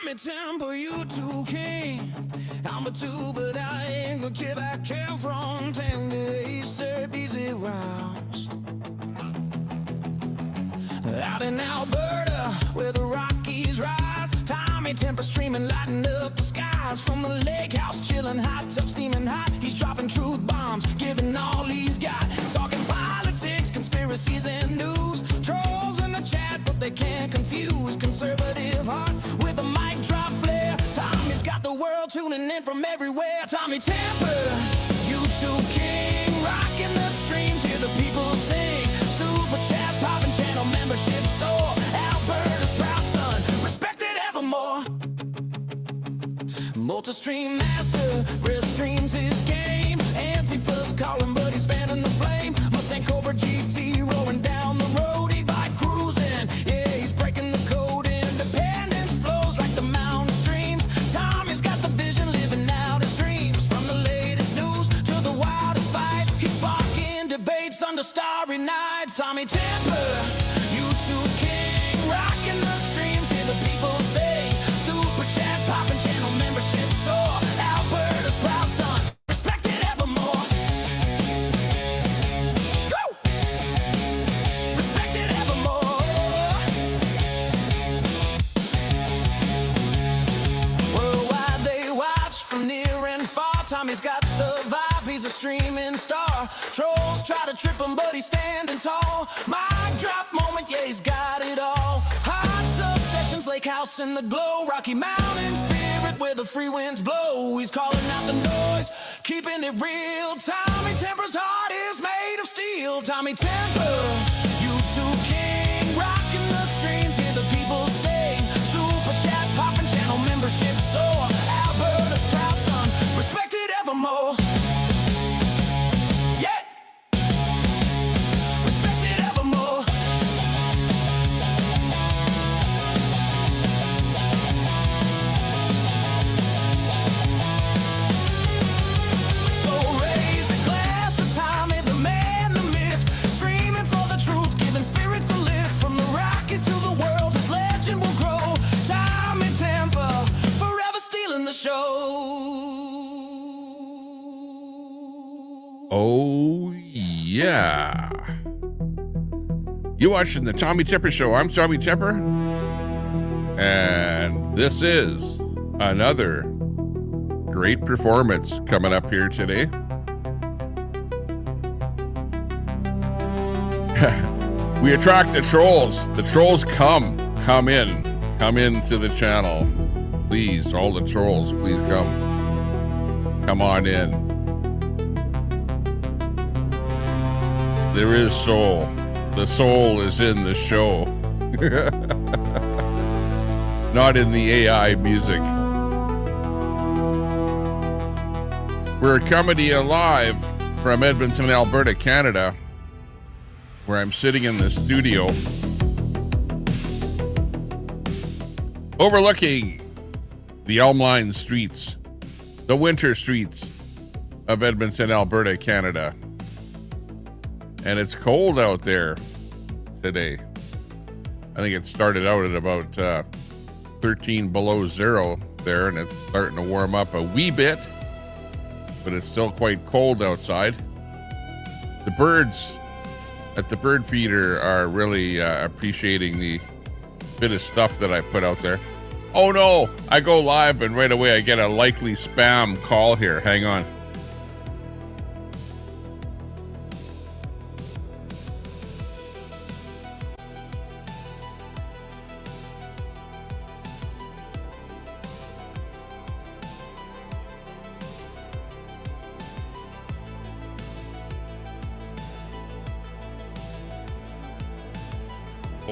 Tommy Temple, you too king. I'm a two, but I ain't gonna chip. I came from 10 to 8, served easy rounds. Out in Alberta, where the Rockies rise, Tommy Temple streaming, lighting up the skies. From the lake house, chilling, hot tub steaming hot. He's dropping truth bombs, giving all he's got. Talking politics, conspiracies, and news. Trolls in the chat, but they can't confuse conservative heart with a mic drop flair. Tommy's got the world tuning in from everywhere. Tommy Temple, YouTube king, rocking the streams, hear the people sing. Super chat, popping channel membership soar. Alberta's proud son, respected evermore. Multi-stream master, restreams his game. Antifa's calling, but he's fanning the flame. Mustang Cobra GT rolling down the road, e-bike cruising. Yeah, he's breaking the code. Independence flows like the mountain streams. Tommy's got the vision, living out his dreams. From the latest news to the wildest fight, he's sparking debates under starry nights. Tommy Temple, YouTube king, rocking the streams, hear the people say. Super chat, popping channel membership soar. Alberta's proud son, respected evermore. Go! Respected evermore. Worldwide they watch from near and far. Tommy's got the vibe, he's a streaming star. Trolls try to trip him, but he's standing tall. Mic drop moment, yeah, he's got it all. Hot tub sessions, lake house in the glow. Rocky Mountain spirit where the free winds blow. He's calling out the noise, keeping it real. Tommy Temple's heart is made of steel. Tommy Temple, YouTube king, rocking the streams, hear the people sing. Super chat, popping channel membership soar. Alberta's proud son, respected evermore. Yeah, respected evermore. So raise a glass to Tommy, the man, the myth, streaming for the truth, giving spirits a lift. From the Rockies to the world, his legend will grow. Tommy Temple, forever stealing the show. Oh, yeah. You watching the Tommy Tepper Show. I'm Tommy Tepper. And this is another great performance coming up here today. We attract the trolls. The trolls come into the channel. Please, all the trolls, please come on in. There is soul. The soul is in the show. Not in the AI music. We're coming to you live from Edmonton, Alberta, Canada, where I'm sitting in the studio overlooking the Elmline streets, the winter streets of Edmonton, Alberta, Canada. And it's cold out there today. I think it started out at about 13 below zero there, and it's starting to warm up a wee bit, but it's still quite cold outside. The birds at the bird feeder are really appreciating the bit of stuff that I put out there. Oh no, I go live and right away I get a likely spam call here. Hang on.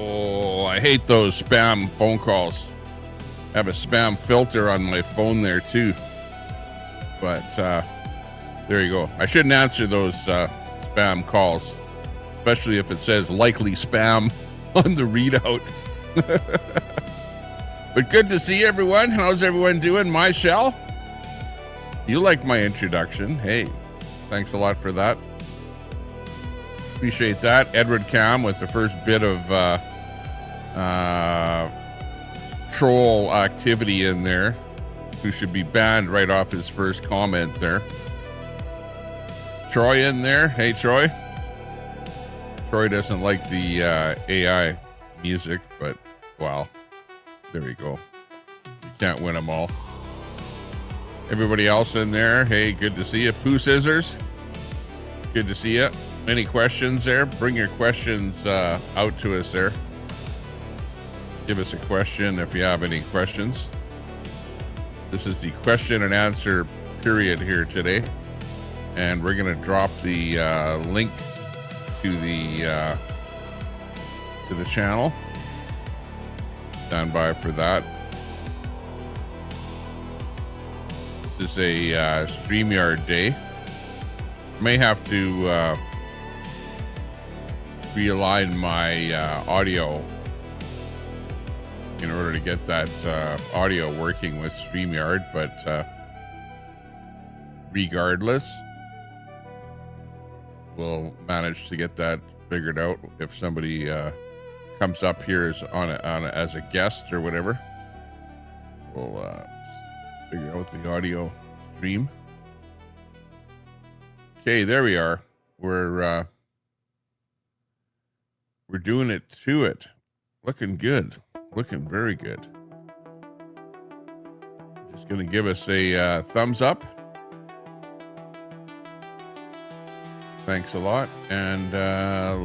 Oh, I hate those spam phone calls. I have a spam filter on my phone there too. But there you go. I shouldn't answer those spam calls, especially if it says likely spam on the readout. But good to see everyone. How's everyone doing? My shell? You like my introduction. Hey, thanks a lot for that. Appreciate that. Edward Cam with the first bit of troll activity in there, who should be banned right off his first comment there. Troy in there. Hey, Troy. Troy doesn't like the AI music, but, well, there we go. You can't win them all. Everybody else in there, hey, good to see you. Pooh Scissors, good to see you. Any questions there? Bring your questions out to us there. Give us a question if you have any questions. This is the question and answer period here today. And we're going to drop the link to the channel. Stand by for that. This is a StreamYard day. May have to realign my audio in order to get that audio working with StreamYard, but regardless, we'll manage to get that figured out if somebody comes up here as a guest or whatever. We'll figure out the audio stream. Okay, there we are. We're doing it to it. Looking good. Looking very good. Just gonna give us a thumbs up. Thanks a lot. And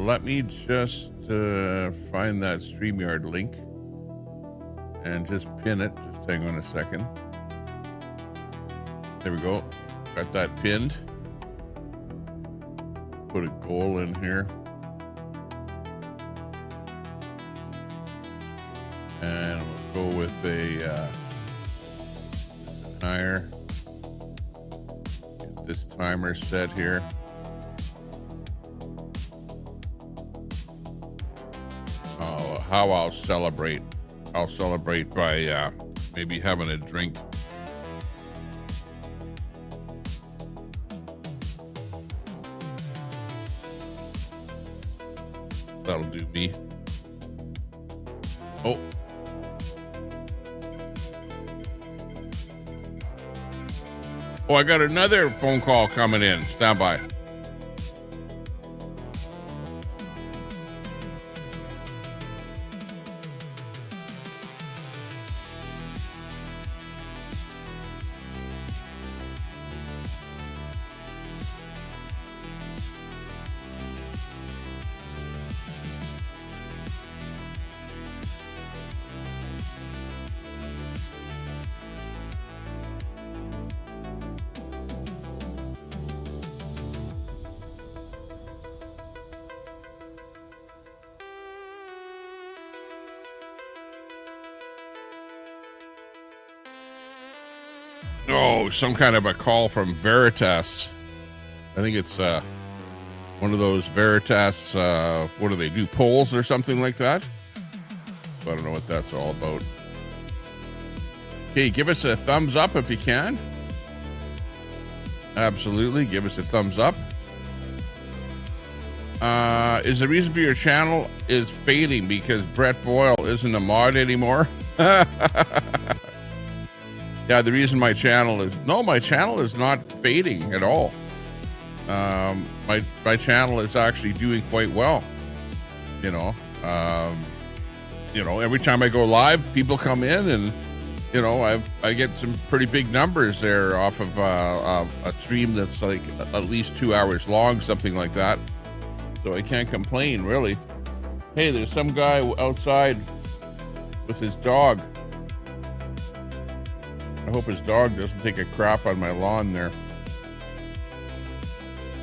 let me just find that StreamYard link and just pin it. Just hang on a second. There we go. Got that pinned. Put a goal in here. And we'll go with a higher. Get this timer set here. Oh, how I'll celebrate. I'll celebrate by maybe having a drink. That'll do me. Oh. Oh, I got another phone call coming in. Stand by. Oh, some kind of a call from Veritas. I think it's one of those Veritas, what do they do, polls or something like that? I don't know what that's all about. Okay, give us a thumbs up if you can. Absolutely, give us a thumbs up. Is the reason for your channel is fading because Brett Boyle isn't a mod anymore? Yeah, the reason my channel is not fading at all. My channel is actually doing quite well. You know, every time I go live, people come in and, I get some pretty big numbers there off of a stream that's like at least 2 hours long, something like that. So I can't complain, really. Hey, there's some guy outside with his dog. I hope his dog doesn't take a crap on my lawn there.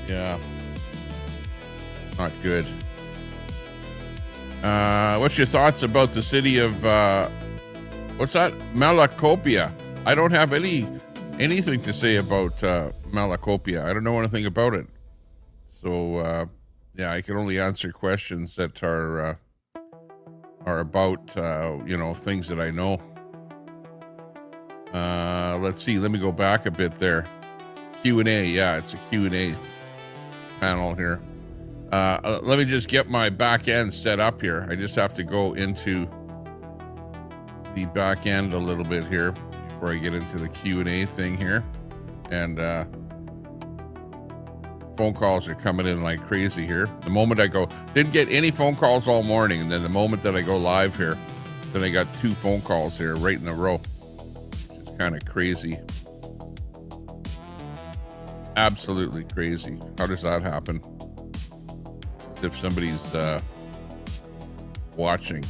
Yeah. Not good. What's your thoughts about the city of, what's that? Malacopia. I don't have anything to say about Malacopia. I don't know anything about it. So, yeah, I can only answer questions that are about, things that I know. Let's see. Let me go back a bit there. Q&A. Yeah, it's a Q&A panel here. Let me just get my back end set up here. I just have to go into the back end a little bit here before I get into the Q&A thing here. And phone calls are coming in like crazy here. The moment I go, didn't get any phone calls all morning, and then the moment that I go live here, then I got 2 phone calls here right in a row, which is kind of crazy. Absolutely crazy. How does that happen? As if somebody's watching.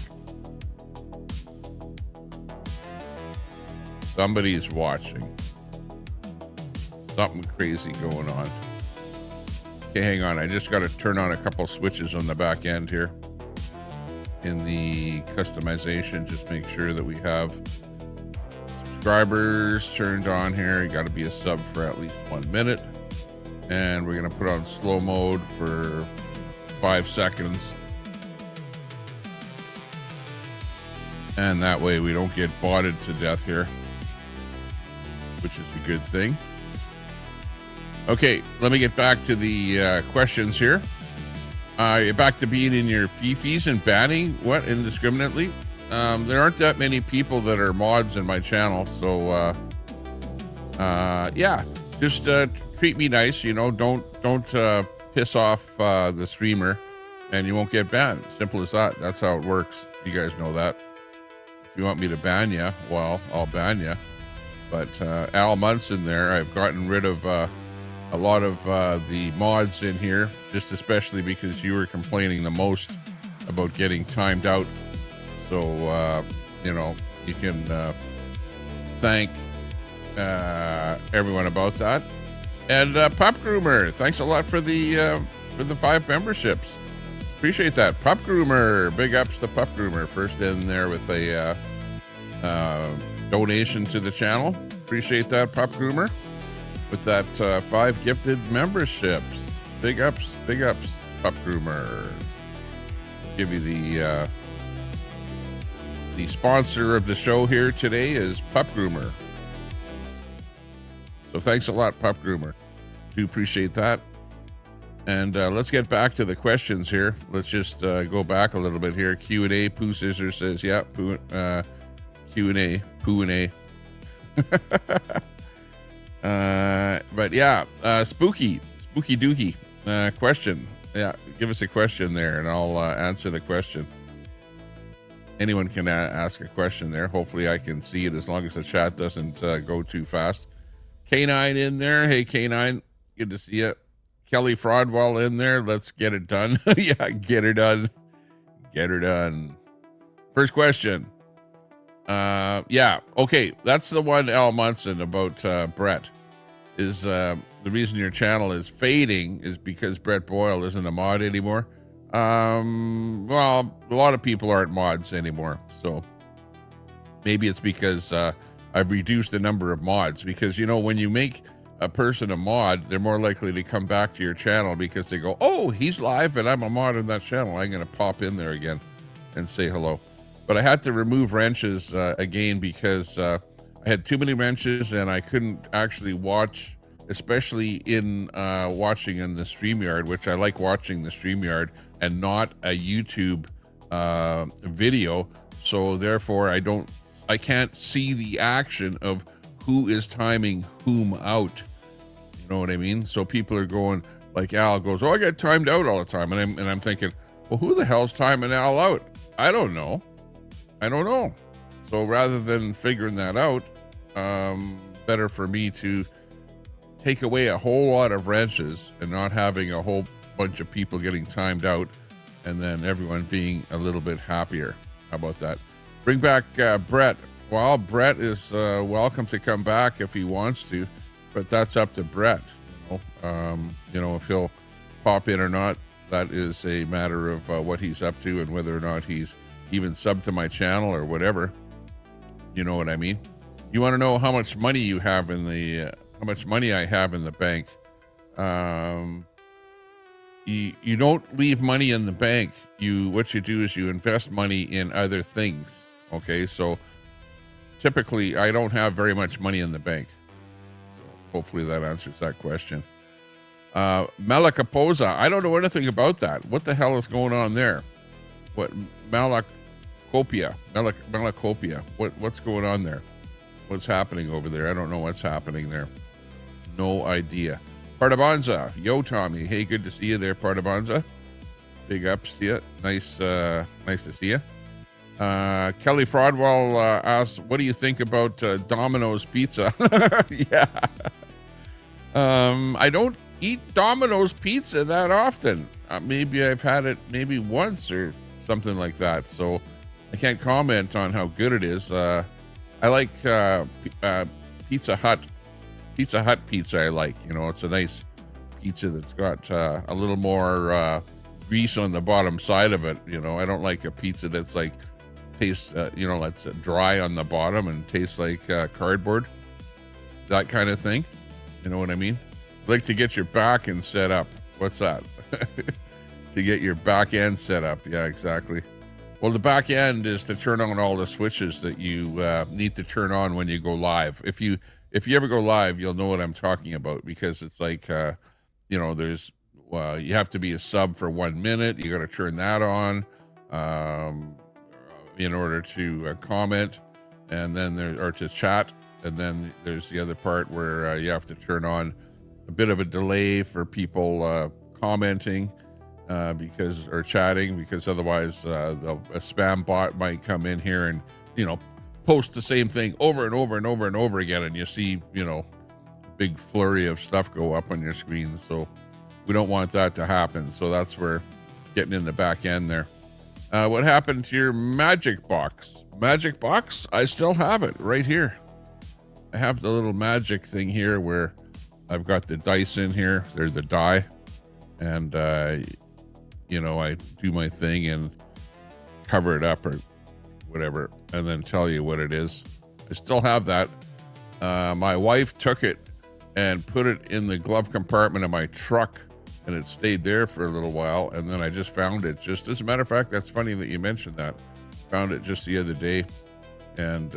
Somebody's watching. Something crazy going on. Okay, hang on. I just got to turn on a couple switches on the back end here in the customization. Just make sure that we have subscribers turned on here. You got to be a sub for at least 1 minute. And we're going to put on slow mode for 5 seconds. And that way we don't get botted to death here, which is a good thing. Okay, let me get back to the questions here. You're back to being in your fifis and banning what indiscriminately? There aren't that many people that are mods in my channel, so yeah, just treat me nice. You know, don't piss off the streamer, and you won't get banned. Simple as that. That's how it works. You guys know that. If you want me to ban you, well, I'll ban you. But Al Munson there, I've gotten rid of a lot of the mods in here, just especially because you were complaining the most about getting timed out. So, you know, you can thank everyone about that. And Pup Groomer, thanks a lot for the 5 memberships. Appreciate that. Pup Groomer, big ups to Pup Groomer. First in there with a donation to the channel. Appreciate that, Pup Groomer. With that 5 gifted memberships. Big ups, Pup Groomer. Give you the sponsor of the show here today is Pup Groomer. So thanks a lot, Pup Groomer. Do appreciate that. And let's get back to the questions here. Let's just go back a little bit here. Q&A. Pooh Scissors says, yeah, Q&A. Pooh and A. But yeah, Spooky Dookie. Question. Yeah, give us a question there, and I'll answer the question. Anyone can ask a question there. Hopefully I can see it as long as the chat doesn't go too fast. K9 in there. Hey, K9. Good to see you. Kelly Fraudwell in there. Let's get it done. Yeah, get her done. Get her done. First question. Yeah, okay. That's the one, Al Munson, about Brett. Is the reason your channel is fading is because Brett Boyle isn't a mod anymore. Well, a lot of people aren't mods anymore, so maybe it's because I've reduced the number of mods, because, you know, when you make a person a mod, they're more likely to come back to your channel because they go, oh, he's live and I'm a mod in that channel. I'm going to pop in there again and say hello. But I had to remove wrenches again because I had too many wrenches and I couldn't actually watch, especially in watching in the StreamYard, which I like watching the StreamYard and not a YouTube video. So therefore I can't see the action of who is timing whom out. You know what I mean? So people are going, like Al goes, oh, I get timed out all the time. And I'm thinking, well, who the hell's timing Al out? I don't know. So rather than figuring that out, better for me to take away a whole lot of wrenches and not having a whole bunch of people getting timed out, and then everyone being a little bit happier. How about that? Bring back Brett. Well, Brett is welcome to come back if he wants to, but that's up to Brett. You know, if he'll pop in or not, that is a matter of what he's up to and whether or not he's even sub to my channel or whatever. You know what I mean? You want to know how much money you have in the how much money I have in the bank? You don't leave money in the bank. What you do is you invest money in other things. Okay, so typically I don't have very much money in the bank. So hopefully that answers that question. Malacaposa, I don't know anything about that. What the hell is going on there? What, Malacaposa? Melacopia. What's going on there? What's happening over there? I don't know what's happening there. No idea. Partabanza. Yo, Tommy. Hey, good to see you there, Partabanza. Big ups to you. Nice to see you. Kelly Fraudwell asks, what do you think about Domino's Pizza? Yeah. I don't eat Domino's Pizza that often. Maybe I've had it maybe once or something like that. So I can't comment on how good it is. I like Pizza Hut pizza. I like, it's a nice pizza that's got a little more grease on the bottom side of it. I don't like a pizza that's like tastes, that's dry on the bottom and tastes like cardboard, that kind of thing. You know what I mean? Like to get your back end set up. What's that? To get your back end set up. Yeah, exactly. Well, the back end is to turn on all the switches that you need to turn on when you go live. If you ever go live, you'll know what I'm talking about, because it's like, there's, you have to be a sub for 1 minute. You got to turn that on in order to comment, and then or to chat. And then there's the other part where you have to turn on a bit of a delay for people commenting or chatting, because otherwise a spam bot might come in here and, post the same thing over and over and over and over again. And you see, big flurry of stuff go up on your screen. So we don't want that to happen. So that's where getting in the back end there. What happened to your magic box? Magic box? I still have it right here. I have the little magic thing here where I've got the dice in here. They're the die. And, I do my thing and cover it up or whatever, and then tell you what it is. I still have that. My wife took it and put it in the glove compartment of my truck, and it stayed there for a little while. And then I just found it. Just as a matter of fact, that's funny that you mentioned that. Found it just the other day, and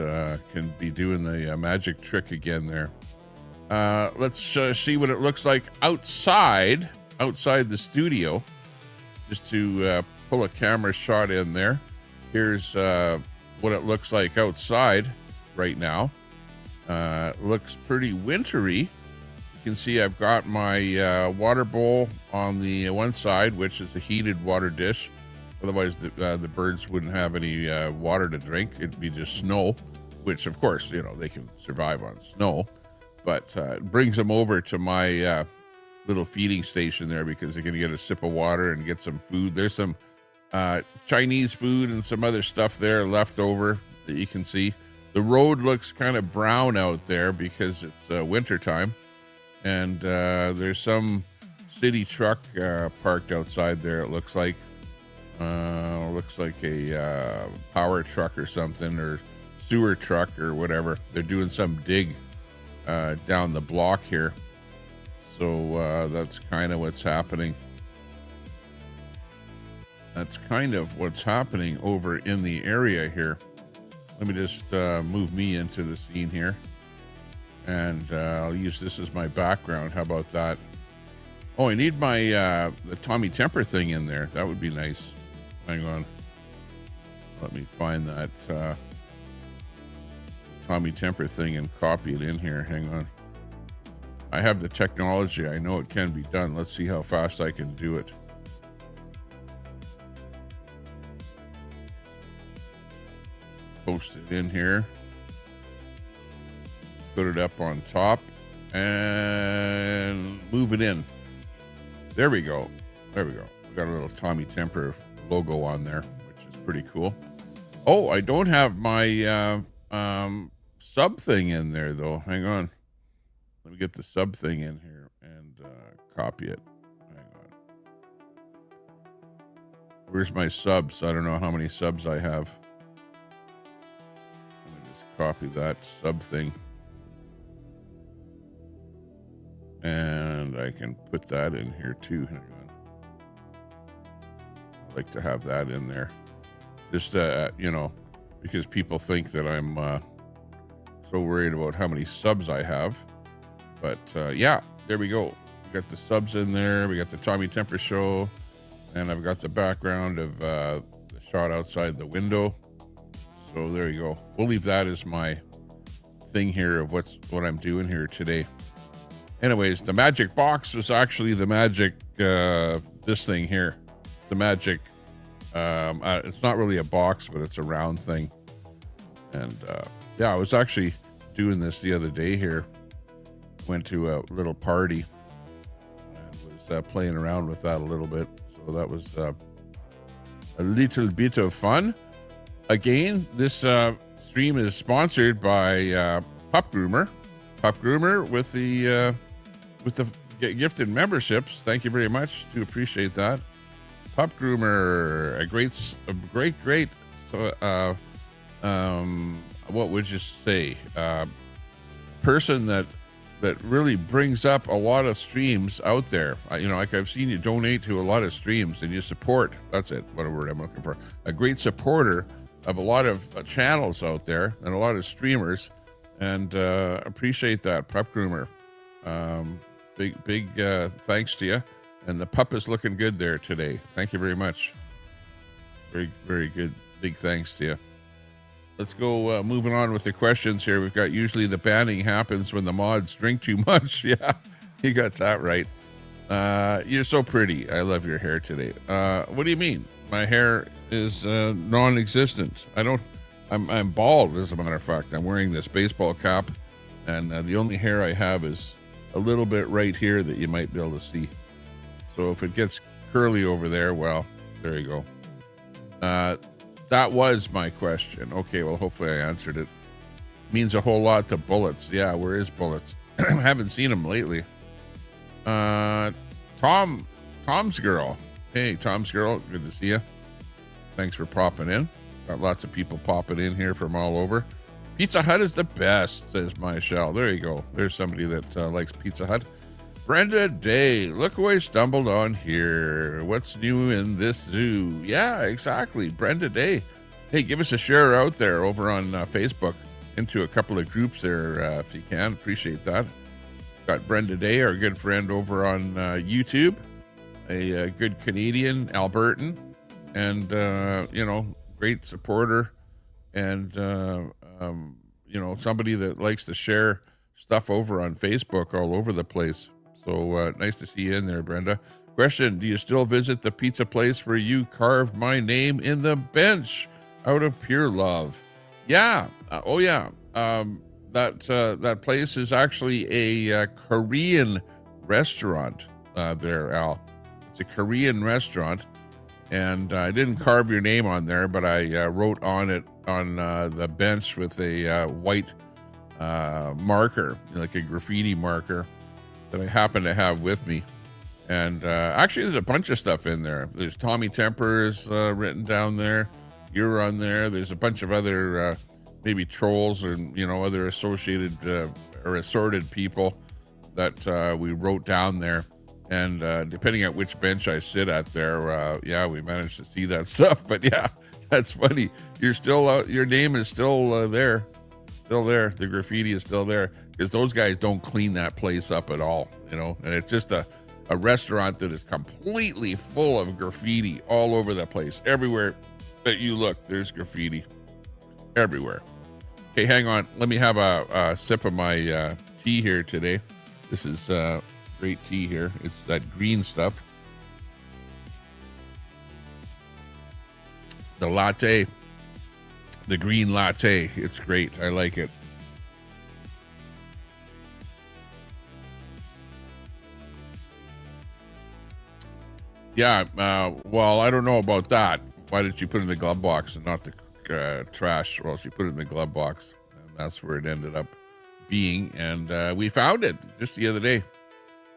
can be doing the magic trick again there. Let's see what it looks like outside the studio, just to pull a camera shot in there. Here's what it looks like outside right now. Looks pretty wintry. You can see I've got my water bowl on the one side, which is a heated water dish. Otherwise, the birds wouldn't have any water to drink. It'd be just snow, which, of course, they can survive on snow. But it brings them over to my little feeding station there, because they can get a sip of water and get some food. There's some Chinese food and some other stuff there left over that you can see. The road looks kind of brown out there because it's winter time, and there's some city truck parked outside there. It looks like a power truck or something, or sewer truck or whatever. They're doing some dig down the block here. So that's kind of what's happening. That's kind of what's happening over in the area here. Let me just move me into the scene here. And I'll use this as my background. How about that? Oh, I need my the Tommy Temper thing in there. That would be nice. Hang on. Let me find that Tommy Temper thing and copy it in here. Hang on. I have the technology. I know it can be done. Let's see how fast I can do it. Post it in here. Put it up on top and move it in. There we go. There we go. We got a little Tommy Temper logo on there, which is pretty cool. Oh, I don't have my sub thing in there though. Hang on. Let me get the sub thing in here and copy it. Hang on. Where's my subs? I don't know how many subs I have. Let me just copy that sub thing. And I can put that in here too. Hang on. I like to have that in there. Just, because people think that I'm so worried about how many subs I have. But yeah, there we go. We got the subs in there. We got the Tommy Temper show. And I've got the background of the shot outside the window. So there you go. We'll leave that as my thing here of what I'm doing here today. Anyways, the magic box was actually the magic, this thing here. The magic, it's not really a box, but it's a round thing. And yeah, I was actually doing this the other day here. Went to a little party and was playing around with that a little bit. So that was a little bit of fun. Again, this stream is sponsored by Pup Groomer. Pup Groomer with the gifted memberships. Thank you very much. Do appreciate that. Pup Groomer, a great. So, what would you say? Person that really brings up a lot of streams out there. Like I've seen you donate to a lot of streams and you support. That's it. What word I'm looking for? A great supporter of a lot of channels out there and a lot of streamers, and appreciate that, Pup Groomer. Big thanks to you. And the pup is looking good there today. Thank you very much. Very, very good. Big thanks to you. Let's go moving on with the questions here. We've got usually the banning happens when the mods drink too much. Yeah, you got that right. You're so pretty. I love your hair today. What do you mean? My hair is non-existent. I'm bald, as a matter of fact. I'm wearing this baseball cap, and the only hair I have is a little bit right here that you might be able to see. So if it gets curly over there, well, there you go. That was my question. Okay, well, hopefully I answered it. Means a whole lot to Bullets. Yeah, where is Bullets? Haven't seen him lately. Tom's girl. Hey, Tom's girl, good to see you. Thanks for popping in. Got lots of people popping in here from all over. Pizza Hut is the best, says Michelle. There you go. There's somebody that likes Pizza Hut. Brenda Day, look who I stumbled on here. What's new in this zoo? Yeah, exactly. Brenda Day. Hey, give us a share out there over on Facebook into a couple of groups there if you can. Appreciate that. Got Brenda Day, our good friend over on YouTube, a good Canadian, Albertan, and, great supporter and, somebody that likes to share stuff over on Facebook all over the place. So nice to see you in there, Brenda. Question, do you still visit the pizza place where you carved my name in the bench out of pure love? Yeah. Oh, yeah. That place is actually a Korean restaurant there, Al. It's a Korean restaurant. And I didn't carve your name on there, but I wrote on it on the bench with a white marker, like a graffiti marker, that I happen to have with me. And actually there's a bunch of stuff in there. There's Tommy Tempers written down there. You're on there. There's a bunch of other maybe trolls and other associated or assorted people that we wrote down there. And depending on which bench I sit at there, we managed to see that stuff. But yeah, that's funny. You're still your name is still there. Still there. The graffiti is still there, because those guys don't clean that place up at all, and it's just a restaurant that is completely full of graffiti all over the place. Everywhere that you look, there's graffiti everywhere. Okay, hang on. Let me have a sip of my tea here today. This is great tea here. It's that green stuff. The latte. The green latte. It's great. I like it. Yeah, well, I don't know about that. Why did you put it in the glove box and not the trash? Well, she put it in the glove box, and that's where it ended up being. And we found it just the other day.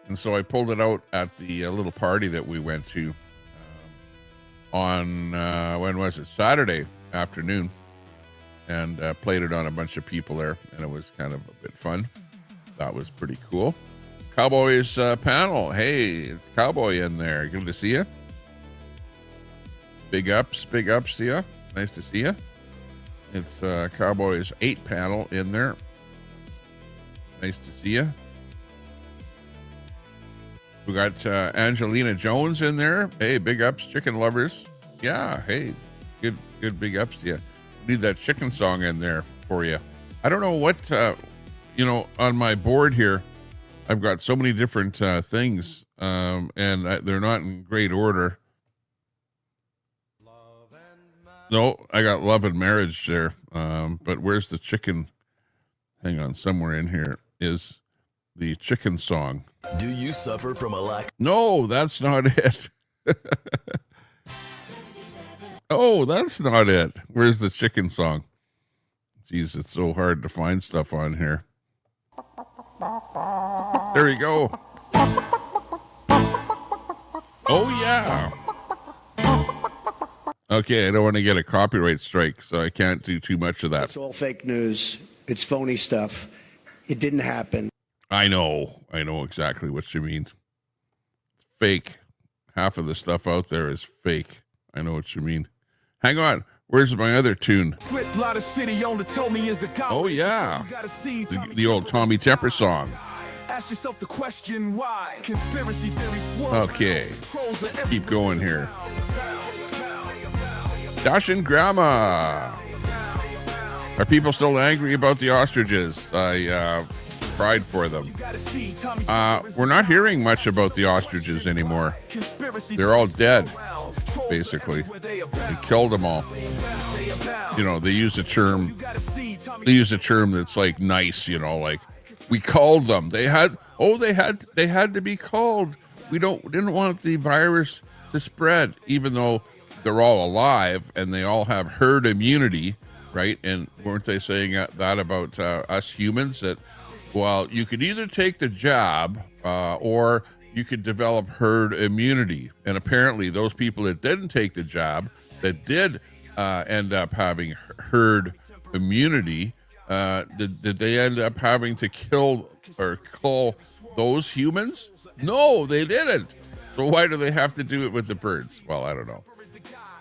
And so I pulled it out at the little party that we went to on, when was it? Saturday afternoon. And played it on a bunch of people there, and it was kind of a bit fun. That was pretty cool. Cowboys panel. Hey, it's Cowboy in there. Good to see you. Big ups to you. Nice to see you. It's Cowboys 8 panel in there. Nice to see you. We got Angelina Jones in there. Hey, big ups, chicken lovers. Yeah, hey, good big ups to you. Need that chicken song in there for you. I don't know what, on my board here, I've got so many different things, and they're not in great order. No, I got love and marriage there. But where's the chicken? Hang on, somewhere in here is the chicken song. Do you suffer from a lack? No, that's not it. Oh, that's not it. Where's the chicken song? Jeez, it's so hard to find stuff on here. There you go. Oh, yeah. Okay, I don't want to get a copyright strike, so I can't do too much of that. It's all fake news. It's phony stuff. It didn't happen. I know exactly what you mean. It's fake. Half of the stuff out there is fake. I know what you mean. Hang on. Where's my other tune? Oh, yeah. The old Tommy Tepper song. Ask yourself the question why. Conspiracy theory swirl. Okay. Keep going here. Dash and Grandma. Are people still angry about the ostriches? I cried for them. We're not hearing much about the ostriches anymore. They're all dead, basically. They killed them all. They use a term. They use a term that's like nice, like we called them. They had to be called. We didn't want the virus to spread, even though they're all alive and they all have herd immunity, right? And weren't they saying that about us humans, that, well, you could either take the jab or you could develop herd immunity. And apparently those people that didn't take the jab, that did end up having herd immunity, did they end up having to kill those humans? No, they didn't. So why do they have to do it with the birds? Well, I don't know.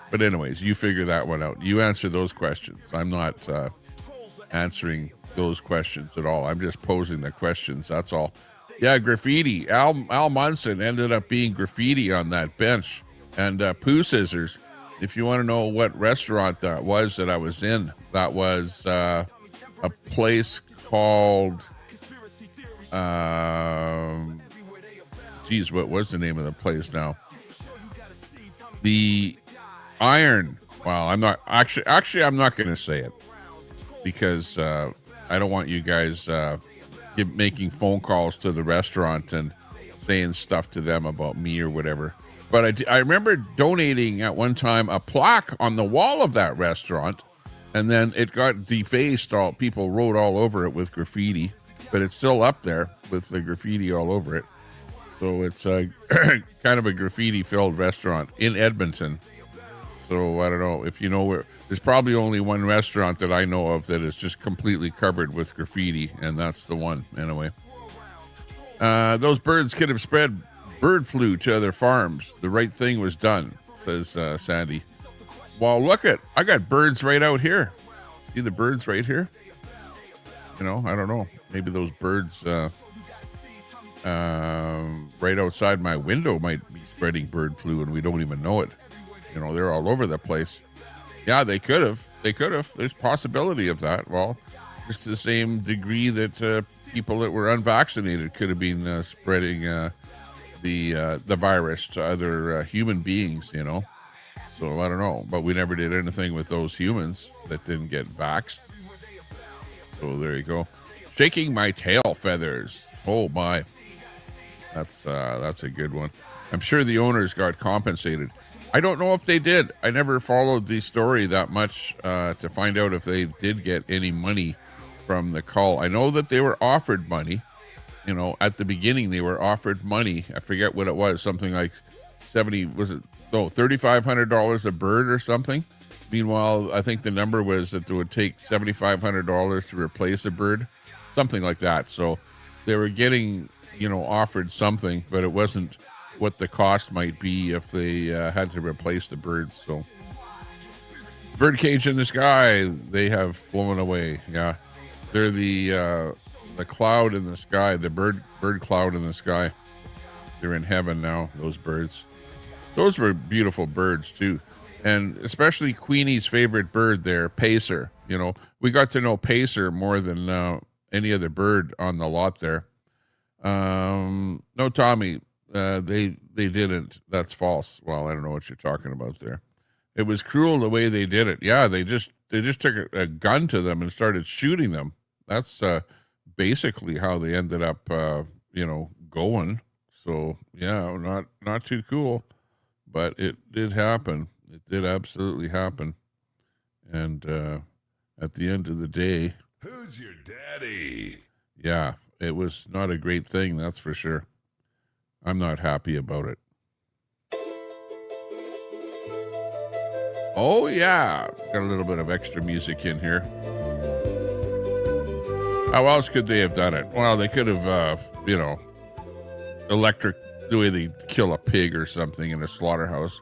But anyways, you figure that one out. You answer those questions. I'm not answering those questions at all. I'm just posing the questions. That's all. Yeah, graffiti. Al Munson ended up being graffiti on that bench. And Pooh Scissors, if you want to know what restaurant that was that I was in, that was a place called, what was the name of the place now? The Iron. Well, I'm not actually I'm not going to say it because I don't want you guys making phone calls to the restaurant and saying stuff to them about me or whatever. But I remember donating at one time a plaque on the wall of that restaurant, and then it got defaced. All people wrote all over it with graffiti, but it's still up there with the graffiti all over it. So it's a kind of a graffiti-filled restaurant in Edmonton. So I don't know if you know where. There's probably only one restaurant that I know of that is just completely covered with graffiti, and that's the one anyway. Those birds could have spread bird flu to other farms. The right thing was done, says Sandy. Well, I got birds right out here. See the birds right here? I don't know. Maybe those birds right outside my window might be spreading bird flu and we don't even know it. They're all over the place. Yeah, they could have. There's possibility of that. Well, just the same degree that people that were unvaccinated could have been spreading the virus to other human beings, So I don't know. But we never did anything with those humans that didn't get vaxxed. So there you go. Shaking my tail feathers. Oh, my. That's a good one. I'm sure the owners got compensated. I don't know if they did. I never followed the story that much to find out if they did get any money from the call. I know that they were offered money. At the beginning, they were offered money. I forget what it was. Something like $3,500 a bird or something. Meanwhile, I think the number was that it would take $7,500 to replace a bird. Something like that. So they were getting, offered something, but it wasn't what the cost might be if they had to replace the birds. So birdcage in the sky, they have flown away. Yeah, they're the cloud in the sky, the bird cloud in the sky. They're in heaven now, those birds. Those were beautiful birds too. And especially Queenie's favorite bird there, Pacer. You know, we got to know Pacer more than any other bird on the lot there. No, Tommy, they didn't. That's false. Well, I don't know what you're talking about there. It was cruel the way they did it. Yeah, they just took a gun to them and started shooting them. That's basically how they ended up, going. So yeah, not too cool, but it did happen. It did absolutely happen. And at the end of the day, Who's your daddy? yeah, it was not a great thing, that's for sure. I'm not happy about it. Oh, yeah. Got a little bit of extra music in here. How else could they have done it? Well, they could have, electric, the way they kill a pig or something in a slaughterhouse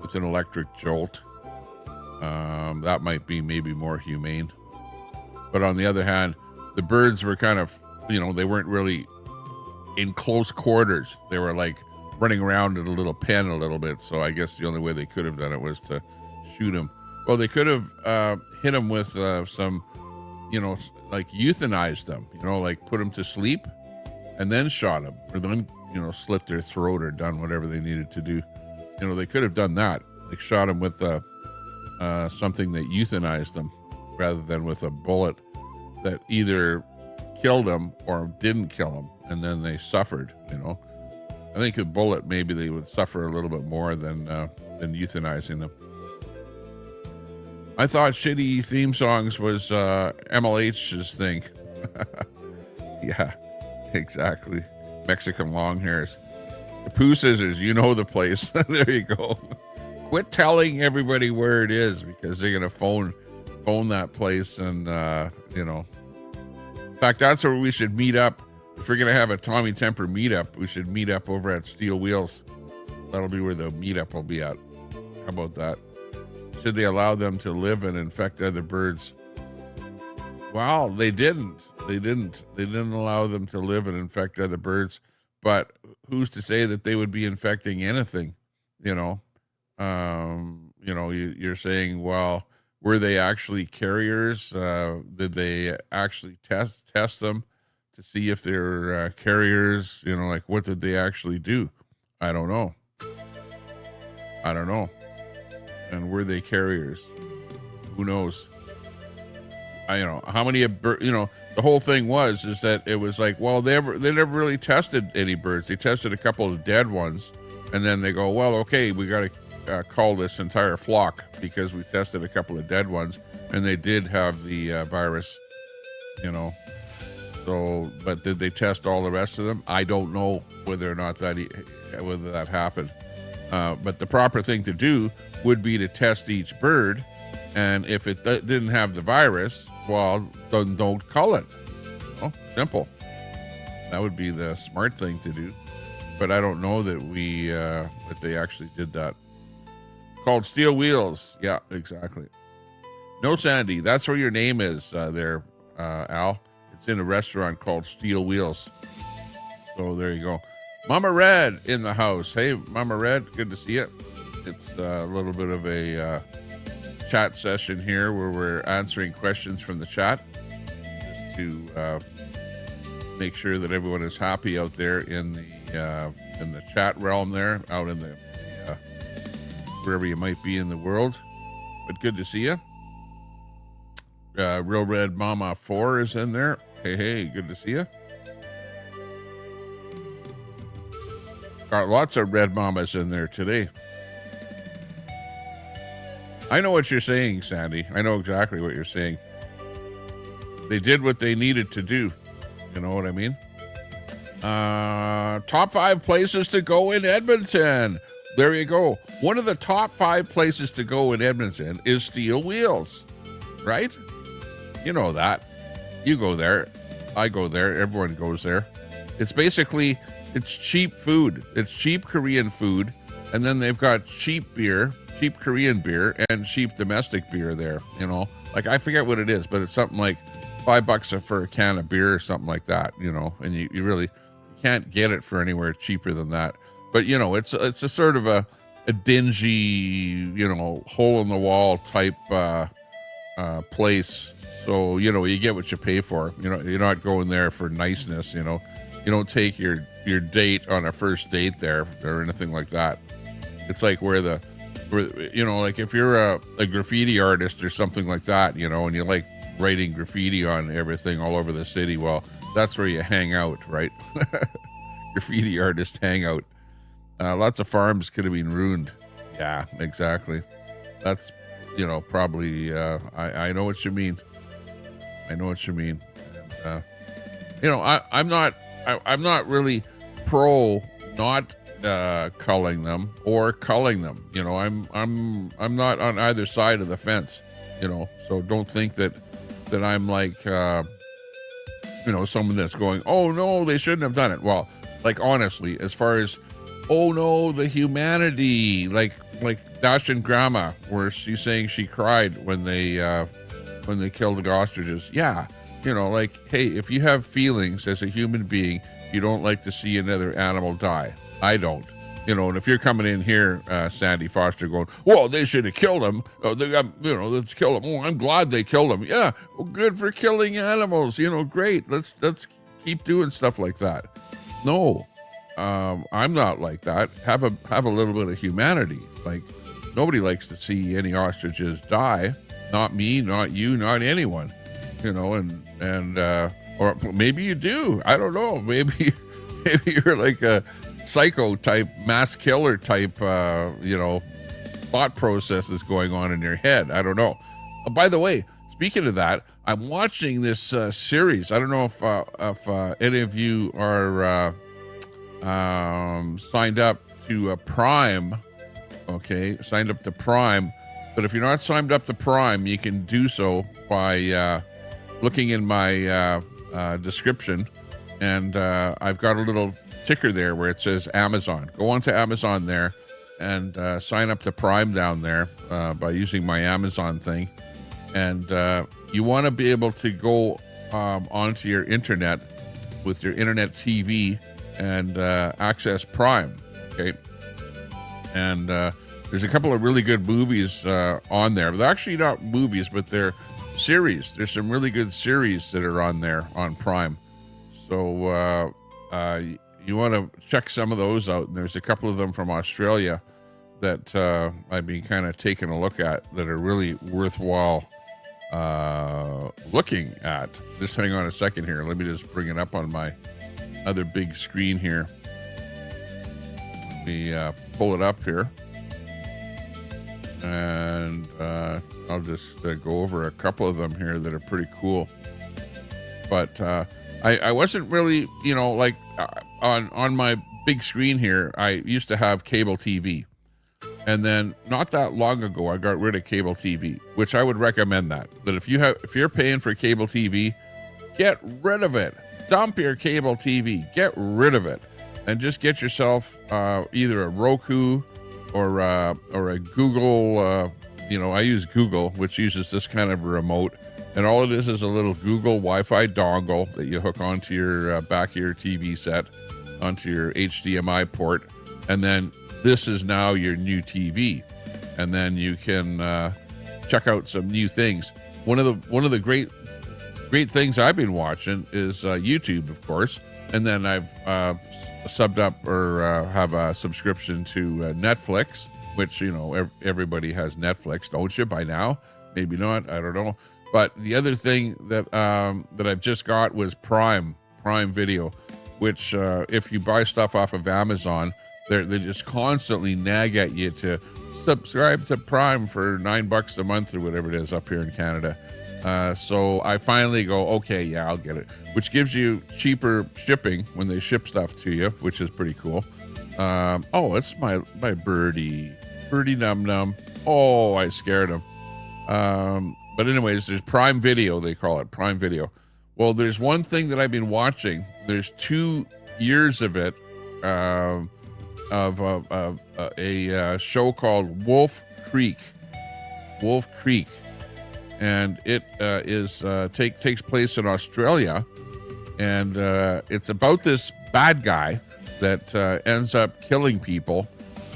with an electric jolt. That might be maybe more humane. But on the other hand, the birds were kind of, they weren't really in close quarters. They were like running around in a little pen a little bit. So I guess the only way they could have done it was to shoot him. Well, they could have hit him with some, like euthanized them, like put him to sleep and then shot him, or then, slit their throat or done whatever they needed to do. They could have done that, like shot him with something that euthanized them rather than with a bullet that either killed them or didn't kill them, and then they suffered. I think a bullet, maybe they would suffer a little bit more than euthanizing them. I thought shitty theme songs was MLH's thing. Yeah, exactly. Mexican long hairs. The Pooh Scissors, the place. There you go. Quit telling everybody where it is, because they're gonna phone that place, and in fact, that's where we should meet up. If we're gonna have a Tommy Temper meetup, we should meet up over at Steel Wheels. That'll be where the meetup will be at. How about that? Should they allow them to live and infect other birds? Well, they didn't. They didn't allow them to live and infect other birds. But who's to say that they would be infecting anything? You're saying, well, were they actually carriers? Did they actually test them to see if they're carriers? Like, what did they actually do? I don't know. And were they carriers? Who knows? How many the whole thing is that it was like, well, they never really tested any birds. They tested a couple of dead ones, and then they go, well, okay, we got to call this entire flock because we tested a couple of dead ones, and they did have the virus. So, but did they test all the rest of them? I don't know whether or not whether that happened. But the proper thing to do would be to test each bird, and if it didn't have the virus, well, then don't cull it. Simple. That would be the smart thing to do. But I don't know that that they actually did that. Called Steel Wheels. Yeah, exactly. No, Sandy, that's where your name is there, Al. It's in a restaurant called Steel Wheels. So there you go. Mama Red in the house. Hey, Mama Red, good to see you. It's a little bit of a chat session here where we're answering questions from the chat, just to make sure that everyone is happy out there in the chat realm there, out in the wherever you might be in the world. But good to see you. Real Red Mama 4 is in there. Hey, good to see you. Got lots of red mamas in there today. I know what you're saying, Sandy. I know exactly what you're saying. They did what they needed to do. You know what I mean? Top 5 places to go in Edmonton. There you go. One of the top 5 places to go in Edmonton is Steel Wheels, right? You know that. You go there. I go there. Everyone goes there. It's basically, it's cheap food. It's cheap Korean food. And then they've got cheap beer, cheap Korean beer, and cheap domestic beer there. Like, I forget what it is, but it's something like $5 for a can of beer or something like that, and you really can't get it for anywhere cheaper than that. But, it's a sort of a dingy, hole in the wall type place. So, you get what you pay for. You're not going there for niceness, You don't take your date on a first date there or anything like that. It's like like if you're a graffiti artist or something like that, and you like writing graffiti on everything all over the city, well, that's where you hang out, right? Graffiti artist hangout. Lots of farms could have been ruined. Yeah, exactly. That's, probably, I know what you mean. I know what you mean. And, I'm not really pro not culling them or culling them. I'm not on either side of the fence. So don't think that I'm like someone that's going, oh no, they shouldn't have done it. Well, like honestly, as far as oh no, the humanity, like Dash and Grandma, where she's saying she cried when they killed the ostriches. Yeah. Hey, if you have feelings as a human being, you don't like to see another animal die. I don't. And if you're coming in here, Sandy Foster, going, well, they should have killed him. Let's kill him. Oh, I'm glad they killed him. Yeah, well, good for killing animals. Great. Let's keep doing stuff like that. No, I'm not like that. Have a little bit of humanity. Like, nobody likes to see any ostriches die. Not me, not you, not anyone. Or maybe you do. I don't know. Maybe you're like a psycho type, mass killer type, thought processes going on in your head. I don't know. By the way, speaking of that, I'm watching this series. I don't know if any of you are signed up to Prime. Okay, signed up to Prime. But if you're not signed up to Prime, you can do so by looking in my description. And I've got a little ticker there where it says Amazon. Go on to Amazon there and sign up to Prime down there by using my Amazon thing. And you want to be able to go onto your internet with your internet TV and access Prime. Okay. And there's a couple of really good movies on there. They're actually not movies, but they're series. There's some really good series that are on there on Prime. So you want to check some of those out. And there's a couple of them from Australia that I've been kind of taking a look at that are really worthwhile looking at. Just hang on a second here. Let me just bring it up on my other big screen here. Let me pull it up here. And I'll just go over a couple of them here that are pretty cool. But I wasn't really, on my big screen here, I used to have cable TV. And then not that long ago, I got rid of cable TV, which I would recommend that if you're paying for cable TV, get rid of it. Dump your cable TV, get rid of it, and just get yourself either a Roku or a Google. I use Google, which uses this kind of a remote, and all it is a little Google Wi-Fi dongle that you hook onto your back of your TV set, onto your HDMI port, and then this is now your new TV, and then you can check out some new things. One of the great things I've been watching is YouTube, of course, and then I've subbed up or have a subscription to Netflix, which everybody has Netflix, don't you? By now, maybe not. I don't know. But the other thing that I've just got was Prime Video, which if you buy stuff off of Amazon, they just constantly nag at you to subscribe to Prime for $9 a month or whatever it is up here in Canada. So I finally go, okay, yeah, I'll get it, which gives you cheaper shipping when they ship stuff to you, which is pretty cool. It's my birdie num num. Oh, I scared him. But anyways, there's Prime Video, they call it Prime Video. Well, there's one thing that I've been watching. There's 2 years of it, of a show called Wolf Creek, and it takes place in Australia, and it's about this bad guy that ends up killing people,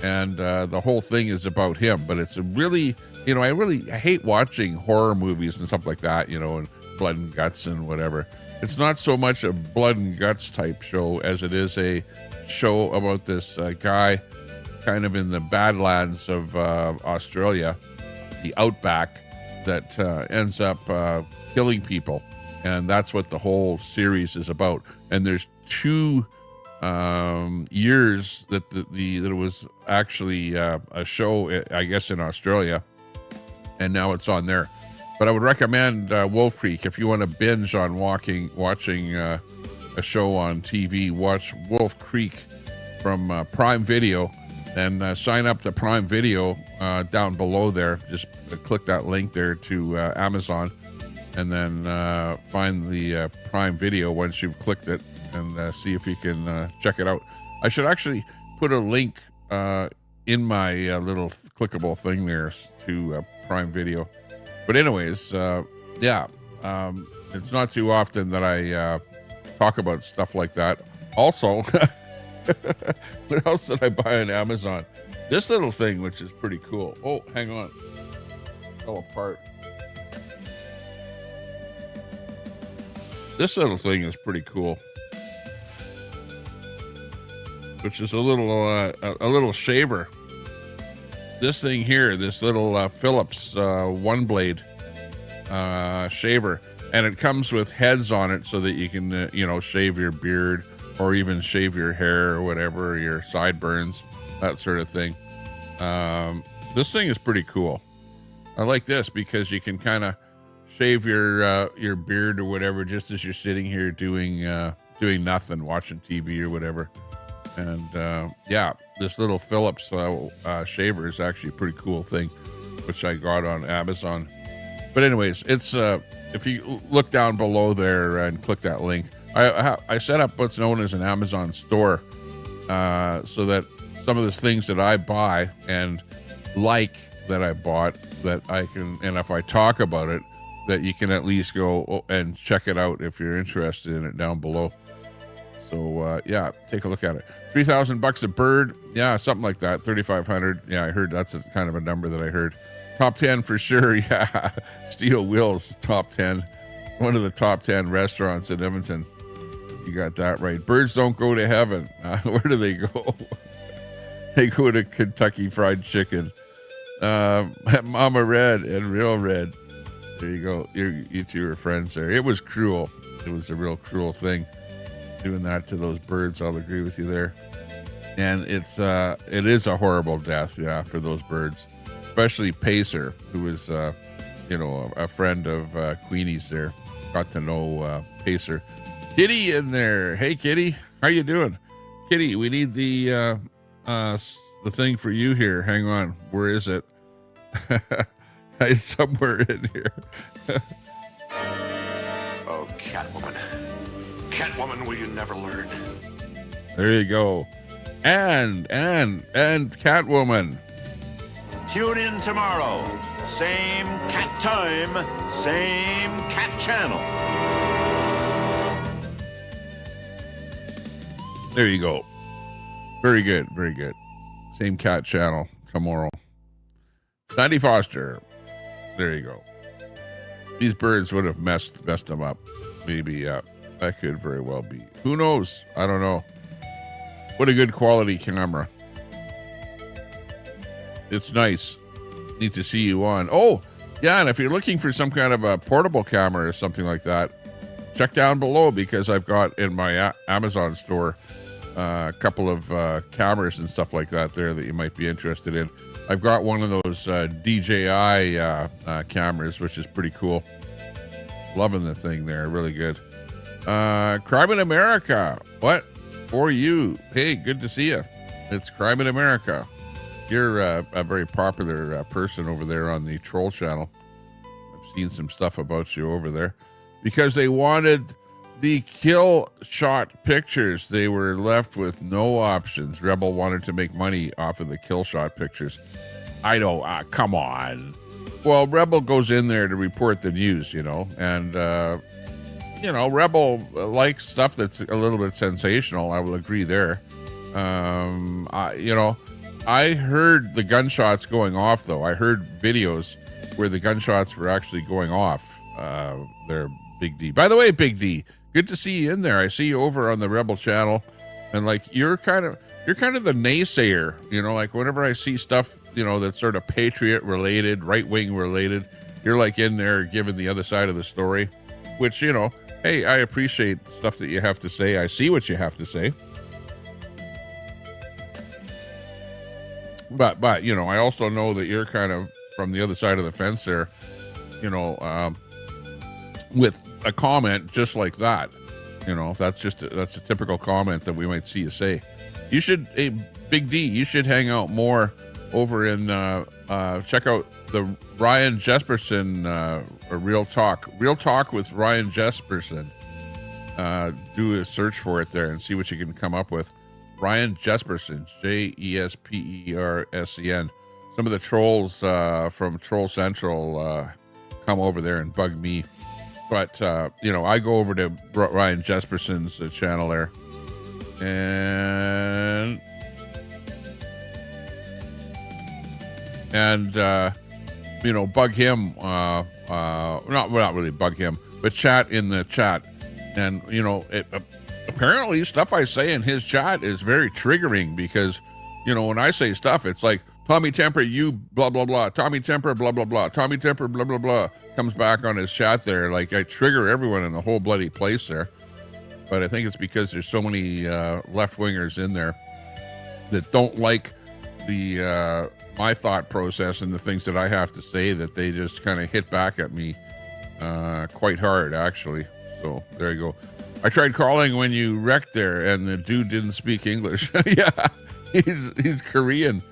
and the whole thing is about him. But it's a really, I hate watching horror movies and stuff like that, and blood and guts and whatever. It's not so much a blood and guts type show as it is a show about this guy kind of in the Badlands of Australia, the outback, that ends up killing people. And that's what the whole series is about. And there's 2 years that it was actually a show, I guess, in Australia, and now it's on there. But I would recommend Wolf Creek if you want to binge on watching a show on TV. Watch Wolf Creek from Prime Video, and sign up to Prime Video down below there. Just click that link there to Amazon, and then find the Prime Video once you've clicked it, and see if you can check it out. I should actually put a link in my little clickable thing there to Prime Video. But anyways, it's not too often that I talk about stuff like that. Also, what else did I buy on Amazon? This little thing, which is pretty cool. Oh, hang on. Fell apart. This little thing is pretty cool. Which is a little shaver. This thing here, this little Phillips one blade shaver, and it comes with heads on it so that you can shave your beard or even shave your hair or whatever, your sideburns, that sort of thing. This thing is pretty cool. I like this because you can kind of shave your beard or whatever just as you're sitting here doing nothing, watching TV or whatever. And this little Phillips shaver is actually a pretty cool thing, which I got on Amazon. But anyways, it's if you look down below there and click that link, I set up what's known as an Amazon store, so that some of the things that I buy and that I bought, that I can, and if I talk about it, that you can at least go and check it out if you're interested in it down below. So take a look at it. $3,000 a bird, something like that. 3,500. Yeah, I heard that's kind of a number that I heard. Top 10 for sure. Yeah, Steel Will's top 10. One of the top 10 restaurants in Edmonton. You got that right. Birds don't go to heaven. Where do they go? They go to Kentucky Fried Chicken. Mama Red and Real Red. There you go. You two are friends there. It was cruel. It was a real cruel thing, doing that to those birds. I'll agree with you there. And it is a horrible death, for those birds, especially Pacer, who was a friend of Queenie's there. Got to know Pacer. Kitty in there. Hey Kitty, how you doing? Kitty, we need the thing for you here. Hang on, where is it? It's somewhere in here. Oh, Catwoman. Catwoman, will you never learn? There you go. And Catwoman. Tune in tomorrow. Same cat time, same cat channel. There you go. Very good, very good. Same cat channel tomorrow. Sandy Foster. There you go. These birds would have messed them up. Maybe, that could very well be. Who knows? I don't know. What a good quality camera. It's nice. Need to see you on. Oh, yeah, and if you're looking for some kind of a portable camera or something like that, check down below, because I've got in my Amazon store a couple of cameras and stuff like that there that you might be interested in. I've got one of those DJI cameras, which is pretty cool. Loving the thing there. Really good. Crime in America. What? For you. Hey, good to see you. It's Crime in America. You're a very popular person over there on the Troll channel. I've seen some stuff about you over there. Because they wanted the kill shot pictures. They were left with no options. Rebel wanted to make money off of the kill shot pictures. I know, come on. Well, Rebel goes in there to report the news, and, Rebel likes stuff that's a little bit sensational. I will agree there. I heard the gunshots going off, though. I heard videos where the gunshots were actually going off. There, Big D. By the way, Big D, good to see you in there. I see you over on the Rebel channel, and like you're kind of the naysayer. You know, like whenever I see stuff, you know, that's sort of patriot related, right wing related, you're like in there giving the other side of the story. Which, you know, hey, I appreciate stuff that you have to say. I see what you have to say. But you know, I also know that you're kind of from the other side of the fence there, you know, with a comment just like that. You know, that's a typical comment that we might see you say. You should, hey, Big D, you should hang out more over in, check out the Ryan Jesperson, Real Talk with Ryan Jesperson. Do a search for it there and see what you can come up with. Ryan Jesperson, Jespersen. Some of the trolls from Troll Central come over there and bug me. But, you know, I go over to Ryan Jesperson's channel there. And you know, bug him. Not really bug him, but chat in the chat. And, you know, apparently stuff I say in his chat is very triggering because, you know, when I say stuff, it's like, Tommy Temper, you blah, blah, blah. Tommy Temper, blah, blah, blah. Tommy Temper, blah, blah, blah. Comes back on his chat there. Like, I trigger everyone in the whole bloody place there. But I think it's because there's so many left-wingers in there that don't like the my thought process and the things that I have to say, that they just kind of hit back at me quite hard, actually. So there you go. I tried calling when you wrecked there, and the dude didn't speak English. Yeah, he's Korean.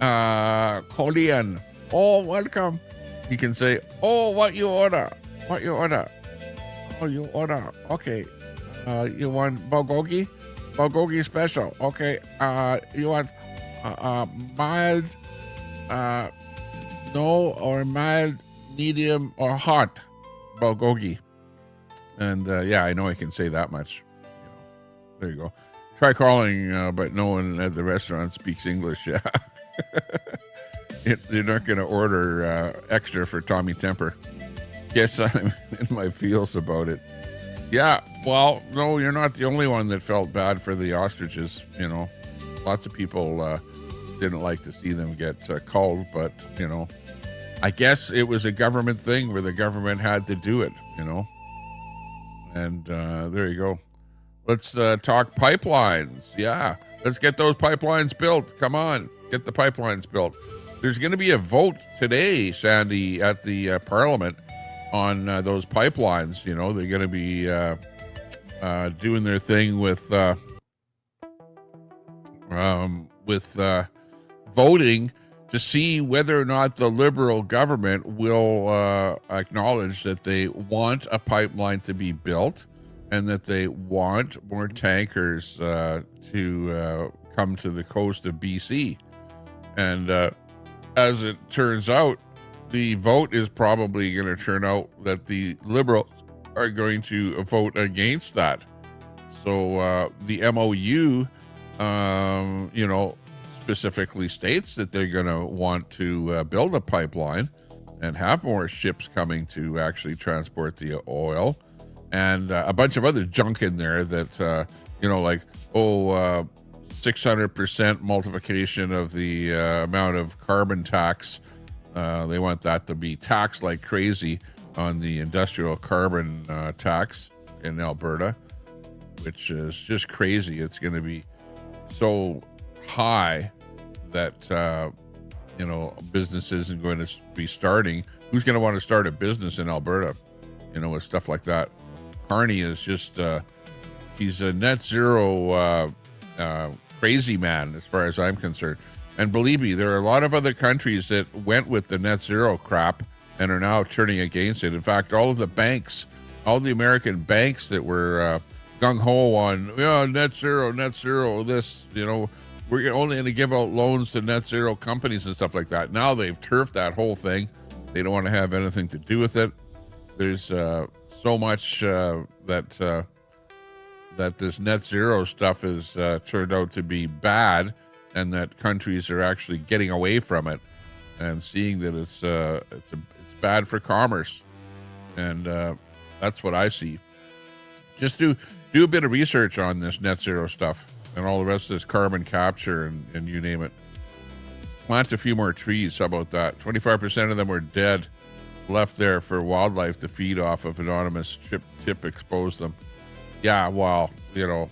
Korean. Oh, welcome. He can say, oh, what you order? What you order? Oh, you order. Okay. You want bulgogi? Bulgogi special. Okay. You want mild, no, or mild, medium, or hot bulgogi. And yeah, I know I can say that much. You know, there you go. Try calling, but no one at the restaurant speaks English. Yeah. They're not going to order extra for Tommy Temper. Yes, I'm in my feels about it. Yeah, well, no, you're not the only one that felt bad for the ostriches. You know, lots of people didn't like to see them get culled, but, you know, I guess it was a government thing where the government had to do it, you know. And there you go. Let's talk pipelines. Yeah, let's get those pipelines built. Come on, get the pipelines built. There's going to be a vote today, Sandy, at the Parliament on those pipelines. You know, they're going to be doing their thing with voting to see whether or not the Liberal government will acknowledge that they want a pipeline to be built and that they want more tankers to come to the coast of BC. And as it turns out, the vote is probably going to turn out that the Liberals are going to vote against that. So the MOU, you know, specifically states that they're going to want to build a pipeline and have more ships coming to actually transport the oil, and a bunch of other junk in there that, you know, like, 600% multiplication of the amount of carbon tax. They want that to be taxed like crazy on the industrial carbon tax in Alberta, which is just crazy. It's going to be so high that, you know, business isn't going to be starting. Who's going to want to start a business in Alberta, you know, with stuff like that? Carney is just, he's a net zero crazy man as far as I'm concerned. And believe me, there are a lot of other countries that went with the net zero crap and are now turning against it. In fact, all of the banks, all the American banks that were gung-ho on, net zero, this, you know, we're only going to give out loans to net zero companies and stuff like that. Now they've turfed that whole thing. They don't want to have anything to do with it. There's so much that this net zero stuff has turned out to be bad. and that countries are actually getting away from it and seeing that it's bad for commerce. And that's what I see. Just do a bit of research on this net zero stuff and all the rest of this carbon capture and you name it. Plant a few more trees. How about that? 25% of them were dead, left there for wildlife to feed off of. Anonymous tip exposed them. Yeah, well, you know,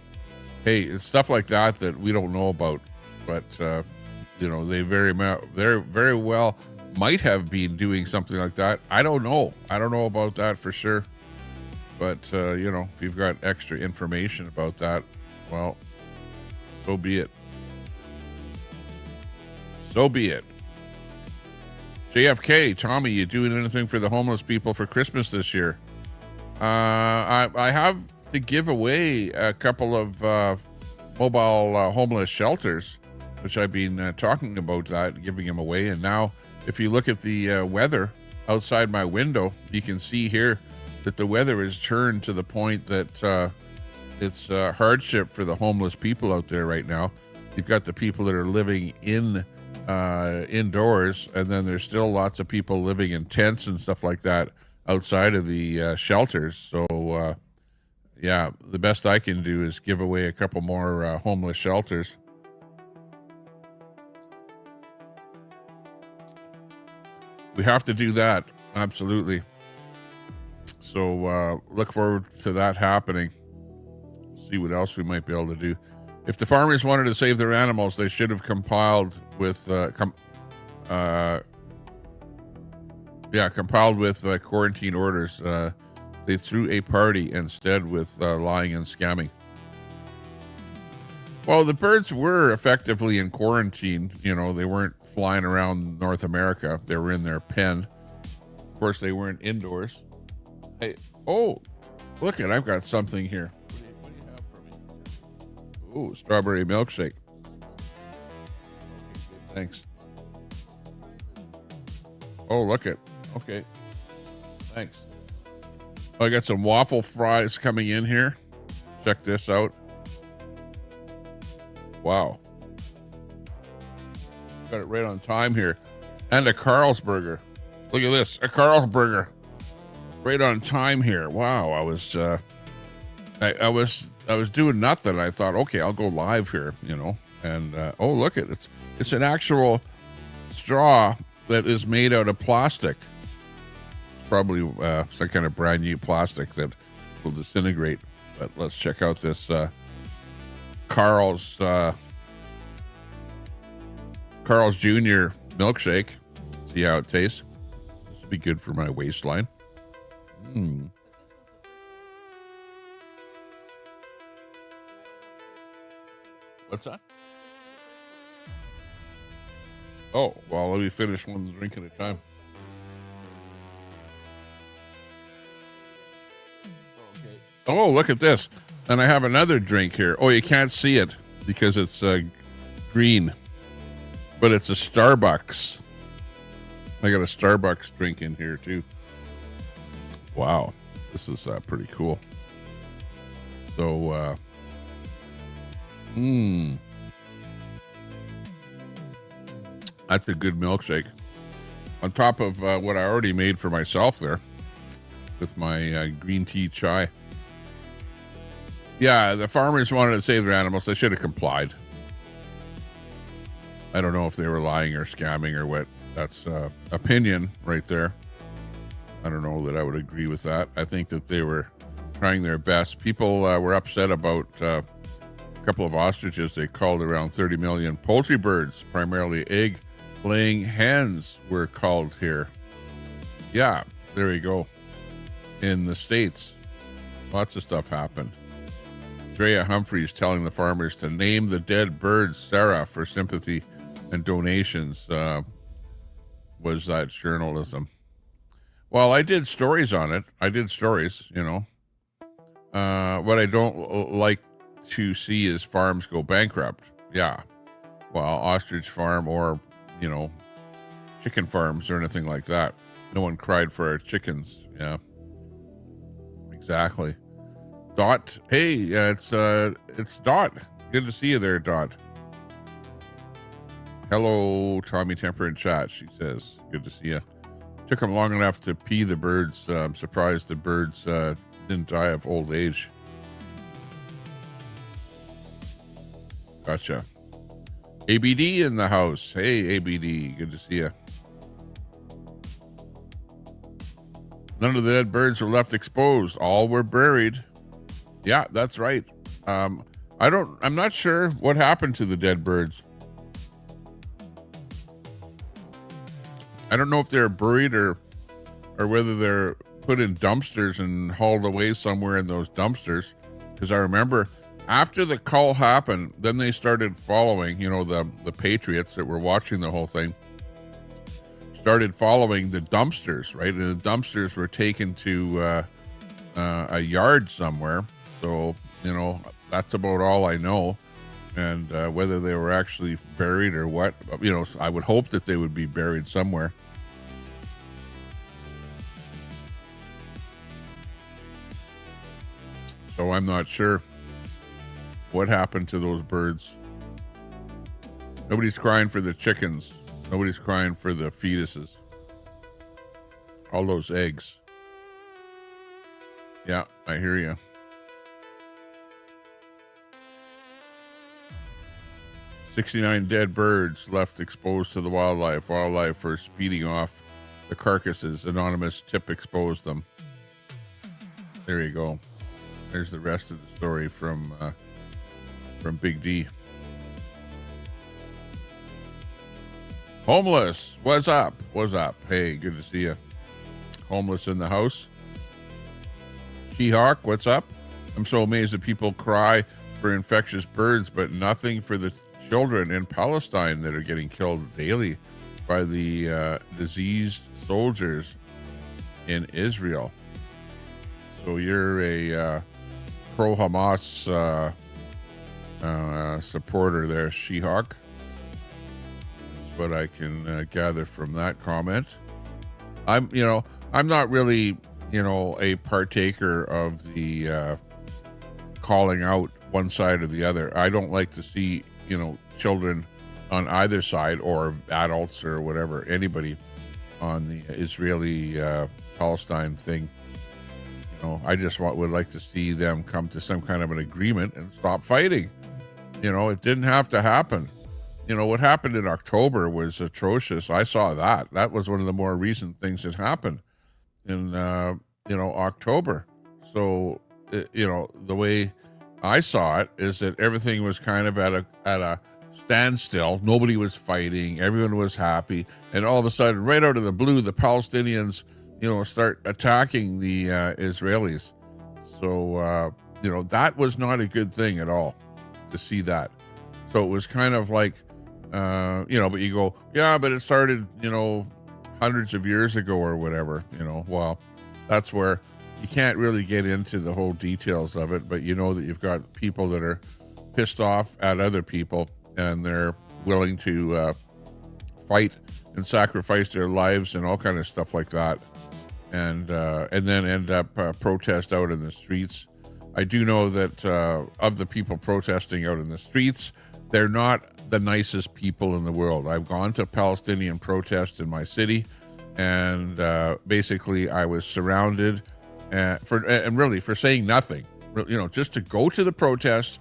hey, it's stuff like that we don't know about, but you know, they very well might have been doing something like that. I don't know about that for sure, but you know, if you've got extra information about that, well, so be it. So be it. JFK, Tommy, you doing anything for the homeless people for Christmas this year? I have to give away a couple of mobile homeless shelters, which I've been talking about that, giving them away. And now, if you look at the weather outside my window, you can see here that the weather is turned to the point that it's hardship for the homeless people out there right now. You've got the people that are living indoors, and then there's still lots of people living in tents and stuff like that outside of the shelters. So yeah, the best I can do is give away a couple more homeless shelters. We have to do that, absolutely. So look forward to that happening. See what else we might be able to do. If the farmers wanted to save their animals, they should have compiled with quarantine orders. They threw a party instead with lying and scamming. Well, the birds were effectively in quarantine. You know, they weren't flying around North America. They were in their pen. Of course, they weren't indoors. Hey, oh, look it, I've got something here. What do you have for me? Oh, strawberry milkshake. Thanks. Oh, look it. Okay. Thanks. I got some waffle fries coming in here. Check this out. Wow. Got it right on time here. And a Carlsberger. Look at this. A Carlsberger. Right on time here. Wow. I was doing nothing. I thought, okay, I'll go live here, you know. And oh, look at it. It's an actual straw that is made out of plastic. Probably some kind of brand new plastic that will disintegrate. But let's check out this Carl's Jr. milkshake. See how it tastes. This will be good for my waistline. What's that? Oh, well, let me finish one drink at a time. Okay. Oh, look at this. And I have another drink here. Oh, you can't see it because it's green. But it's a Starbucks. I got a Starbucks drink in here, too. Wow. This is pretty cool. So, that's a good milkshake. On top of what I already made for myself there with my green tea chai. Yeah, the farmers wanted to save their animals. They should have complied. I don't know if they were lying or scamming or what. That's opinion right there. I don't know that I would agree with that. I think that they were trying their best. People were upset about a couple of ostriches. They called around 30 million poultry birds, primarily egg-laying hens were called here. Yeah, there you go. In the States, lots of stuff happened. Drea Humphreys telling the farmers to name the dead birds, Sarah, for sympathy and donations. Was that journalism? Well, I did stories on it. I did stories, you know. What I don't like to see is farms go bankrupt. Yeah. Well, ostrich farm or, you know, chicken farms or anything like that. No one cried for our chickens. Yeah. Exactly. Dot. Hey, it's Dot. Good to see you there, Dot. Hello, Tommy Temper in chat, she says. Good to see you. Took them long enough to pee the birds. I'm surprised the birds didn't die of old age. Gotcha. ABD in the house. Hey, ABD. Good to see you. None of the dead birds were left exposed. All were buried. Yeah, that's right. I'm not sure what happened to the dead birds. I don't know if they're buried or whether they're put in dumpsters and hauled away somewhere in those dumpsters. Because I remember after the call happened, then they started following, the patriots that were watching the whole thing started following the dumpsters, right? And the dumpsters were taken to a yard somewhere. So, that's about all I know. And whether they were actually buried or what, I would hope that they would be buried somewhere. So I'm not sure what happened to those birds. Nobody's crying for the chickens. Nobody's crying for the fetuses. All those eggs. Yeah, I hear you. "69 dead birds left exposed to the wildlife. Wildlife for speeding off the carcasses. Anonymous tip exposed them." There you go. There's the rest of the story from Big D. Homeless, what's up? What's up? Hey, good to see you. Homeless in the house. She-Hawk, what's up? I'm so amazed that people cry for infectious birds, but nothing for the children in Palestine that are getting killed daily by the diseased soldiers in Israel. So you're a pro-Hamas supporter there, She-Hawk. That's what I can gather from that comment. I'm not really, a partaker of the calling out one side or the other. I don't like to see, children on either side, or adults or whatever, anybody on the Israeli Palestine thing. I just would like to see them come to some kind of an agreement and stop fighting. It didn't have to happen. What happened in October was atrocious. I saw that. That was one of the more recent things that happened in, October. So, the way I saw it is that everything was kind of at a standstill. Nobody was fighting. Everyone was happy. And all of a sudden, right out of the blue, the Palestinians, start attacking the Israelis. So, that was not a good thing at all to see that. So it was kind of like, but you go, yeah, but it started, hundreds of years ago or whatever, well, that's where you can't really get into the whole details of it, but that you've got people that are pissed off at other people and they're willing to fight and sacrifice their lives and all kind of stuff like that. And then end up protest out in the streets. I do know that of the people protesting out in the streets, they're not the nicest people in the world. I've gone to Palestinian protests in my city, and basically I was surrounded for saying nothing. Just to go to the protest,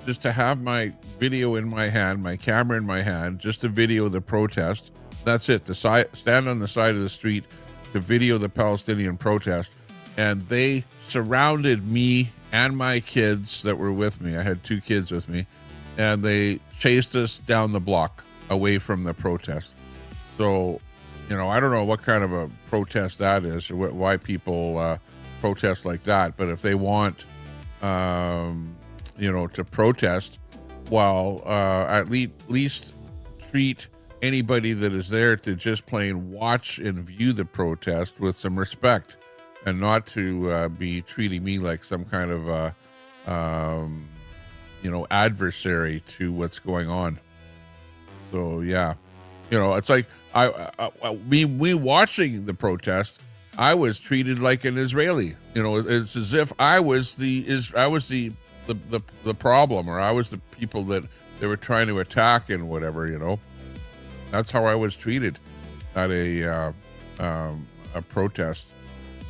just to have my video in my hand, my camera in my hand, just to video the protest. That's it. To stand on the side of the street to video the Palestinian protest, and they surrounded me and my kids that were with me. I had 2 kids with me, and they chased us down the block away from the protest. So, I don't know what kind of a protest that is or why people protest like that, but if they want, to protest, well, at least treat anybody that is there to just plain watch and view the protest with some respect, and not to be treating me like some kind of adversary to what's going on. So yeah, it's like me watching the protest, I was treated like an Israeli. It's as if I was the problem, or I was the people that they were trying to attack and whatever. That's how I was treated at a protest.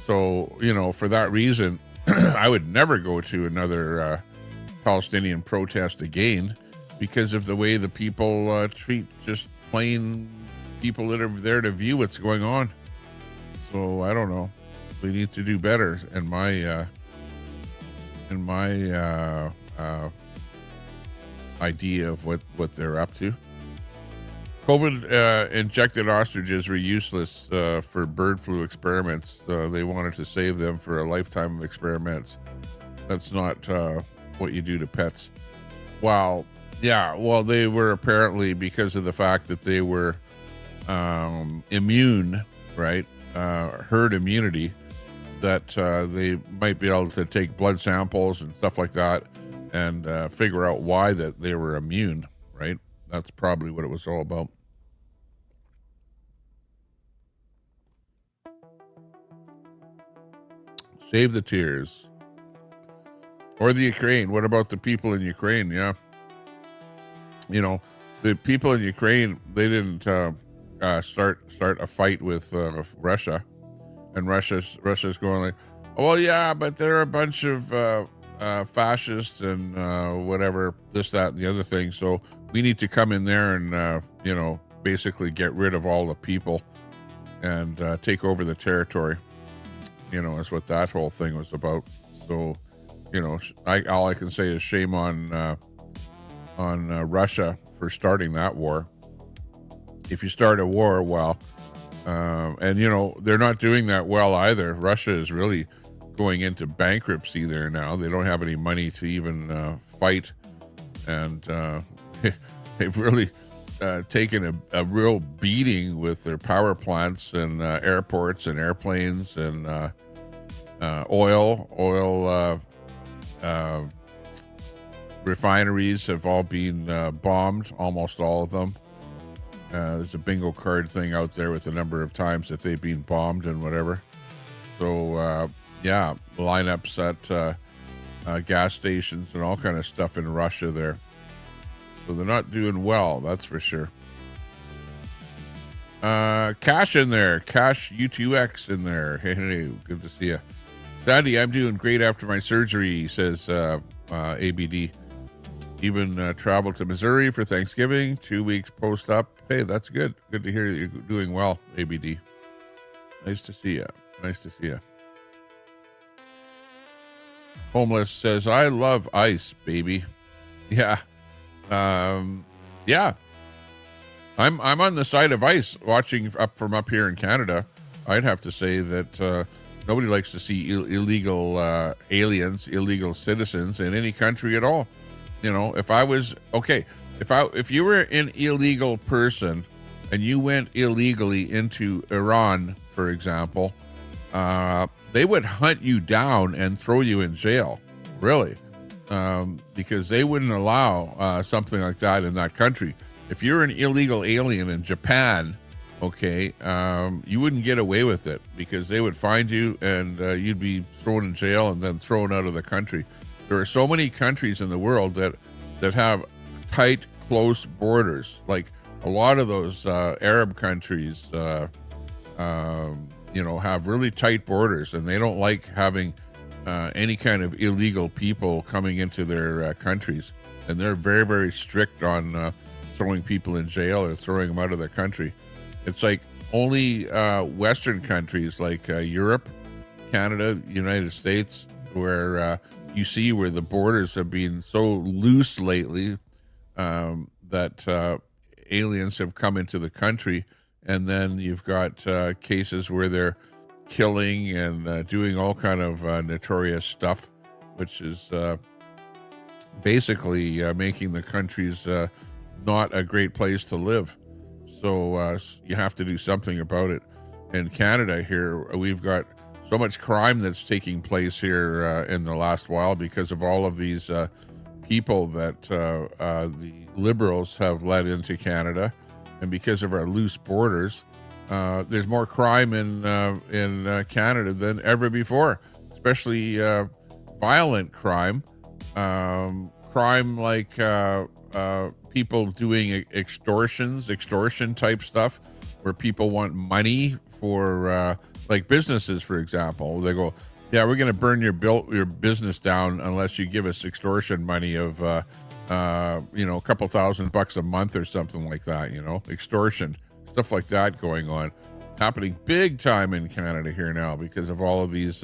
So, you know, for that reason, I would never go to another Palestinian protest again because of the way the people treat just plain people that are there to view what's going on. So I don't know. We need to do better in my idea of what they're up to. COVID injected ostriches were useless for bird flu experiments. They wanted to save them for a lifetime of experiments. That's not what you do to pets. Wow. Yeah, well, they were apparently, because of the fact that they were immune, right? Herd immunity, that they might be able to take blood samples and stuff like that and figure out why that they were immune, right? That's probably what it was all about. Save the tears. Or the Ukraine. What about the people in Ukraine? Yeah. You know, the people in Ukraine, they didn't start a fight with Russia. And Russia's going like, oh, well, yeah, but they're a bunch of fascists and whatever, this, that, and the other thing. So we need to come in there and, you know, basically get rid of all the people and take over the territory. You know, is what that whole thing was about. So, you know, all I can say is shame on Russia for starting that war. If you start a war, well, and you know, they're not doing that well either. Russia is really going into bankruptcy there now. They don't have any money to even fight, and they've really taken a real beating with their power plants and airports and airplanes and oil refineries have all been bombed, almost all of them. There's a bingo card thing out there with the number of times that they've been bombed and whatever. So yeah, lineups at gas stations and all kind of stuff in Russia there. So they're not doing well, that's for sure. Cash in there. Cash U2X in there. Hey, good to see you. Sandy, I'm doing great after my surgery, says ABD. Even traveled to Missouri for Thanksgiving, 2 weeks post-op. Hey, that's good. Good to hear that you're doing well, ABD. Nice to see you. Nice to see you. Homeless says, I love ice, baby. Yeah. Yeah. I'm on the side of ice watching from up here in Canada. I'd have to say that nobody likes to see illegal aliens, illegal citizens in any country at all. You know, if I was if you were an illegal person and you went illegally into Iran, for example, they would hunt you down and throw you in jail, really, because they wouldn't allow something like that in that country. If you're an illegal alien in Japan, you wouldn't get away with it because they would find you and you'd be thrown in jail and then thrown out of the country. There are so many countries in the world that have tight, close borders. Like a lot of those Arab countries, have really tight borders, and they don't like having any kind of illegal people coming into their countries. And they're very, very strict on throwing people in jail or throwing them out of the country. It's like only Western countries like Europe, Canada, United States, where you see where the borders have been so loose lately that aliens have come into the country, and then you've got cases where they're killing and doing all kind of notorious stuff, which is basically making the countries not a great place to live. So you have to do something about it. In Canada here, we've got so much crime that's taking place here in the last while because of all of these people that the Liberals have let into Canada, and because of our loose borders, there's more crime in Canada than ever before, especially violent crime, crime like people doing extortion type stuff, where people want money for like businesses, for example. They go, yeah, we're going to burn your business down unless you give us extortion money of a couple $1,000 a month or something like that. Extortion stuff like that going on, happening big time in Canada here now because of all of these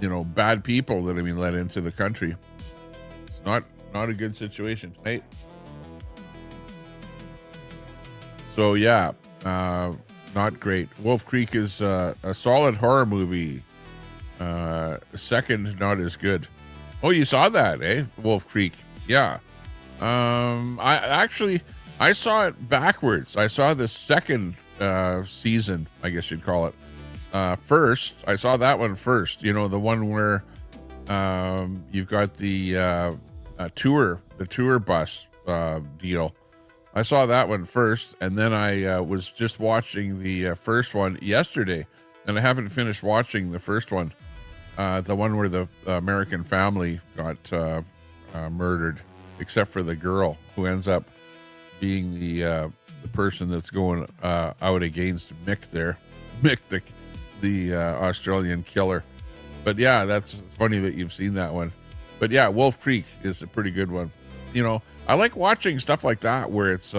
bad people that have been let into the country. It's not a good situation, mate. So yeah, not great. Wolf Creek is a solid horror movie. Second, not as good. Oh, you saw that, eh? Wolf Creek. Yeah. I saw it backwards. I saw the second season, I guess you'd call it. First, I saw that one first. The one where you've got the tour bus deal. I saw that one first, and then I was just watching the first one yesterday, and I haven't finished watching the first one. The one where the American family got murdered, except for the girl who ends up being the person that's going out against Mick there. Mick, the Australian killer. But yeah, that's funny that you've seen that one. But yeah, Wolf Creek is a pretty good one. I like watching stuff like that where it's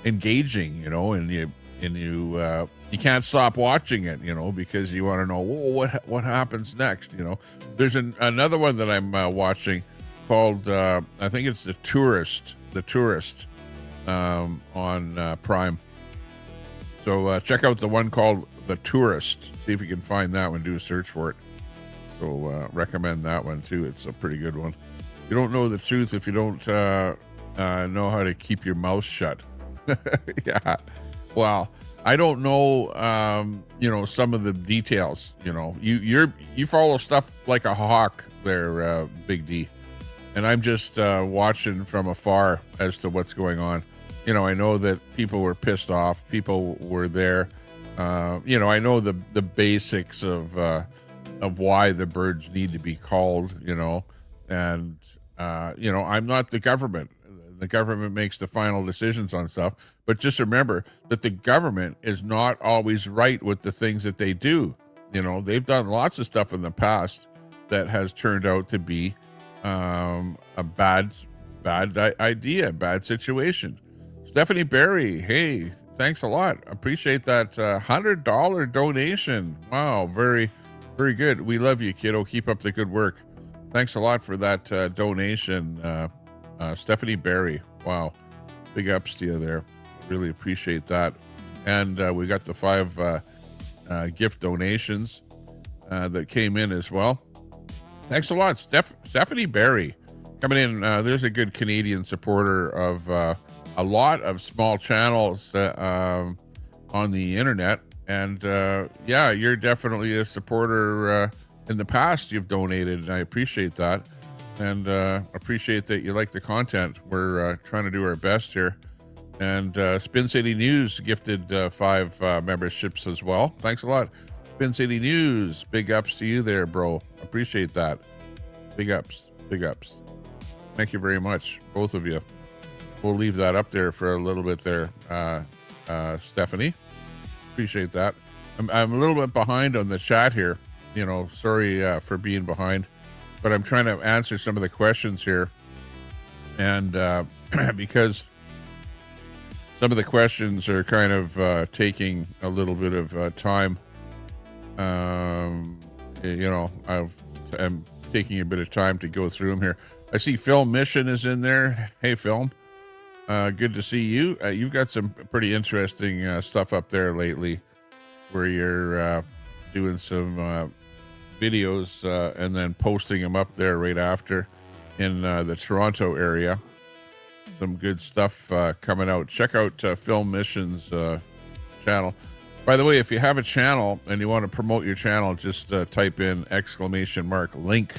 engaging, and you can't stop watching it, because you want to know, what happens next. There's another one that I'm watching called I think it's the tourist on Prime. So check out the one called The Tourist. See if you can find that one. Do a search for it. So recommend that one too. It's a pretty good one. You don't know the truth if you don't know how to keep your mouth shut. Yeah. Well, I don't know, some of the details. You follow stuff like a hawk there, Big D. And I'm just watching from afar as to what's going on. I know that people were pissed off. People were there. I know the basics of why the birds need to be called, and, I'm not the government. The government makes the final decisions on stuff. But just remember that the government is not always right with the things that they do. They've done lots of stuff in the past that has turned out to be a bad idea, bad situation. Stephanie Berry, hey, thanks a lot. Appreciate that $100 donation. Wow, very, very good. We love you, kiddo. Keep up the good work. Thanks a lot for that donation, Stephanie Berry. Wow, big ups to you there. Really appreciate that. And we got the 5 gift donations that came in as well. Thanks a lot, Stephanie Berry, coming in. There's a good Canadian supporter of a lot of small channels on the internet. And yeah, you're definitely a supporter. In the past, you've donated, and I appreciate that. And appreciate that you like the content. We're trying to do our best here. And Spin City News gifted 5 memberships as well. Thanks a lot. Spin City News, big ups to you there, bro. Appreciate that. Big ups. Thank you very much, both of you. We'll leave that up there for a little bit there, Stephanie. Appreciate that. I'm a little bit behind on the chat here. Sorry for being behind, but I'm trying to answer some of the questions here. And because some of the questions are kind of taking a little bit of time, I'm taking a bit of time to go through them here. I see Film Mission is in there. Hey, Film. Good to see you. You've got some pretty interesting stuff up there lately where you're doing some videos and then posting them up there right after in the Toronto area. Some good stuff coming out. Check out Film Mission's channel. By the way, if you have a channel and you want to promote your channel, just type in !link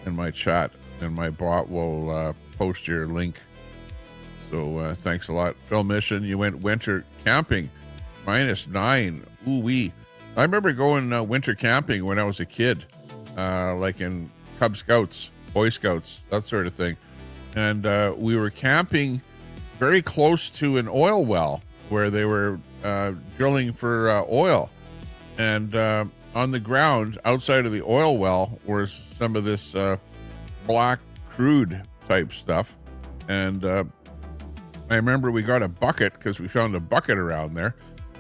in my chat and my bot will post your link. So thanks a lot. Film Mission, you went winter camping, -9. Ooh-wee. I remember going winter camping when I was a kid, like in Cub Scouts, Boy Scouts, that sort of thing. And we were camping very close to an oil well where they were drilling for oil. And on the ground outside of the oil well was some of this black crude type stuff. And I remember we got a bucket because we found a bucket around there,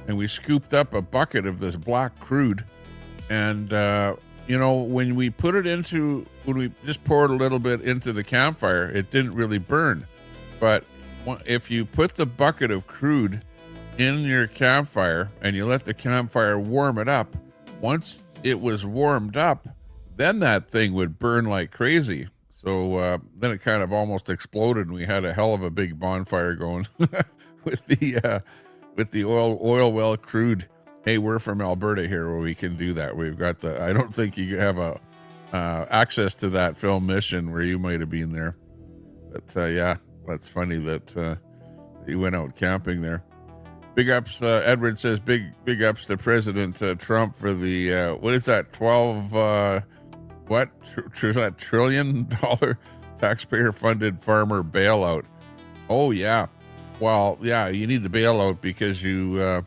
and we scooped up a bucket of this black crude. And, when we put it when we just poured a little bit into the campfire, it didn't really burn. But if you put the bucket of crude in your campfire and you let the campfire warm it up, once it was warmed up, then that thing would burn like crazy. So then it kind of almost exploded, and we had a hell of a big bonfire going with the oil well crude. Hey, we're from Alberta here where we can do that. We've got I don't think you have access to that film mission where you might have been there. But yeah, that's funny that you went out camping there. Big ups, Edward says, big ups to President Trump for the, what is that, 12, that $1 trillion taxpayer-funded farmer bailout. Oh, yeah. Well, yeah, you need the bailout because you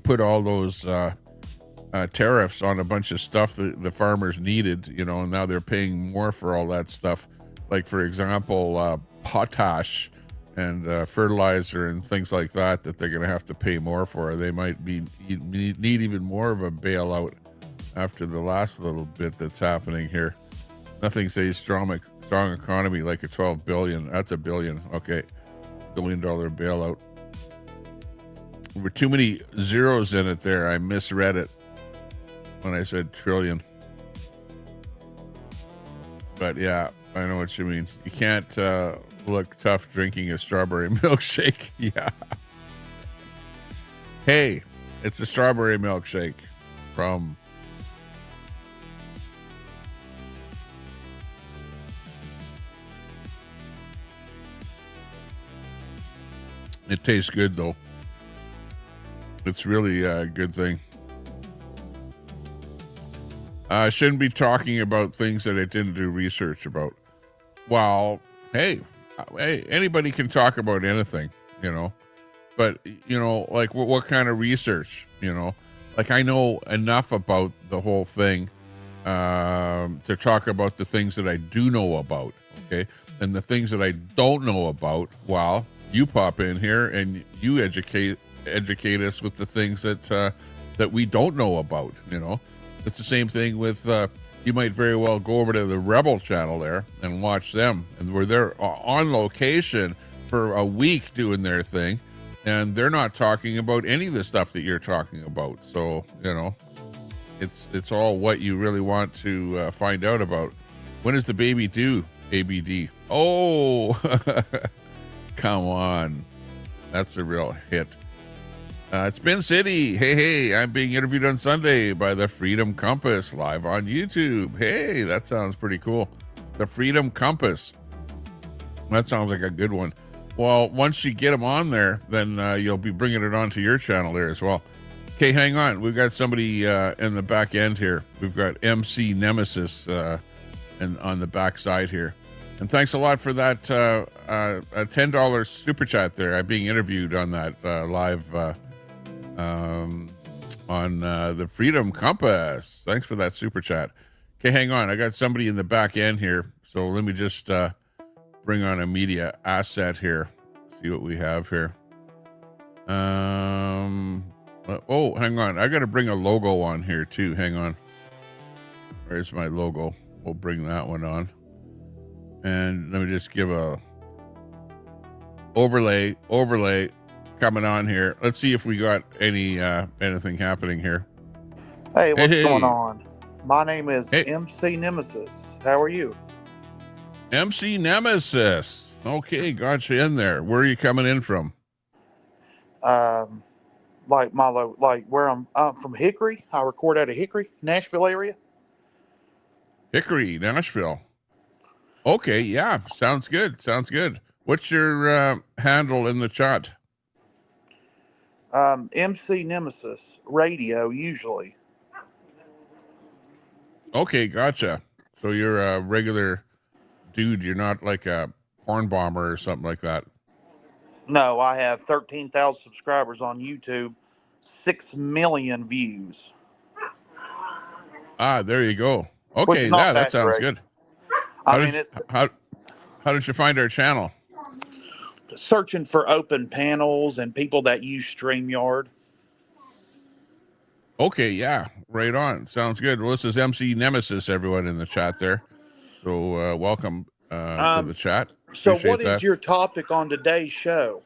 put all those tariffs on a bunch of stuff that the farmers needed, and now they're paying more for all that stuff. Like, for example, potash and fertilizer and things like that they're going to have to pay more for. They might need even more of a bailout after the last little bit that's happening here. Nothing says strong economy like a 12 billion. That's a billion. Okay. $1 billion bailout. There were too many zeros in it there. I misread it when I said trillion. But yeah, I know what you mean. You can't look tough drinking a strawberry milkshake. Yeah. Hey, it's a strawberry milkshake from it tastes good though. It's really a good thing. I shouldn't be talking about things that I didn't do research about. Well, hey, anybody can talk about anything, but like what kind of research, like I know enough about the whole thing to talk about the things that I do know about. Okay. And the things that I don't know about, well, you pop in here and you educate us with the things that we don't know about. It's the same thing with you might very well go over to the Rebel channel there and watch them, and where they're on location for a week doing their thing, and they're not talking about any of the stuff that you're talking about. So it's all what you really want to find out about. When is the baby due? ABD. Oh, come on, that's a real hit. Spin City. Hey, I'm being interviewed on Sunday by the Freedom Compass live on YouTube. Hey, that sounds pretty cool. The Freedom Compass. That sounds like a good one. Well, once you get them on there, then you'll be bringing it onto your channel there as well. Okay, hang on. We've got somebody in the back end here. We've got MC Nemesis and on the back side here. And thanks a lot for that $10 super chat there. I'm being interviewed on that live on the Freedom Compass. Thanks for that super chat. Okay, hang on. I got somebody in the back end here. So let me just bring on a media asset here. See what we have here. Oh, hang on. I got to bring a logo on here too. Hang on. Where's my logo? We'll bring that one on. And let me just give a overlay coming on here. Let's see if we got anything happening here. Hey, what's going on? My name is MC Nemesis. How are you? MC Nemesis. Okay, got you in there. Where are you coming in from? Like where I'm from Hickory. I record out of Hickory, Nashville area. Hickory, Nashville. Okay, yeah, sounds good. What's your handle in the chat? MC Nemesis Radio, usually. Okay, gotcha. So you're a regular dude. You're not like a porn bomber or something like that. No, I have 13,000 subscribers on YouTube, 6 million views, Ah, there you go. which Okay, is not yeah, that that sounds great. good. I mean, it's How did you find our channel? searching for open panels and people that use StreamYard. Okay, yeah, right on. Sounds good. Well, this is MC Nemesis, everyone in the chat there. So welcome to the chat. So, what Appreciate is that. your topic on today's show?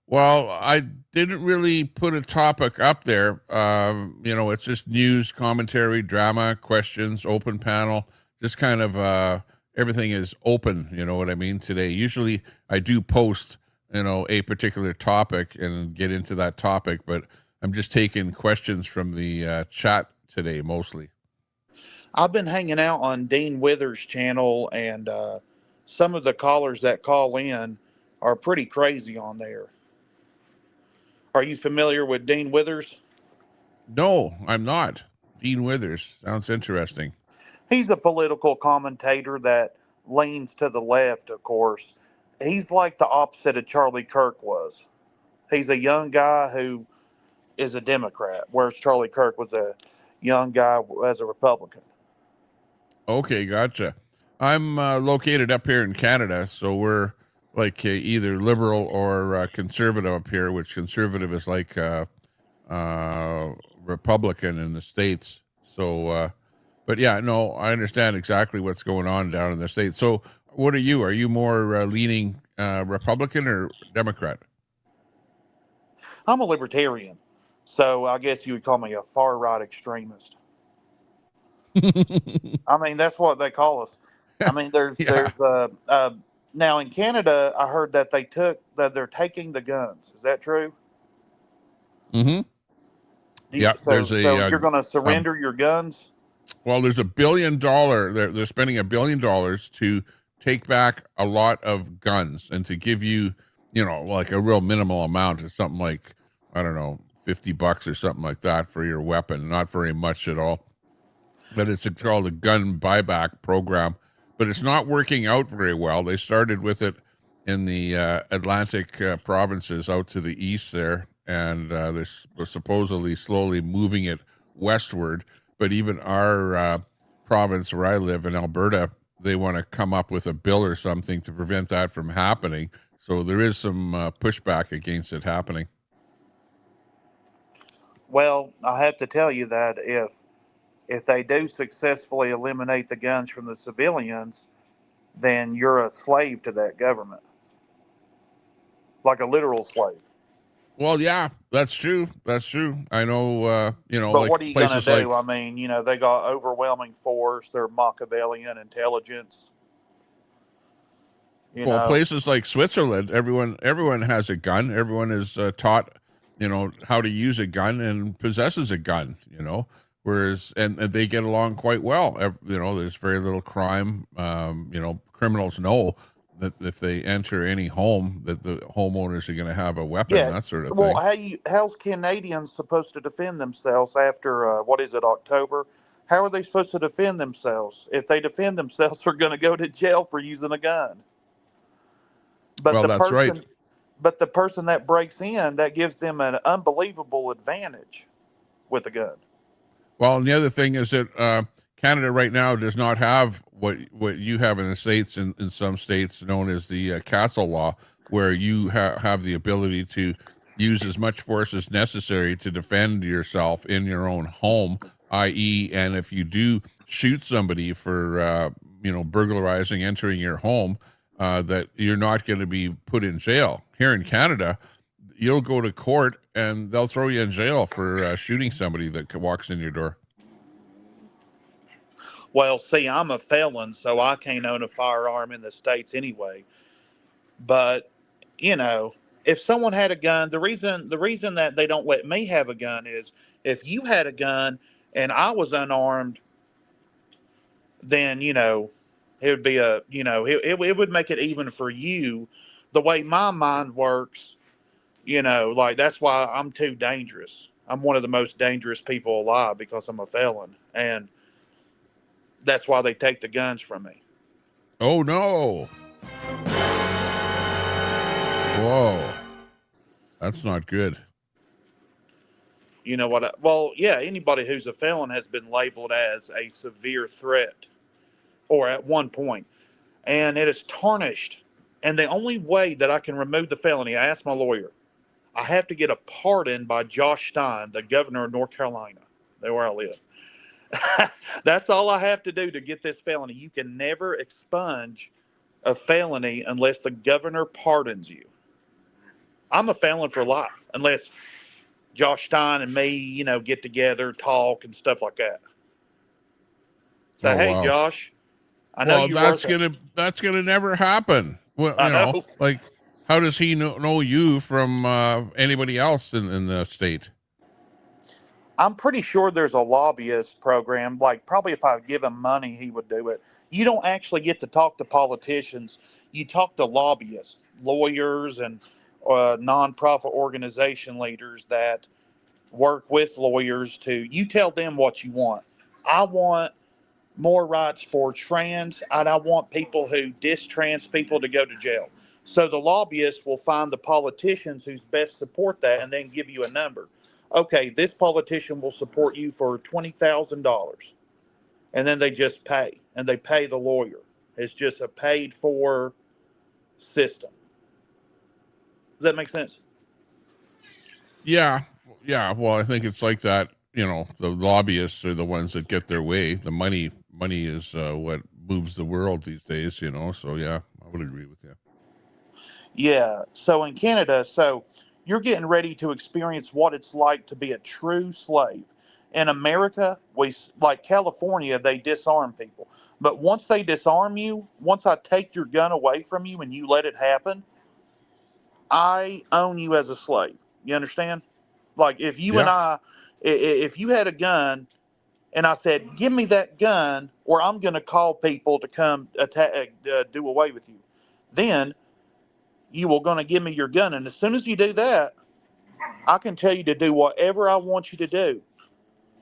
Well, I didn't really put a topic up there. It's just news, commentary, drama, questions, open panel, just kind of everything is open. You know what I mean? Today, usually I do post, a particular topic and get into that topic, but I'm just taking questions from the chat today mostly. I've been hanging out on Dean Withers' channel, and some of the callers that call in are pretty crazy on there. Are you familiar with Dean Withers? No, I'm not. Dean Withers. Sounds interesting. He's a political commentator that leans to the left, of course. He's like the opposite of Charlie Kirk was. He's a young guy who is a Democrat, whereas Charlie Kirk was a young guy as a Republican. Okay, gotcha. I'm located up here in Canada, so we're like either liberal or conservative up here, which conservative is like Republican in the States. So, but yeah, no, I understand exactly what's going on down in the States. So, what are you? Are you more leaning Republican or Democrat? I'm a libertarian, so I guess you would call me a far right extremist. I mean, that's what they call us. I mean, Yeah. now in Canada, I heard that they're taking the guns. Is that true? Mm-hmm. Yeah. There's So a you're going to surrender your guns? well, there's $1 billion. They're spending $1 billion to take back a lot of guns and to give you, like a real minimal amount. It's something like, I don't know, $50 or something like that for your weapon. Not very much at all. But it's called a gun buyback program. But it's not working out very well. They started with it in the Atlantic provinces out to the east there, and they're supposedly slowly moving it westward. But even our province where I live in Alberta, they want to come up with a bill or something to prevent that from happening. So there is some pushback against it happening. Well, I have to tell you that if they do successfully eliminate the guns from the civilians, then you're a slave to that government, like a literal slave. Well, yeah, that's true. That's true. I know, But like what are you going to places like, do? I mean, they got overwhelming force, they're Machiavellian intelligence. well, places like Switzerland, everyone has a gun. Everyone is taught, how to use a gun and possesses a gun, whereas, and they get along quite well. There's very little crime. Criminals know that if they enter any home, that the homeowners are going to have a weapon, that sort of thing. Well, how's Canadians supposed to defend themselves after what is it, October? How are they supposed to defend themselves? If they defend themselves, they're going to go to jail for using a gun. But Well, that's right. But the person that breaks in, that gives them an unbelievable advantage with a gun. Well, and the other thing is that Canada right now does not have what you have in the States, in some states known as the castle law, where you have the ability to use as much force as necessary to defend yourself in your own home, i.e., and if you do shoot somebody for, burglarizing, entering your home, that you're not going to be put in jail. Here in Canada, you'll go to court and they'll throw you in jail for shooting somebody that walks in your door. Well, see, I'm a felon, so I can't own a firearm in the States anyway. But, if someone had a gun, the reason that they don't let me have a gun is if you had a gun and I was unarmed, then, it would be it would make it even for you. The way my mind works, like that's why I'm too dangerous. I'm one of the most dangerous people alive because I'm a felon. And that's why they take the guns from me. Oh, no. Whoa. That's not good. You know what? Well, yeah, anybody who's a felon has been labeled as a severe threat, or at one point, and it is tarnished. And the only way that I can remove the felony, I asked my lawyer, I have to get a pardon by Josh Stein, the governor of North Carolina, there where I live. That's all I have to do to get this felony. You can never expunge a felony unless the governor pardons you. I'm a felon for life unless Josh Stein and me, get together, talk, and stuff like that. Say, Oh, hey, wow. Josh, I know Well, you're worth that's gonna never happen. Well, I know. like, how does he know you from anybody else in the state? I'm pretty sure there's a lobbyist program. Like, probably if I give him money, he would do it. You don't actually get to talk to politicians. You talk to lobbyists, lawyers, and nonprofit organization leaders that work with lawyers you tell them what you want. I want more rights for trans, and I want people who distrans people to go to jail. So the lobbyists will find the politicians who's best support that and then give you a number. Okay, this politician will support you for $20,000. And then they just pay, and they pay the lawyer. It's just a paid for system. Does that make sense? Yeah, yeah. Well, I think it's like that. The lobbyists are the ones that get their way. The money is what moves the world these days. So yeah, I would agree with you. Yeah. So in Canada, you're getting ready to experience what it's like to be a true slave. In America, like California, they disarm people. But once they disarm you, once I take your gun away from you and you let it happen, I own you as a slave. You understand? Like if you and Yeah. if you had a gun and I said, "Give me that gun, or I'm going to call people to come attack, do away with you," then you were going to give me your gun. And as soon as you do that, I can tell you to do whatever I want you to do.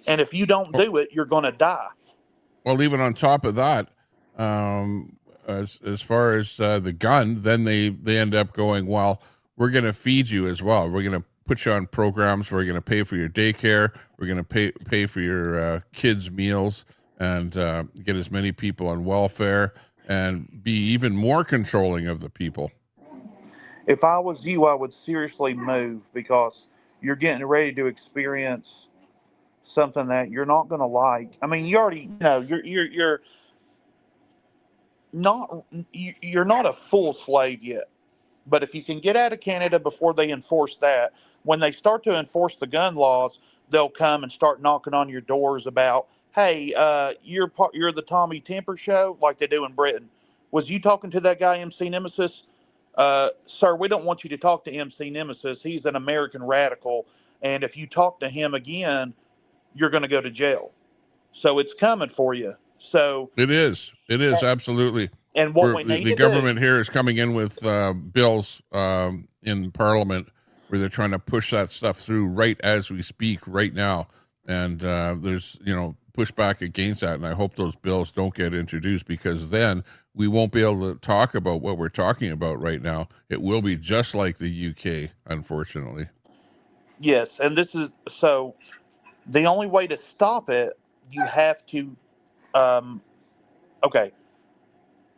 And if you don't Well, do it, you're going to die. well, even on top of that, um, as far as the gun, then they end up going, well, we're going to feed you as well. We're going to put you on programs. We're going to pay for your daycare. We're going to pay for your kids' meals, and get as many people on welfare, and be even more controlling of the people. If I was you, I would seriously move because you're getting ready to experience something that you're not going to like. I mean, you already, you're not you're not a full slave yet. But if you can get out of Canada before they enforce that, when they start to enforce the gun laws, they'll come and start knocking on your doors about, hey, you're the Tommy Temper show, like they do in Britain. Was you talking to that guy MC Nemesis? Sir, we don't want you to talk to MC Nemesis. He's an American radical, and if you talk to him again, you're going to go to jail. So it's coming for you. So It is absolutely. and what we need The to do. government here is coming in with bills in Parliament where they're trying to push that stuff through right as we speak right now, and there's pushback against that, and I hope those bills don't get introduced, because then we won't be able to talk about what we're talking about right now. It will be just like the UK, unfortunately. Yes, and this is so the only way to stop it, you have to um, okay,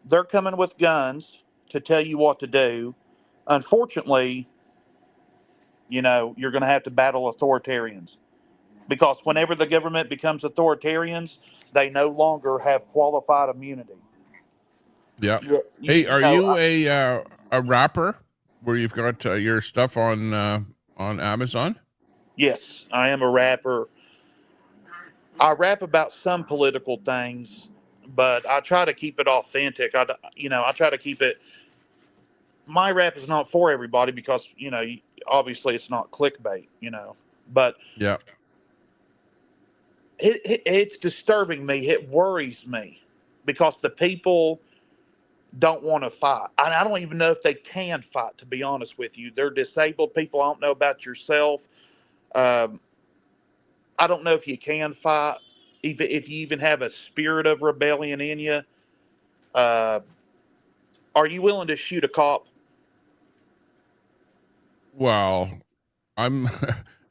they're coming with guns to tell you what to do. Unfortunately, you're going to have to battle authoritarians because whenever the government becomes authoritarians, they no longer have qualified immunity. Yeah. You, you, Hey, you are know, you a rapper where you've got your stuff on Amazon? yes, I am a rapper. I rap about some political things, but I try to keep it authentic. I try to keep it. My rap is not for everybody because obviously it's not clickbait. But Yeah. it's disturbing me. It worries me because the people don't want to fight. And I don't even know if they can fight, to be honest with you. They're disabled people. I don't know about yourself. Um, I don't know if you can fight, if you even have a spirit of rebellion in you. Uh, are you willing to shoot a cop? Well, I'm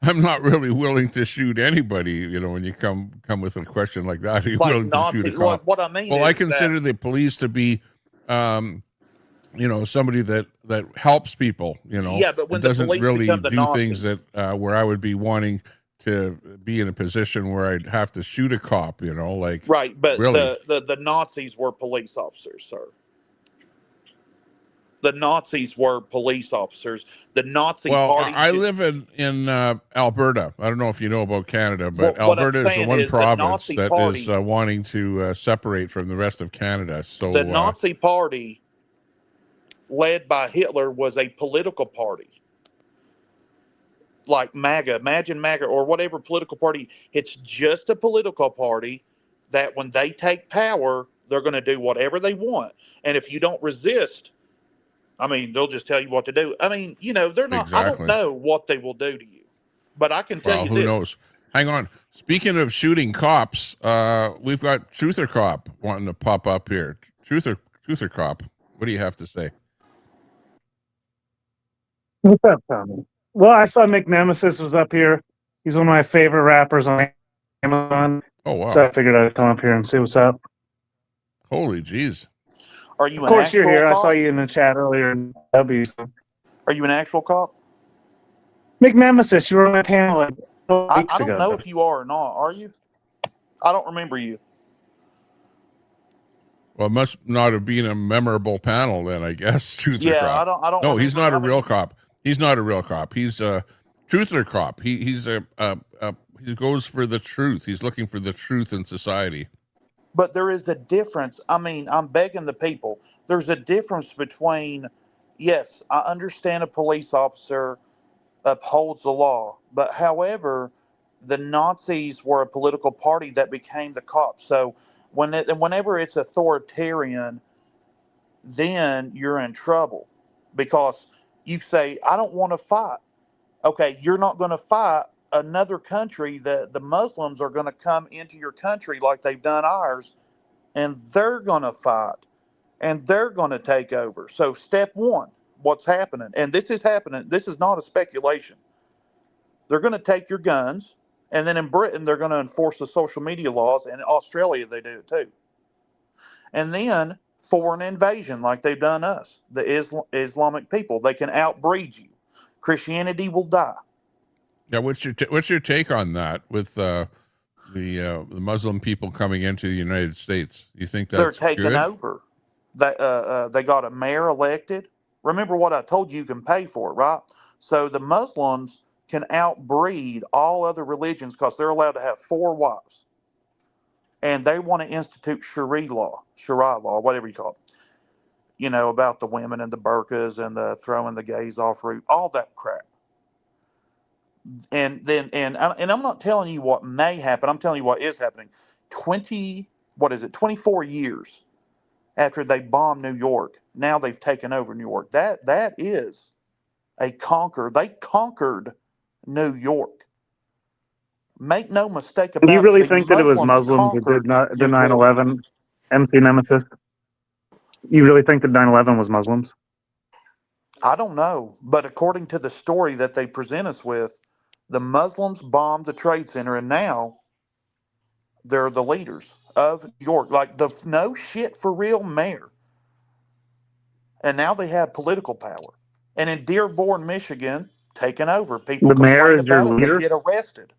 I'm not really willing to shoot anybody. You know, when you come with a question like that, are you Like willing to shoot a Nazi. cop? What I mean Well, I is that, consider the police to be, somebody that helps people. yeah, but It when the doesn't police really become the do things that Nazis, where I would be wanting to be in a position where I'd have to shoot a cop. Like right? But really. the Nazis were police officers, sir. The Nazis were police officers. The Nazi Well, Party I is live in Alberta. I don't know if you know about Canada, but what I'm Alberta is the saying one is the province Nazi that is Party. wanting to separate from the rest of Canada. The So, Nazi Party, led by Hitler, was a political party like MAGA. Imagine MAGA or whatever political party. It's just a political party that when they take power, they're going to do whatever they want. And if you don't resist, I mean, they'll just tell you what to do. I mean, they're not, I don't exactly. know what they will do to you, but I can tell Well, you who this. knows? Hang on. Speaking of shooting cops, we've got Truther Cop wanting to pop up here. Truther Cop, what do you have to say? What's up, Tommy? Well, I saw Mick Nemesis was up here. He's one of my favorite rappers on Amazon. Oh, wow. So I figured I'd come up here and see what's up. Holy jeez. Are you Of an course, you're actual here. I cop? saw you in the chat earlier in W. So. Are you an actual cop? Mick Nemesis, you were on my panel like weeks I don't ago. know if you are or not. Are you? I don't remember you. Well, it must not have been a memorable panel then, I guess. Truther Cop. I don't. No, he's not a remember. real cop. He's not a real cop. He's a Truther Cop. He goes for the truth. He's looking for the truth in society. But there is a difference. I mean, I'm begging the people. There's a difference between, yes, I understand a police officer upholds the law, but however, the Nazis were a political party that became the cops. So whenever it's authoritarian, then you're in trouble because you say, I don't want to fight. Okay, you're not going to fight another country that the Muslims are going to come into your country like they've done ours, and they're going to fight and they're going to take over. So, step one, what's happening? And this is happening. This is not a speculation. They're going to take your guns, and then in Britain, they're going to enforce the social media laws, and in Australia, they do it too. And then foreign invasion, like they've done us, the Islamic people, they can outbreed you. Christianity will die. Yeah, what's your take on that with the Muslim people coming into the United States? You think that's They're taking good? over. They got a mayor elected. Remember what I told you? You can pay for it, right? So the Muslims can outbreed all other religions because they're allowed to have 4 wives, and they want to institute Sharia law, whatever you call it. About the women and the burqas and the throwing the gays off roof, all that crap. And I'm not telling you what may happen. I'm telling you what is happening. 24 years after they bombed New York, now they've taken over New York. That is a conquer. They conquered New York. Make no mistake about it. Do you really think that it was Muslims that did not the 9/11 MC Nemesis? You really think that 9/11 was Muslims? I don't know, but according to the story that they present us with, the Muslims bombed the Trade Center, and now they're the leaders of New York, like the no shit for real mayor. And now they have political power. And in Dearborn, Michigan, taken over. People The mayor complain is your about it, they leader? get arrested.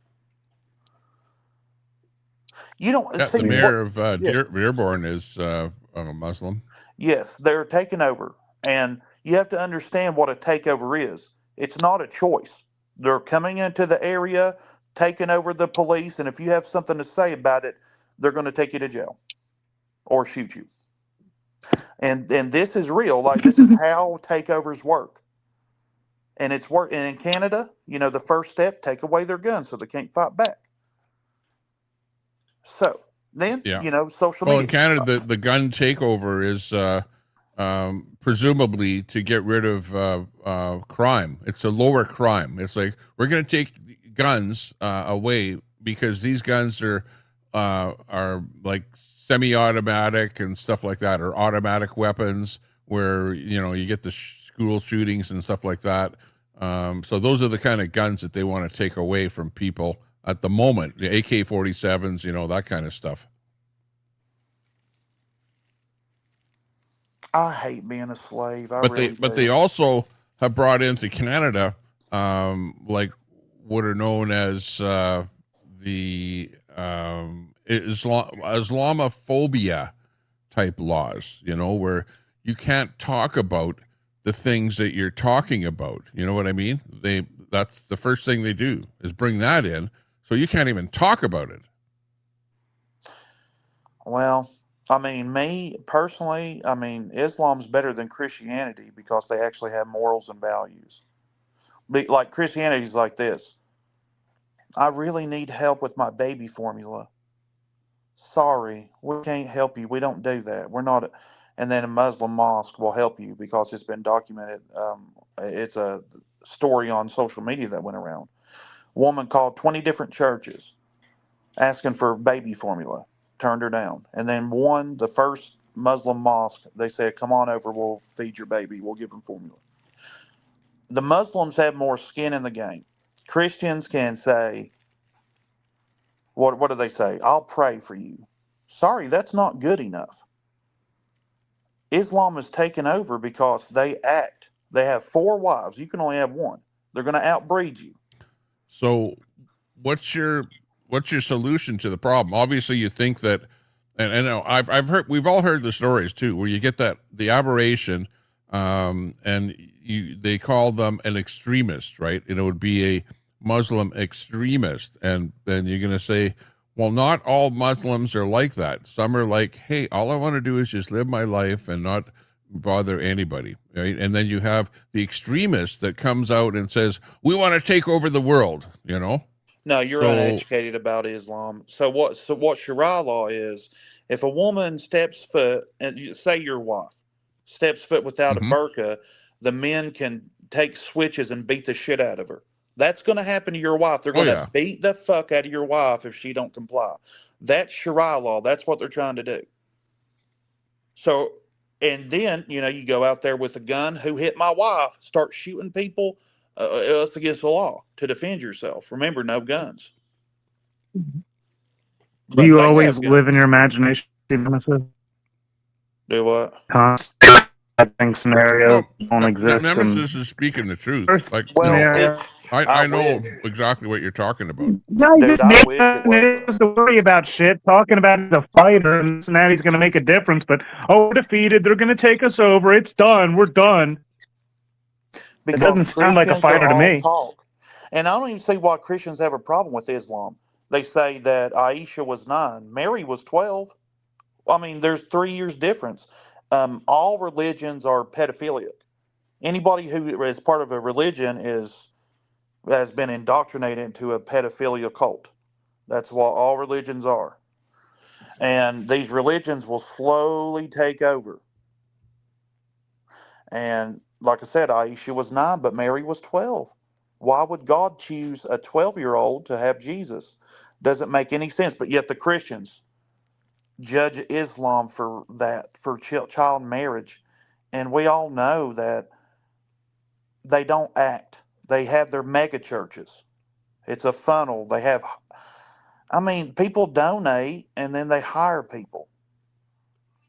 You don't Yeah, see the mayor of Dearborn is a Muslim. Yes, they're taking over. And you have to understand what a takeover is. It's not a choice. They're coming into the area, taking over the police, and if you have something to say about it, they're going to take you to jail or shoot you. And this is real. Like, this is how takeovers work. And it's work. And in Canada, the first step, take away their guns so they can't fight back. So then, social media. Well, in Canada, the gun takeover is presumably to get rid of crime. It's a lower crime. It's like, we're going to take guns away because these guns are like semi-automatic and stuff like that, or automatic weapons where you get the school shootings and stuff like that. So those are the kind of guns that they want to take away from people at the moment. The AK-47s, you know, that kind of stuff. I hate being a slave. I But really but do. they also have brought into Canada, like what are known as the Islamophobia type laws, you know, where you can't talk about the things that you're talking about. You know what I mean? That's the first thing they do is bring that in, so you can't even talk about it. Well, I mean, me personally, I mean, Islam's better than Christianity because they actually have morals and values. Like Christianity's like this. I really need help with my baby formula. Sorry, we can't help you. We don't do that. We're not. And then a Muslim mosque will help you because it's been documented. It's a story on social media that went around. Woman called 20 different churches asking for baby formula, turned her down. And then the first Muslim mosque, they said, come on over, we'll feed your baby, we'll give them formula. The Muslims have more skin in the game. Christians can say, what do they say? I'll pray for you. Sorry, that's not good enough. Islam is taken over because they act. They have 4 wives. You can only have one. They're going to outbreed you. So what's your solution to the problem? Obviously you think that, and I know I've heard, we've all heard the stories too, where you get the aberration, and they call them an extremist, right? And it would be a Muslim extremist. And then you're going to say, well, not all Muslims are like that. Some are like, hey, all I want to do is just live my life and not bother anybody, right? And then you have the extremist that comes out and says, we want to take over the world, you know? No, you're uneducated about Islam. So what Sharia law is, if a woman steps foot, and say your wife steps foot without a burqa, the men can take switches and beat the shit out of her. That's going to happen to your wife. They're going to beat the fuck out of your wife if she don't comply. That's Sharia law. That's what they're trying to do. So, and then, you know, you go out there with a gun, who hit my wife, start shooting people. It's against the law to defend yourself. Remember, no guns. Do you always live in your imagination? Do what? Think scenarios don't exist. Nemesis is speaking the truth. Like, well, you know, I know exactly what you're talking about. No, dude, I wish it was to worry about shit, talking about the fighter, and now he's going to make a difference. But we're defeated. They're going to take us over. It's done. We're done. Because it doesn't sound like a fighter to me. Talk. And I don't even see why Christians have a problem with Islam. They say that Aisha was 9, Mary was 12. I mean, there's 3 years difference. All religions are pedophilic. Anybody who is part of a religion has been indoctrinated into a pedophilia cult. That's what all religions are. And these religions will slowly take over. And like I said, Aisha was 9, but Mary was 12. Why would God choose a 12-year-old to have Jesus? Doesn't make any sense. But yet the Christians judge Islam for that, for child marriage. And we all know that they don't act. They have their mega churches. It's a funnel. They have, I mean, people donate and then they hire people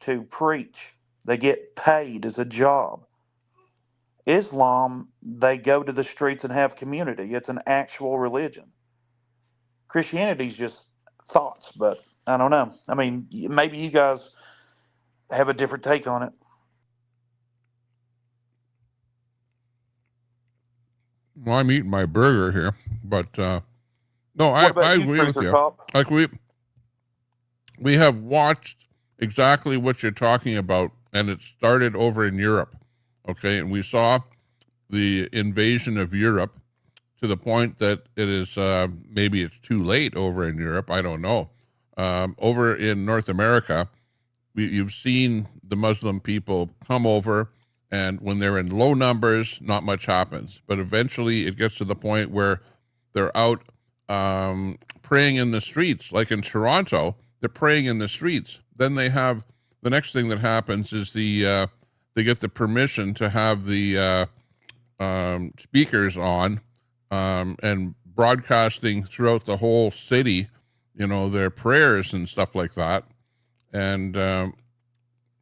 to preach. They get paid as a job. Islam, they go to the streets and have community. It's an actual religion. Christianity's just thoughts, but I don't know. I mean, maybe you guys have a different take on it. Well, I'm eating my burger here, but no, I agree with you. Like we have watched exactly what you're talking about, and it started over in Europe, okay? And we saw the invasion of Europe to the point that it is maybe it's too late over in Europe. I don't know. Over in North America, you've seen the Muslim people come over, and when they're in low numbers, not much happens. But eventually it gets to the point where they're out praying in the streets. Like in Toronto, they're praying in the streets. Then they have, the next thing that happens is they get the permission to have the speakers on and broadcasting throughout the whole city, their prayers and stuff like that. And,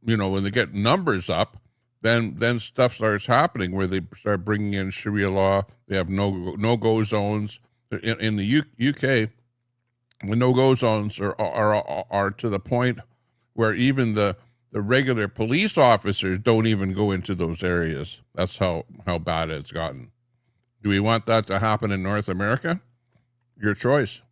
when they get numbers up, then stuff starts happening where they start bringing in Sharia law. They have no-go zones. In the UK, the no-go zones are to the point where even the regular police officers don't even go into those areas. That's how bad it's gotten. Do we want that to happen in North America? Your choice.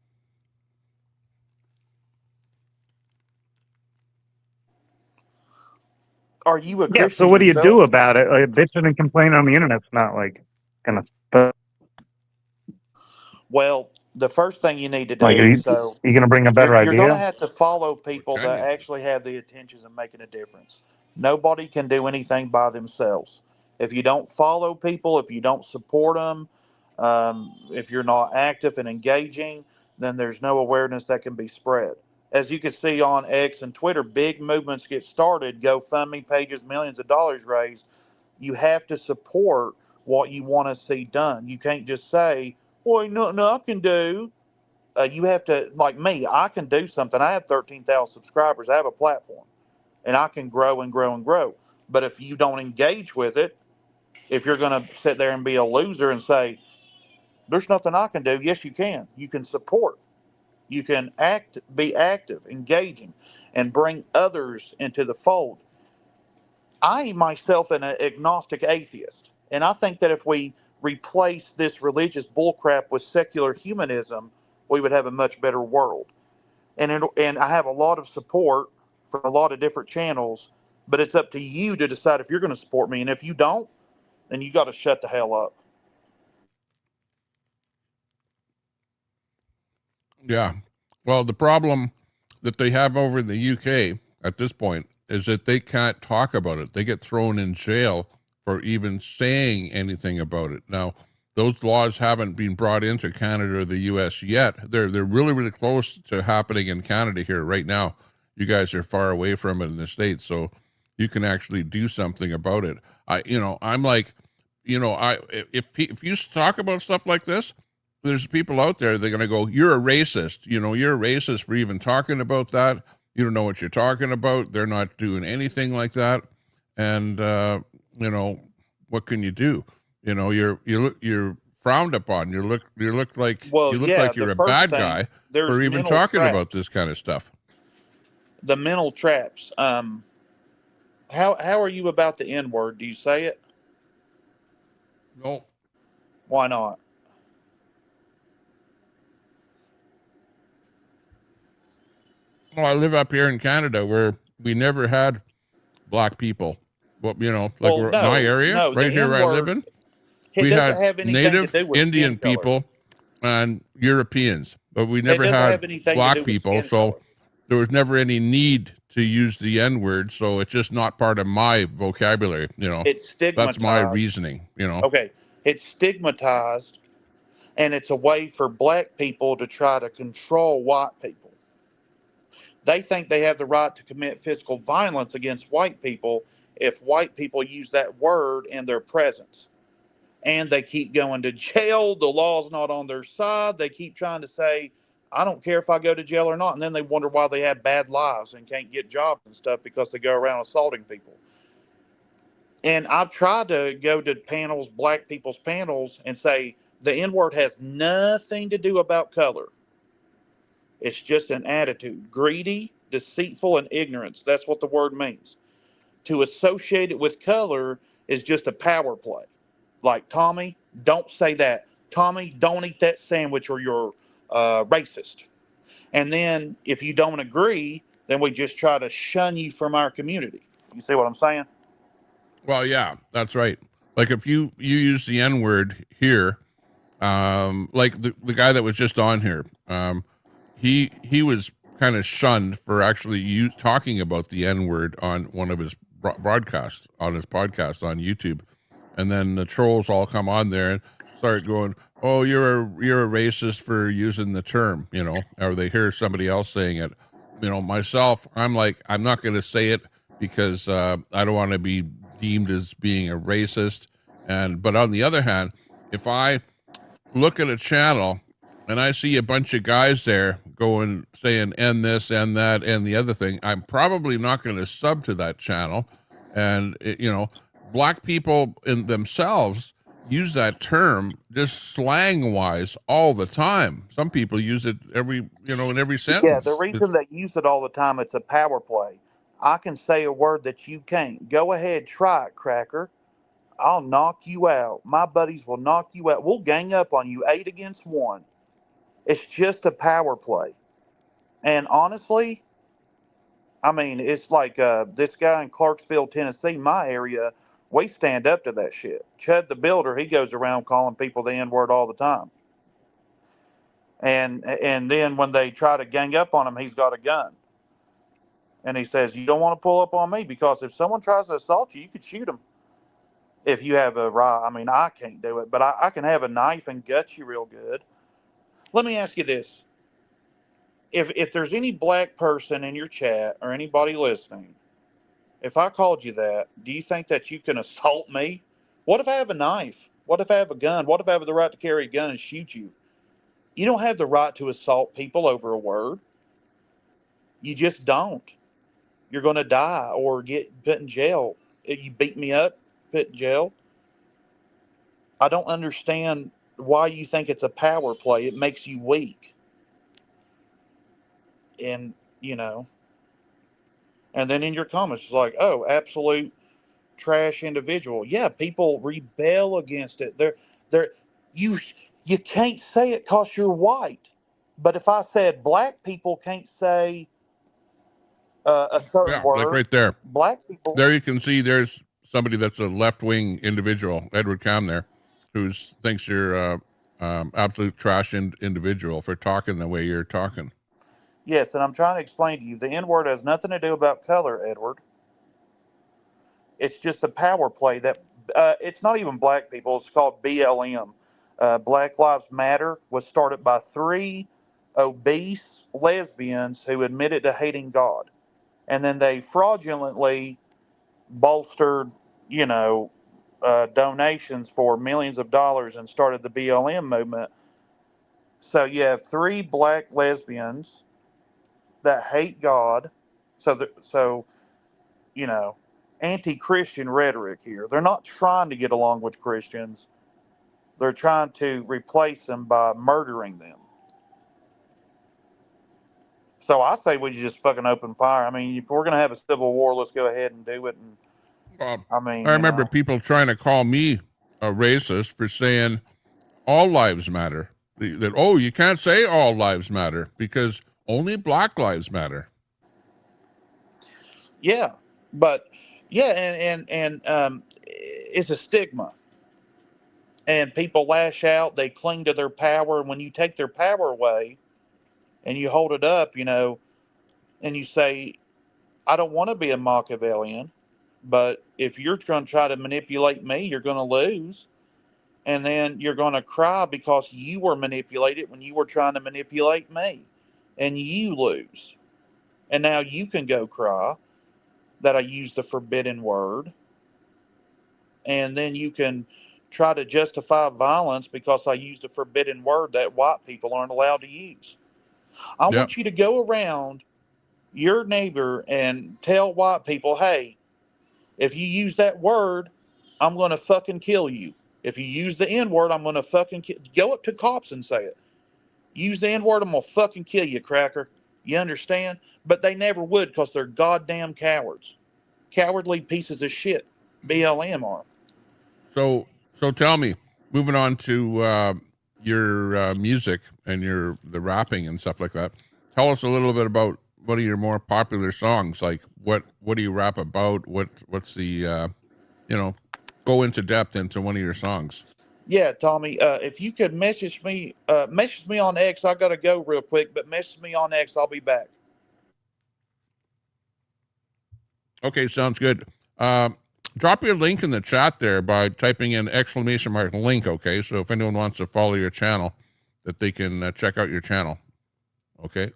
Are you a Yeah. Christian So what do you yourself? do about it? Like, bitching and complaining on the internet's not like gonna. Well, the first thing you need to Like, do, so you gonna bring a better you're going to idea? have to follow people What can that you do? actually have the intentions of making a difference. Nobody can do anything by themselves. If you don't follow people, if you don't support them, if you're not active and engaging, then there's no awareness that can be spread. As you can see on X and Twitter, big movements get started, GoFundMe pages, millions of dollars raised. You have to support what you want to see done. You can't just say, well, ain't nothing I can do. You have to, like me, I can do something. I have 13,000 subscribers. I have a platform and I can grow and grow and grow. But if you don't engage with it, if you're going to sit there and be a loser and say, there's nothing I can do, yes, you can. You can support. You can be active, engaging, and bring others into the fold. I myself am an agnostic atheist. And I think that if we replace this religious bullcrap with secular humanism, we would have a much better world. And I have a lot of support from a lot of different channels, but it's up to you to decide if you're going to support me. And if you don't, then you got to shut the hell up. Yeah. Well, the problem that they have over in the UK at this point is that they can't talk about it. They get thrown in jail for even saying anything about it. Now, those laws haven't been brought into Canada or the US yet. They're really, really close to happening in Canada here right now. You guys are far away from it in the States, so you can actually do something about it. I'm like, if you talk about stuff like this, there's people out there, they're going to go, you're a racist. You're a racist for even talking about that. You don't know what you're talking about. They're not doing anything like that. And, what can you do? You're frowned upon. You look like you're a bad guy for even talking about this kind of stuff. The mental traps. How are you about the N word? Do you say it? No. Why not? Well, I live up here in Canada where we never had black people. Well, Well, my area, no, the right here N where I live word. in, It we doesn't had have anything native to do with Indian skin color. people and Europeans, but we It never doesn't had have anything to black do with people. skin So color. there was never any need to use the N word. So it's just not part of my vocabulary. It's That's my stigmatized. reasoning. Okay, it's stigmatized, and it's a way for black people to try to control white people. They think they have the right to commit physical violence against white people if white people use that word in their presence. And they keep going to jail. The law's not on their side. They keep trying to say, I don't care if I go to jail or not. And then they wonder why they have bad lives and can't get jobs and stuff because they go around assaulting people. And I've tried to go to panels, black people's panels, and say the N word has nothing to do about color. It's just an attitude. Greedy, deceitful, and ignorance. That's what the word means. To associate it with color is just a power play. Like, Tommy, don't say that. Tommy, don't eat that sandwich or you're racist. And then if you don't agree, then we just try to shun you from our community. You see what I'm saying? Well, yeah, that's right. Like if you use the N word here, like the guy that was just on here, he was kind of shunned for actually talking about the N word on one of his broadcasts on his podcast on YouTube, and then the trolls all come on there and start going, "Oh, you're a racist for using the term," or they hear somebody else saying it. Myself, I'm like, I'm not going to say it because I don't want to be deemed as being a racist, But on the other hand, if I look at a channel and I see a bunch of guys there going, saying, and this and that and the other thing, I'm probably not going to sub to that channel. And, black people in themselves use that term just slang wise all the time. Some people use it in every Yeah, the sentence. reason they use it all the time, it's a power play. I can say a word that you can't. Go ahead, try it, cracker. I'll knock you out. My buddies will knock you out. We'll gang up on you 8 against 1. It's just a power play. And honestly, I mean, it's like this guy in Clarksville, Tennessee, my area, we stand up to that shit. Chud the Builder, he goes around calling people the N-word all the time. And then when they try to gang up on him, he's got a gun. And he says, you don't want to pull up on me because if someone tries to assault you, you could shoot them. If you have a right, I mean, I can't do it, but I can have a knife and gut you real good. Let me ask you this. If there's any black person in your chat or anybody listening, if I called you that, do you think that you can assault me? What if I have a knife? What if I have a gun? What if I have the right to carry a gun and shoot you? You don't have the right to assault people over a word. You just don't. You're going to die or get put in jail. If you beat me up, put in jail. I don't understand why you think it's a power play. It makes you weak. And, and then in your comments, it's like, oh, absolute trash individual. Yeah, people rebel against it. They're you you can't say it because you're white. But if I said black people can't say a certain Yeah, like word, right there. black people. There you can see there's somebody that's a left-wing individual, Edward Cam there, who thinks you're absolute trash individual for talking the way you're talking. Yes, and I'm trying to explain to you, the N-word has nothing to do about color, Edward. It's just a power play that it's not even black people. It's called BLM. Black Lives Matter was started by 3 obese lesbians who admitted to hating God. And then they fraudulently bolstered, donations for millions of dollars and started the BLM movement. So you have 3 black lesbians that hate God. So anti-Christian rhetoric here. They're not trying to get along with Christians. They're trying to replace them by murdering them. So I say we just fucking open fire. I mean, if we're gonna have a civil war, let's go ahead and do it. And I mean, I remember people trying to call me a racist for saying all lives matter. That you can't say all lives matter because only black lives matter. yeah, but yeah, and it's a stigma, and people lash out. They cling to their power, and when you take their power away, and you hold it up, and you say, I don't want to be a Machiavellian, but if you're going to try to manipulate me, you're going to lose. And then you're going to cry because you were manipulated when you were trying to manipulate me. And you lose. And now you can go cry that I used the forbidden word. And then you can try to justify violence because I used a forbidden word that white people aren't allowed to use. I Yep. want you to go around your neighbor and tell white people, hey, if you use that word, I'm going to fucking kill you. If you use the N word, I'm going to fucking go up to cops and say it. Use the N word, I'm going to fucking kill you, cracker. You understand? But they never would because they're goddamn cowards. Cowardly pieces of shit. BLM are. So tell me, moving on to your music and the rapping and stuff like that. Tell us a little bit about one of your more popular songs. Like what do you rap about? What's the go into depth into one of your songs. Yeah, Tommy, if you could message me on X. I got to go real quick, but message me on X. I'll be back. Okay, sounds good. Drop your link in the chat there by typing in !link. Okay, so if anyone wants to follow your channel, that they can check out your channel. Okay.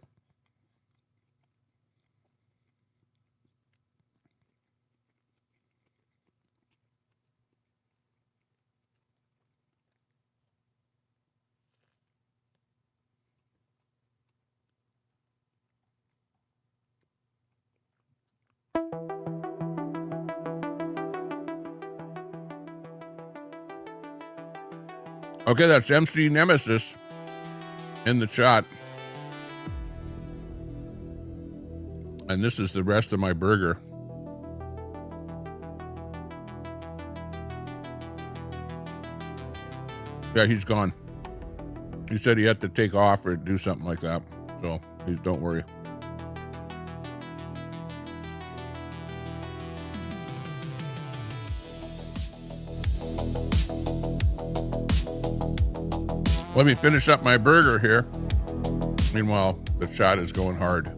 Okay, that's MC Nemesis in the chat. And this is the rest of my burger. Yeah, he's gone. He said he had to take off or do something like that. So don't worry. Let me finish up my burger here. Meanwhile, the chat is going hard.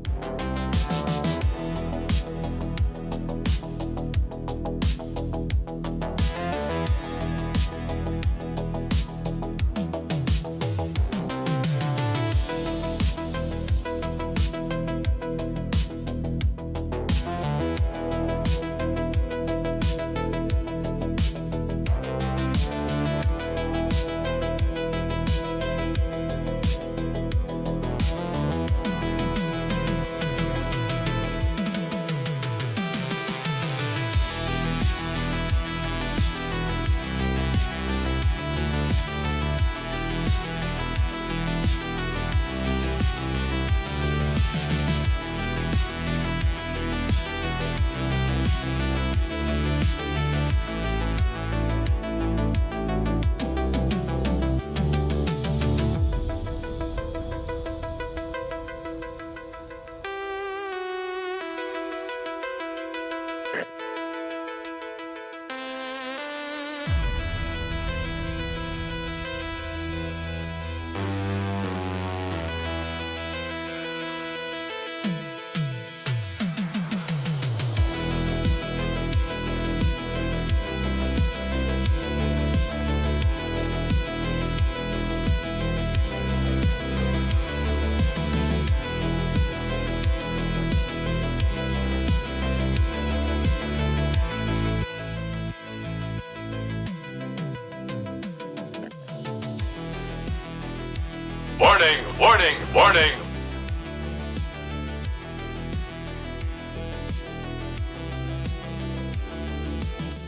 Warning, warning, warning.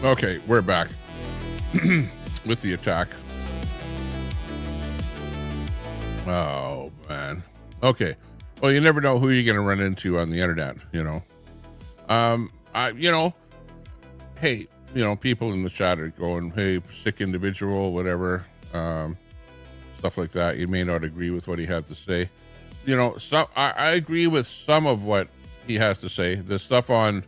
Okay, we're back with the attack. Oh, man. Okay. Well, you never know who you're going to run into on the internet, you know. Hey, people in the chat are going, hey, sick individual, whatever, stuff like that. You may not agree with what he had to say. I agree with some of what he has to say. The stuff on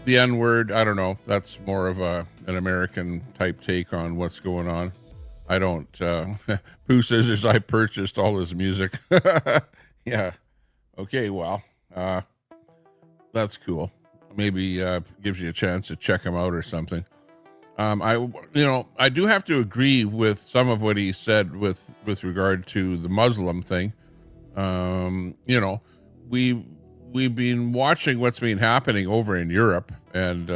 the N-word, I don't know. That's more of an American type take on what's going on. I don't, Pooh says I purchased all his music. Yeah. Okay, well, that's cool. Maybe gives you a chance to check him out or something. I do have to agree with some of what he said with regard to the Muslim thing. We've been watching what's been happening over in Europe, and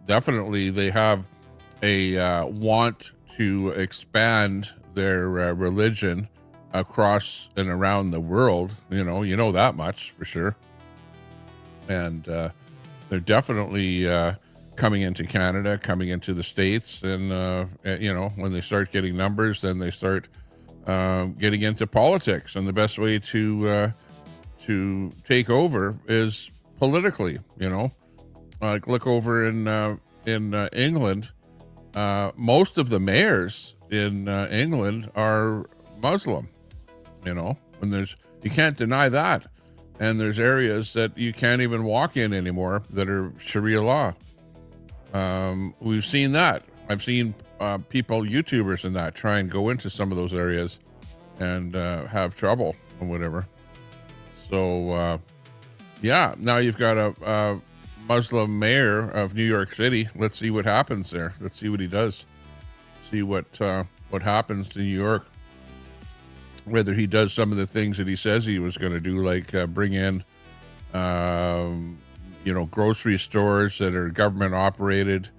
definitely they have a want to expand their religion across and around the world. You know that much for sure. And they're definitely coming into Canada, coming into the States, and when they start getting numbers, then they start getting into politics. And the best way to take over is politically. Like look over in England. Most of the mayors in England are Muslim. And you can't deny that. And there's areas that you can't even walk in anymore that are Sharia law. We've seen that. I've seen people, YouTubers and that, try and go into some of those areas and have trouble or whatever. So, now you've got a Muslim mayor of New York City. Let's see what happens there. Let's see what he does. See what happens to New York. Whether he does some of the things that he says he was going to do, like bring in, grocery stores that are government operated.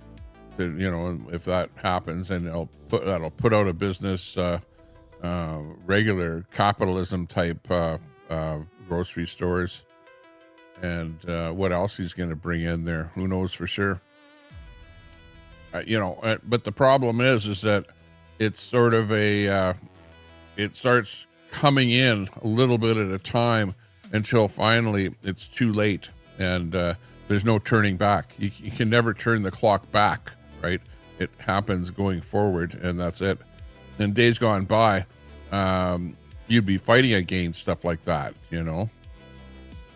If that happens, and that'll put out of business regular capitalism type grocery stores. And what else he's going to bring in there, who knows for sure. But the problem is that it's sort of it starts coming in a little bit at a time until finally it's too late, and there's no turning back. You can never turn the clock back, right? It happens going forward, and that's it. In days gone by, you'd be fighting against stuff like that,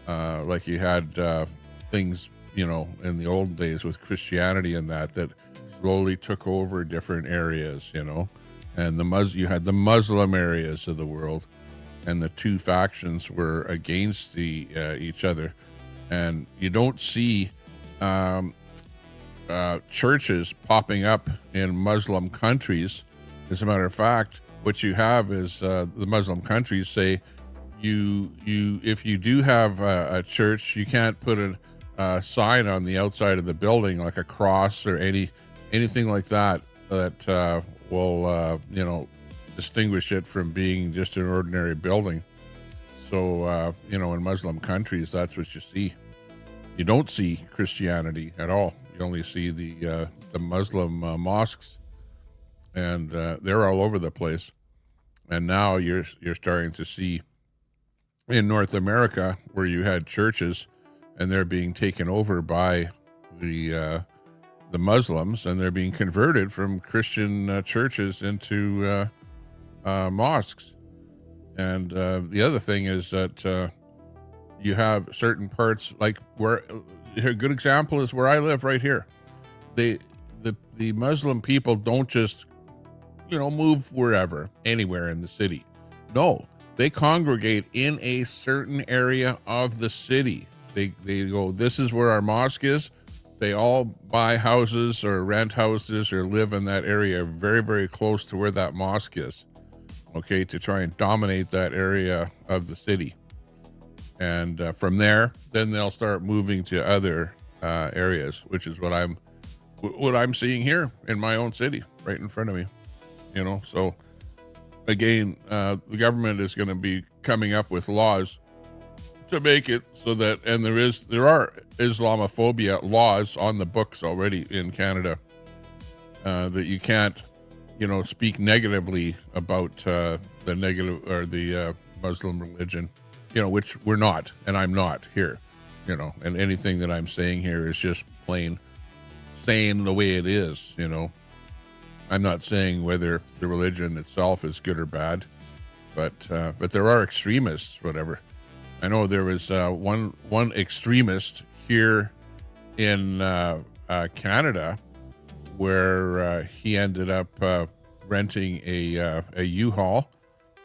like you had things, in the old days with Christianity and that slowly took over different areas, and you had the Muslim areas of the world, and the two factions were against each other. And you don't see churches popping up in Muslim countries. As a matter of fact, what you have is the Muslim countries say if you do have a church, you can't put a sign on the outside of the building like a cross or anything like that will distinguish it from being just an ordinary building. So in Muslim countries, that's what you see. You don't see Christianity at all. You only see the Muslim mosques, and they're all over the place. And now you're starting to see in North America where you had churches, and they're being taken over by the Muslims, and they're being converted from Christian churches into mosques. And the other thing is that you have certain parts, like where a good example is where I live right here. The Muslim people don't just move wherever, anywhere in the city. No, they congregate in a certain area of the city. They go, this is where our mosque is. They all buy houses or rent houses or live in that area very, very close to where that mosque is, okay, to try and dominate that area of the city. And from there, then they'll start moving to other areas, which is what I'm seeing here in my own city, right in front of me. So again, the government is going to be coming up with laws to make it so that, and there are Islamophobia laws on the books already in Canada, that you can't, speak negatively about the negative or the Muslim religion, which we're not, and I'm not here, and anything that I'm saying here is just plain saying the way it is, I'm not saying whether the religion itself is good or bad, but there are extremists, whatever. I know there was one extremist here in Canada where he ended up renting a U-Haul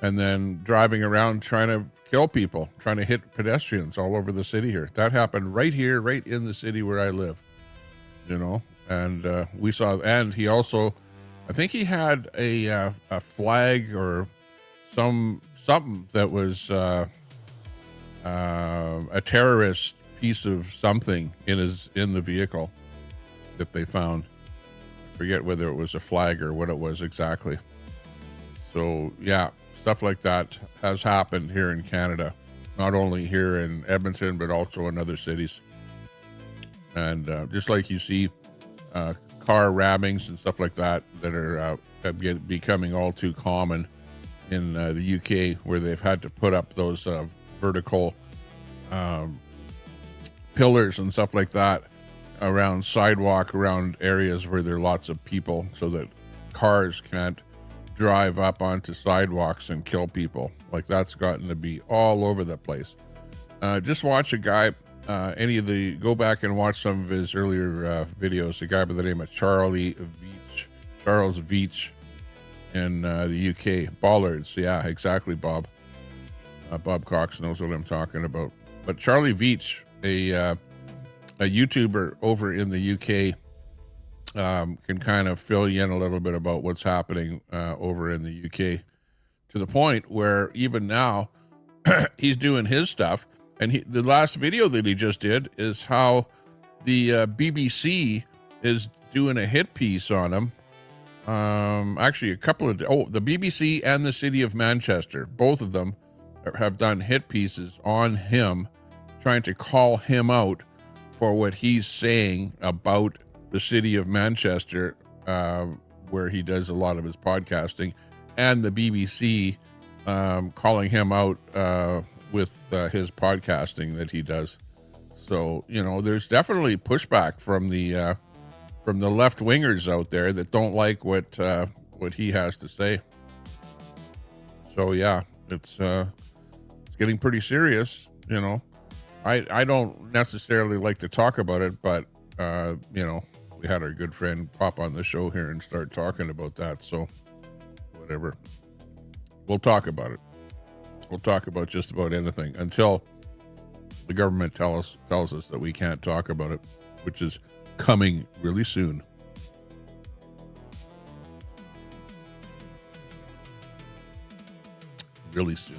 and then driving around trying to kill people, trying to hit pedestrians all over the city here. That happened right here, right in the city where I live, and we saw, and he also, I think he had a flag or something that was a terrorist piece of something in the vehicle that they found. I forget whether it was a flag or what it was exactly. So yeah, stuff like that has happened here in Canada, not only here in Edmonton, but also in other cities. And just like you see car rammings and stuff like that are becoming all too common in the UK, where they've had to put up those vertical pillars and stuff like that around sidewalk, around areas where there are lots of people, so that cars can't drive up onto sidewalks and kill people. Like, that's gotten to be all over the place. Just watch a guy, go back and watch some of his earlier videos. A guy by the name of Charles Veach in the UK. Bollards, yeah, exactly, Bob. Bob Cox knows what I'm talking about. But Charlie Veach, a YouTuber over in the UK, can kind of fill you in a little bit about what's happening over in the UK, to the point where even now he's doing his stuff. And the last video that he just did is how the BBC is doing a hit piece on him. Actually, the BBC and the city of Manchester, both of them have done hit pieces on him, trying to call him out for what he's saying about the city of Manchester where he does a lot of his podcasting, and the BBC calling him out with his podcasting that he does. So, you know, there's definitely pushback from the left wingers out there that don't like what he has to say. So yeah, it's getting pretty serious. You know, I don't necessarily like to talk about it, but you know, we had our good friend pop on the show here and start talking about that. So whatever, we'll talk about it. We'll talk about just about anything until the government tells us that we can't talk about it, which is coming really soon. Really soon.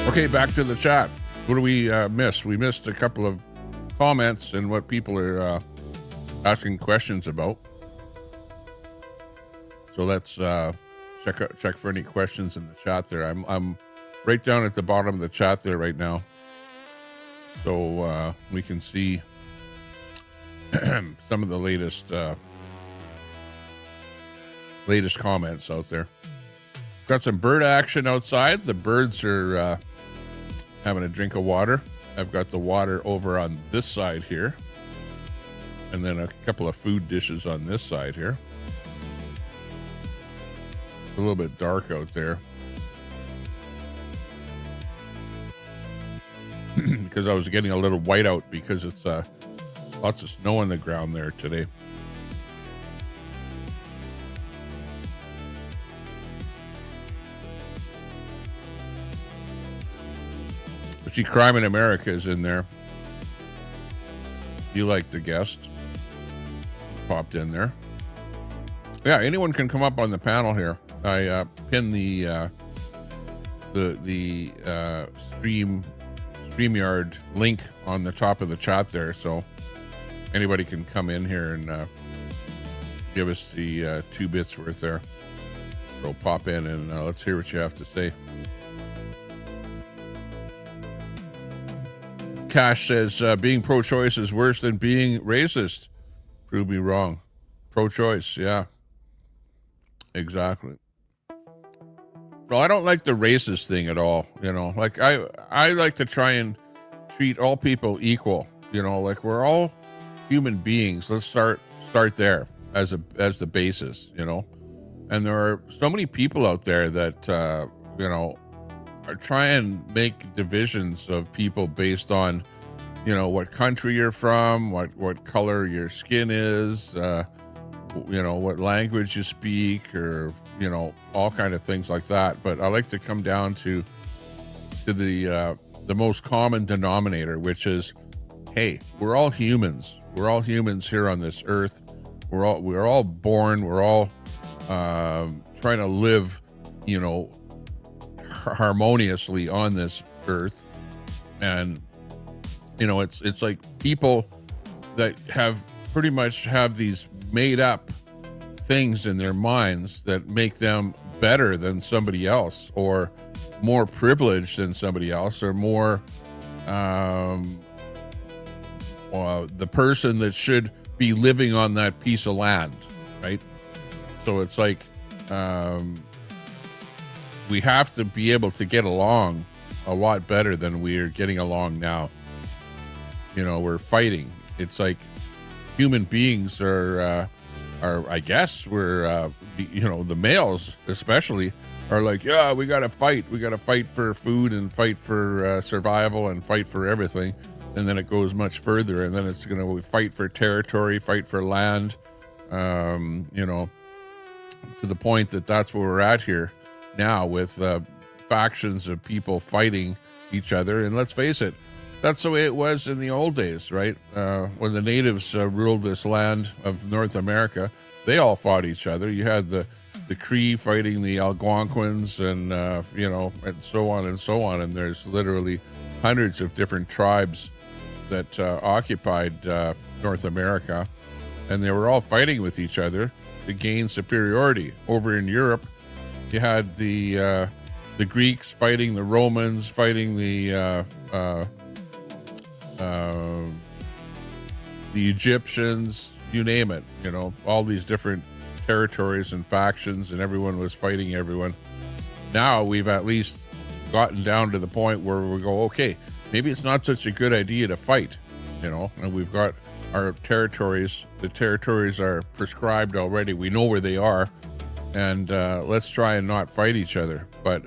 Okay, back to the chat. What do we miss? We missed a couple of comments and what people are asking questions about. So let's check for any questions in the chat there. I'm right down at the bottom of the chat there right now, so we can see some of the latest comments out there. Got some bird action outside. The birds are having a drink of water. I've got the water over on this side here, and then a couple of food dishes on this side here. It's a little bit dark out there because I was getting a little white out because it's lots of snow on the ground there today. See, Crime in America is in there. You like the guest. Popped in there. Yeah, anyone can come up on the panel here. I pinned the StreamYard link on the top of the chat there, so anybody can come in here and give us the 2 bits worth there. So pop in and let's hear what you have to say. Cash says being pro-choice is worse than being racist. Prove me wrong. Pro-choice, yeah. Exactly. Well, I don't like the racist thing at all. You know, like I like to try and treat all people equal. You know, like we're all human beings. Let's start there as the basis. You know, and there are so many people out there that you know, are trying and make divisions of people based on, you know, what country you're from, what color your skin is, you know, what language you speak, or, you know, all kind of things like that. But I like to come down to the most common denominator, which is, hey, we're all humans. We're all humans here on this earth. We're all born. We're all trying to live, you know, harmoniously on this earth. And you know, it's like people that have pretty much have these made up things in their minds that make them better than somebody else, or more privileged than somebody else, or more the person that should be living on that piece of land, right? So it's like we have to be able to get along a lot better than we're getting along now. You know, we're fighting. It's like human beings are I guess we're, you know, the males especially are like, yeah, we got to fight. We got to fight for food and fight for survival and fight for everything. And then it goes much further. And then it's going to fight for territory, fight for land, you know, to the point that that's where we're at here now with factions of people fighting each other. And let's face it, that's the way it was in the old days, right? When the natives ruled this land of North America, they all fought each other. You had the Cree fighting the Algonquins, and you know, and so on and so on. And there's literally hundreds of different tribes that occupied North America, and they were all fighting with each other. gain superiority. Over in Europe, you had the Greeks fighting the Romans, fighting the Egyptians, you name it, you know, all these different territories and factions, and everyone was fighting everyone. Now we've at least gotten down to the point where we go, okay, maybe it's not such a good idea to fight, you know, and we've got our territories. The territories are prescribed already. We know where they are, and let's try and not fight each other. But,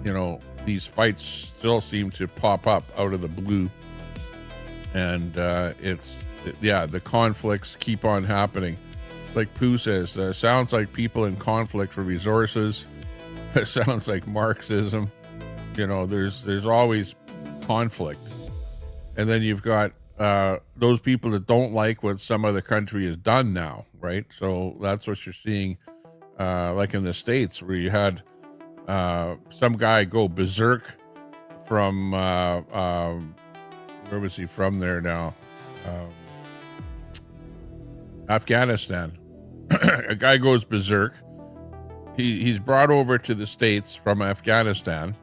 you know, these fights still seem to pop up out of the blue, and the conflicts keep on happening. Like Pooh says, sounds like people in conflict for resources. It sounds like Marxism. You know, there's always conflict. And then you've got those people that don't like what some other country has done now, right? So that's what you're seeing, like in the States, where you had some guy go berserk from, where was he from there now? Afghanistan. A guy goes berserk. He's brought over to the States from Afghanistan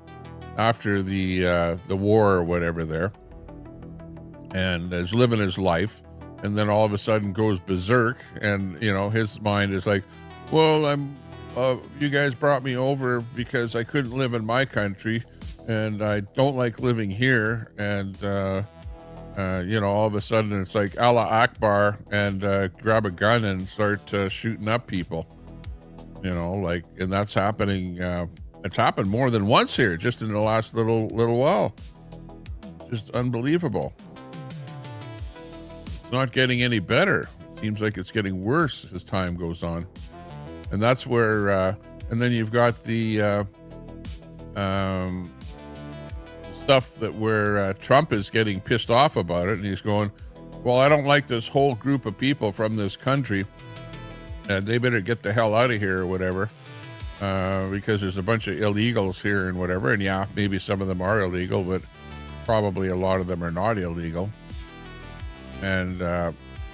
after the war or whatever there, and is living his life, and then all of a sudden goes berserk, and you know, his mind is like, well, you guys brought me over because I couldn't live in my country, and I don't like living here, and you know, all of a sudden it's like Allah Akbar, and grab a gun and start shooting up people, you know, like, and that's happening. It's happened more than once here, just in the last little while. Just unbelievable. It's not getting any better. It seems like it's getting worse as time goes on, and that's where. And then you've got the stuff that where Trump is getting pissed off about it, and he's going, well, I don't like this whole group of people from this country, and they better get the hell out of here or whatever, because there's a bunch of illegals here and whatever. And yeah, maybe some of them are illegal, but probably a lot of them are not illegal. And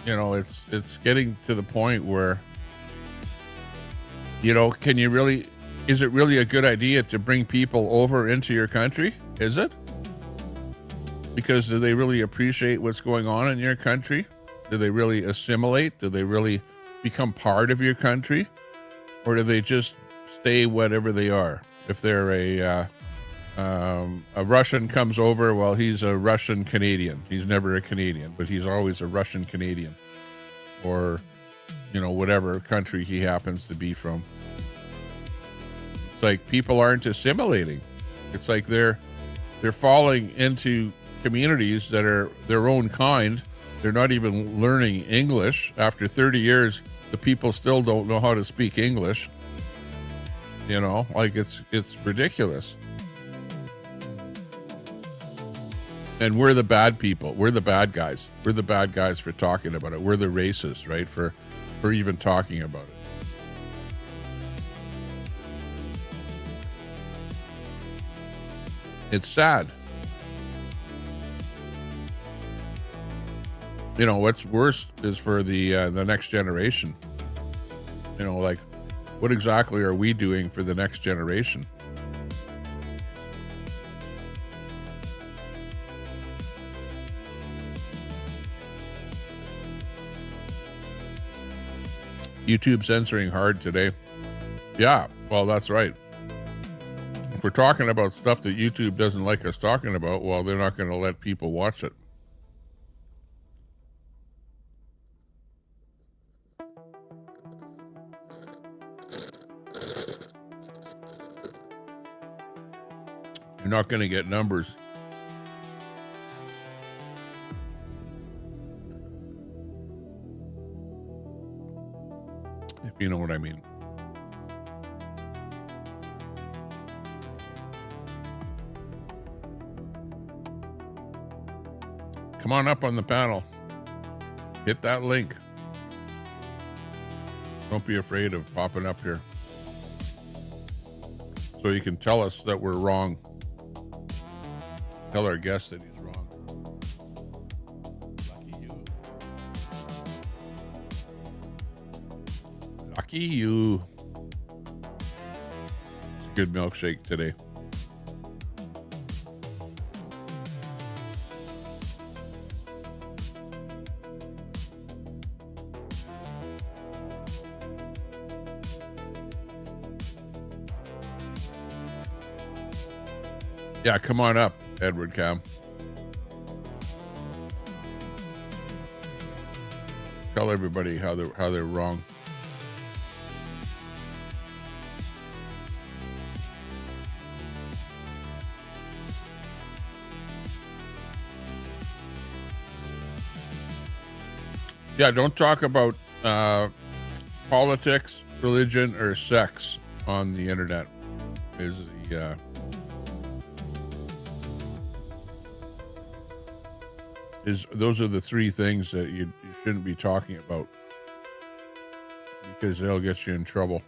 you know, it's getting to the point where, you know, is it really a good idea to bring people over into your country? Is it? Because do they really appreciate what's going on in your country? Do they really assimilate? Do they really become part of your country? Or do they just stay whatever they are? If they're a Russian comes over, well, he's a Russian Canadian. He's never a Canadian, but he's always a Russian Canadian. Or, you know, whatever country he happens to be from. It's like people aren't assimilating. It's like they're falling into communities that are their own kind. They're not even learning English. After 30 years, the people still don't know how to speak English. You know, like it's ridiculous. And we're the bad people. We're the bad guys. We're the bad guys for talking about it. We're the racists, right? For even talking about it. It's sad. You know, what's worse is for the next generation. You know, like, what exactly are we doing for the next generation? YouTube censoring hard today. Yeah, well, that's right. If we're talking about stuff that YouTube doesn't like us talking about, well, they're not going to let people watch it. You're not going to get numbers. If you know what I mean. Come on up on the panel. Hit that link. Don't be afraid of popping up here. So you can tell us that we're wrong. Tell our guest that he's wrong. Lucky Lucky you. It's a good milkshake today. Yeah, come on up, Edward Cam. Tell everybody how they're wrong. Yeah, don't talk about politics, religion, or sex on the internet. Is the those are the three things that you shouldn't be talking about, because they'll get you in trouble.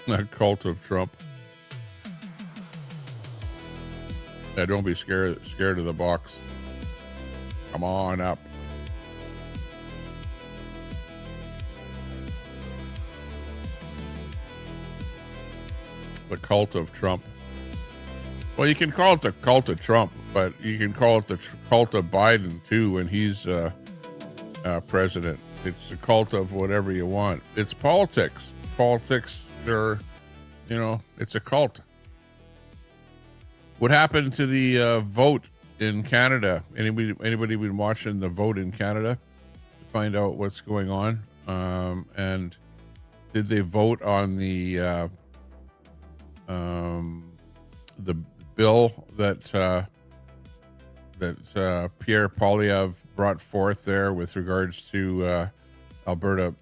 That cult of Trump. Yeah, don't be scared of the box. Come on up. The cult of Trump. Well, you can call it the cult of Trump, but you can call it the cult of Biden too when he's president. It's the cult of whatever you want. It's politics. Politics are, it's a cult. What happened to the vote in Canada? Anybody been watching the vote in Canada to find out what's going on? And did they vote on the bill that Pierre Poilievre brought forth there with regards to Alberta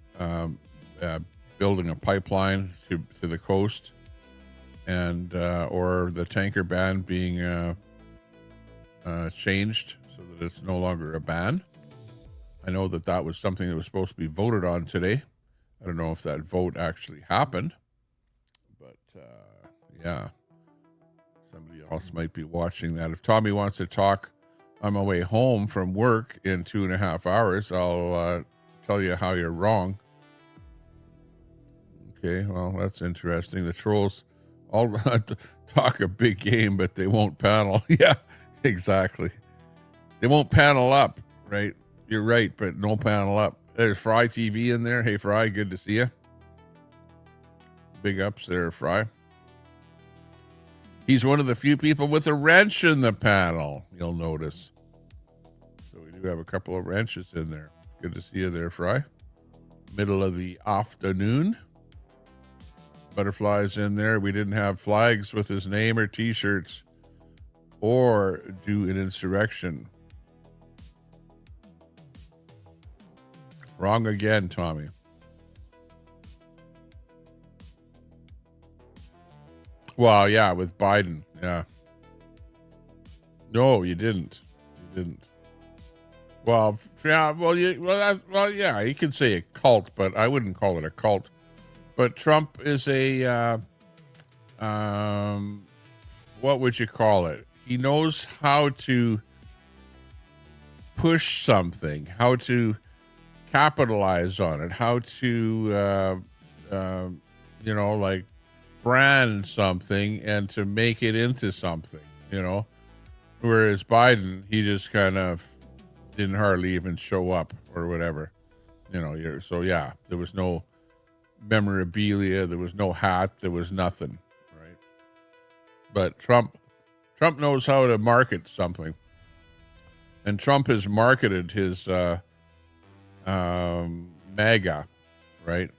building a pipeline to the coast, and or the tanker ban being changed so that it's no longer a ban. I know that was something that was supposed to be voted on today. I don't know if that vote actually happened, but yeah, somebody else might be watching that. If Tommy wants to talk on my way home from work in 2.5 hours, I'll tell you how you're wrong. Okay, well, that's interesting. The trolls all talk a big game, but they won't panel. Yeah, exactly. They won't panel up, right? You're right, but no panel up. There's Fry TV in there. Hey, Fry, good to see you. Big ups there, Fry. He's one of the few people with a wrench in the panel, you'll notice. So we do have a couple of wrenches in there. Good to see you there, Fry. Middle of the afternoon. Butterflies in there. We didn't have flags with his name or t-shirts or do an insurrection. Wrong again, Tommy. Well, yeah, with Biden, yeah. No, you didn't. You didn't. Well, yeah, yeah, you could say a cult, but I wouldn't call it a cult. But Trump is a, what would you call it? He knows how to push something, how to capitalize on it, how to, like brand something and to make it into something, whereas Biden, he just kind of didn't hardly even show up or whatever, so yeah, there was no memorabilia, there was no hat, there was nothing, right? But Trump knows how to market something, and Trump has marketed his MAGA, right?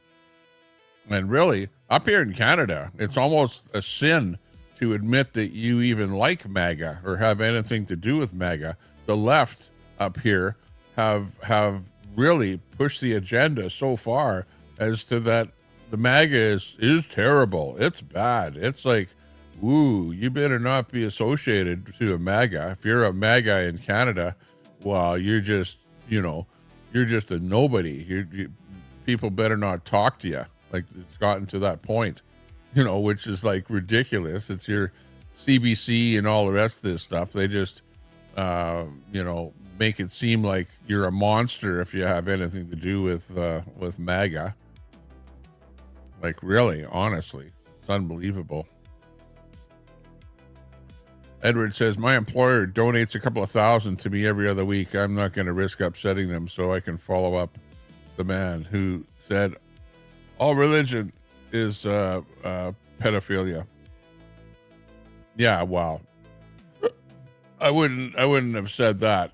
And really, up here in Canada, it's almost a sin to admit that you even like MAGA or have anything to do with MAGA. The left up here have really pushed the agenda so far as to that the MAGA is terrible. It's bad. It's like, ooh, you better not be associated to a MAGA. If you're a MAGA in Canada, well, you're just a nobody. People better not talk to you. Like, it's gotten to that point, which is like ridiculous. It's CBC and all the rest of this stuff. They just, make it seem like you're a monster if you have anything to do with MAGA. Like, really, honestly, it's unbelievable. Edward says, my employer donates a couple of $1,000 to me every other week. I'm not going to risk upsetting them, so I can follow up the man who said all religion is pedophilia. Yeah, wow. I wouldn't have said that.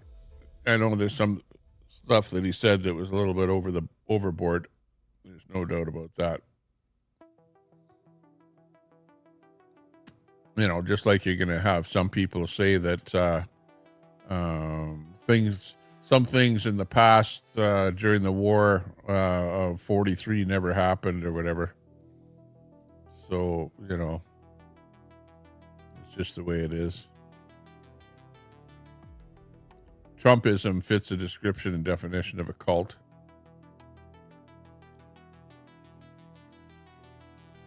I know there's some stuff that he said that was a little bit overboard. There's no doubt about that. Just like you're going to have some people say that some things in the past during the war of 43 never happened or whatever. So, it's just the way it is. Trumpism fits the description and definition of a cult.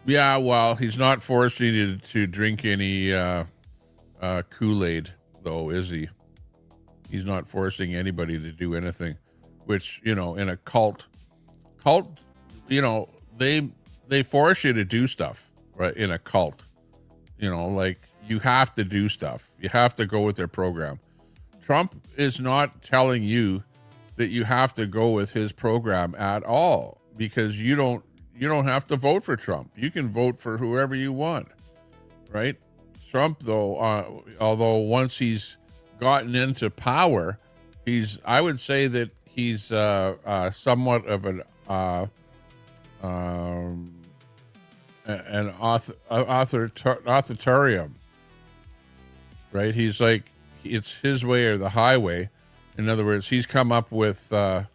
Yeah, well, he's not forcing you to drink any Kool-Aid, though, is he? He's not forcing anybody to do anything, which, in a cult, they force you to do stuff, right? In a cult, like you have to do stuff. You have to go with their program. Trump is not telling you that you have to go with his program at all, because you don't have to vote for Trump. You can vote for whoever you want, right? Trump, though, although once he's gotten into power, I would say that he's somewhat of an authoritarian, right? He's like, it's his way or the highway. In other words, he's come up with the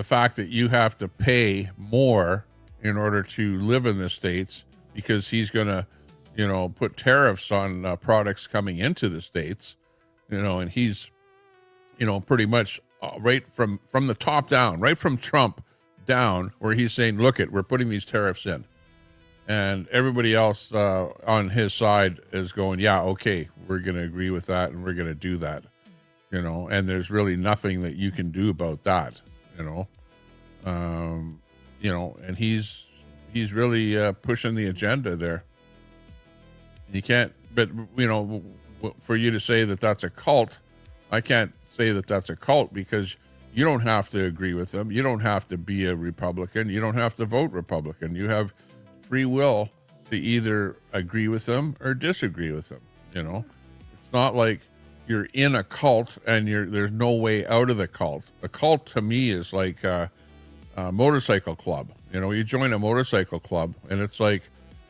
fact that you have to pay more in order to live in the States, because he's going to, put tariffs on products coming into the States, and he's, pretty much right from the top down, right from Trump down, where he's saying, look we're putting these tariffs in. And everybody else on his side is going, yeah, okay, we're going to agree with that, and we're going to do that, and there's really nothing that you can do about that, and he's really pushing the agenda there. You can't, but, for you to say that that's a cult, I can't say that that's a cult, because you don't have to agree with them. You don't have to be a Republican. You don't have to vote Republican. You have free will to either agree with them or disagree with them. It's not like you're in a cult and there's no way out of the cult. A cult to me is like a motorcycle club. You join a motorcycle club and it's like,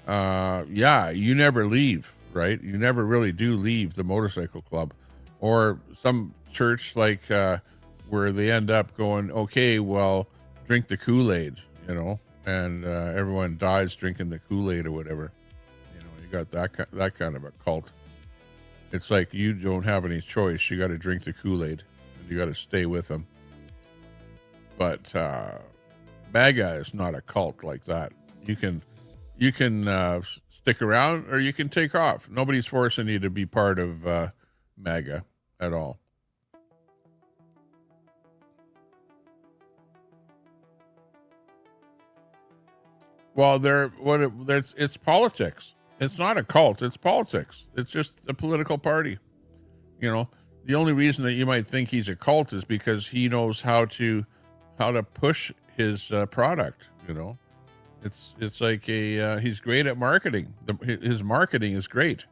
you never leave, right? You never really do leave the motorcycle club. Or some church like where they end up going, okay, well, drink the Kool-Aid, and everyone dies drinking the Kool-Aid or whatever. You got that kind of a cult. It's like you don't have any choice. You got to drink the Kool-Aid, and you got to stay with them. But MAGA is not a cult like that. You can stick around or you can take off. Nobody's forcing you to be part of MAGA at all. Well, it's politics. It's not a cult. It's politics. It's just a political party. The only reason that you might think he's a cult is because he knows how to push his product. It's like he's great at marketing. His marketing is great.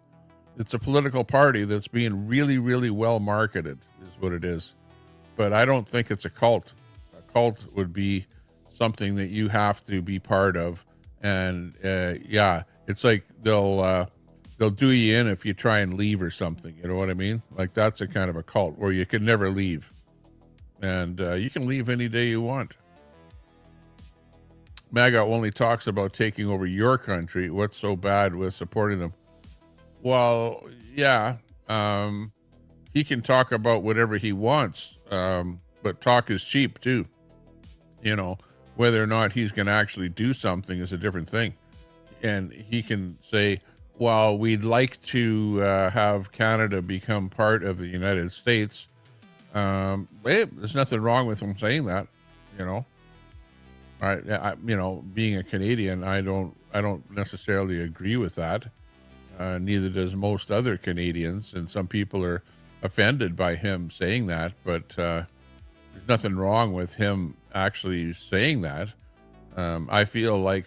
It's a political party that's being really, really well marketed, is what it is. But I don't think it's a cult. A cult would be something that you have to be part of. And it's like they'll do you in if you try and leave or something. You know what I mean? Like that's a kind of a cult where you can never leave, and you can leave any day you want. MAGA only talks about taking over your country. What's so bad with supporting them? Well, yeah, he can talk about whatever he wants, but talk is cheap too. Whether or not he's going to actually do something is a different thing. And he can say, well, we'd like to have Canada become part of the United States. There's nothing wrong with him saying that, you know. You know, being a Canadian, I don't necessarily agree with that. Neither does most other Canadians, and some people are offended by him saying that, but there's nothing wrong with him actually saying that. I feel like,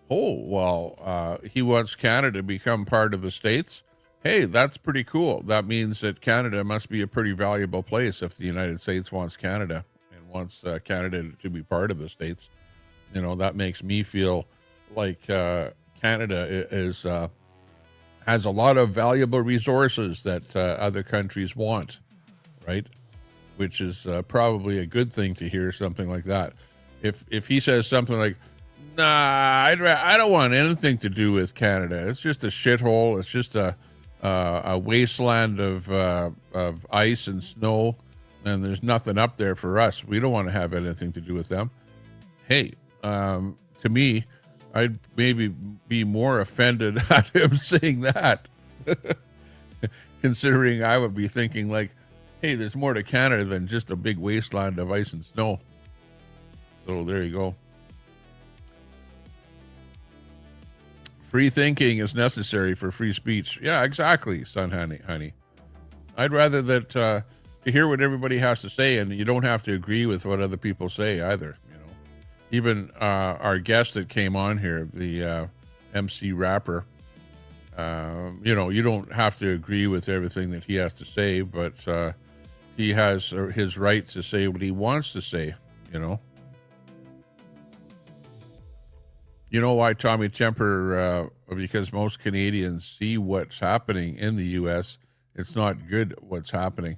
he wants Canada to become part of the States. Hey, that's pretty cool. That means that Canada must be a pretty valuable place if the United States wants Canada and wants Canada to be part of the States. You know, that makes me feel like Canada has a lot of valuable resources that other countries want, right? Which is probably a good thing to hear something like that. If he says something like, nah, I don't want anything to do with Canada. It's just a shithole. It's just a wasteland of ice and snow, and there's nothing up there for us. We don't want to have anything to do with them. Hey, to me, I'd maybe be more offended at him saying that, considering I would be thinking like, hey, there's more to Canada than just a big wasteland of ice and snow. So there you go. Free thinking is necessary for free speech. Yeah, exactly, son, honey. I'd rather that to hear what everybody has to say, and you don't have to agree with what other people say either. You know, even our guest that came on here, the MC Rapper. You know, you don't have to agree with everything that he has to say, but he has his right to say what he wants to say. You know. You know why, Tommy Temper? Because most Canadians see what's happening in the U.S. It's not good what's happening.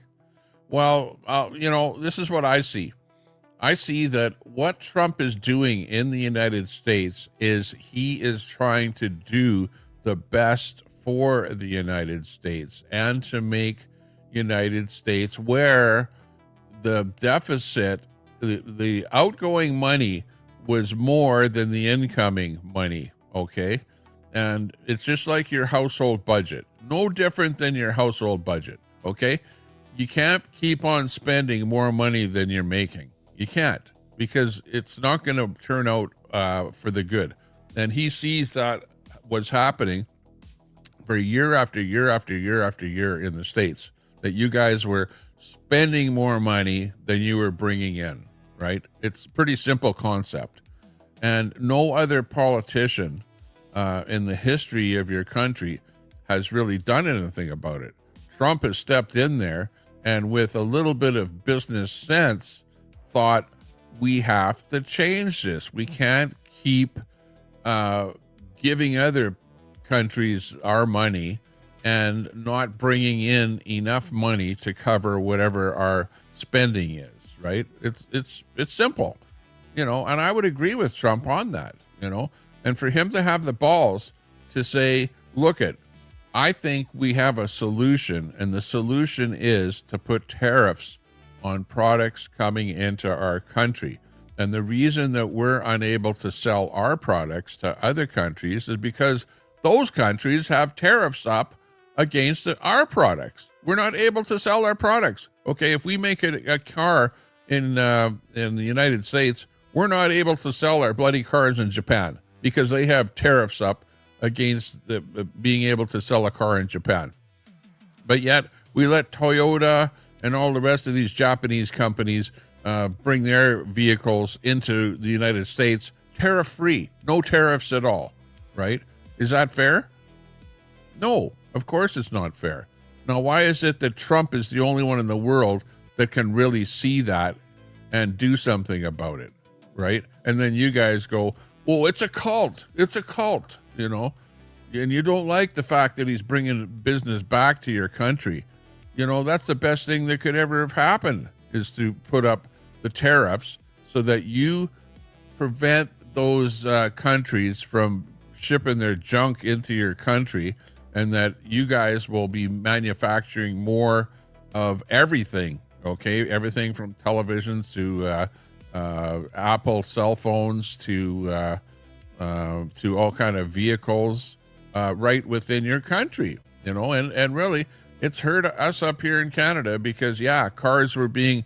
Well, you know, this is what I see. I see that what Trump is doing in the United States is he is trying to do the best for the United States and to make United States where the deficit, the outgoing money was more than the incoming money, okay? And it's just like your household budget. No different than your household budget, okay? You can't keep on spending more money than you're making. You can't, because it's not going to turn out for the good. And he sees that what's happening for year after year after year after year in the States, that you guys were spending more money than you were bringing in, right? It's a pretty simple concept. And no other politician in the history of your country has really done anything about it. Trump has stepped in there and with a little bit of business sense thought, we have to change this. We can't keep giving other countries our money and not bringing in enough money to cover whatever our spending is, right? It's simple, you know, and I would agree with Trump on that, you know, and for him to have the balls to say, look it, I think we have a solution, and the solution is to put tariffs on products coming into our country. And the reason that we're unable to sell our products to other countries is because those countries have tariffs up against our products. We're not able to sell our products. Okay, if we make a car in the United States, we're not able to sell our bloody cars in Japan because they have tariffs up against being able to sell a car in Japan. But yet we let Toyota and all the rest of these Japanese companies bring their vehicles into the United States tariff-free, no tariffs at all, right? Is that fair? No, of course it's not fair. Now, why is it that Trump is the only one in the world that can really see that and do something about it, right? And then you guys go, well, it's a cult. It's a cult, you know, and you don't like the fact that he's bringing business back to your country. You know, that's the best thing that could ever have happened, is to put up the tariffs so that you prevent those countries from shipping their junk into your country, and that you guys will be manufacturing more of everything, okay? Everything from televisions to Apple cell phones to all kind of vehicles right within your country, you know, and really it's hurt us up here in Canada because cars were being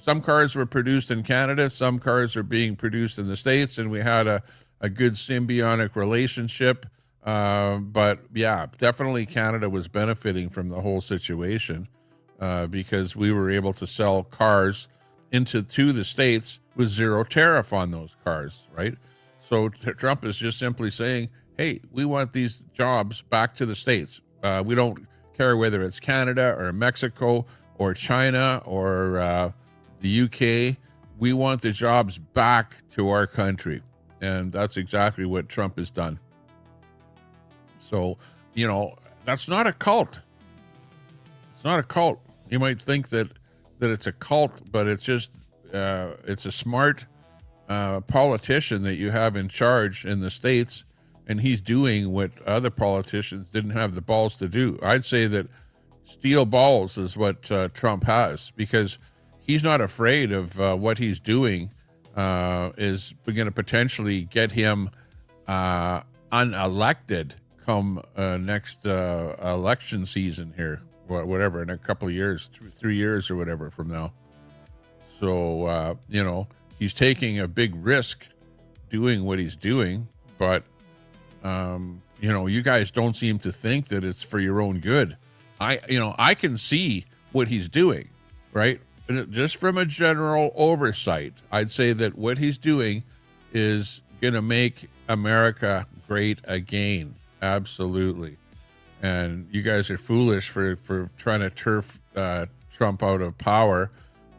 some cars were produced in Canada, some cars are being produced in the States, and we had a good symbiotic relationship. But definitely Canada was benefiting from the whole situation because we were able to sell cars to the States with zero tariff on those cars, right? So Trump is just simply saying, hey, we want these jobs back to the States. We don't care whether it's Canada or Mexico or China or the UK. We want the jobs back to our country. And that's exactly what Trump has done. So, you know, that's not a cult. It's not a cult. You might think that it's a cult, but it's just, it's a smart politician that you have in charge in the States, and he's doing what other politicians didn't have the balls to do. I'd say that steel balls is what Trump has, because he's not afraid of what he's doing is going to potentially get him unelected come next election season here, whatever, in a couple of years, 3 years or whatever from now. So, you know, he's taking a big risk doing what he's doing, but, you know, you guys don't seem to think that it's for your own good. I can see what he's doing, right? Just from a general oversight, I'd say that what he's doing is going to make America great again. Absolutely. And you guys are foolish for trying to turf Trump out of power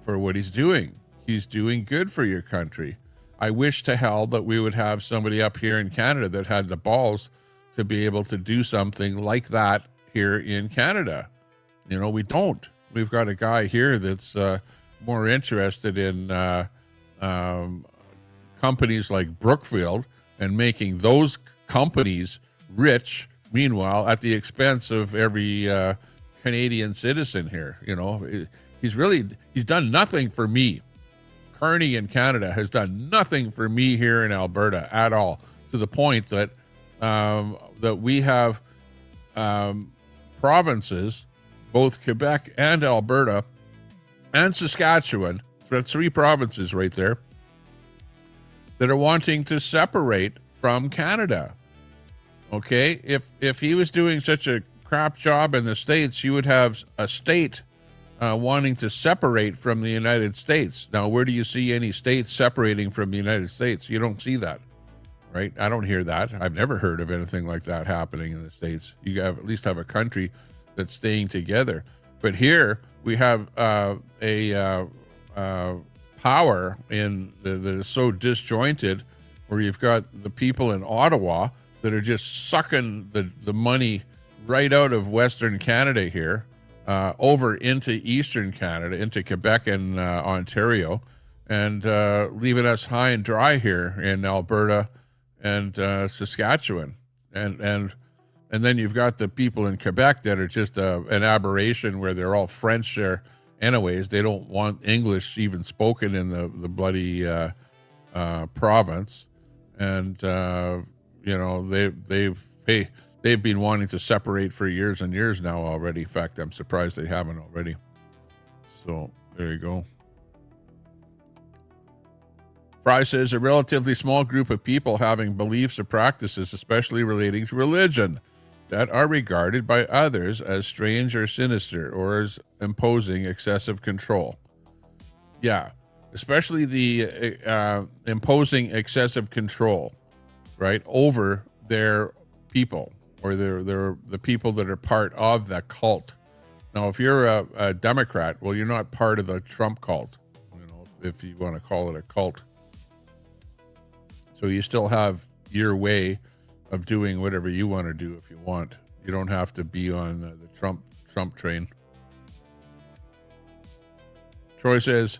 for what he's doing. He's doing good for your country. I wish to hell that we would have somebody up here in Canada that had the balls to be able to do something like that here in Canada. You know, we don't. We've got a guy here that's more interested in companies like Brookfield and making those companies rich, meanwhile, at the expense of every Canadian citizen here. You know, he's done nothing for me. Carney in Canada has done nothing for me here in Alberta at all, to the point that that we have provinces, both Quebec and Alberta and Saskatchewan, that's 3 provinces right there, that are wanting to separate from Canada. Okay, if he was doing such a crap job in the States, you would have a state wanting to separate from the United States. Now, where do you see any states separating from the United States? You don't see that, right? I don't hear that. I've never heard of anything like that happening in the States. You have at least have a country that's staying together. But here we have a power that is so disjointed, where you've got the people in Ottawa that are just sucking the money right out of Western Canada here, over into Eastern Canada, into Quebec and Ontario, and leaving us high and dry here in Alberta and Saskatchewan. And then you've got the people in Quebec that are just an aberration, where they're all French there anyways. They don't want English even spoken in the bloody province. And you know, they've been wanting to separate for years and years now already. In fact, I'm surprised they haven't already. So there you go. Fry says a relatively small group of people having beliefs or practices, especially relating to religion, that are regarded by others as strange or sinister, or as imposing excessive control. Yeah, especially the imposing excessive control, right, over their people, or the people that are part of that cult. Now, if you're a Democrat, well, you're not part of the Trump cult, you know, if you want to call it a cult. So you still have your way of doing whatever you want to do if you want. You don't have to be on the Trump train. Troy says,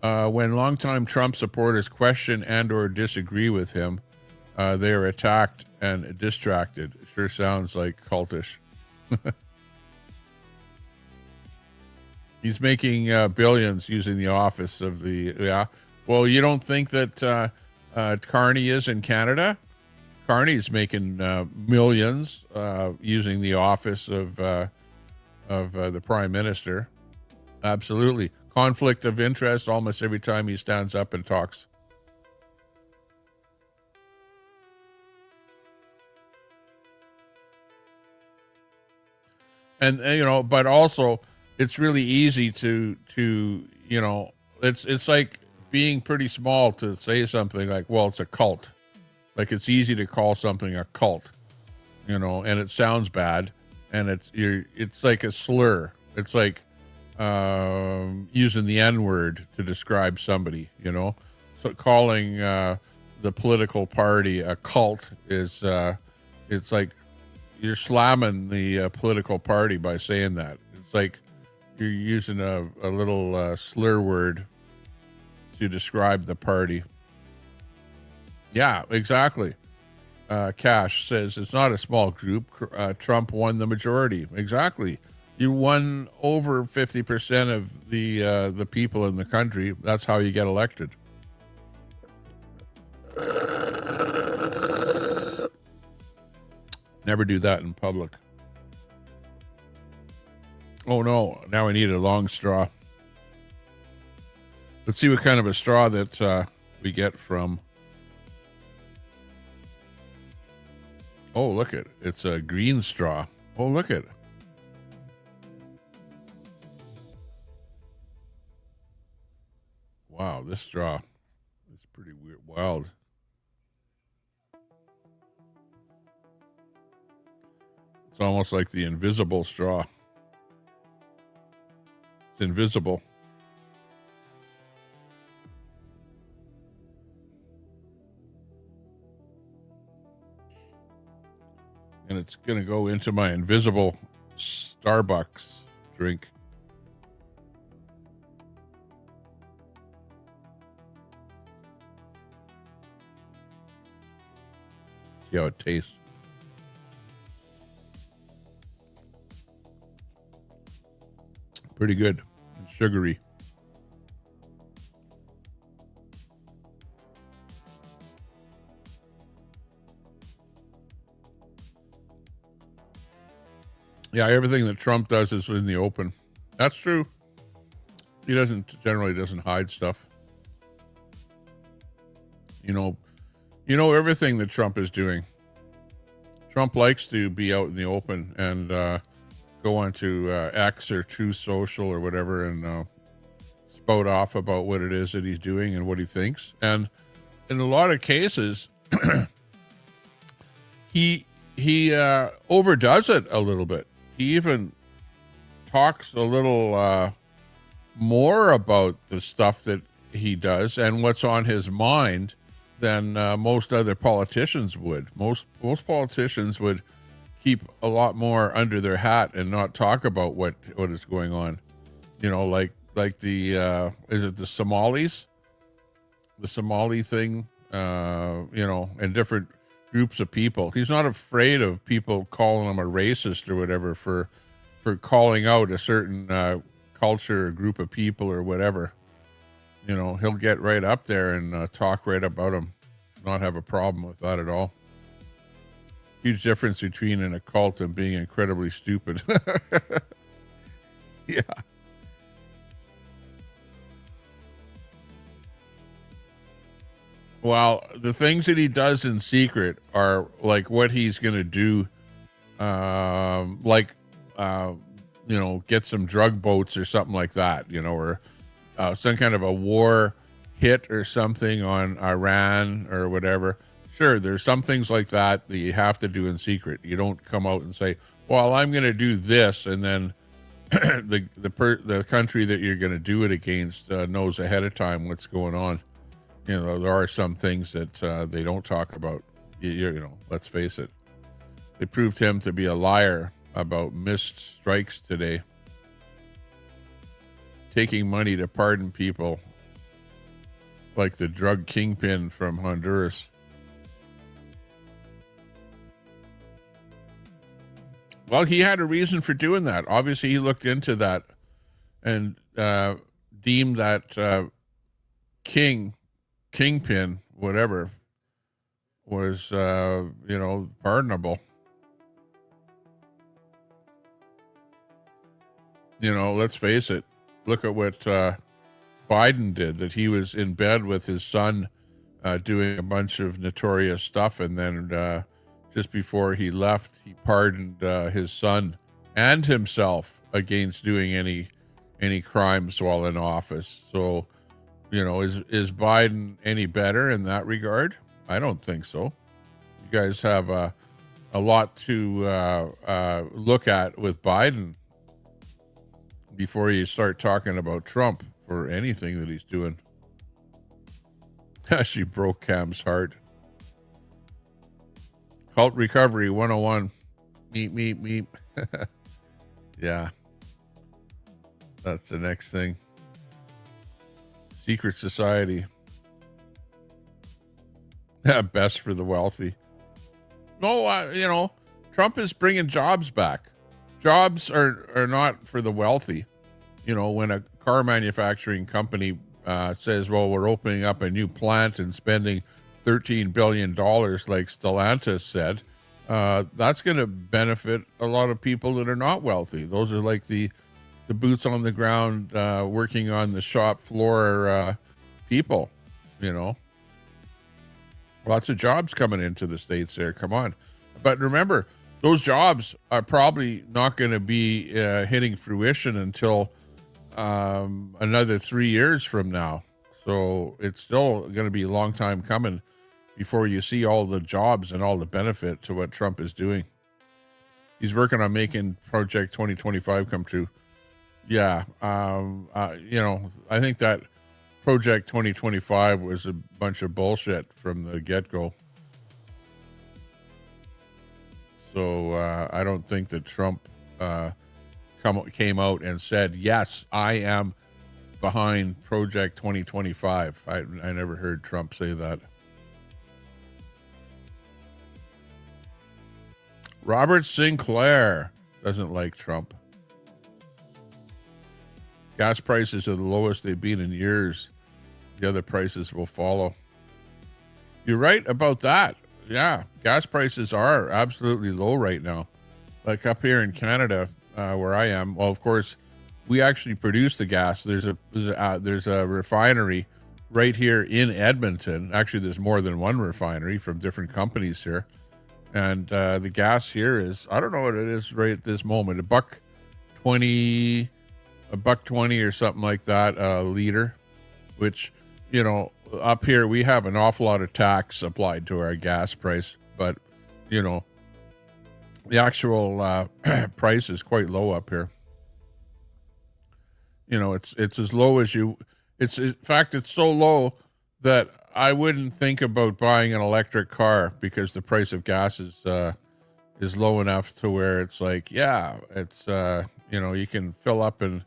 when longtime Trump supporters question and or disagree with him, they are attacked and distracted. Sure sounds like cultish. He's making billions using the office of the, Well, you don't think that Carney is in Canada? Carney's making millions using the office of the Prime Minister. Absolutely. Conflict of interest almost every time he stands up and talks. And but also it's really easy to it's like being pretty small to say something like, well, it's a cult. Like it's easy to call something a cult, and it sounds bad, and it's like a slur. It's like using the N-word to describe somebody, So calling the political party a cult is it's like you're slamming the political party by saying that. It's like you're using a little slur word to describe the party. Yeah, exactly. Cash says it's not a small group. Trump won the majority. Exactly. You won over 50% of the people in the country. That's how you get elected. Never do that in public. Oh no, now I need a long straw. Let's see what kind of a straw that we get from. Oh, look it. It's a green straw. Oh, look it. Wow, this straw is pretty weird, wild. It's almost like the invisible straw. It's invisible. And it's going to go into my invisible Starbucks drink. See how it tastes. Pretty good. It's sugary. Yeah, everything that Trump does is in the open. That's true. He generally doesn't hide stuff. Everything that Trump is doing. Trump likes to be out in the open and go onto X or True Social or whatever and spout off about what it is that he's doing and what he thinks. And in a lot of cases, he overdoes it a little bit. He even talks a little more about the stuff that he does and what's on his mind than most other politicians would. Most politicians would keep a lot more under their hat and not talk about what is going on. Like the is it the Somalis? The Somali thing, and different groups of people. He's not afraid of people calling him a racist or whatever for calling out a certain culture or group of people or whatever. He'll get right up there and talk right about them. Not have a problem with that at all. Huge difference between an occult and being incredibly stupid. Yeah. Well, the things that he does in secret are like what he's going to do, get some drug boats or something like that, or some kind of a war hit or something on Iran or whatever. Sure, there's some things like that you have to do in secret. You don't come out and say, well, I'm going to do this, and then the country that you're going to do it against knows ahead of time what's going on. There are some things that they don't talk about. Let's face it. They proved him to be a liar about missed strikes today. Taking money to pardon people like the drug kingpin from Honduras. Well, he had a reason for doing that. Obviously, he looked into that and deemed that King kingpin, whatever, was, pardonable. Let's face it. Look at what Biden did, that he was in bed with his son doing a bunch of notorious stuff. And then just before he left, he pardoned his son and himself against doing any crimes while in office. So, is Biden any better in that regard? I don't think so. You guys have a lot to look at with Biden before you start talking about Trump for anything that he's doing. She broke Cam's heart. Cult Recovery 101. Meep. Yeah. That's the next thing. Secret society. Best for the wealthy. No, Trump is bringing jobs back. Jobs are not for the wealthy. When a car manufacturing company says, well, we're opening up a new plant and spending $13 billion like Stellantis said, that's going to benefit a lot of people that are not wealthy. Those are like the boots on the ground, working on the shop floor people, Lots of jobs coming into the States there. Come on. But remember, those jobs are probably not going to be hitting fruition until another 3 years from now. So it's still going to be a long time coming before you see all the jobs and all the benefit to what Trump is doing. He's working on making Project 2025 come true. Yeah. I think that Project 2025 was a bunch of bullshit from the get-go. So I don't think that Trump came out and said, yes, I am behind Project 2025. I never heard Trump say that. Robert Sinclair doesn't like Trump. Gas prices are the lowest they've been in years. The other prices will follow. You're right about that. Yeah, gas prices are absolutely low right now. Like up here in Canada, where I am. Well, of course, we actually produce the gas. There's a refinery right here in Edmonton. Actually, there's more than one refinery from different companies here. And the gas here is, I don't know what it is right at this moment, $1.20 or something like that a liter, which, up here we have an awful lot of tax applied to our gas price, but the actual price is quite low up here. It's as low as in fact, it's so low that I wouldn't think about buying an electric car because the price of gas is low enough to where it's like, it's you can fill up and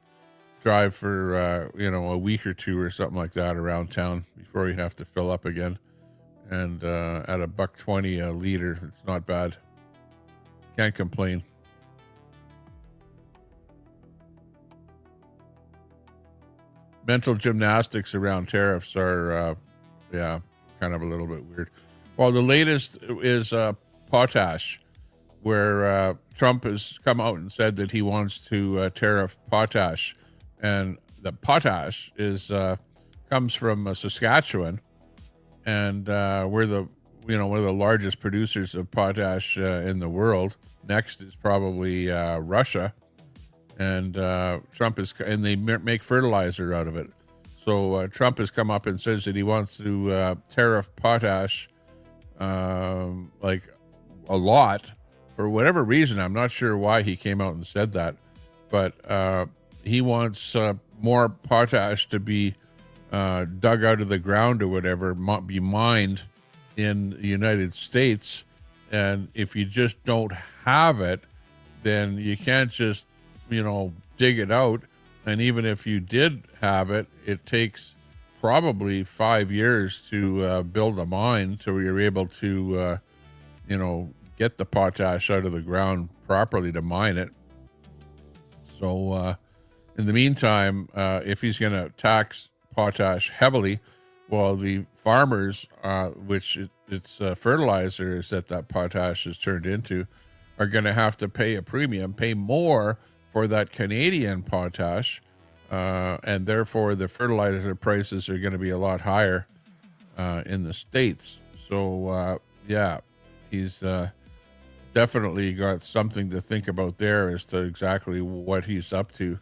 drive for a week or two or something like that around town before you have to fill up again. And at $1.20 a liter, it's not bad. Can't complain. Mental gymnastics around tariffs are kind of a little bit weird. Well, the latest is potash, where Trump has come out and said that he wants to tariff potash. And the potash comes from Saskatchewan, and we're the one of the largest producers of potash in the world. Next is probably Russia, and they make fertilizer out of it. So Trump has come up and says that he wants to tariff potash like a lot for whatever reason. I'm not sure why he came out and said that, but he wants more potash to be dug out of the ground or whatever, be mined in the United States. And if you just don't have it, then you can't just, dig it out. And even if you did have it, it takes probably 5 years to build a mine to where you're able to, get the potash out of the ground properly to mine it. So in the meantime, if he's going to tax potash heavily, Well, the farmers, which it's fertilizers that potash is turned into, are going to have to pay a premium, pay more for that Canadian potash, and therefore the fertilizer prices are going to be a lot higher in the States. So, yeah, he's definitely got something to think about there as to exactly what he's up to.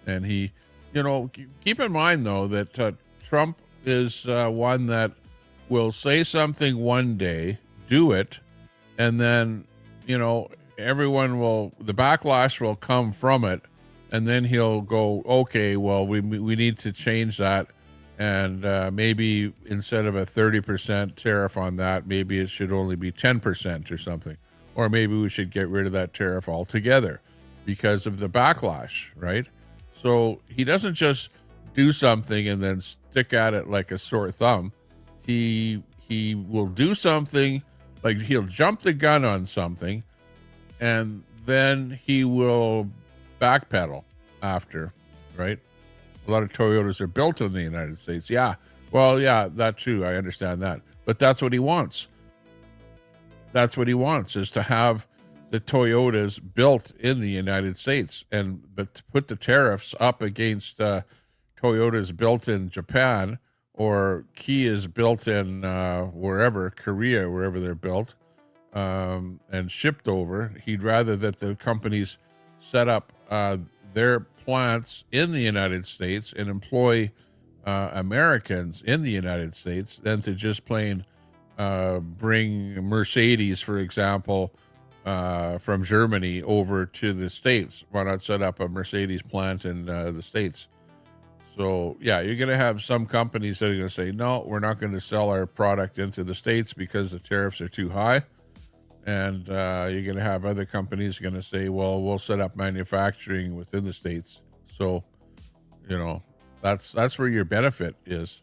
And he, keep in mind, though, that Trump is one that will say something one day, do it, and then, the backlash will come from it, and then he'll go, okay, well, we need to change that, and maybe instead of a 30% tariff on that, maybe it should only be 10% or something, or maybe we should get rid of that tariff altogether because of the backlash, right? So he doesn't just do something and then stick at it like a sore thumb. He will do something, like he'll jump the gun on something, and then he will backpedal after, right? A lot of Toyotas are built in the United States. Yeah, well, yeah, that's true. I understand that. But that's what he wants. That's what he wants, is to have the Toyotas built in the United States, but to put the tariffs up against Toyotas built in Japan or Kia's built in wherever, Korea, wherever they're built, and shipped over. He'd rather that the companies set up their plants in the United States and employ Americans in the United States than to just plain bring Mercedes, for example, from Germany over to the States. Why not set up a Mercedes plant in the States? So, yeah, you're going to have some companies that are going to say, no, we're not going to sell our product into the States because the tariffs are too high. And you're going to have other companies going to say, well, we'll set up manufacturing within the States. So, that's where your benefit is.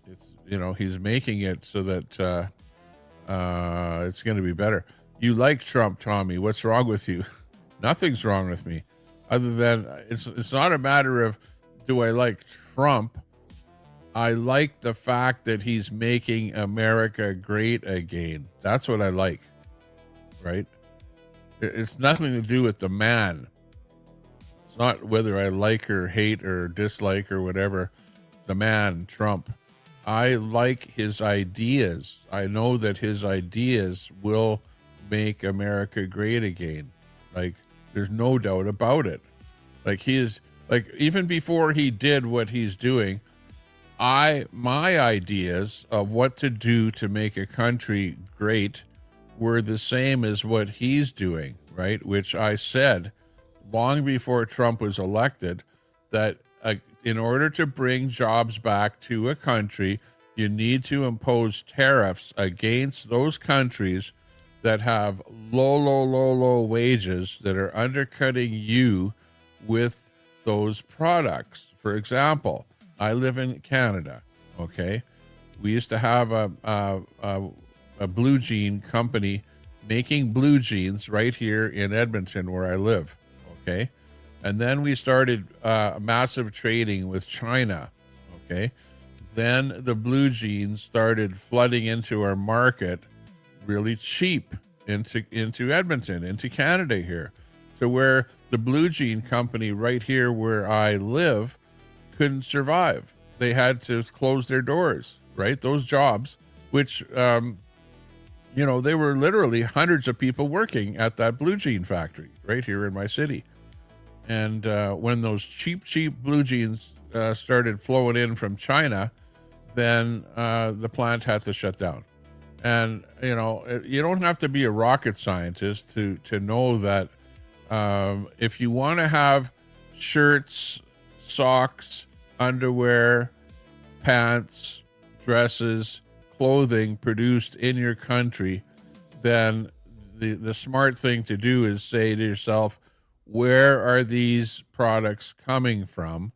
It's, he's making it so that it's going to be better. You like Trump, Tommy. What's wrong with you? Nothing's wrong with me, other than it's not a matter of, do I like Trump? I like the fact that he's making America great again. That's what I like, right? It's nothing to do with the man. It's not whether I like or hate or dislike or whatever the man, Trump. I like his ideas. I know that his ideas will make America great again. Like, there's no doubt about it. Like, even before he did what he's doing, my ideas of what to do to make a country great were the same as what he's doing, right? Which I said long before Trump was elected, that in order to bring jobs back to a country, you need to impose tariffs against those countries that have low wages that are undercutting you with those products. For example, I live in Canada, okay? We used to have a blue jean company making blue jeans right here in Edmonton where I live, okay? And then we started massive trading with China, okay? Then the blue jeans started flooding into our market really cheap into Edmonton, into Canada here, to where the blue jean company right here where I live couldn't survive. They had to close their doors, right? Those jobs, which, they were literally hundreds of people working at that blue jean factory right here in my city. And when those cheap blue jeans started flowing in from China, then the plant had to shut down. And, you don't have to be a rocket scientist to know that if you want to have shirts, socks, underwear, pants, dresses, clothing produced in your country, then the smart thing to do is say to yourself, where are these products coming from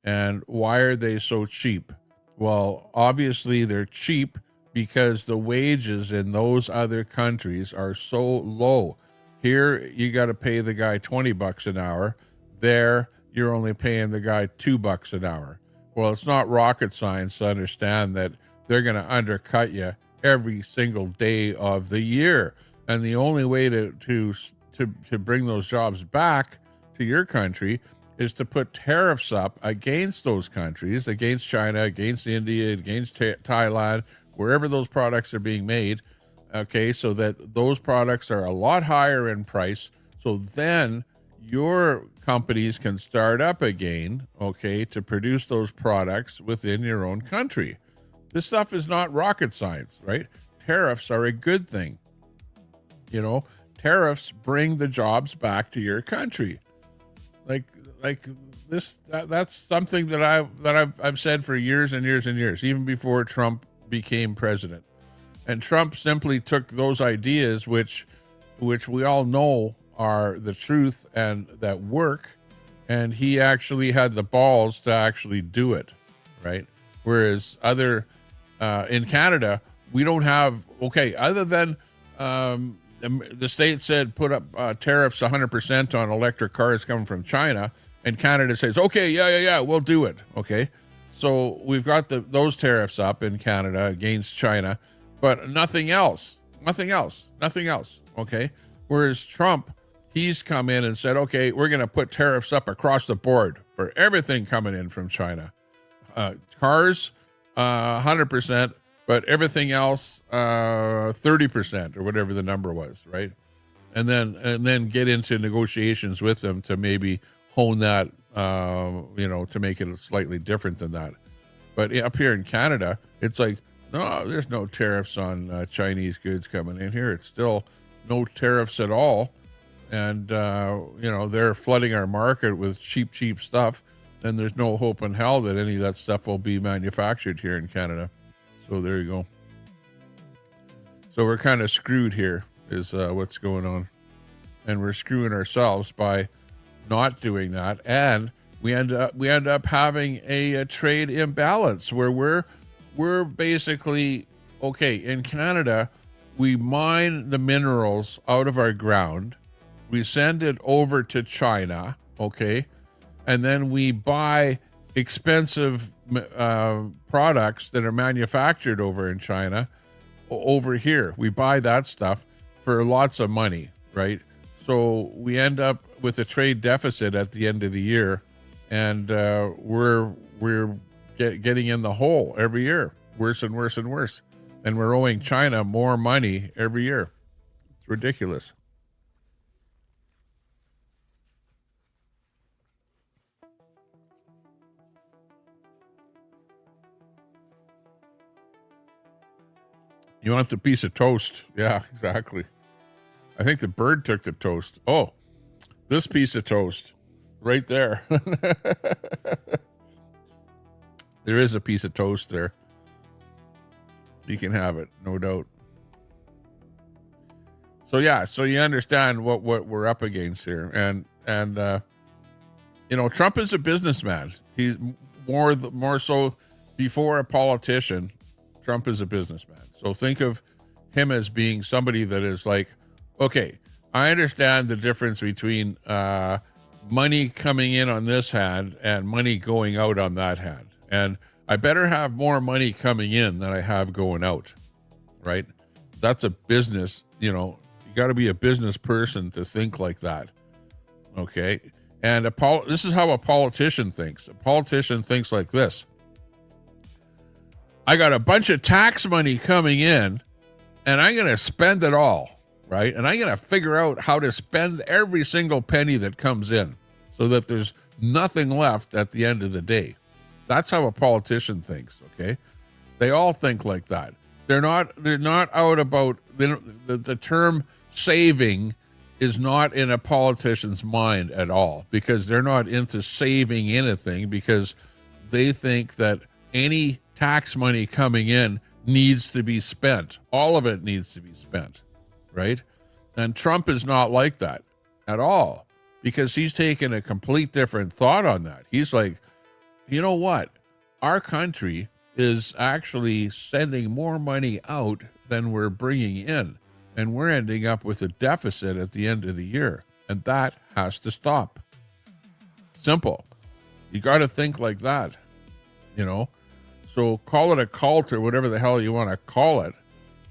and why are they so cheap? Well, obviously they're cheap because the wages in those other countries are so low. Here, you got to pay the guy $20 an hour. There, you're only paying the guy $2 an hour. Well, it's not rocket science to understand that they're going to undercut you every single day of the year. And the only way to bring those jobs back to your country is to put tariffs up against those countries, against China, against India, against Thailand, wherever those products are being made. Okay, so that those products are a lot higher in price. So then your companies can start up again, okay, to produce those products within your own country. This stuff is not rocket science, right? Tariffs are a good thing. You know, tariffs bring the jobs back to your country. Like this, that's something that I've said for years and years and years, even before Trump became president. And Trump simply took those ideas, which we all know are the truth and that work, and he actually had the balls to actually do it, right? Whereas in Canada, we don't have, okay, other than the state said put up tariffs 100% on electric cars coming from China, and Canada says, okay, yeah, we'll do it, okay? So we've got those tariffs up in Canada against China, but nothing else, okay? Whereas Trump, he's come in and said, okay, we're going to put tariffs up across the board for everything coming in from China. Cars, 100%, but everything else, 30% or whatever the number was, right? And then get into negotiations with them to maybe hone that, to make it slightly different than that. But up here in Canada, it's like, no, there's no tariffs on Chinese goods coming in here. It's still no tariffs at all. And, they're flooding our market with cheap stuff. And there's no hope in hell that any of that stuff will be manufactured here in Canada. So there you go. So we're kind of screwed here is what's going on. And we're screwing ourselves by not doing that. And we end up having a trade imbalance where we're basically, okay, in Canada, we mine the minerals out of our ground. We send it over to China, okay? And then we buy expensive products that are manufactured over in China over here. We buy that stuff for lots of money, right? So we end up with a trade deficit at the end of the year, and we're getting in the hole every year, worse and worse and worse. And we're owing China more money every year. It's ridiculous. You want the piece of toast? Yeah, exactly. I think the bird took the toast. Oh, this piece of toast right there. There is a piece of toast there. You can have it, no doubt. So yeah, so you understand what we're up against here. And Trump is a businessman. He's more so before a politician. Trump is a businessman. So think of him as being somebody that is like, okay, I understand the difference between money coming in on this hand and money going out on that hand. And I better have more money coming in than I have going out, right? That's a business, you got to be a business person to think like that, okay? And this is how a politician thinks. A politician thinks like this. I got a bunch of tax money coming in, and I'm going to spend it all, right? And I'm going to figure out how to spend every single penny that comes in so that there's nothing left at the end of the day. That's how a politician thinks, okay? They all think like that. They're not out about, the term saving is not in a politician's mind at all, because they're not into saving anything, because they think that any tax money coming in needs to be spent. All of it needs to be spent, right? And Trump is not like that at all, because he's taken a complete different thought on that. He's like, you know what? Our country is actually sending more money out than we're bringing in, and we're ending up with a deficit at the end of the year, and that has to stop. Simple. You got to think like that. you know? So call it a cult or whatever the hell you want to call it.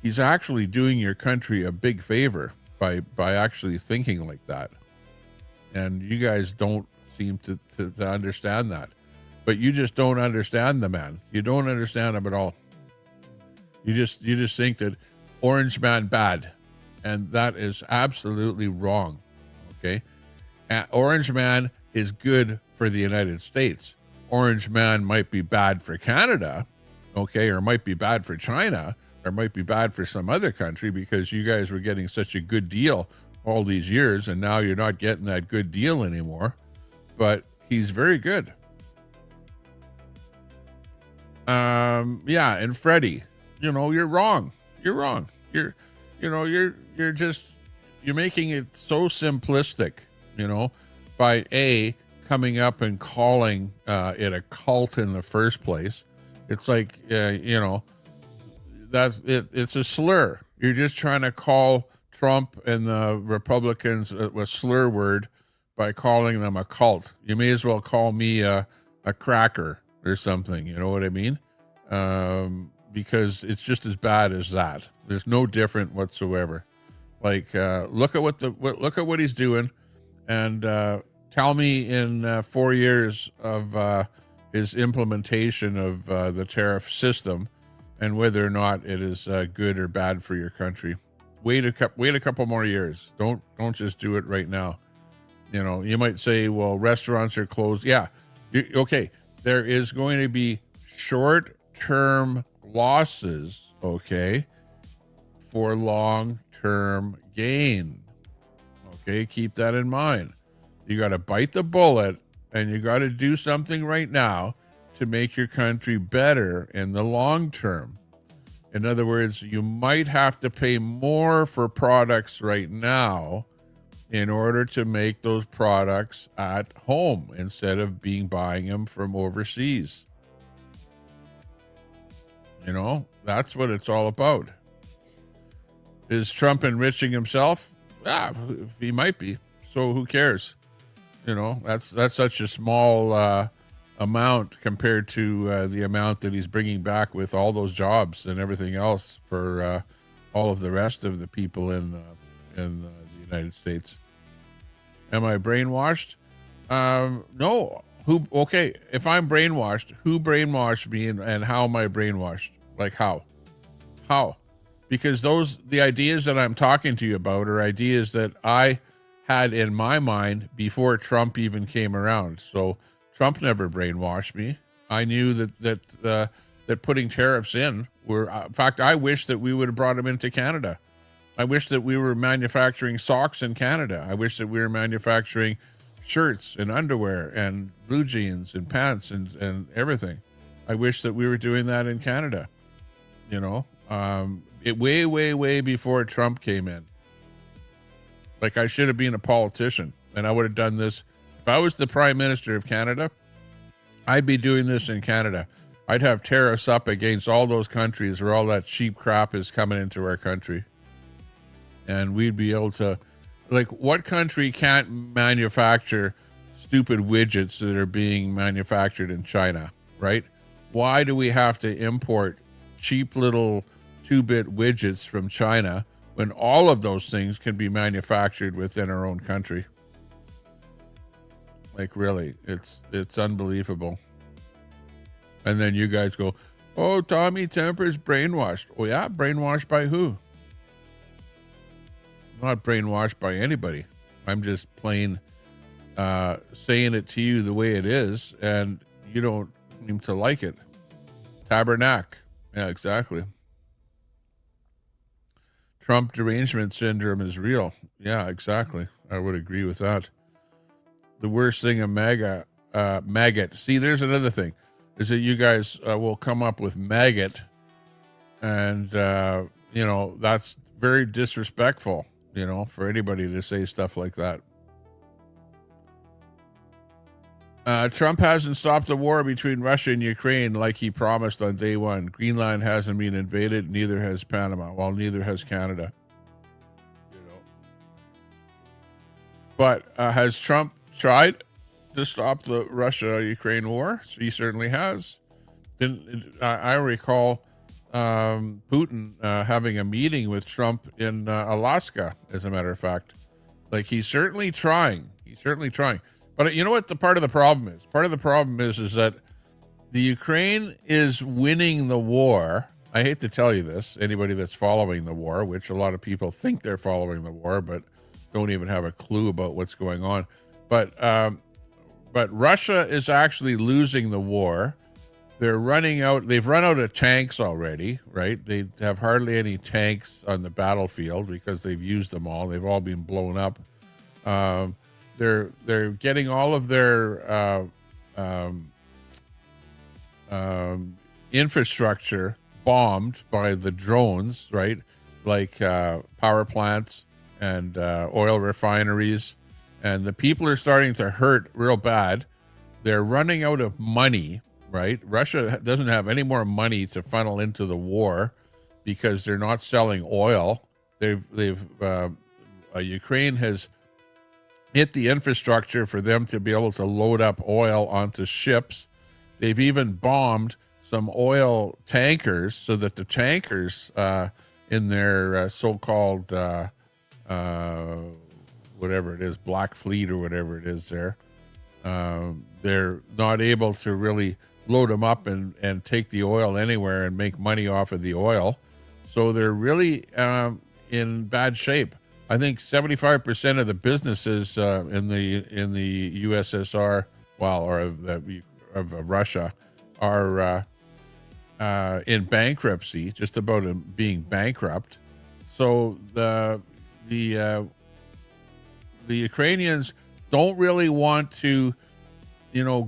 He's actually doing your country a big favor by actually thinking like that. And you guys don't seem to understand that. But you just don't understand the man. You don't understand him at all. You just think that Orange Man bad. And that is absolutely wrong. Okay? Orange Man is good for the United States. Orange Man might be bad for Canada, okay, or might be bad for China, or might be bad for some other country because you guys were getting such a good deal all these years, and now you're not getting that good deal anymore. But he's very good. Yeah, and Freddie, you're wrong. You're wrong. You're making it so simplistic, by coming up and calling it a cult in the first place. It's like, that's it. It's a slur. You're just trying to call Trump and the Republicans a slur word by calling them a cult. You may as well call me a cracker or something. You know what I mean? Because it's just as bad as that. There's no different whatsoever. Like, look at what he's doing, and tell me in 4 years of his implementation of the tariff system, and whether or not it is good or bad for your country. Wait a couple more years. Don't just do it right now. You might say, well, restaurants are closed. Yeah, okay. There is going to be short-term losses, okay, for long-term gain. Okay, keep that in mind. You got to bite the bullet, and you got to do something right now to make your country better in the long term. In other words, you might have to pay more for products right now in order to make those products at home instead of buying them from overseas. That's what it's all about. Is Trump enriching himself? He might be. So who cares? That's such a small amount compared to the amount that he's bringing back with all those jobs and everything else for all of the rest of the people in the United States. Am I brainwashed? No. Okay, if I'm brainwashed, who brainwashed me and how am I brainwashed? Like how? Because the ideas that I'm talking to you about are ideas that I had in my mind before Trump even came around. So Trump never brainwashed me. I knew that putting tariffs in in fact, I wish that we would have brought them into Canada. I wish that we were manufacturing socks in Canada. I wish that we were manufacturing shirts and underwear and blue jeans and pants and everything. I wish that we were doing that in Canada. Way before Trump came in. Like, I should have been a politician, and I would have done this. If I was the Prime Minister of Canada, I'd be doing this in Canada. I'd have tariffs up against all those countries where all that cheap crap is coming into our country. And we'd be able to, like, what country can't manufacture stupid widgets that are being manufactured in China, right? Why do we have to import cheap little 2-bit widgets from China when all of those things can be manufactured within our own country? Like, really, it's unbelievable. And then you guys go, oh, Tommy Temper's brainwashed. Oh yeah, brainwashed by who? Not brainwashed by anybody. I'm just plain saying it to you the way it is, and you don't seem to like it. Tabernacle. Yeah, exactly. Trump derangement syndrome is real. Yeah, exactly. I would agree with that. The worst thing a maggot. See, there's another thing, is that you guys will come up with maggot, and that's very disrespectful, for anybody to say stuff like that. Trump hasn't stopped the war between Russia and Ukraine like he promised on day one. Greenland hasn't been invaded, neither has Panama. Well, neither has Canada. But has Trump tried to stop the Russia-Ukraine war? He certainly has. I recall Putin having a meeting with Trump in Alaska, as a matter of fact. Like, he's certainly trying. He's certainly trying. But you know what the part of the problem is? Part of the problem is that the Ukraine is winning the war. I hate to tell you this, anybody that's following the war, which a lot of people think they're following the war, but don't even have a clue about what's going on. But Russia is actually losing the war. They're running out. They've run out of tanks already, right? They have hardly any tanks on the battlefield because they've used them all. They've all been blown up. They're getting all of their infrastructure bombed by the drones, right? Like power plants and oil refineries, and the people are starting to hurt real bad. They're running out of money, right? Russia doesn't have any more money to funnel into the war because they're not selling oil. Ukraine has hit the infrastructure for them to be able to load up oil onto ships. They've even bombed some oil tankers so that the tankers in their so-called whatever it is, Black Fleet or whatever it is there, they're not able to really load them up and take the oil anywhere and make money off of the oil. So they're really in bad shape. I think 75% of the businesses in the USSR, or of Russia, are in bankruptcy, just about being bankrupt. So the Ukrainians don't really want to,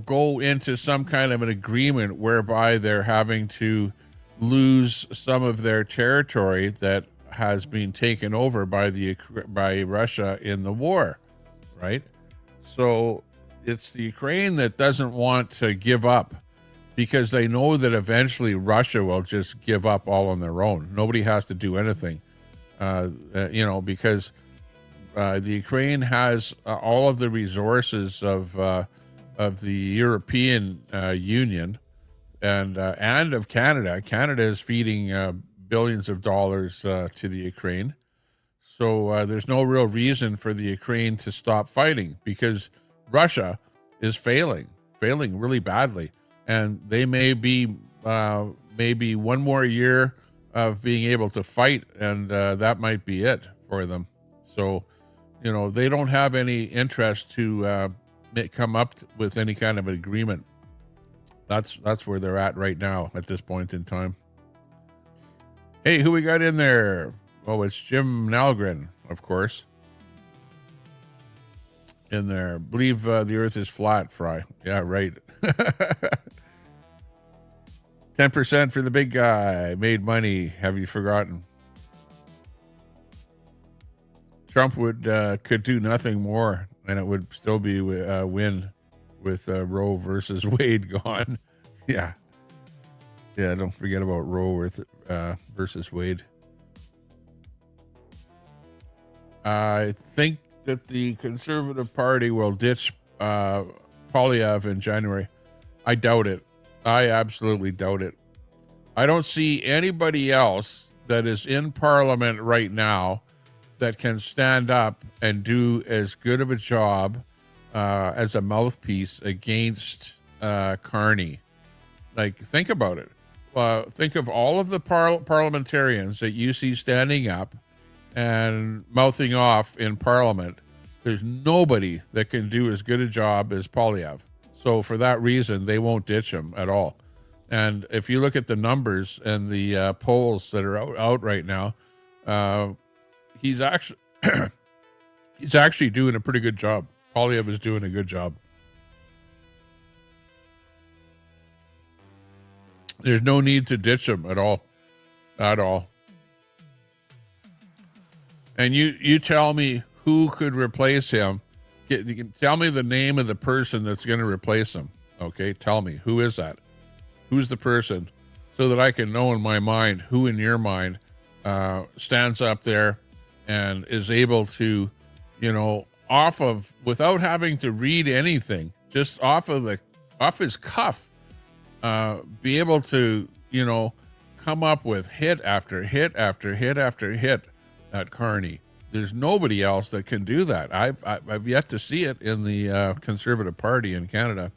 go into some kind of an agreement whereby they're having to lose some of their territory that has been taken over by Russia in the war, right? So it's the Ukraine that doesn't want to give up, because they know that eventually Russia will just give up all on their own. Nobody has to do anything, because the Ukraine has all of the resources of the European Union and of Canada. Canada is feeding billions of dollars to the Ukraine. So there's no real reason for the Ukraine to stop fighting, because Russia is failing really badly. And they may be maybe one more year of being able to fight, and that might be it for them. So, they don't have any interest to come up with any kind of agreement. That's where they're at right now at this point in time. Hey, who we got in there? Oh, it's Jim Nalgren, of course. In there. Believe the earth is flat, Fry. Yeah, right. 10% for the big guy. Made money. Have you forgotten? Trump could do nothing more, and it would still be a win with Roe versus Wade gone. Yeah. Yeah, don't forget about Roe versus Wade. I think that the Conservative Party will ditch Poilievre in January. I doubt it. I absolutely doubt it. I don't see anybody else that is in Parliament right now that can stand up and do as good of a job as a mouthpiece against Carney. Like, think about it. Think of all of the parliamentarians that you see standing up and mouthing off in Parliament. There's nobody that can do as good a job as Poilievre. So for that reason, they won't ditch him at all. And if you look at the numbers and the polls that are out right now, he's actually doing a pretty good job. Poilievre is doing a good job. There's no need to ditch him at all. At all. And you tell me who could replace him. You can tell me the name of the person that's going to replace him. Okay, tell me. Who is that? Who's the person? So that I can know in my mind who in your mind stands up there and is able to, without having to read anything, just off his cuff, be able to, come up with hit after hit after hit after hit at Carney. There's nobody else that can do that. I've yet to see it in the Conservative Party in Canada.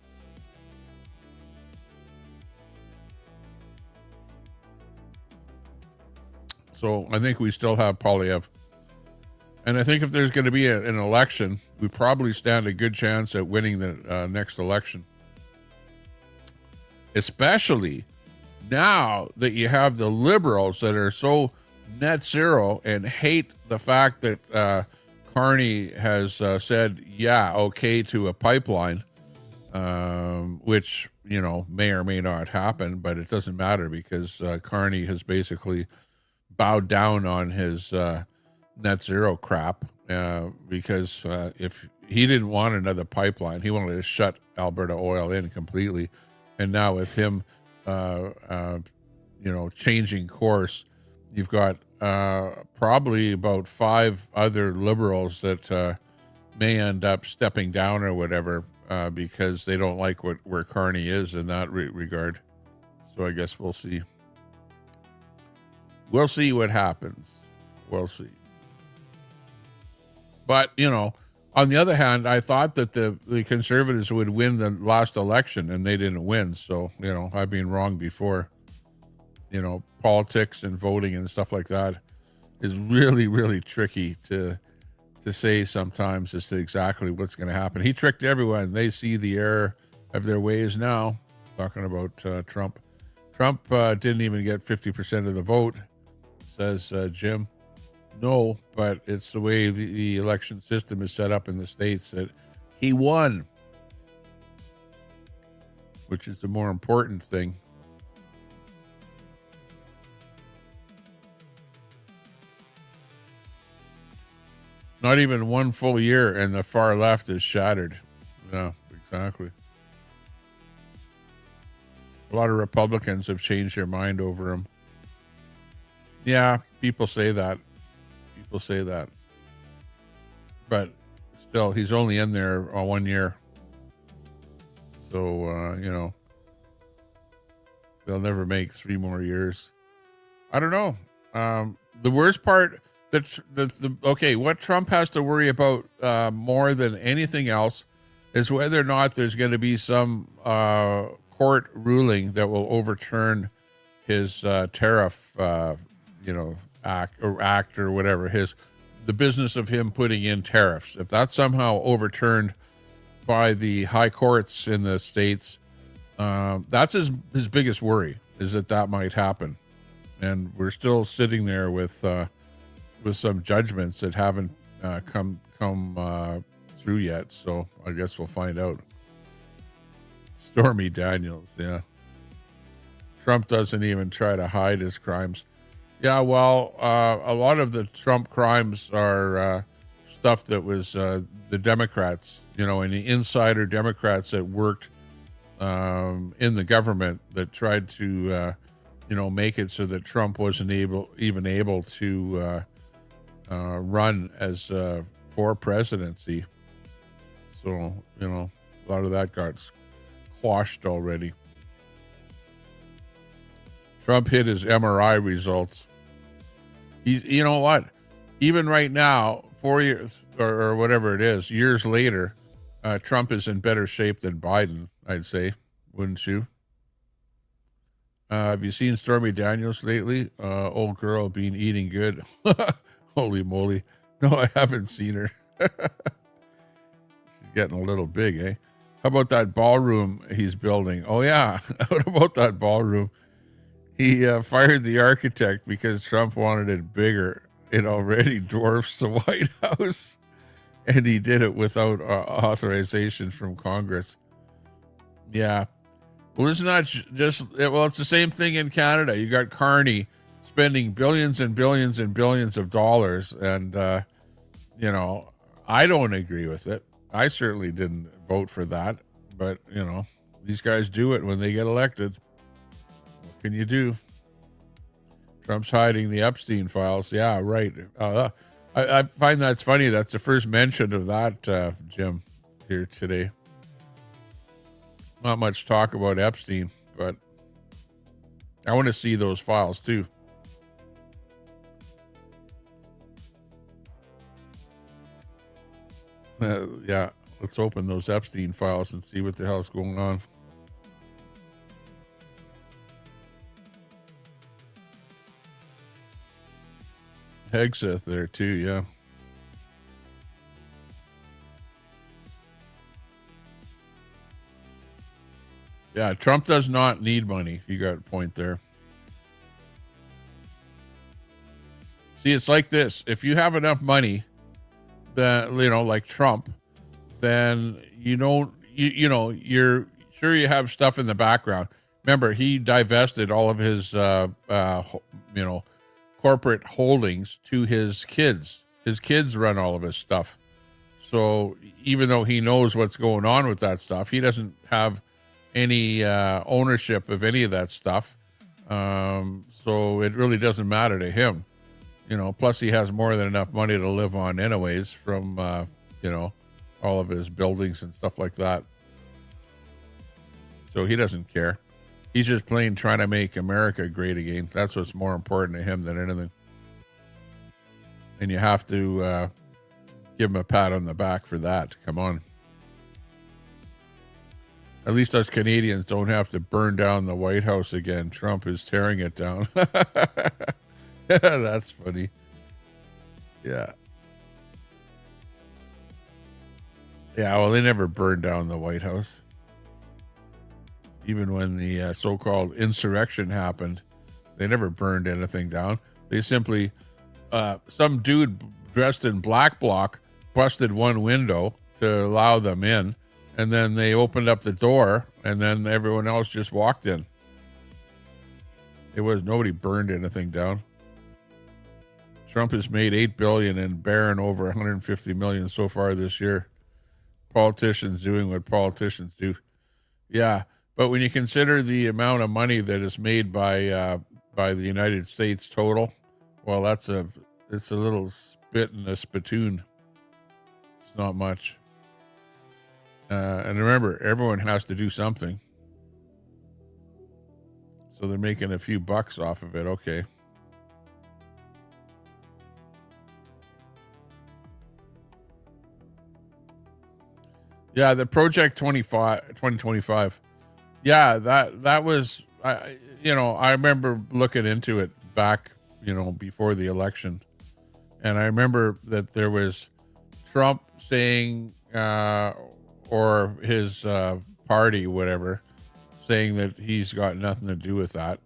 So I think we still have Polyev. And I think if there's going to be an election, we probably stand a good chance at winning the next election. Especially now that you have the liberals that are so net zero and hate the fact that Carney has said, okay to a pipeline, which, may or may not happen, but it doesn't matter because Carney has basically bowed down on his net zero crap because if he didn't want another pipeline, he wanted to shut Alberta Oil in completely. And now with him, changing course, you've got probably about 5 other liberals that may end up stepping down or whatever because they don't like where Carney is in that regard. So I guess we'll see. We'll see what happens. We'll see. But, on the other hand, I thought that the Conservatives would win the last election, and they didn't win. So, I've been wrong before. Politics and voting and stuff like that is really, really tricky to say sometimes as to exactly what's going to happen. He tricked everyone. They see the error of their ways now. Talking about Trump. Trump didn't even get 50% of the vote, says Jim. No, but it's the way the election system is set up in the States that he won, which is the more important thing. Not even one full year and the far left is shattered. Yeah, exactly. A lot of Republicans have changed their mind over him. Yeah, people say that. But still, he's only in there 1 year. So, they'll never make 3 more years. I don't know. The worst part, what Trump has to worry about more than anything else is whether or not there's going to be some court ruling that will overturn his tariff, act or whatever, the business of him putting in tariffs. If that's somehow overturned by the high courts in the States, that's his biggest worry, is that might happen. And we're still sitting there with some judgments that haven't come through yet. So I guess we'll find out. Stormy Daniels, yeah. Trump doesn't even try to hide his crimes. Yeah, well, a lot of the Trump crimes are stuff that was the Democrats, and the insider Democrats that worked in the government that tried to, make it so that Trump wasn't even able to run as for presidency. So, a lot of that got quashed already. Trump hit his MRI results. You know what? Even right now, 4 years or whatever it is, years later, Trump is in better shape than Biden, I'd say. Wouldn't you? Have you seen Stormy Daniels lately? Old girl been eating good. Holy moly. No, I haven't seen her. She's getting a little big, eh? How about that ballroom he's building? Oh, yeah. What about that ballroom? He fired the architect because Trump wanted it bigger. It already dwarfs the White House. And he did it without authorization from Congress. Yeah. Well, it's not just, it's the same thing in Canada. You got Carney spending billions and billions and billions of dollars. And, I don't agree with it. I certainly didn't vote for that. But, these guys do it when they get elected. What can you do? Trump's hiding the Epstein files. Yeah, right. I find that's funny. That's the first mention of that, Jim, here today. Not much talk about Epstein, but I want to see those files too. Yeah, let's open those Epstein files and see what the hell's going on. Hegseth there too, yeah. Yeah, Trump does not need money. You got a point there. See, it's like this. If you have enough money, that, you know, like Trump, then you don't, you're sure you have stuff in the background. Remember, he divested all of his, corporate holdings to his kids. His kids run all of his stuff. So even though he knows what's going on with that stuff, he doesn't have any ownership of any of that stuff. So it really doesn't matter to him. Plus he has more than enough money to live on anyways from, all of his buildings and stuff like that. So he doesn't care. He's just plain trying to make America great again. That's what's more important to him than anything. And you have to give him a pat on the back for that. Come on. At least us Canadians don't have to burn down the White House again. Trump is tearing it down. That's funny. Yeah. Yeah, well, they never burned down the White House. Even when the so-called insurrection happened, they never burned anything down. They simply, some dude dressed in black bloc busted one window to allow them in, and then they opened up the door, and then everyone else just walked in. Nobody burned anything down. Trump has made $8 billion and Barron over 150 million so far this year. Politicians doing what politicians do. Yeah, but when you consider the amount of money that is made by the United States total, well, it's a little spit in a spittoon. It's not much. And remember, everyone has to do something. So they're making a few bucks off of it. Okay. Yeah, the Project 2025. Yeah, that was, I remember looking into it back, before the election. And I remember that there was Trump saying, or his party, whatever, saying that he's got nothing to do with that.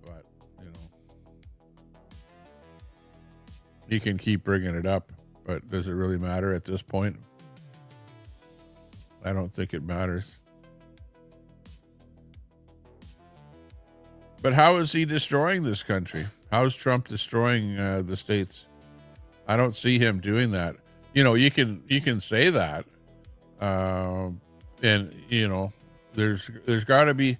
But, he can keep bringing it up. But does it really matter at this point? I don't think it matters. But how is he destroying this country? How is Trump destroying the states? I don't see him doing that. You can say that, and there's got to be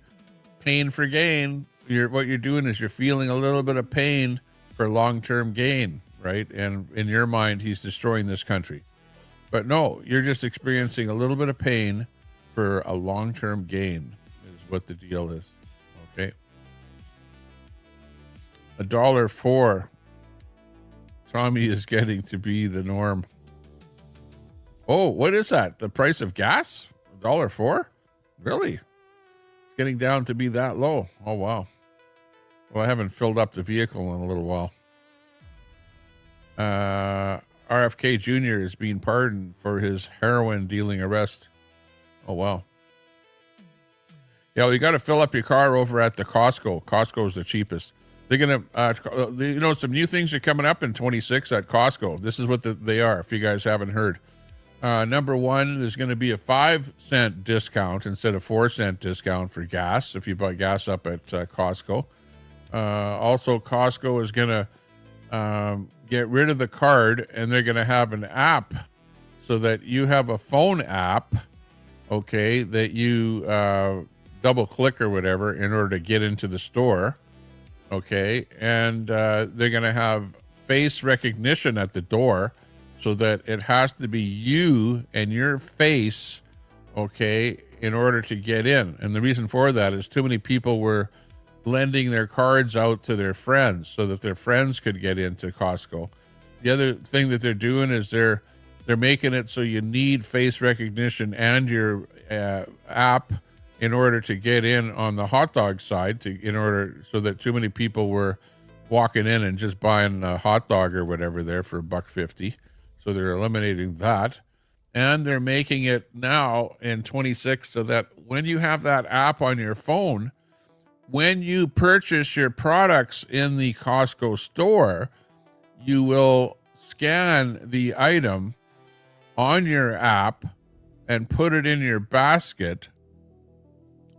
pain for gain. What you're doing is you're feeling a little bit of pain for long-term gain, right? And in your mind, he's destroying this country. But no, you're just experiencing a little bit of pain for a long-term gain is what the deal is. Okay. $1.04. Tommy is getting to be the norm. Oh, what is that? The price of gas? $1.04? Really? It's getting down to be that low. Oh, wow. Well, I haven't filled up the vehicle in a little while. RFK Jr. is being pardoned for his heroin dealing arrest. Oh, wow. Yeah, well, you got to fill up your car over at the Costco. Costco is the cheapest. They're going to, some new things are coming up in 26 at Costco. This is what they are, if you guys haven't heard. Number one, there's going to be a 5-cent discount instead of 4-cent discount for gas if you buy gas up at Costco. Also, Costco is going to get rid of the card, and they're going to have an app so that you have a phone app, okay, that you double click or whatever in order to get into the store, okay, and they're going to have face recognition at the door so that it has to be you and your face, okay, in order to get in. And the reason for that is too many people were lending their cards out to their friends so that their friends could get into Costco. The other thing that they're doing is they're making it so you need face recognition and your app in order to get in on the hot dog side, so that too many people were walking in and just buying a hot dog or whatever there for $1.50. So they're eliminating that. And they're making it now in 26 so that when you have that app on your phone, when you purchase your products in the Costco store, you will scan the item on your app and put it in your basket.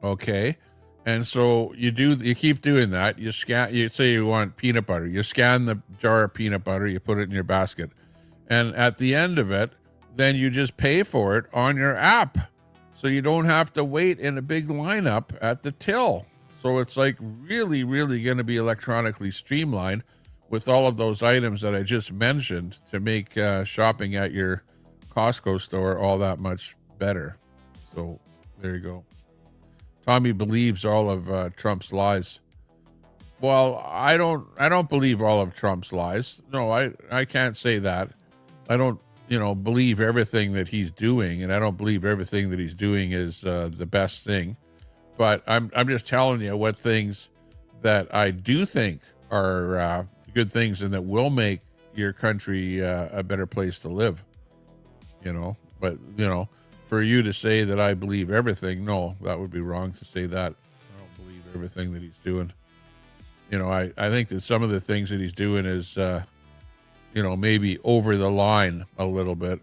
Okay. And so you keep doing that. You say you want peanut butter. You scan the jar of peanut butter, you put it in your basket. And at the end of it, then you just pay for it on your app. So you don't have to wait in a big lineup at the till. So it's like really, really going to be electronically streamlined with all of those items that I just mentioned to make shopping at your Costco store all that much better. So there you go. Tommy believes all of Trump's lies. Well, I don't believe all of Trump's lies. No, I can't say that. I don't, believe everything that he's doing, and I don't believe everything that he's doing is the best thing. But I'm just telling you what things that I do think are good things and that will make your country a better place to live. But for you to say that I believe everything, no, that would be wrong to say that. I don't believe everything that he's doing. I think that some of the things that he's doing is, maybe over the line a little bit.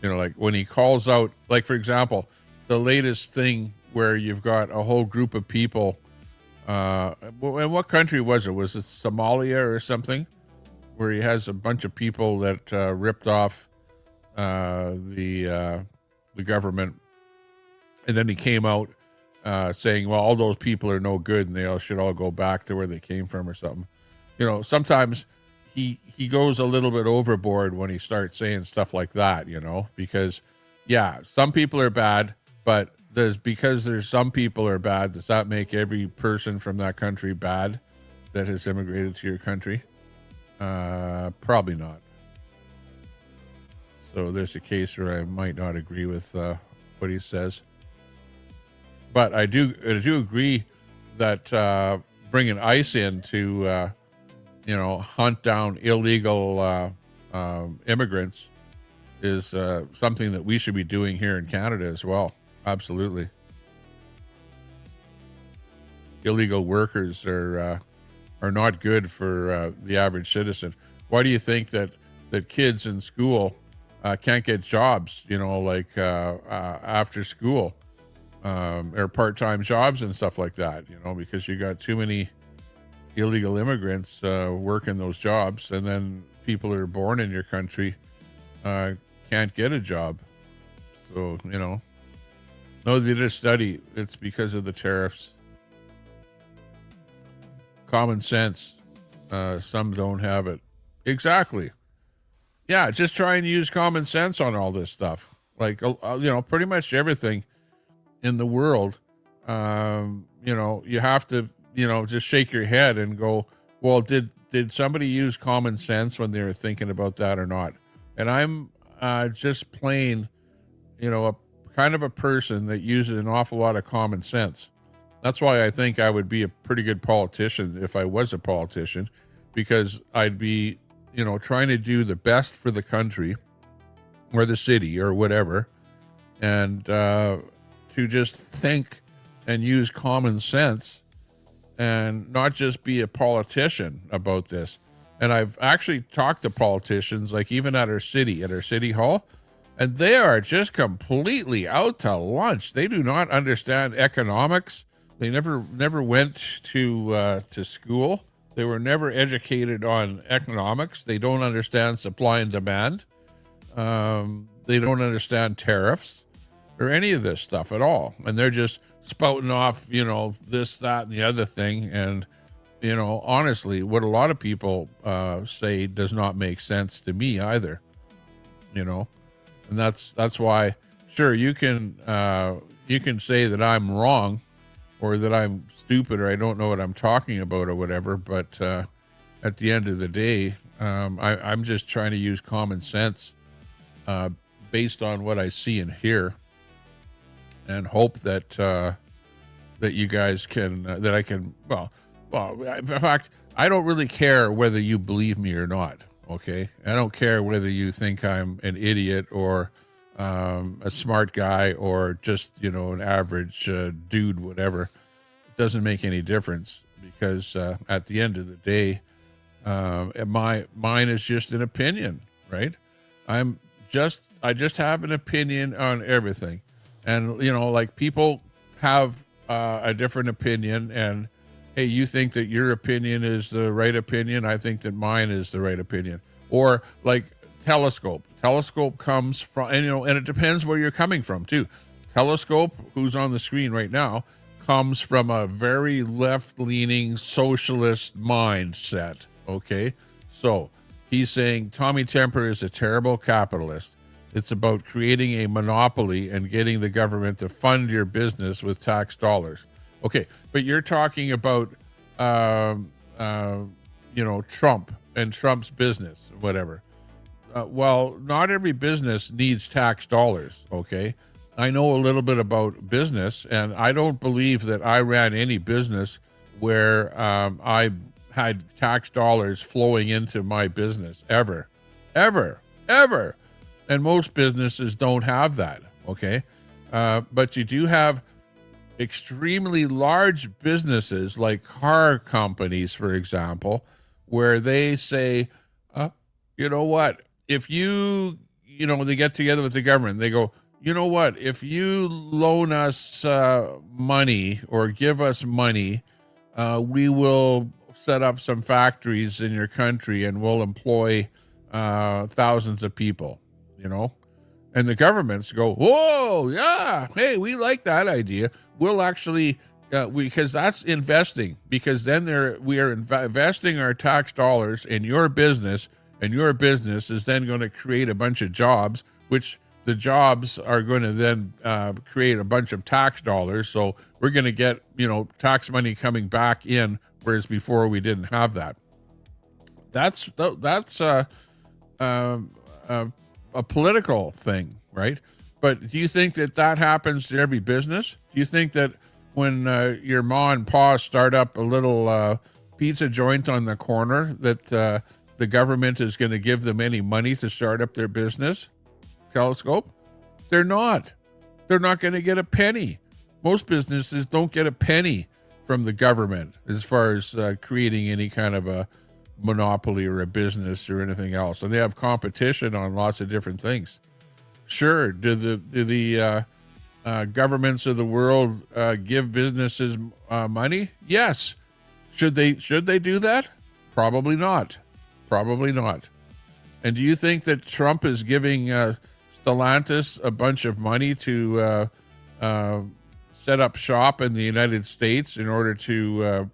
Like when he calls out, like, for example, the latest thing where you've got a whole group of people. And what country was it? Was it Somalia or something? Where he has a bunch of people that ripped off the government, and then he came out saying, well, all those people are no good and they should all go back to where they came from or something. Sometimes he goes a little bit overboard when he starts saying stuff like that, because some people are bad, but because there's some people are bad, does that make every person from that country bad that has immigrated to your country? Probably not. So there's a case where I might not agree with what he says. But I do agree that bringing ICE in to, hunt down illegal immigrants is something that we should be doing here in Canada as well. Absolutely. Illegal workers are not good for the average citizen. Why do you think that kids in school can't get jobs, after school or part-time jobs and stuff like that, because you got too many illegal immigrants working those jobs, and then people who are born in your country can't get a job. So, no, they did a study. It's because of the tariffs. Common sense. Some don't have it. Exactly. Yeah, just try and use common sense on all this stuff. Like, pretty much everything in the world, you have to, just shake your head and go, well, did somebody use common sense when they were thinking about that or not? And I'm just plain, a kind of a person that uses an awful lot of common sense. That's why I think I would be a pretty good politician if I was a politician, because I'd be, trying to do the best for the country or the city or whatever, and to just think and use common sense and not just be a politician about this. And I've actually talked to politicians, like even at our city hall, and they are just completely out to lunch. They do not understand economics. They never went to school. They were never educated on economics. They don't understand supply and demand. They don't understand tariffs or any of this stuff at all. And they're just spouting off, this, that, and the other thing. And, honestly, what a lot of people say does not make sense to me either, and that's why, sure, you can, you can say that I'm wrong, or that I'm stupid, or I don't know what I'm talking about, or whatever. But at the end of the day, I'm just trying to use common sense based on what I see and hear, and hope that that you guys can, that I can. Well, in fact, I don't really care whether you believe me or not. Okay, I don't care whether you think I'm an idiot or a smart guy or just, an average dude, whatever. It doesn't make any difference, because at the end of the day, mine is just an opinion, right? I just have an opinion on everything, and like, people have a different opinion, and hey, you think that your opinion is the right opinion, I think that mine is the right opinion. Or like Telescope comes from, and it depends where you're coming from too. Telescope, who's on the screen right now, comes from a very left-leaning socialist mindset. Okay, so he's saying Tommy Temper is a terrible capitalist. It's about creating a monopoly and getting the government to fund your business with tax dollars. Okay, but you're talking about, Trump and Trump's business, whatever. Well, not every business needs tax dollars, okay? I know a little bit about business, and I don't believe that I ran any business where I had tax dollars flowing into my business, ever. And most businesses don't have that, okay? But you do have extremely large businesses like car companies, for example, where they say, you know what, if they get together with the government, they go, you know what, if you loan us money or give us money, we will set up some factories in your country and we'll employ thousands of people, And the governments go, whoa, yeah, hey, we like that idea. We'll actually, because that's investing, because then we are investing our tax dollars in your business, and your business is then going to create a bunch of jobs, which the jobs are going to then create a bunch of tax dollars. So we're going to get, tax money coming back in, whereas before we didn't have that. That's a political thing, right? But do you think that happens to every business? Do you think that when your ma and pa start up a little pizza joint on the corner, that the government is going to give them any money to start up their business? Telescope? They're not. They're not going to get a penny. Most businesses don't get a penny from the government as far as creating any kind of a monopoly or a business or anything else. And they have competition on lots of different things. Sure, do the governments of the world give businesses money? Yes. Should they do that? Probably not. And do you think that Trump is giving Stellantis a bunch of money to set up shop in the United States in order to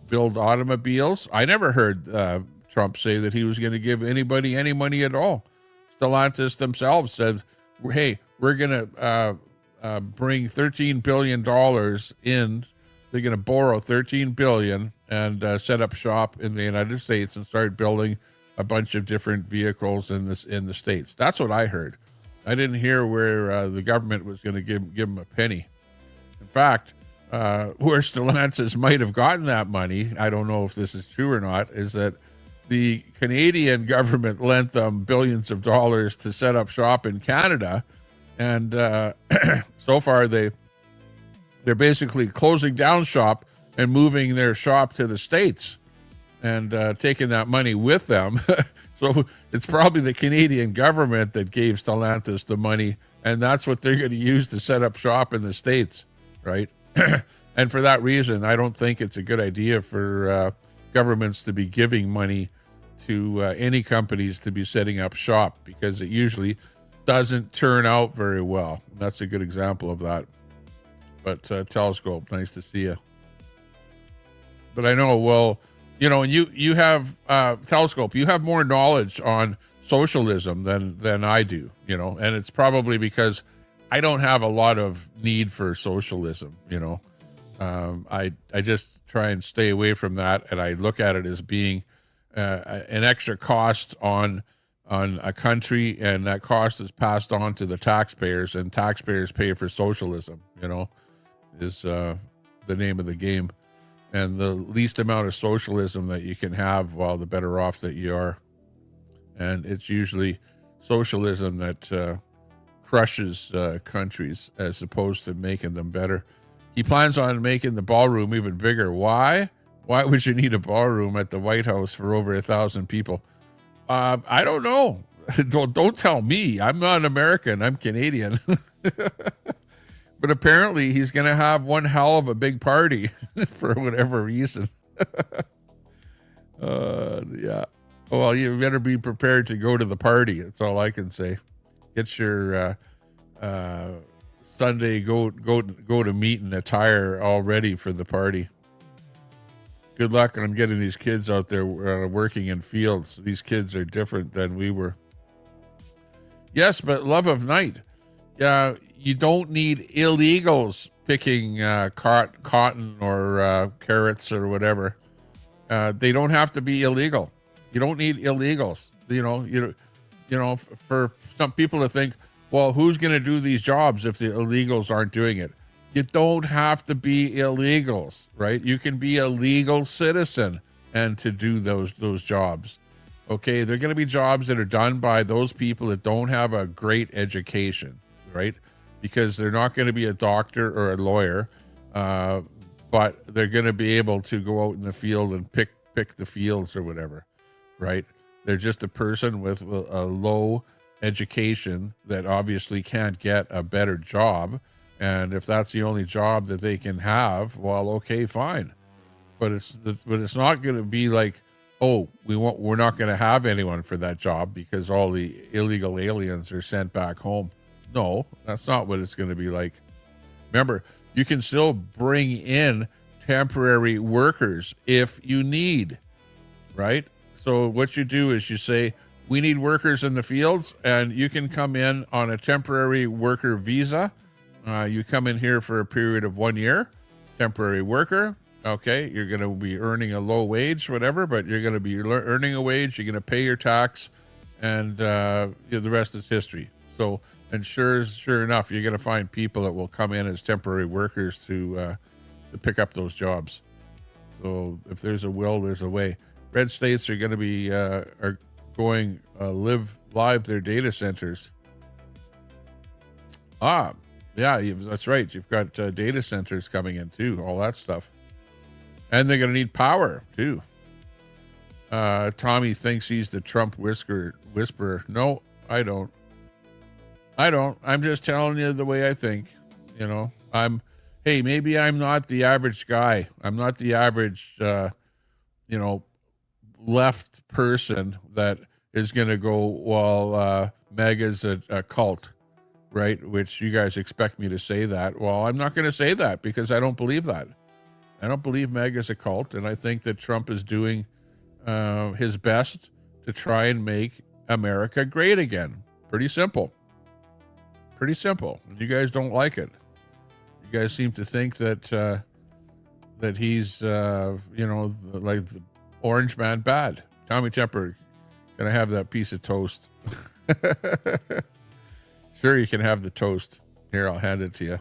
build automobiles? I never heard Trump say that he was going to give anybody any money at all. Stellantis themselves said, hey, we're going to bring $13 billion in. They're going to borrow $13 billion and set up shop in the United States and start building a bunch of different vehicles in the States. That's what I heard. I didn't hear where the government was going to give them a penny. In fact, where Stellantis might have gotten that money, I don't know if this is true or not, is that the Canadian government lent them billions of dollars to set up shop in Canada, and so far they're basically closing down shop and moving their shop to the States and taking that money with them. So it's probably the Canadian government that gave Stellantis the money, and that's what they're going to use to set up shop in the States, right? And for that reason, I don't think it's a good idea for governments to be giving money to any companies to be setting up shop, because it usually doesn't turn out very well. That's a good example of that. But Telescope, nice to see you. But I know, well, and you have Telescope, you have more knowledge on socialism than I do, and it's probably because I don't have a lot of need for socialism, I just try and stay away from that, and I look at it as being an extra cost on a country, and that cost is passed on to the taxpayers, and taxpayers pay for socialism, is the name of the game. And the least amount of socialism that you can have, well, the better off that you are. And it's usually socialism that crushes countries as opposed to making them better. He plans on making the ballroom even bigger. Why? Why would you need a ballroom at the White House for over 1,000 people? I don't know. Don't tell me. I'm not an American. I'm Canadian. But apparently he's going to have one hell of a big party for whatever reason. Yeah. Well, you better be prepared to go to the party. That's all I can say. Get your Sunday go to meeting attire all ready for the party. Good luck on getting these kids out there working in fields. These kids are different than we were. Yes, but love of night. You don't need illegals picking cotton or carrots or whatever. They don't have to be illegal. You don't need illegals. For some people to think, well, who's going to do these jobs if the illegals aren't doing it? You don't have to be illegals, right? You can be a legal citizen and to do those jobs. Okay, they're going to be jobs that are done by those people that don't have a great education, right? Because they're not going to be a doctor or a lawyer, but they're going to be able to go out in the field and pick the fields or whatever, right? They're just a person with a low education that obviously can't get a better job. And if that's the only job that they can have, well, okay, fine. But it's not going to be like, oh, we're not going to have anyone for that job because all the illegal aliens are sent back home. No, that's not what it's going to be like. Remember, you can still bring in temporary workers if you need, right? So what you do is you say, we need workers in the fields, and you can come in on a temporary worker visa. You come in here for a period of 1 year, temporary worker. Okay, you're going to be earning a low wage, whatever, but you're going to be earning a wage. You're going to pay your tax, and the rest is history. So, and sure enough, you're going to find people that will come in as temporary workers to pick up those jobs. So, if there's a will, there's a way. Red states are going to be are going live their data centers. Yeah, that's right. You've got data centers coming in too, all that stuff. And they're going to need power too. Tommy thinks he's the Trump whisperer. No, I don't. I'm just telling you the way I think. Maybe I'm not the average guy. I'm not the average, left person that is going to go, well, MAGA's a cult. Right, which you guys expect me to say that. Well, I'm not going to say that because I don't believe that. I don't believe MAGA is a cult, and I think that Trump is doing his best to try and make America great again. Pretty simple. Pretty simple. You guys don't like it. You guys seem to think that that he's, like the orange man bad. Tommy Temper, can I have that piece of toast? Sure, you can have the toast. Here, I'll hand it to you.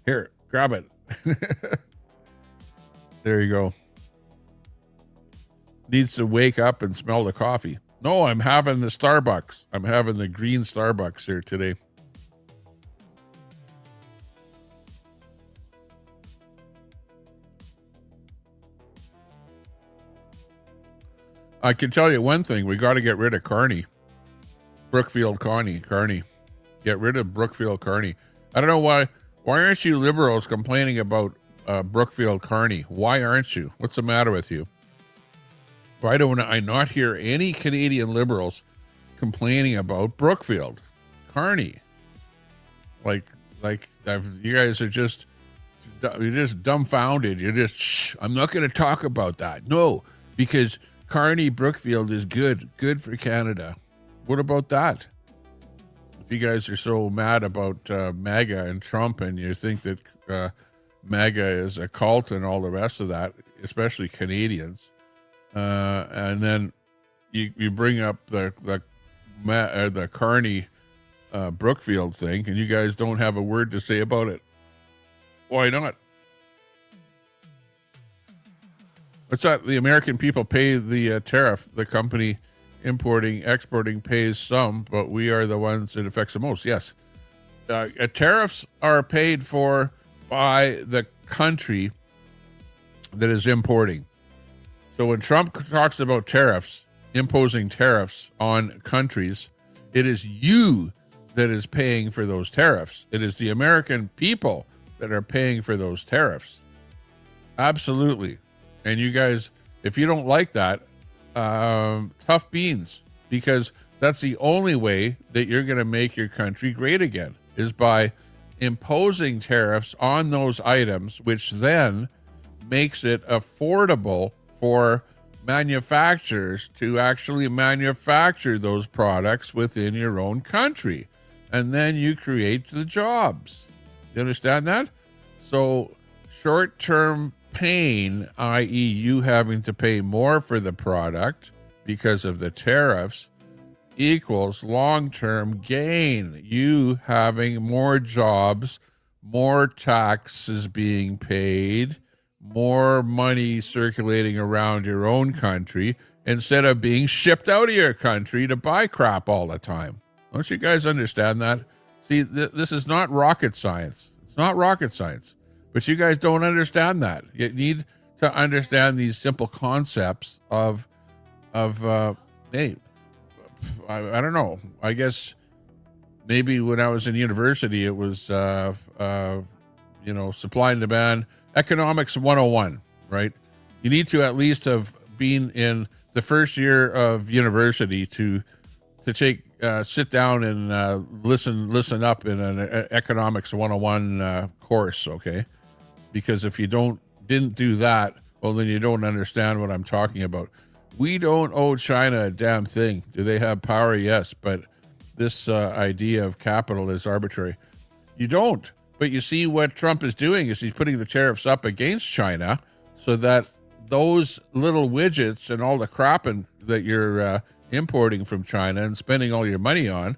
Here, grab it. There you go. Needs to wake up and smell the coffee. No, I'm having the Starbucks. I'm having the green Starbucks here today. I can tell you one thing. We got to get rid of Carney. Brookfield Carney. Get rid of Brookfield Carney. I don't know why. Why aren't you liberals complaining about Brookfield Carney? Why aren't you? What's the matter with you? Why don't I not hear any Canadian liberals complaining about Brookfield Carney? Like you guys are you're just dumbfounded. You're just, shh, I'm not going to talk about that. No, because Carney Brookfield is good for Canada. What about that? If you guys are so mad about MAGA and Trump, and you think that MAGA is a cult and all the rest of that, especially Canadians, and then you bring up the Carney Brookfield thing, and you guys don't have a word to say about it. Why not? What's that? The American people pay the tariff. The company importing, exporting pays some, but we are the ones it affects the most. Yes. Tariffs are paid for by the country that is importing. So when Trump talks about tariffs, imposing tariffs on countries, it is you that is paying for those tariffs. It is the American people that are paying for those tariffs. Absolutely. And you guys, if you don't like that, tough beans, because that's the only way that you're going to make your country great again, is by imposing tariffs on those items, which then makes it affordable for manufacturers to actually manufacture those products within your own country. And then you create the jobs. You understand that? So short-term pain, i.e. you having to pay more for the product because of the tariffs, equals long-term gain. You having more jobs, more taxes being paid, more money circulating around your own country instead of being shipped out of your country to buy crap all the time. Don't you guys understand that? See, this is not rocket science. It's not rocket science. But you guys don't understand that. You need to understand these simple concepts of hey, I don't know. I guess maybe when I was in university, it was, supply and demand, economics 101, right? You need to at least have been in the first year of university to take, sit down and listen up in an economics 101 course, okay? Because if you didn't do that, well, then you don't understand what I'm talking about. We don't owe China a damn thing. Do they have power? Yes, but this idea of capital is arbitrary. You don't. But you see what Trump is doing is he's putting the tariffs up against China so that those little widgets and all the crap that you're importing from China and spending all your money on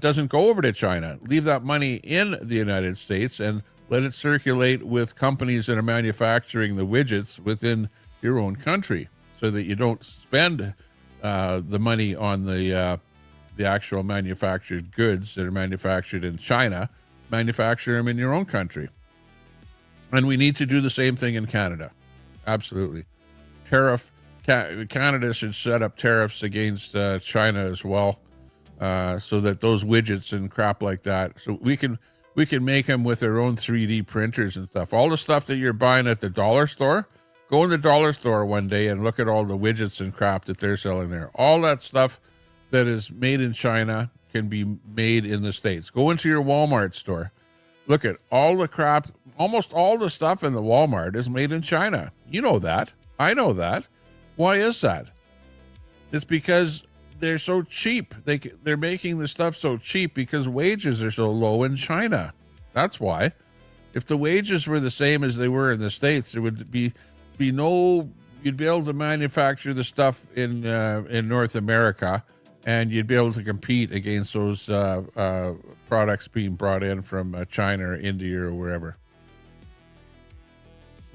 doesn't go over to China. Leave that money in the United States and let it circulate with companies that are manufacturing the widgets within your own country, so that you don't spend the money on the actual manufactured goods that are manufactured in China. Manufacture them in your own country. And we need to do the same thing in Canada. Absolutely. Canada should set up tariffs against China as well, so that those widgets and crap like that, so we can make them with their own 3D printers and stuff. All the stuff that you're buying at the dollar store, go in the dollar store one day and look at all the widgets and crap that they're selling there. All that stuff that is made in China can be made in the States. Go into your Walmart store. Look at all the crap. Almost all the stuff in the Walmart is made in China. You know that. I know that. Why is that? It's because they're so cheap. They're making the stuff so cheap because wages are so low in China. That's why. If the wages were the same as they were in the States, there would be no. You'd be able to manufacture the stuff in North America, and you'd be able to compete against those products being brought in from China or India or wherever.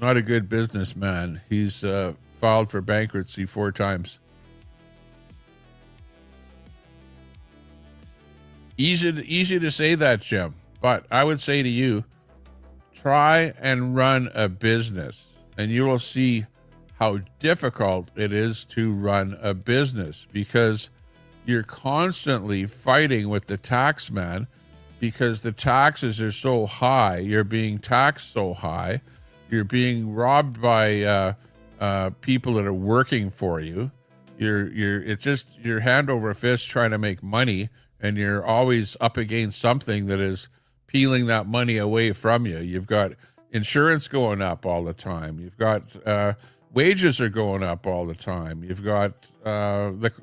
Not a good businessman. He's filed for bankruptcy 4 times. Easy to say that, Jim. But I would say to you, try and run a business, and you will see how difficult it is to run a business, because you're constantly fighting with the tax man because the taxes are so high. You're being taxed so high. You're being robbed by people that are working for you. It's just you're hand over fist trying to make money, and you're always up against something that is peeling that money away from you. You've got insurance going up all the time. You've got wages are going up all the time. You've got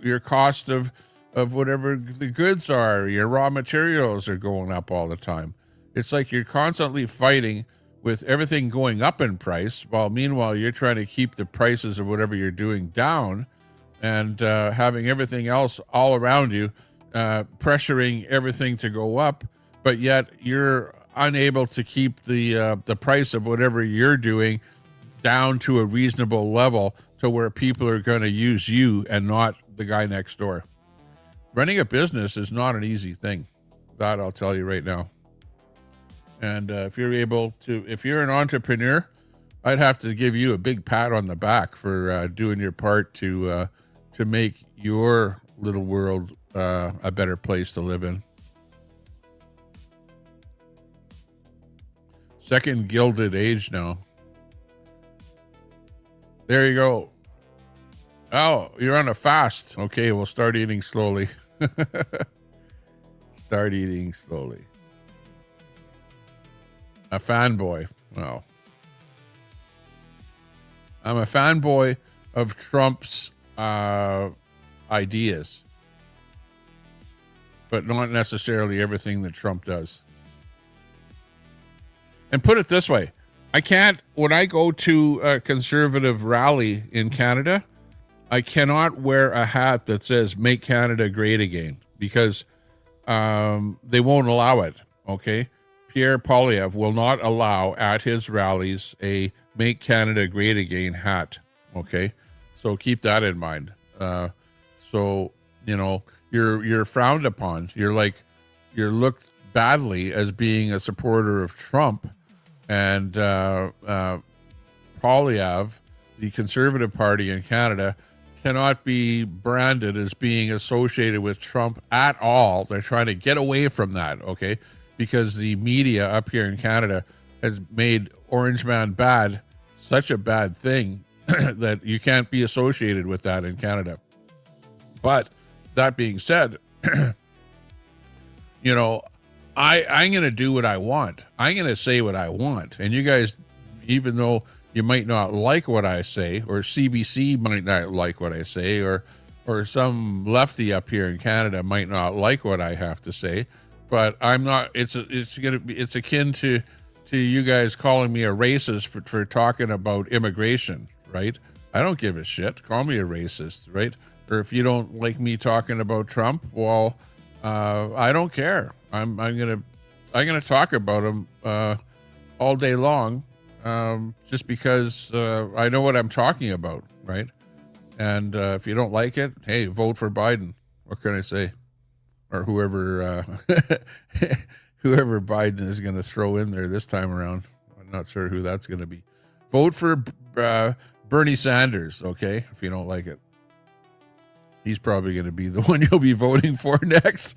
your cost of of whatever the goods are. Your raw materials are going up all the time. It's like you're constantly fighting with everything going up in price, while meanwhile you're trying to keep the prices of whatever you're doing down, and having everything else all around you pressuring everything to go up, but yet you're unable to keep the price of whatever you're doing down to a reasonable level to where people are going to use you and not the guy next door. Running a business is not an easy thing. That I'll tell you right now. And if you're an entrepreneur, I'd have to give you a big pat on the back for doing your part to make your little world a better place to live in. Second Gilded Age now. There you go. Oh, you're on a fast. Okay, we'll start eating slowly. Start eating slowly. A fanboy. Well, I'm a fanboy of Trump's ideas, but not necessarily everything that Trump does. And put it this way, when I go to a conservative rally in Canada, I cannot wear a hat that says "Make Canada Great Again" because they won't allow it, okay? Pierre Poilievre will not allow at his rallies a "Make Canada Great Again" hat, okay? So keep that in mind. So, you're frowned upon. You're looked badly as being a supporter of Trump, and Poilievre, the Conservative Party in Canada, cannot be branded as being associated with Trump at all. They're trying to get away from that, okay? Because the media up here in Canada has made Orange Man bad such a bad thing that you can't be associated with that in Canada. But that being said, I'm going to do what I want. I'm going to say what I want. And you guys, even though you might not like what I say, or CBC might not like what I say, or some lefty up here in Canada might not like what I have to say, but I'm not. It's akin to you guys calling me a racist for talking about immigration, right? I don't give a shit. Call me a racist, right? Or if you don't like me talking about Trump, well, I don't care. I'm gonna talk about him all day long, just because I know what I'm talking about, right? And if you don't like it, hey, vote for Biden. What can I say? Or whoever Biden is going to throw in there this time around. I'm not sure who that's going to be. Vote for Bernie Sanders, okay? If you don't like it, he's probably going to be the one you'll be voting for next.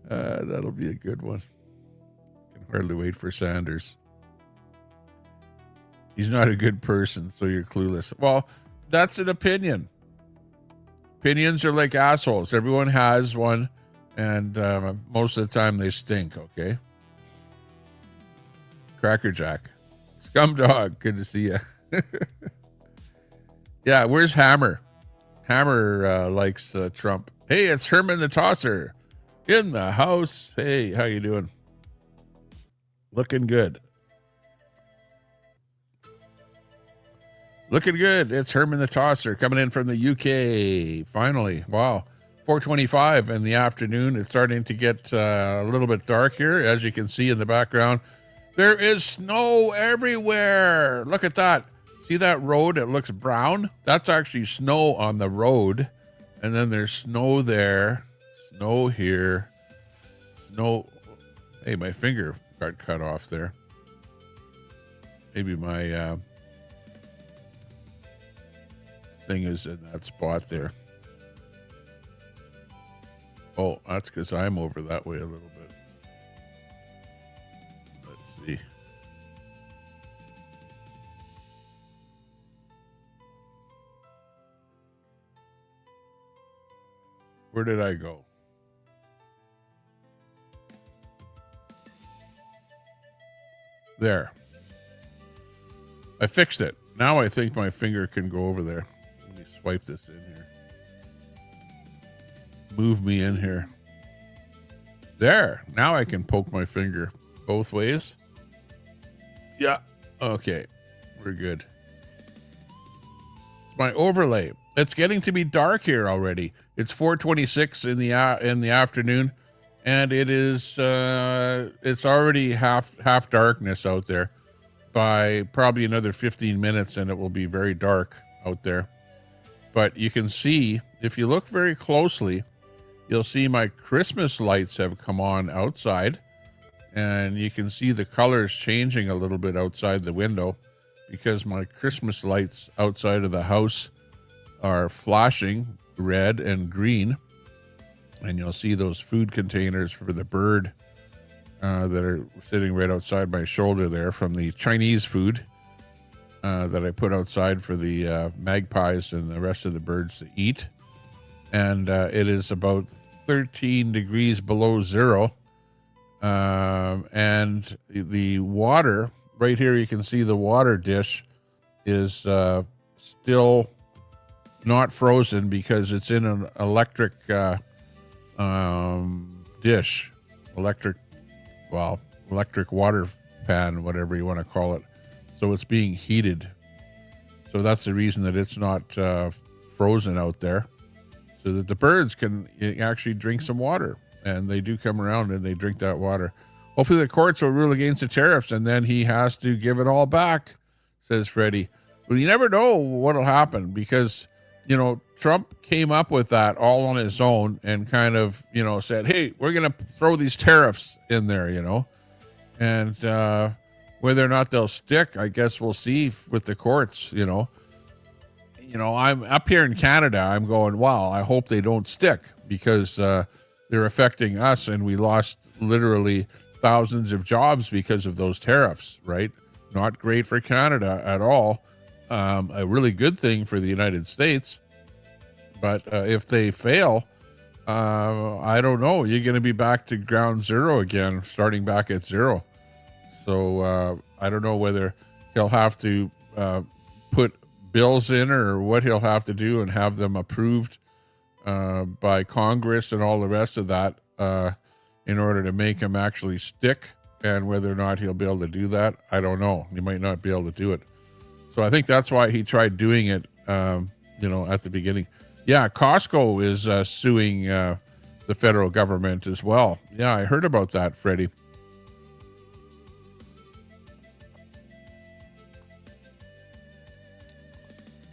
That'll be a good one. Can hardly wait for Sanders. He's not a good person, so you're clueless. Well, that's an opinion. Opinions are like assholes. Everyone has one, and most of the time they stink, okay? Crackerjack. Scumdog, good to see you. Yeah, where's Hammer? Hammer likes Trump. Hey, it's Herman the Tosser in the house. Hey, how you doing? Looking good. Looking good. It's Herman the Tosser coming in from the UK. Finally. Wow. 4:25 in the afternoon. It's starting to get a little bit dark here. As you can see in the background, there is snow everywhere. Look at that. See that road? It looks brown. That's actually snow on the road. And then there's snow there. Snow here. Snow. Hey, my finger got cut off there. Maybe my thing is in that spot there. Oh, that's because I'm over that way a little bit. Let's see. Where did I go? There. I fixed it. Now I think my finger can go over there. Let me swipe this in here. move me in here. There. Now I can poke my finger both ways. Yeah. Okay. We're good. It's my overlay. It's getting to be dark here already. It's 4:26 in the afternoon, and it is it's already half darkness out there. By probably another 15 minutes, and it will be very dark out there. But you can see, if you look very closely, you'll see my Christmas lights have come on outside, and you can see the colors changing a little bit outside the window because my Christmas lights outside of the house are flashing red and green. And you'll see those food containers for the bird that are sitting right outside my shoulder there from the Chinese food that I put outside for the magpies and the rest of the birds to eat. And it is about 13 degrees below zero. And the water, right here you can see the water dish is still not frozen because it's in an electric dish, electric water pan, whatever you want to call it. So it's being heated. So that's the reason that it's not frozen out there, so that the birds can actually drink some water. And they do come around and they drink that water. Hopefully the courts will rule against the tariffs, and then he has to give it all back, says Freddie. Well, you never know what'll happen because, you know, Trump came up with that all on his own and kind of, you know, said, hey, we're going to throw these tariffs in there, you know, and whether or not they'll stick, I guess we'll see with the courts, you know. I'm up here in Canada. I'm going, wow, I hope they don't stick because they're affecting us. And we lost literally thousands of jobs because of those tariffs, right? Not great for Canada at all. A really good thing for the United States. But if they fail, I don't know. You're going to be back to ground zero again, starting back at zero. So I don't know whether he'll have to put bills in or what he'll have to do and have them approved by Congress and all the rest of that in order to make him actually stick. And whether or not he'll be able to do that, I don't know. He might not be able to do it. So I think that's why he tried doing it, at the beginning. Yeah, Costco is suing the federal government as well. Yeah, I heard about that, Freddie.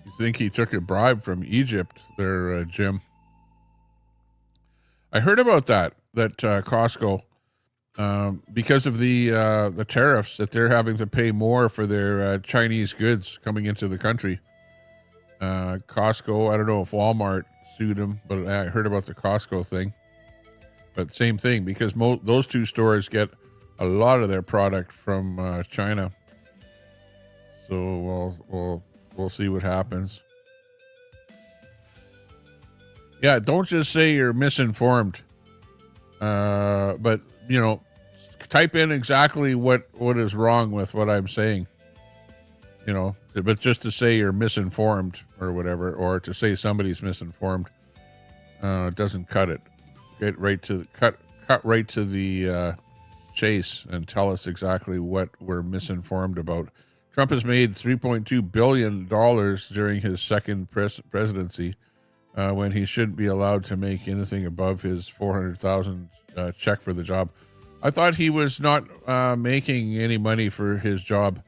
You think he took a bribe from Egypt there, Jim? I heard about that Costco, because of the tariffs, that they're having to pay more for their Chinese goods coming into the country. Costco, I don't know if Walmart sued them, but I heard about the Costco thing. But same thing, because those two stores get a lot of their product from China. So we'll see what happens. Yeah, don't just say you're misinformed. But type in exactly what is wrong with what I'm saying. But just to say you're misinformed or whatever, or to say somebody's misinformed, doesn't cut it. Cut right to the chase and tell us exactly what we're misinformed about. Trump has made $3.2 billion during his second presidency, when he shouldn't be allowed to make anything above his $400,000 check for the job. I thought he was not making any money for his job,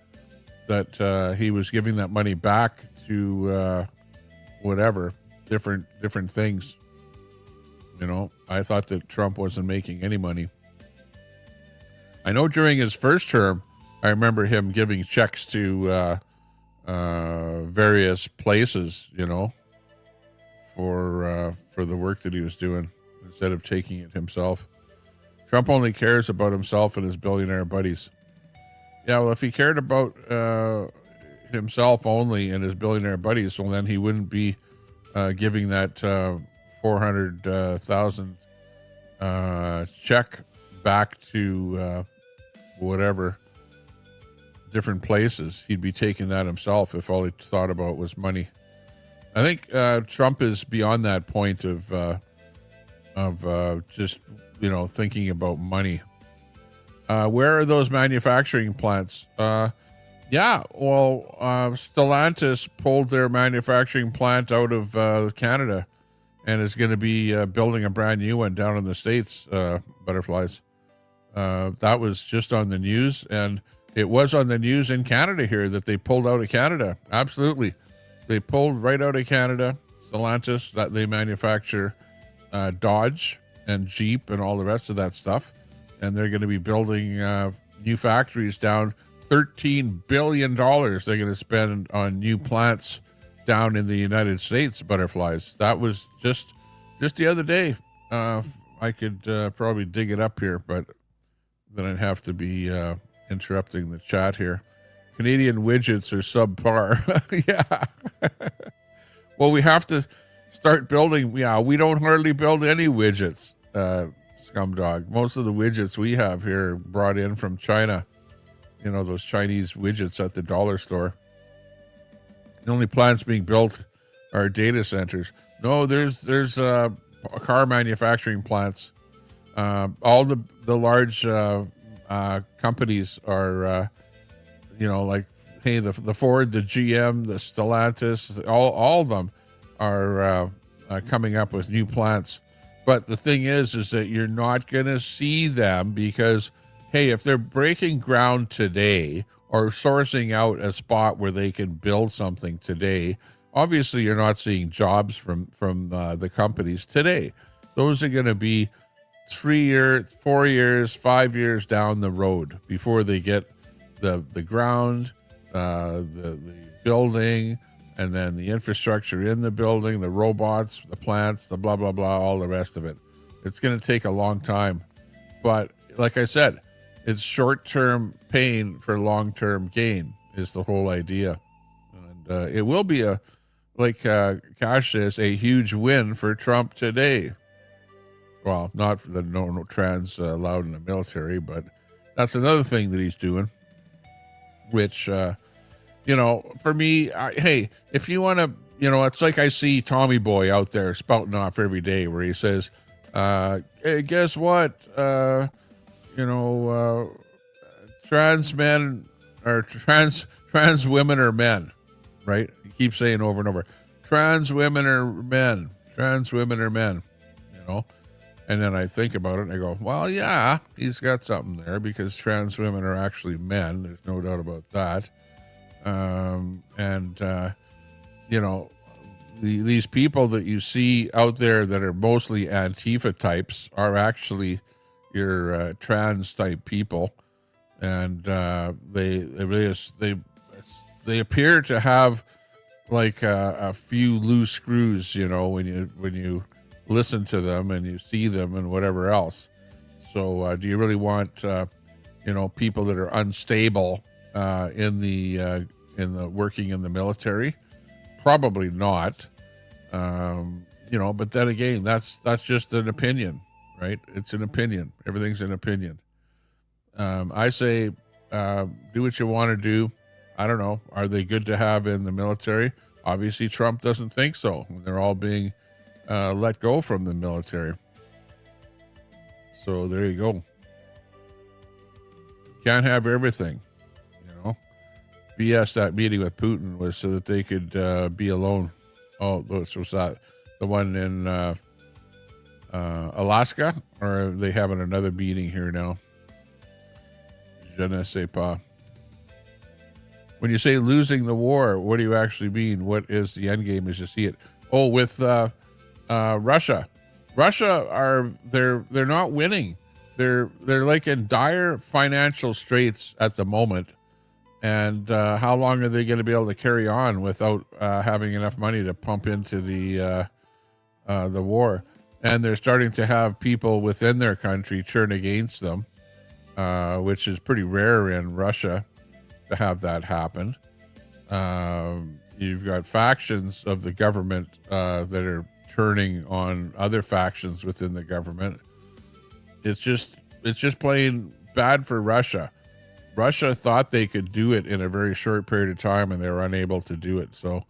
that he was giving that money back to whatever, different things. I thought that Trump wasn't making any money. I know during his first term, I remember him giving checks to various places, for the work that he was doing instead of taking it himself. Trump only cares about himself and his billionaire buddies. Yeah, well, if he cared about himself only and his billionaire buddies, well, then he wouldn't be giving that $400,000 check back to whatever different places. He'd be taking that himself if all he thought about was money. I think Trump is beyond that point of of just, thinking about money. Where are those manufacturing plants? Yeah, well, Stellantis pulled their manufacturing plant out of Canada and is going to be building a brand new one down in the States, butterflies. That was just on the news, and it was on the news in Canada here that they pulled out of Canada. Absolutely. They pulled right out of Canada. Stellantis, that they manufacture Dodge and Jeep and all the rest of that stuff. And they're going to be building new factories down. $13 billion they're going to spend on new plants down in the United States, butterflies. That was just the other day. I could probably dig it up here, but then I'd have to be interrupting the chat here. Canadian widgets are subpar. Yeah. Well, we have to start building. Yeah, we don't hardly build any widgets, Scumdog. Most of the widgets we have here are brought in from China. Those Chinese widgets at the dollar store. The only plants being built are data centers. No, there's car manufacturing plants. All the large companies are, like, hey, the Ford, the GM, the Stellantis, all of them are coming up with new plants. But the thing is that you're not going to see them because, hey, if they're breaking ground today or sourcing out a spot where they can build something today, obviously you're not seeing jobs from the companies today. Those are going to be 3 years, 4 years, 5 years down the road before they get the ground, the building, and then the infrastructure in the building, the robots, the plants, the blah, blah, blah, all the rest of it. It's going to take a long time. But like I said, it's short-term pain for long-term gain is the whole idea. And it will be Cash says, a huge win for Trump today. Well, not for the no trans allowed in the military, but that's another thing that he's doing, which, for me, hey, if you want to, it's like I see Tommy Boy out there spouting off every day where he says, hey, guess what? Trans men or trans women are men, right? He keeps saying over and over, trans women are men, And then I think about it and I go, well, yeah, he's got something there because trans women are actually men. There's no doubt about that. These people that you see out there that are mostly Antifa types are actually your trans type people. And they appear to have like a few loose screws, when you listen to them and you see them and whatever else. So do you really want people that are unstable in the working in the military? Probably not. But then again, that's just an opinion, right? It's an opinion. Everything's an opinion. I say do what you want to do. I don't know. Are they good to have in the military? Obviously, Trump doesn't think so. They're all being let go from the military. So there you go. Can't have everything, BS that meeting with Putin was so that they could be alone. Oh, this was that the one in Alaska, or are they having another meeting here now? Je ne sais pas. When you say losing the war, what do you actually mean? What is the end game as you see it? Oh, with Russia. Russia they're not winning. They're like in dire financial straits at the moment. And how long are they going to be able to carry on without having enough money to pump into the war? And they're starting to have people within their country turn against them, which is pretty rare in Russia to have that happen. You've got factions of the government that are turning on other factions within the government. It's just plain bad for Russia. Russia thought they could do it in a very short period of time, and they were unable to do it. So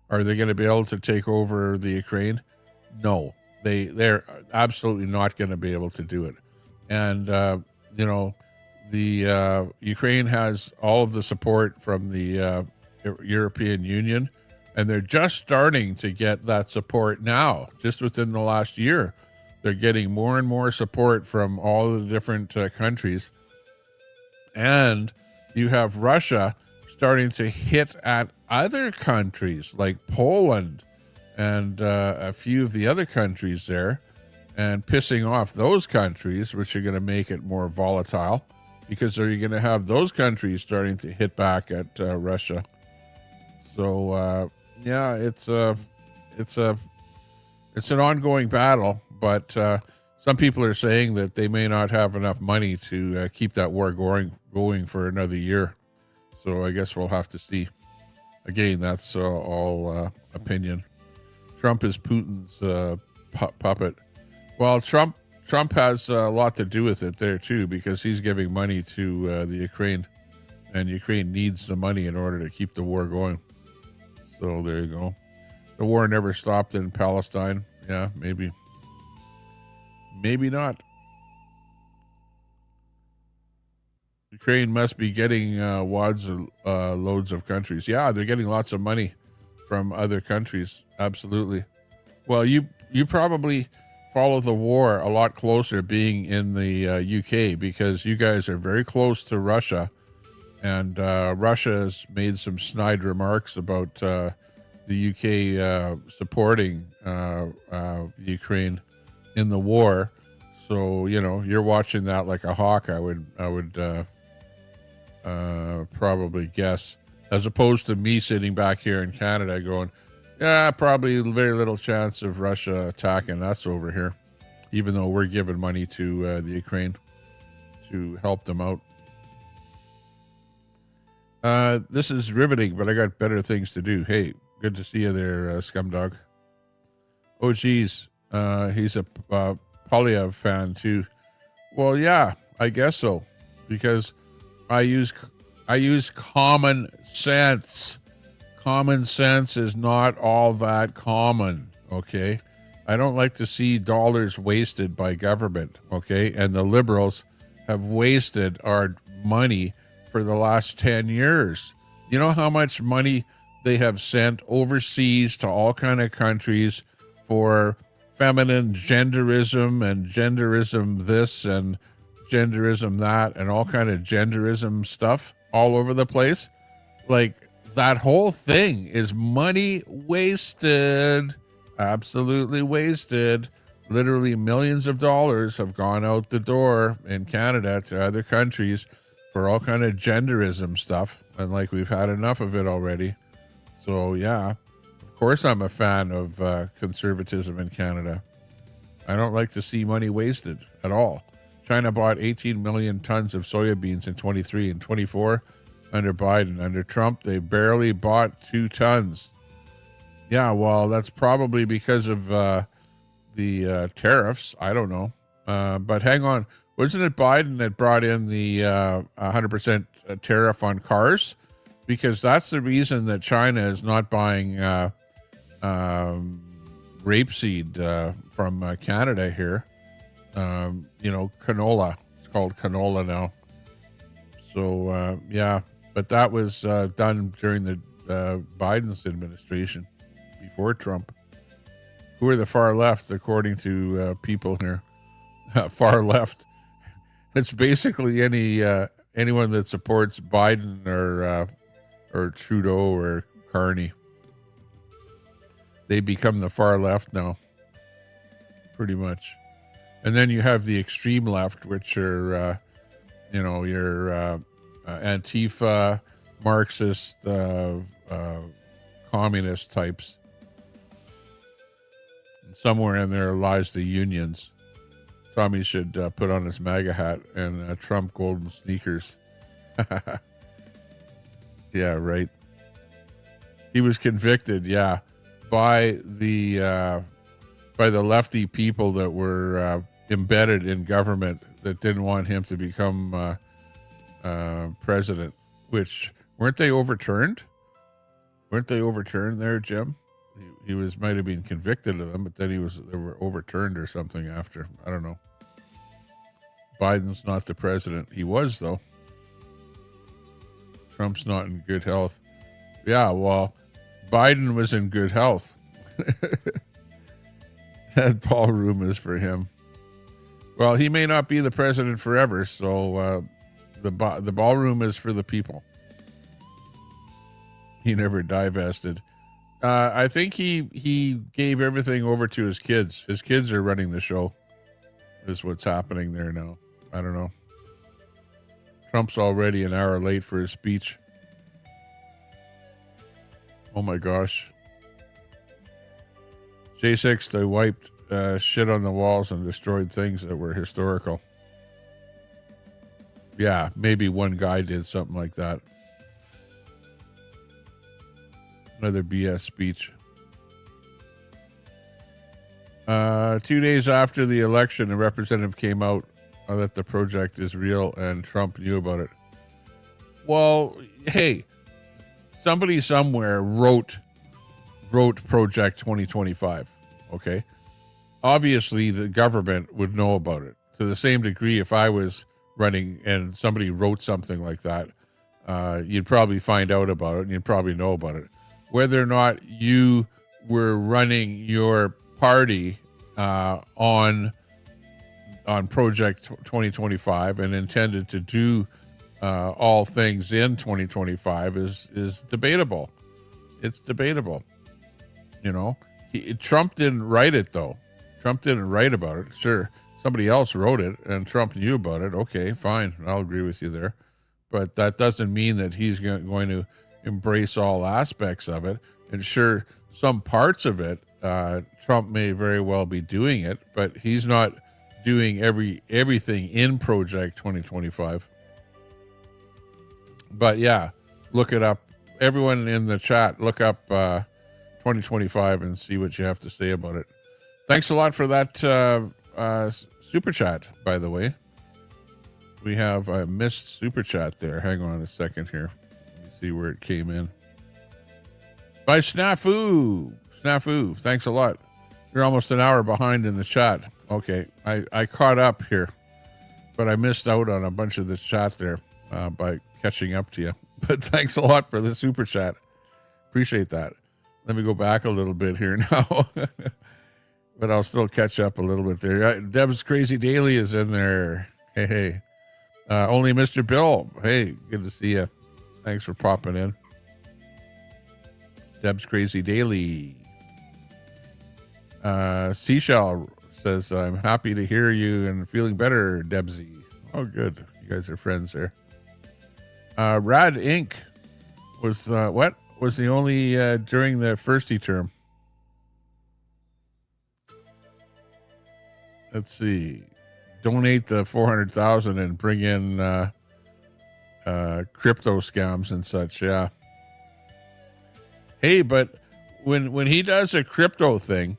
are they going to be able to take over the Ukraine? No, They're absolutely not going to be able to do it. And you know, the Ukraine has all of the support from the European Union, and they're just starting to get that support now. Just within the last year, they're getting more and more support from all of the different countries. And you have Russia starting to hit at other countries like Poland and a few of the other countries there, and pissing off those countries, which are going to make it more volatile, because are you going to have those countries starting to hit back at Russia? So yeah, it's an ongoing battle, but some people are saying that they may not have enough money to keep that war going for another year. So I guess we'll have to see. Again, that's all opinion. Trump is Putin's puppet. Well, Trump has a lot to do with it there too, because he's giving money to the Ukraine, and Ukraine needs the money in order to keep the war going. So there you go. The war never stopped in Palestine. Yeah, maybe not. Ukraine must be getting loads of countries. Yeah, they're getting lots of money from other countries. Absolutely. Well, you probably follow the war a lot closer being in the UK, because you guys are very close to Russia, and Russia has made some snide remarks about the UK supporting Ukraine in the war. So, you know, you're watching that like a hawk, I would probably guess, as opposed to me sitting back here in Canada going, yeah, probably very little chance of Russia attacking us over here, even though we're giving money to the Ukraine to help them out. This is riveting, but I got better things to do. Hey, good to see you there, Scumdog. Oh, geez. He's a Polyev fan, too. Well, yeah, I guess so, because I use common sense. Common sense is not all that common, okay? I don't like to see dollars wasted by government, okay? And the liberals have wasted our money for the last 10 years. You know how much money they have sent overseas to all kind of countries for feminine genderism and genderism this and genderism that and all kind of genderism stuff all over the place? Like, that whole thing is money wasted. Absolutely wasted. Literally millions of dollars have gone out the door in Canada to other countries for all kind of genderism stuff, and like we've had enough of it already. So yeah, of course I'm a fan of conservatism in Canada. I don't like to see money wasted at all. China bought 18 million tons of soybeans in 23 and 24 under Biden. Under Trump, they barely bought 2 tons. Yeah, well, that's probably because of the tariffs. I don't know. But hang on. Wasn't it Biden that brought in the 100% tariff on cars? Because that's the reason that China is not buying rapeseed from Canada here. You know, canola. It's called canola now. So, yeah. But that was done during the Biden's administration, before Trump. Who are the far left, according to people here? Far left. It's basically anyone that supports Biden or Trudeau or Carney. They become the far left now, pretty much. And then you have the extreme left, which are, you know, your Antifa, Marxist, communist types. And somewhere in there lies the unions. Tommy should put on his MAGA hat and Trump golden sneakers. Yeah, right. He was convicted, yeah, by the lefty people that were embedded in government that didn't want him to become president. Which weren't they overturned? Weren't they overturned there, Jim? He was might have been convicted of them, but then they were overturned or something after. I don't know. Biden's not the president. He was, though. Trump's not in good health. Yeah, well, Biden was in good health. That ballroom is for him. Well, he may not be the president forever, so the ballroom is for the people. He never divested. I think he gave everything over to his kids. His kids are running the show. Is what's happening there now. I don't know. Trump's already an hour late for his speech. Oh my gosh. J6, they wiped shit on the walls and destroyed things that were historical. Yeah, maybe one guy did something like that. Another BS speech. 2 days after the election, a representative came out that the project is real and Trump knew about it. Well, hey, somebody somewhere wrote Project 2025. Okay. Obviously, the government would know about it to the same degree. If I was running and somebody wrote something like that, you'd probably find out about it and you'd probably know about it. Whether or not you were running your party on Project 2025 and intended to do all things in 2025 is debatable. It's debatable. You know, Trump didn't write it, though. Trump didn't write about it. Sure, somebody else wrote it and Trump knew about it. Okay, fine. I'll agree with you there. But that doesn't mean that he's going to embrace all aspects of it. And sure, some parts of it, Trump may very well be doing it, but he's not doing everything in Project 2025. But yeah, look it up. Everyone in the chat, look up 2025 and see what you have to say about it. Thanks a lot for that super chat, by the way. We have a missed super chat there. Hang on a second here. Let me see where it came in. By Snafu. Snafu, thanks a lot. You're almost an hour behind in the chat. Okay, I caught up here, but I missed out on a bunch of the chat there by catching up to you. But thanks a lot for the super chat. Appreciate that. Let me go back a little bit here now. But I'll still catch up a little bit there. Deb's Crazy Daily is in there. Hey. Only Mr. Bill. Hey, good to see you. Thanks for popping in. Deb's Crazy Daily. Seashell says, I'm happy to hear you and feeling better, Debsy. Oh, good. You guys are friends there. Rad Inc. was, what? Was the only during the firsty term. Let's see. Donate the 400,000 and bring in crypto scams and such. Yeah. Hey, but when he does a crypto thing,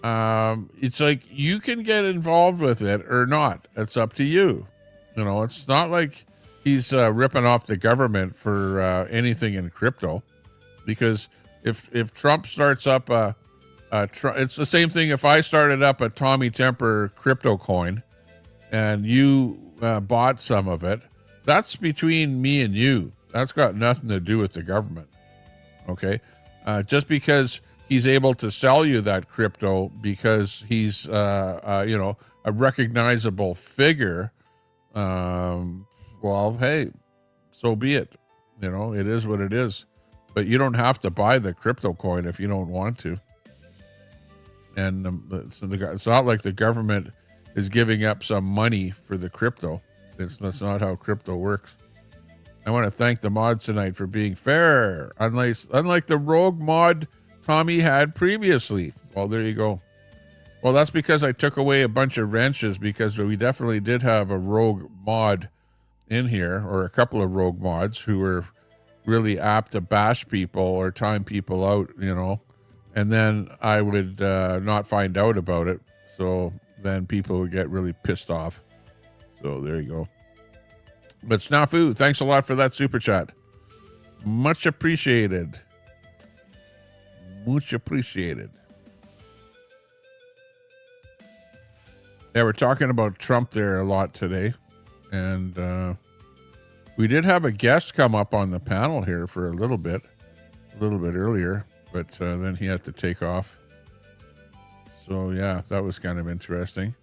it's like you can get involved with it or not. It's up to you. You know, it's not like he's ripping off the government for anything in crypto, because if Trump starts up it's the same thing. If I started up a Tommy Temper crypto coin and you bought some of it, that's between me and you. That's got nothing to do with the government. Okay. Just because he's able to sell you that crypto because he's, a recognizable figure. Well, hey, so be it. You know, it is what it is. But you don't have to buy the crypto coin if you don't want to. And it's not like the government is giving up some money for the crypto. That's not how crypto works. I want to thank the mods tonight for being fair, unlike the rogue mod Tommy had previously. Well, there you go. Well, that's because I took away a bunch of wrenches, because we definitely did have a rogue mod in here, or a couple of rogue mods who were really apt to bash people or time people out, you know. And then I would not find out about it. So then people would get really pissed off. So there you go. But Snafu, thanks a lot for that super chat. Much appreciated. Much appreciated. Yeah, we're talking about Trump there a lot today. And we did have a guest come up on the panel here for a little bit earlier, but then he had to take off. So, yeah, that was kind of interesting.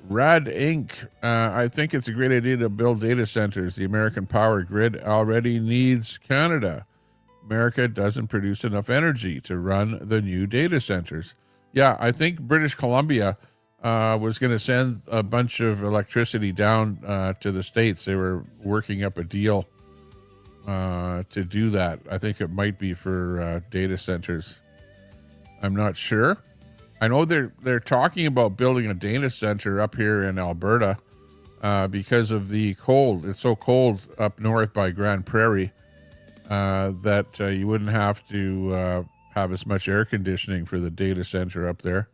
Rad Inc. I think it's a great idea to build data centers. The American power grid already needs Canada. America doesn't produce enough energy to run the new data centers. Yeah, I think British Columbia was going to send a bunch of electricity down to the States. They were working up a deal to do that. I think it might be for data centers. I'm not sure. I know they're talking about building a data center up here in Alberta because of the cold. It's so cold up north by Grand Prairie that you wouldn't have to have as much air conditioning for the data center up there.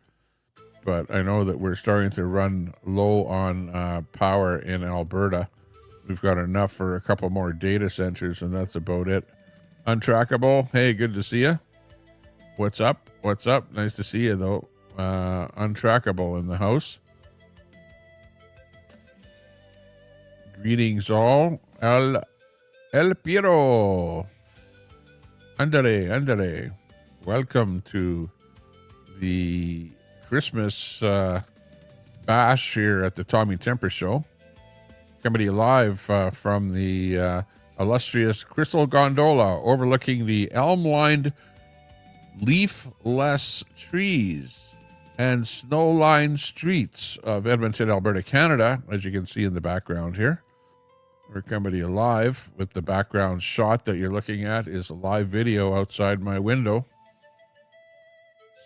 But I know that we're starting to run low on power in Alberta. We've got enough for a couple more data centers, and that's about it. Untrackable, hey, good to see you. What's up? What's up? Nice to see you, though. Untrackable in the house. Greetings all. El Piero. Andale. Welcome to the Christmas bash here at the Tommy Temper Show. Coming to you live from the illustrious Crystal Gondola overlooking the elm-lined leafless trees and snow-lined streets of Edmonton, Alberta, Canada, as you can see in the background here. We're coming to you live with the background shot that you're looking at is a live video outside my window.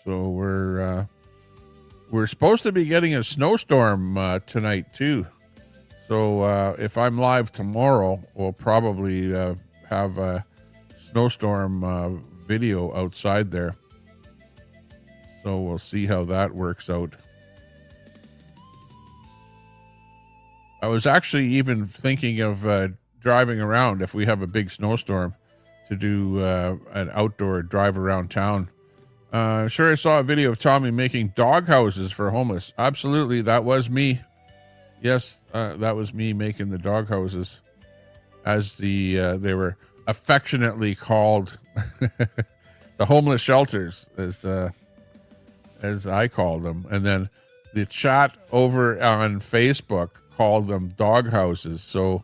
So we're supposed to be getting a snowstorm tonight too. So if I'm live tomorrow, we'll probably have a snowstorm video outside there. So we'll see how that works out. I was actually even thinking of driving around if we have a big snowstorm to do an outdoor drive around town. Sure, I saw a video of Tommy making dog houses for homeless. Absolutely, that was me. Yes, that was me making the dog houses, as they were affectionately called, the homeless shelters, as I called them. And then the chat over on Facebook called them dog houses. So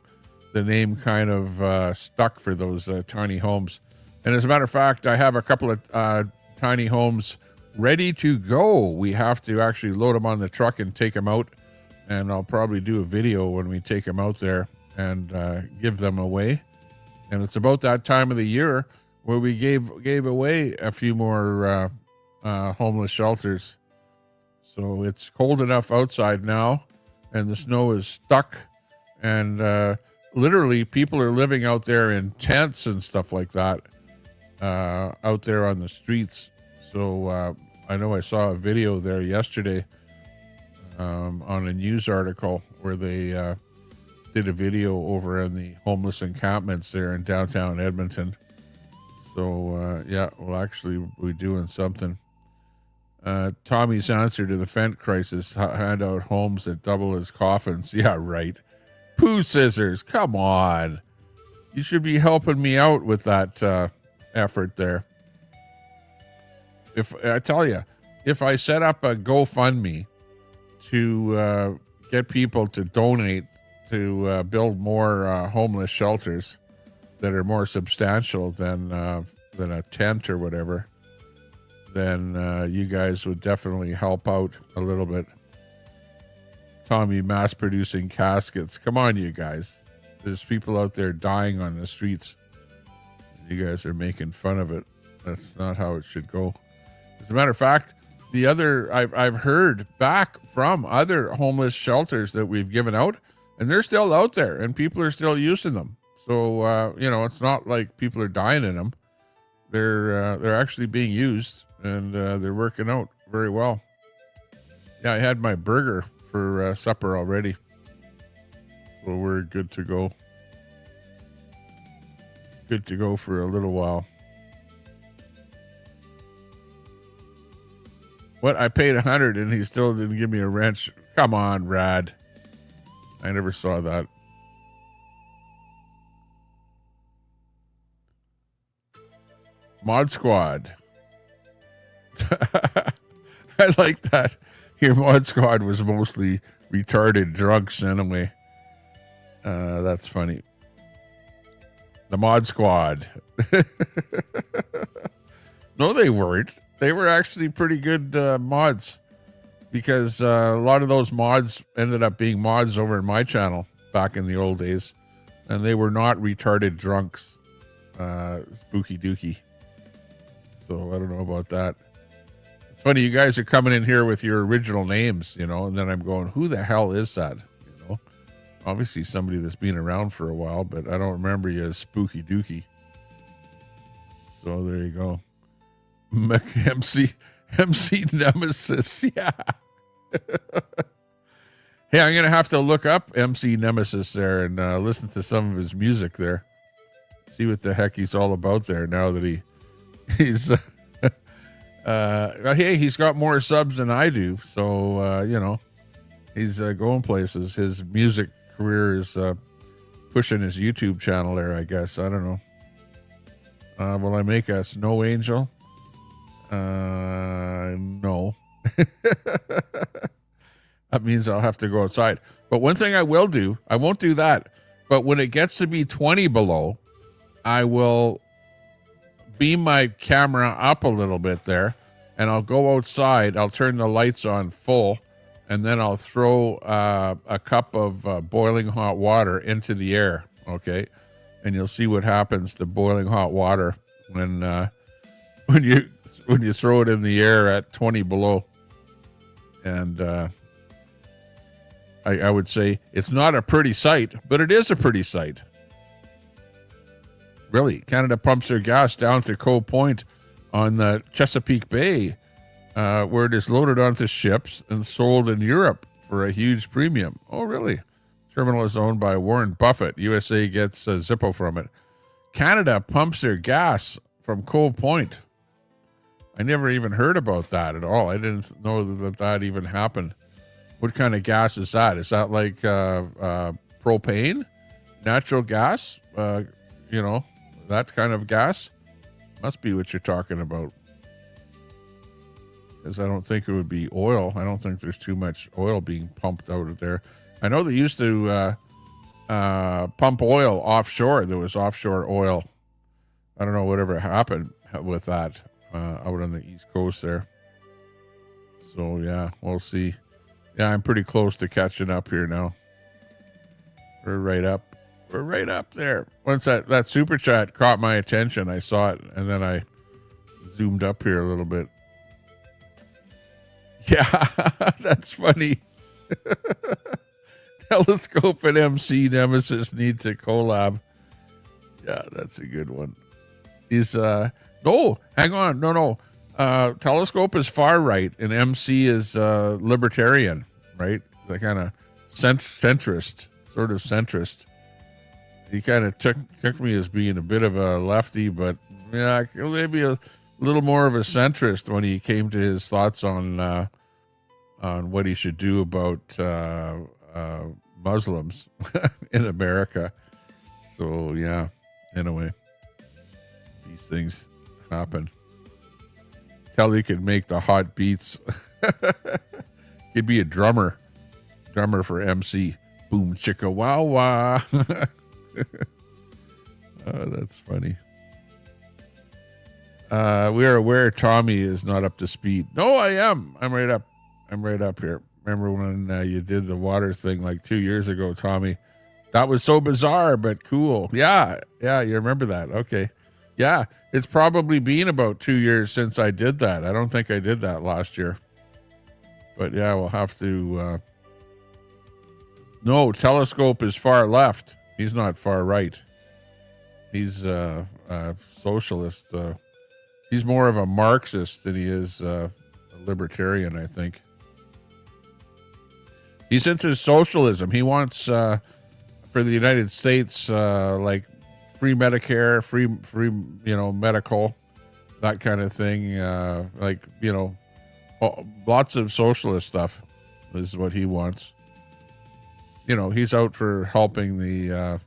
the name kind of stuck for those tiny homes. And as a matter of fact, I have a couple of tiny homes ready to go. We have to actually load them on the truck and take them out. And I'll probably do a video when we take them out there and give them away. And it's about that time of the year where we gave away a few more homeless shelters. So it's cold enough outside now, and the snow is stuck, and literally people are living out there in tents and stuff like that out there on the streets. So I know I saw a video there yesterday on a news article where they did a video over in the homeless encampments there in downtown Edmonton. So yeah, we'll actually be doing something. Tommy's answer to the Fent crisis: hand out homes that double as coffins. Yeah, right. Pooh scissors, come on. You should be helping me out with that effort there. If I tell you, if I set up a GoFundMe to get people to donate to build more homeless shelters that are more substantial than a tent or whatever, then you guys would definitely help out a little bit. Tommy mass producing caskets. Come on, you guys. There's people out there dying on the streets. You guys are making fun of it. That's not how it should go. As a matter of fact, I've heard back from other homeless shelters that we've given out, and they're still out there and people are still using them. So, it's not like people are dying in them. They're actually being used, and they're working out very well. Yeah, I had my burger for supper already. So we're good to go. Good to go for a little while. What? I paid 100 and he still didn't give me a wrench. Come on, Rad. I never saw that. Mod Squad. I like that. Your Mod Squad was mostly retarded drunks anyway. That's funny. The Mod Squad. No, they weren't. They were actually pretty good mods, because a lot of those mods ended up being mods over in my channel back in the old days, and they were not retarded drunks. Spooky dookie. So I don't know about that. It's funny, you guys are coming in here with your original names, you know, and then I'm going, who the hell is that? You know, obviously somebody that's been around for a while, but I don't remember you as Spooky Dookie. So there you go. MC Nemesis, yeah. Hey, I'm gonna have to look up MC Nemesis there and listen to some of his music there. See what the heck he's all about there now that he's hey, he's got more subs than I do, so you know, he's going places. His music career is pushing his YouTube channel there, I guess. I don't know. Will I make a snow angel? No. That means I'll have to go outside. But one thing I will do, I won't do that, but when it gets to be 20 below, I will beam my camera up a little bit there, and I'll go outside. I'll turn the lights on full, and then I'll throw a cup of boiling hot water into the air, okay? And you'll see what happens to boiling hot water when you throw it in the air at 20 below. And I would say it's not a pretty sight, but it is a pretty sight. Really, Canada pumps their gas down to Cove Point on the Chesapeake Bay, where it is loaded onto ships and sold in Europe for a huge premium. Oh, really? Terminal is owned by Warren Buffett. USA gets a Zippo from it. Canada pumps their gas from Cove Point. I never even heard about that at all. I didn't know that even happened. What kind of gas is that? Is that like propane? Natural gas? You know, that kind of gas? Must be what you're talking about. Because I don't think it would be oil. I don't think there's too much oil being pumped out of there. I know they used to pump oil offshore. There was offshore oil. I don't know whatever happened with that out on the East Coast there. So, yeah, we'll see. Yeah, I'm pretty close to catching up here now. We're right up. We're right up there. Once that super chat caught my attention, I saw it, and then I zoomed up here a little bit. Yeah, that's funny. Telescope and MC Nemesis need to collab. Yeah, that's a good one. He's no, hang on, no. Telescope is far right, and MC is libertarian, right? The kind of centrist, sort of centrist. He kind of took me as being a bit of a lefty, but yeah, maybe a little more of a centrist when he came to his thoughts on what he should do about Muslims in America. So yeah, anyway, these things happen. Telly could make the hot beats. He'd be a drummer for MC. Boom chicka wow wow. Oh, that's funny. We are aware Tommy is not up to speed. No, I am. I'm right up here. Remember when you did the water thing like 2 years ago, Tommy? That was so bizarre, but cool. Yeah, you remember that. Okay. Yeah, it's probably been about 2 years since I did that. I don't think I did that last year. But yeah, we'll have to... No, Telescope is far left. He's not far right. He's a socialist. He's more of a Marxist than he is a libertarian, I think. He's into socialism. He wants, for the United States, like free Medicare, free, medical, that kind of thing. Like, lots of socialist stuff is what he wants. You know, he's out for helping the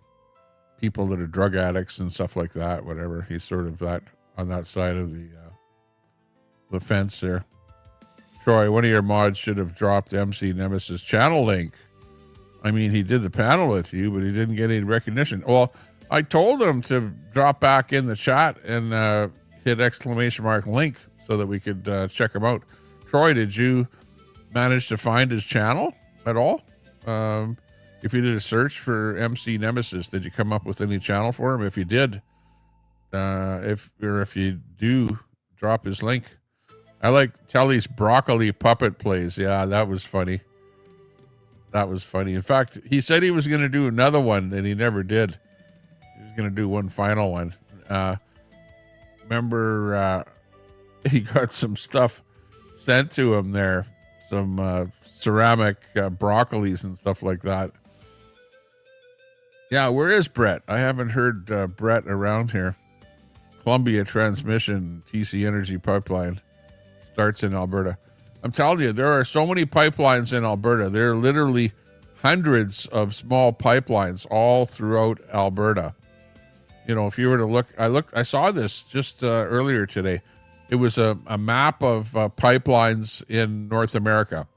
people that are drug addicts and stuff like that, whatever. He's sort of that on that side of the fence there. Troy, one of your mods should have dropped MC Nemesis channel link. I mean, he did the panel with you, but he didn't get any recognition. Well, I told him to drop back in the chat and hit ! link so that we could check him out. Troy, did you manage to find his channel at all? If you did a search for MC Nemesis, did you come up with any channel for him? If you did, if you do, drop his link. I like Telly's broccoli puppet plays. Yeah, that was funny. That was funny. In fact, he said he was going to do another one, and he never did. He was going to do one final one. Remember, he got some stuff sent to him there, some ceramic broccolis and stuff like that. Yeah, where is Brett? I haven't heard Brett around here. Columbia Transmission, TC Energy Pipeline starts in Alberta. I'm telling you, there are so many pipelines in Alberta. There are literally hundreds of small pipelines all throughout Alberta. You know, if you were to look, I saw this just earlier today. It was a map of pipelines in North America.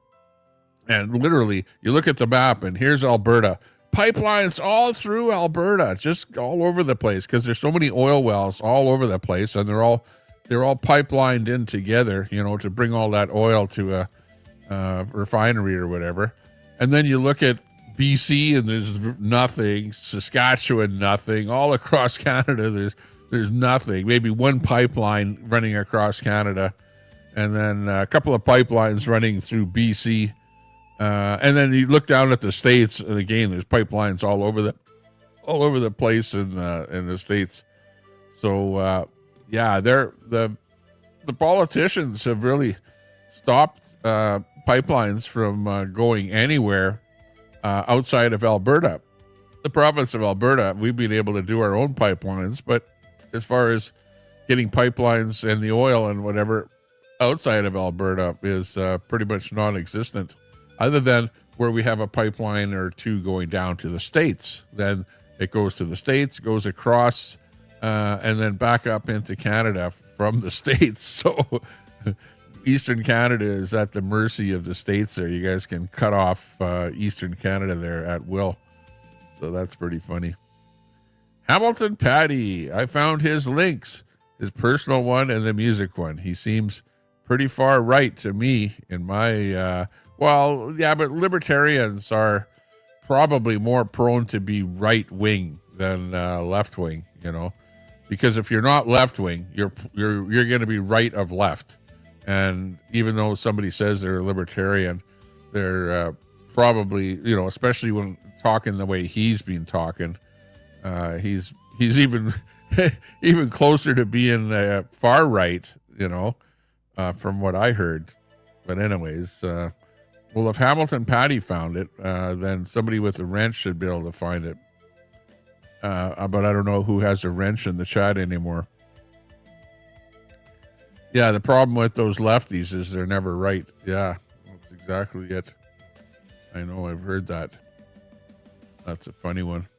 And literally, you look at the map and here's Alberta. Pipelines all through Alberta, just all over the place, because there's so many oil wells all over the place, and they're all pipelined in together, you know, to bring all that oil to a refinery or whatever. And then you look at BC and there's nothing, Saskatchewan nothing, all across Canada there's nothing, maybe one pipeline running across Canada, and then a couple of pipelines running through BC. And then you look down at the States, and again, there's pipelines all over the place in the States. So yeah, the politicians have really stopped pipelines from going anywhere outside of Alberta. The province of Alberta, we've been able to do our own pipelines, but as far as getting pipelines and the oil and whatever outside of Alberta is pretty much non-existent, other than where we have a pipeline or two going down to the States. Then it goes to the States, goes across, and then back up into Canada from the States. So Eastern Canada is at the mercy of the States there. You guys can cut off Eastern Canada there at will. So that's pretty funny. Hamilton Patty, I found his links, his personal one and the music one. He seems pretty far right to me in my, well, yeah, but libertarians are probably more prone to be right wing than left wing, you know, because if you're not left wing, you're going to be right of left. And even though somebody says they're a libertarian, they're probably, you know, especially when talking the way he's been talking, he's even even closer to being far right, you know, from what I heard. But anyways, well, if Hamilton Patty found it, then somebody with a wrench should be able to find it. But I don't know who has a wrench in the chat anymore. Yeah, the problem with those lefties is they're never right. Yeah, that's exactly it. I know, I've heard that. That's a funny one.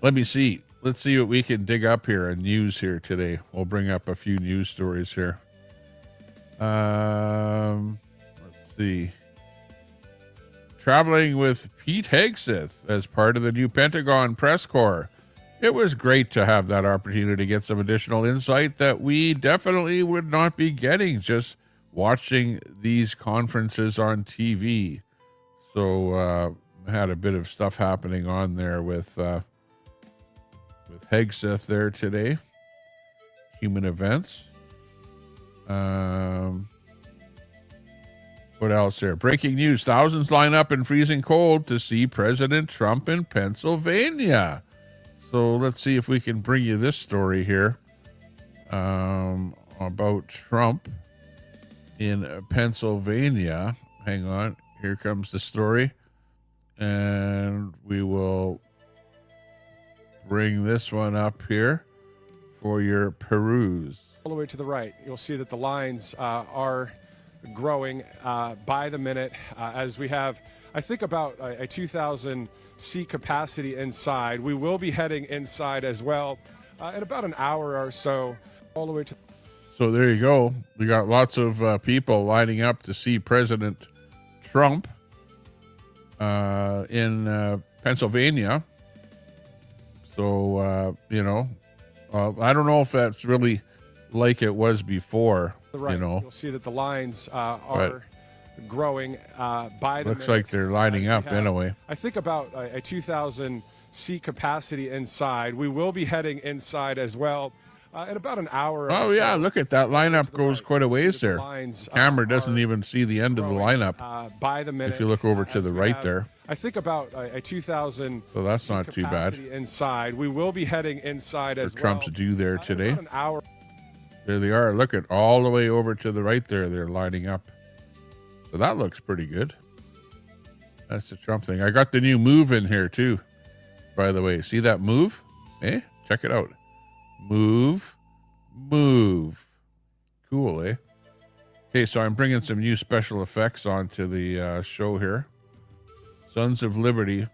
Let me see. Let's see what we can dig up here in news here today. We'll bring up a few news stories here. Let's see. Traveling with Pete Hegseth as part of the new Pentagon press corps. It was great to have that opportunity to get some additional insight that we definitely would not be getting just watching these conferences on TV. So had a bit of stuff happening on there with Hegseth there today. Human events. What else there? Breaking news. Thousands line up in freezing cold to see President Trump in Pennsylvania. So let's see if we can bring you this story here about Trump in Pennsylvania. Hang on. Here comes the story. And we will bring this one up here for your peruse. all the way to the right, you'll see that the lines are growing by the minute as we have, I think, about a 2,000 seat capacity inside. We will be heading inside as well in about an hour or so, all the way to. So there you go. We got lots of people lining up to see President Trump in Pennsylvania. So, you know, I don't know if that's really like it was before. Right. You know, you'll see that the lines are growing by the looks minute. like they're lining up anyway. I think about a 2,000 seat capacity inside. We will be heading inside as well in about an hour. Oh, yeah, look at that lineup goes quite a ways there. The camera doesn't even see the end of the lineup by the minute. if you look over to the right there. I think about a 2,000. So that's not too bad. Inside, we will be heading inside as well. Trump's due there today. About an hour. There they are. Look at all the way over to the right there. They're lining up. So that looks pretty good. That's the Trump thing. I got the new move in here too, by the way. See that move? Eh? Check it out. Move. Cool, eh? Okay, so I'm bringing some new special effects onto the show here. Sons of Liberty.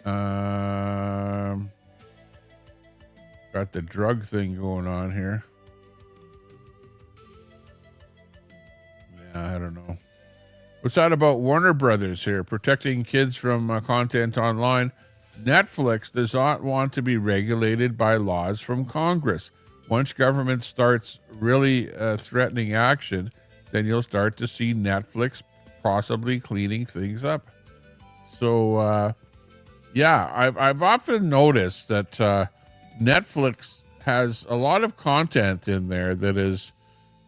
Got the drug thing going on here. Yeah, I don't know. What's that about Warner Brothers here? Protecting kids from content online. Netflix does not want to be regulated by laws from Congress. Once government starts really threatening action, then you'll start to see Netflix possibly cleaning things up. So, yeah, I've often noticed that Netflix has a lot of content in there that is,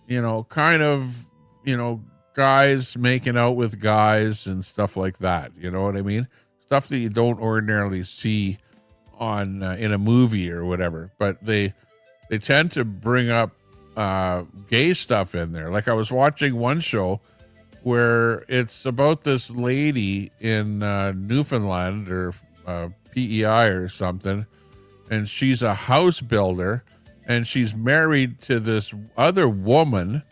you know, kind of, you know, guys making out with guys and stuff like that. You know what I mean? Stuff that you don't ordinarily see on in a movie or whatever. But they tend to bring up gay stuff in there. Like I was watching one show where it's about this lady in Newfoundland or PEI or something, and she's a house builder, and she's married to this other woman,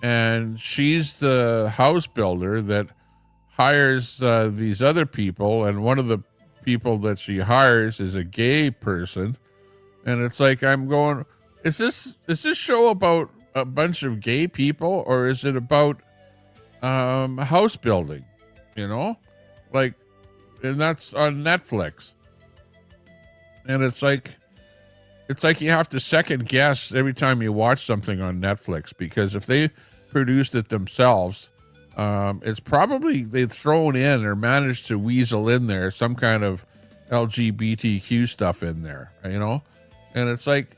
and she's the house builder that hires these other people, and one of the people that she hires is a gay person. And it's like, I'm going, is this show about a bunch of gay people, or is it about house building? You know, like, and that's on Netflix. And it's like you have to second guess every time you watch something on Netflix, because if they produced it themselves, it's probably they've thrown in or managed to weasel in there some kind of LGBTQ stuff in there, you know? And it's like,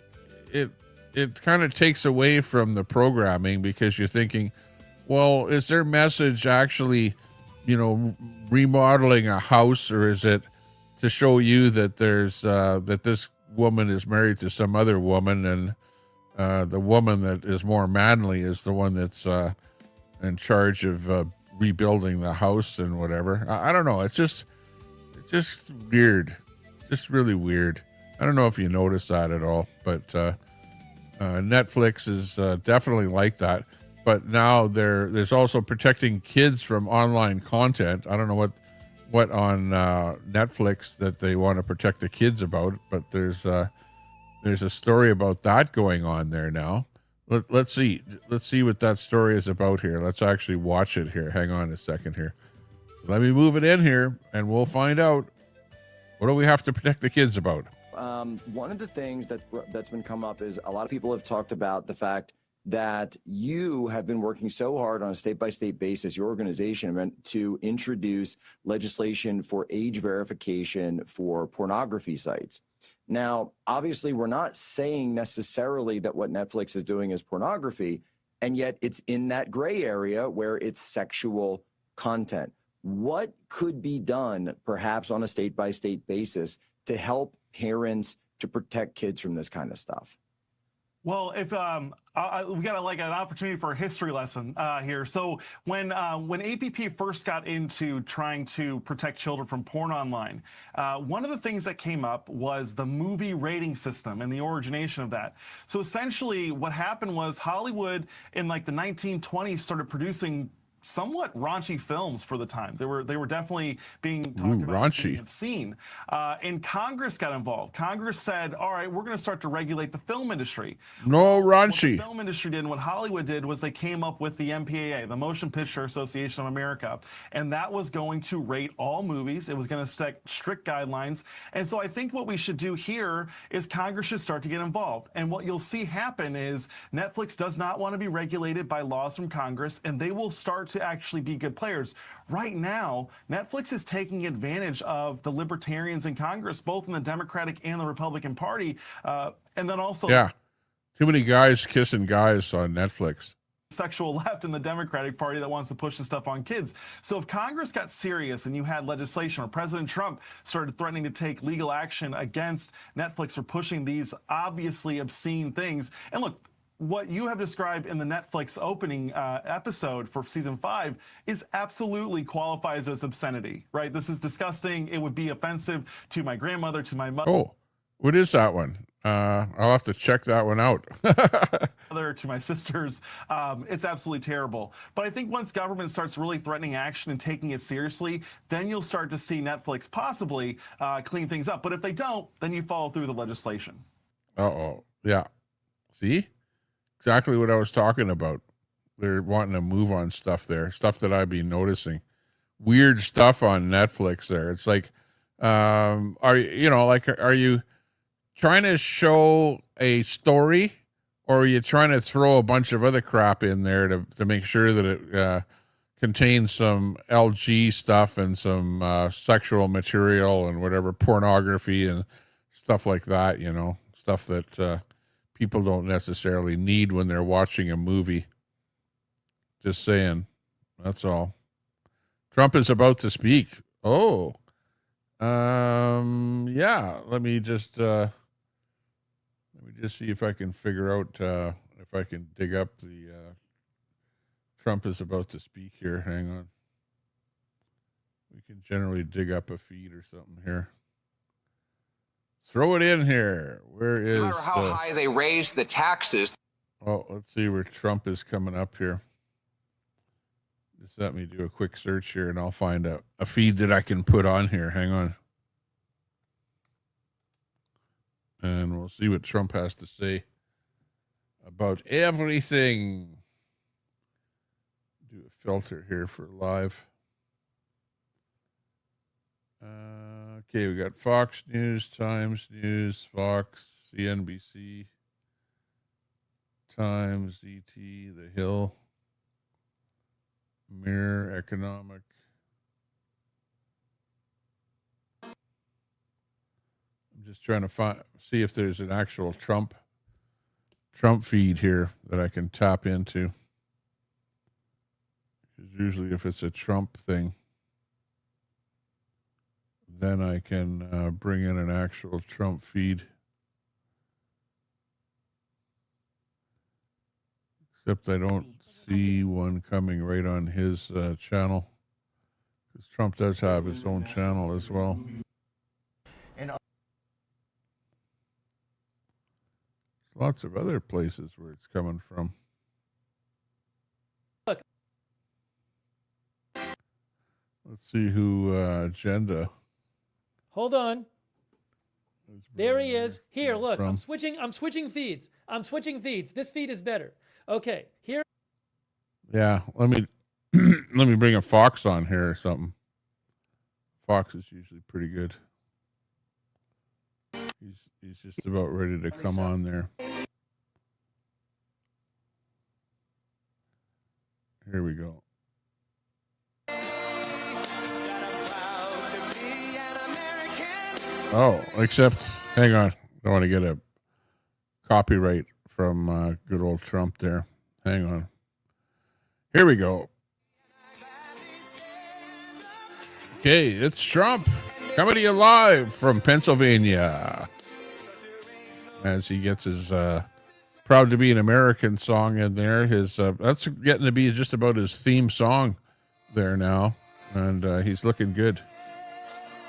it kind of takes away from the programming, because you're thinking, well, is their message actually, you know, remodeling a house, or is it to show you that there's that this woman is married to some other woman, and the woman that is more manly is the one that's in charge of rebuilding the house and whatever. I don't know. It's just weird. Just really weird. I don't know if you noticed that at all, but Netflix is definitely like that. But now there's also protecting kids from online content. I don't know what on Netflix that they want to protect the kids about, but there's a story about that going on there now. Let's see what that story is about here. Let's actually watch it here. Hang on a second here. Let me move it in here, and we'll find out, what do we have to protect the kids about? One of the things that's been come up is a lot of people have talked about the fact that you have been working so hard on a state-by-state basis, your organization, to introduce legislation for age verification for pornography sites. Now, obviously, we're not saying necessarily that what Netflix is doing is pornography, and yet it's in that gray area where it's sexual content. What could be done, perhaps on a state-by-state basis, to help parents to protect kids from this kind of stuff? Well, if we got like an opportunity for a history lesson here. So when APP first got into trying to protect children from porn online, one of the things that came up was the movie rating system and the origination of that. So essentially, what happened was Hollywood in like the 1920s started producing somewhat raunchy films for the times. They were definitely being talked about as being obscene. And Congress got involved. Congress said, all right, we're going to start to regulate the film industry. No raunchy. What the film industry did and what Hollywood did was they came up with the MPAA, the Motion Picture Association of America, and that was going to rate all movies. It was going to set strict guidelines. And so I think what we should do here is Congress should start to get involved. And what you'll see happen is Netflix does not want to be regulated by laws from Congress, and they will start to actually be good players. Right now, Netflix is taking advantage of the libertarians in Congress, both in the Democratic and the Republican Party, and then also too many guys kissing guys on Netflix. Sexual left in the Democratic Party that wants to push this stuff on kids. So if Congress got serious and you had legislation, or President Trump started threatening to take legal action against Netflix for pushing these obviously obscene things, and look, what you have described in the Netflix opening episode for season 5 is absolutely qualifies as obscenity, right? This is disgusting. It would be offensive to my grandmother, to my mother. Oh, what is that one? I'll have to check that one out. To my sisters. It's absolutely terrible. But I think once government starts really threatening action and taking it seriously, then you'll start to see Netflix possibly clean things up. But if they don't, then you follow through the legislation. Yeah. See? Exactly what I was talking about. They're wanting to move on stuff there, stuff that I've been noticing. Weird stuff on Netflix there. It's like, are you trying to show a story, or are you trying to throw a bunch of other crap in there to make sure that it contains some LG stuff and some sexual material and whatever, pornography and stuff like that, stuff that people don't necessarily need when they're watching a movie. Just saying. That's all. Trump is about to speak. Oh. Yeah. Let me just see if I can figure out if I can dig up the Trump is about to speak here. Hang on. We can generally dig up a feed or something here. Throw it in here. Where is... No matter how high they raise the taxes. Oh, let's see where Trump is coming up here. Just let me do a quick search here, and I'll find a feed that I can put on here. Hang on. And we'll see what Trump has to say about everything. Do a filter here for live. Okay, we got Fox News, Times News, Fox, CNBC, Times, ET, The Hill, Mirror, Economic. I'm just trying to see if there's an actual Trump feed here that I can tap into. Because usually if it's a Trump thing, then I can bring in an actual Trump feed. Except I don't see one coming right on his channel. Because Trump does have his own channel as well. Lots of other places where it's coming from. Look. Let's see who agenda. Hold on. There he is. Here, look. I'm switching feeds. This feed is better. Okay, here. Yeah, let me bring a Fox on here or something. Fox is usually pretty good. He's just about ready to come on there. Here we go. Oh, except, hang on. I want to get a copyright from good old Trump there. Hang on. Here we go. Okay, it's Trump coming to you live from Pennsylvania as he gets his Proud to Be an American song in there. His that's getting to be just about his theme song there now, and he's looking good,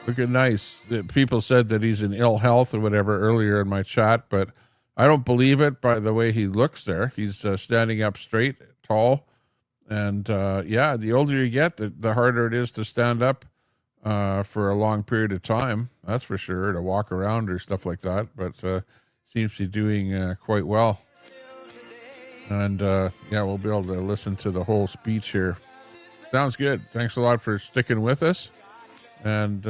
looking nice. People said that he's in ill health or whatever earlier in my chat, but I don't believe it by the way he looks there. He's standing up straight, tall, and yeah, the older you get, the harder it is to stand up for a long period of time. That's for sure, to walk around or stuff like that, but seems to be doing quite well. And yeah, we'll be able to listen to the whole speech here. Sounds good. Thanks a lot for sticking with us. And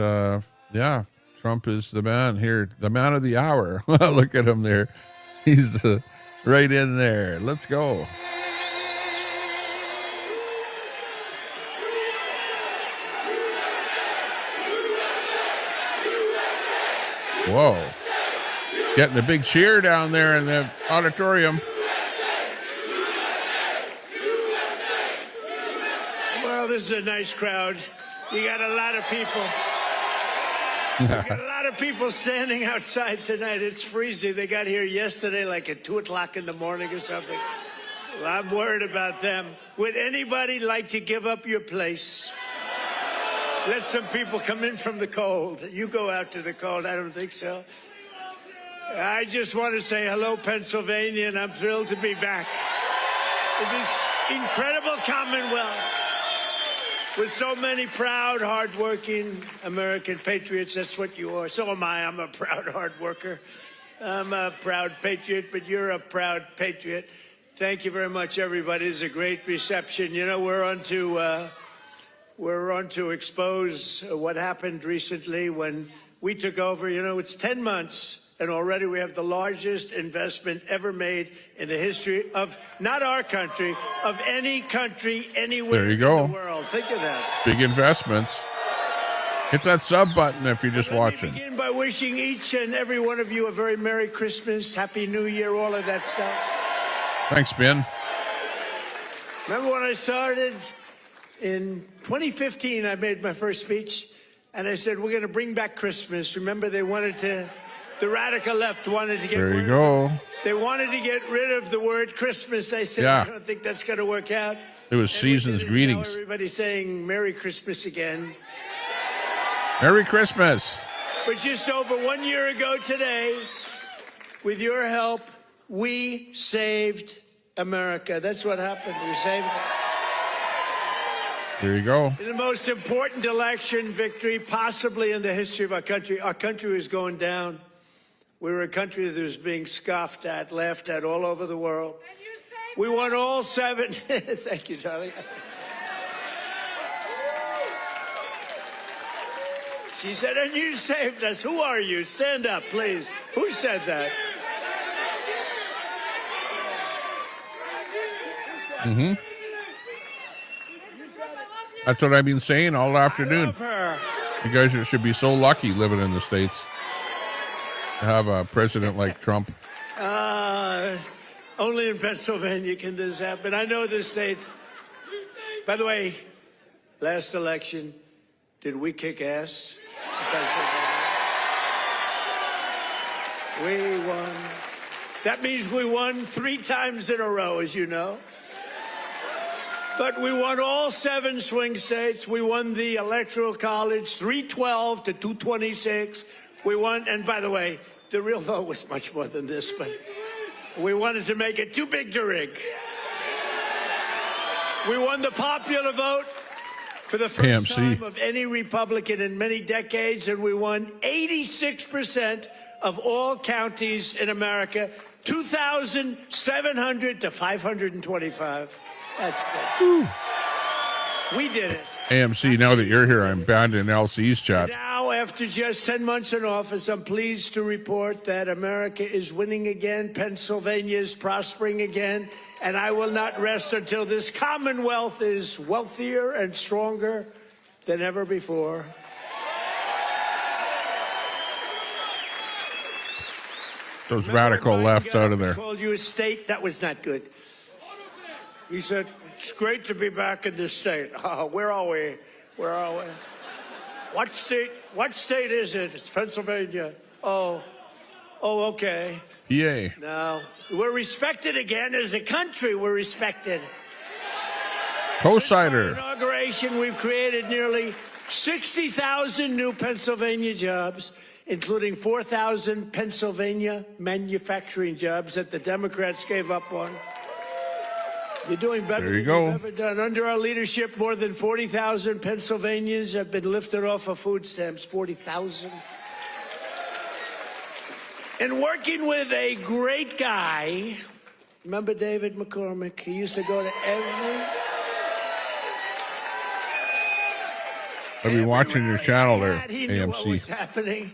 yeah, Trump is the man here, the man of the hour. Look at him there. He's right in there. Let's go. Whoa. Getting a big cheer down there in the auditorium. Well, this is a nice crowd. You got a lot of people. You got a lot of people standing outside tonight. It's freezing. They got here yesterday like at 2 o'clock in the morning or something. Well, I'm worried about them. Would anybody like to give up your place? Let some people come in from the cold. You go out to the cold. I don't think so. I just want to say hello, Pennsylvania, and I'm thrilled to be back in this incredible Commonwealth with so many proud, hardworking American patriots. That's what you are. So am I. I'm a proud hard worker. I'm a proud patriot, but you're a proud patriot. Thank you very much, everybody. It's a great reception. You know, we're on to expose what happened recently when we took over. You know, it's 10 months. And already we have the largest investment ever made in the history of, not our country, of any country anywhere in the world. Think of that. Big investments. Hit that sub button if you're just watching. Let me begin by wishing each and every one of you a very Merry Christmas, Happy New Year, all of that stuff. Thanks, Ben. Remember when I started in 2015, I made my first speech, and I said, we're going to bring back Christmas. Remember, they wanted to... The radical left wanted to get there you go. They wanted to get rid of the word Christmas. I said, yeah. I don't think that's going to work out. It was season's greetings. Everybody's saying Merry Christmas again. Merry Christmas. But just over 1 year ago today, with your help, we saved America. That's what happened. We saved it. There you go. In the most important election victory possibly in the history of our country was going down. We were a country that was being scoffed at, laughed at all over the world. We won all 7. Thank you, Charlie. She said, and you saved us. Who are you? Stand up, please. Who said that? Mm-hmm. That's what I've been saying all afternoon. You guys should be so lucky living in the States to have a president like Trump. Only in Pennsylvania can this happen. I know this state. By the way, last election, did we kick ass in Pennsylvania? We won. That means we won 3 times in a row, as you know. But we won all 7 swing states. We won the Electoral College, 312 to 226. We won, and by the way, the real vote was much more than this, but we wanted to make it too big to rig. We won the popular vote for the first time of any Republican in many decades, and we won 86% of all counties in America, 2,700 to 525. That's good. Ooh. We did it. AMC, now that you're here, I'm banned in LC's chat. Now, after just 10 months in office, I'm pleased to report that America is winning again, Pennsylvania is prospering again, and I will not rest until this Commonwealth is wealthier and stronger than ever before. Those radical left out of there. Called you a state. That was not good. He said, it's great to be back in this state. Where are we? Where are we? What state is it? It's Pennsylvania. Oh, Oh, okay. PA. Now, we're respected again as a country. We're respected. Co-sider. Since our inauguration, we've created nearly 60,000 new Pennsylvania jobs, including 4,000 Pennsylvania manufacturing jobs that the Democrats gave up on. You're doing better There you than go. you've ever done. Under our leadership, more than 40,000 Pennsylvanians have been lifted off of food stamps. 40,000. And working with a great guy, remember David McCormick? He used to go to I've been watching your channel there, He knew what was AMC. happening,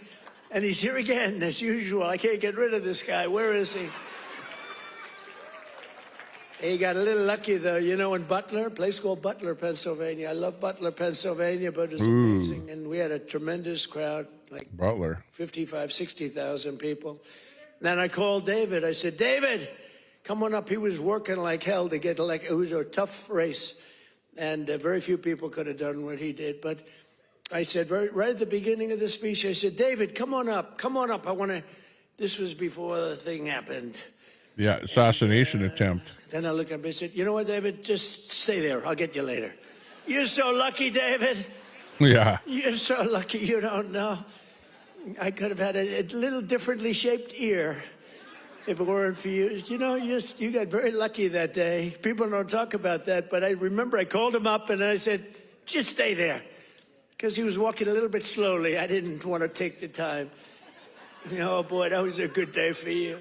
and he's here again as usual. I can't get rid of this guy. Where is he? He got a little lucky though, you know, in Butler, a place called Butler, Pennsylvania. I love Butler, Pennsylvania, but it was amazing, and we had a tremendous crowd, like Butler. 55, 60,000 people. Then I called David. I said, David, come on up. He was working like hell to get like, it was a tough race, and very few people could have done what he did, but I said, right at the beginning of the speech, I said, David, come on up. Come on up. I want to, this was before the thing happened. Yeah, assassination attempt. Then I looked at him and said, you know what, David, just stay there. I'll get you later. You're so lucky, David. Yeah. You're so lucky you don't know. I could have had a little differently shaped ear if it weren't for you. You know, you got very lucky that day. People don't talk about that, but I remember I called him up and I said, just stay there. Because he was walking a little bit slowly. I didn't want to take the time. Oh, boy, that was a good day for you.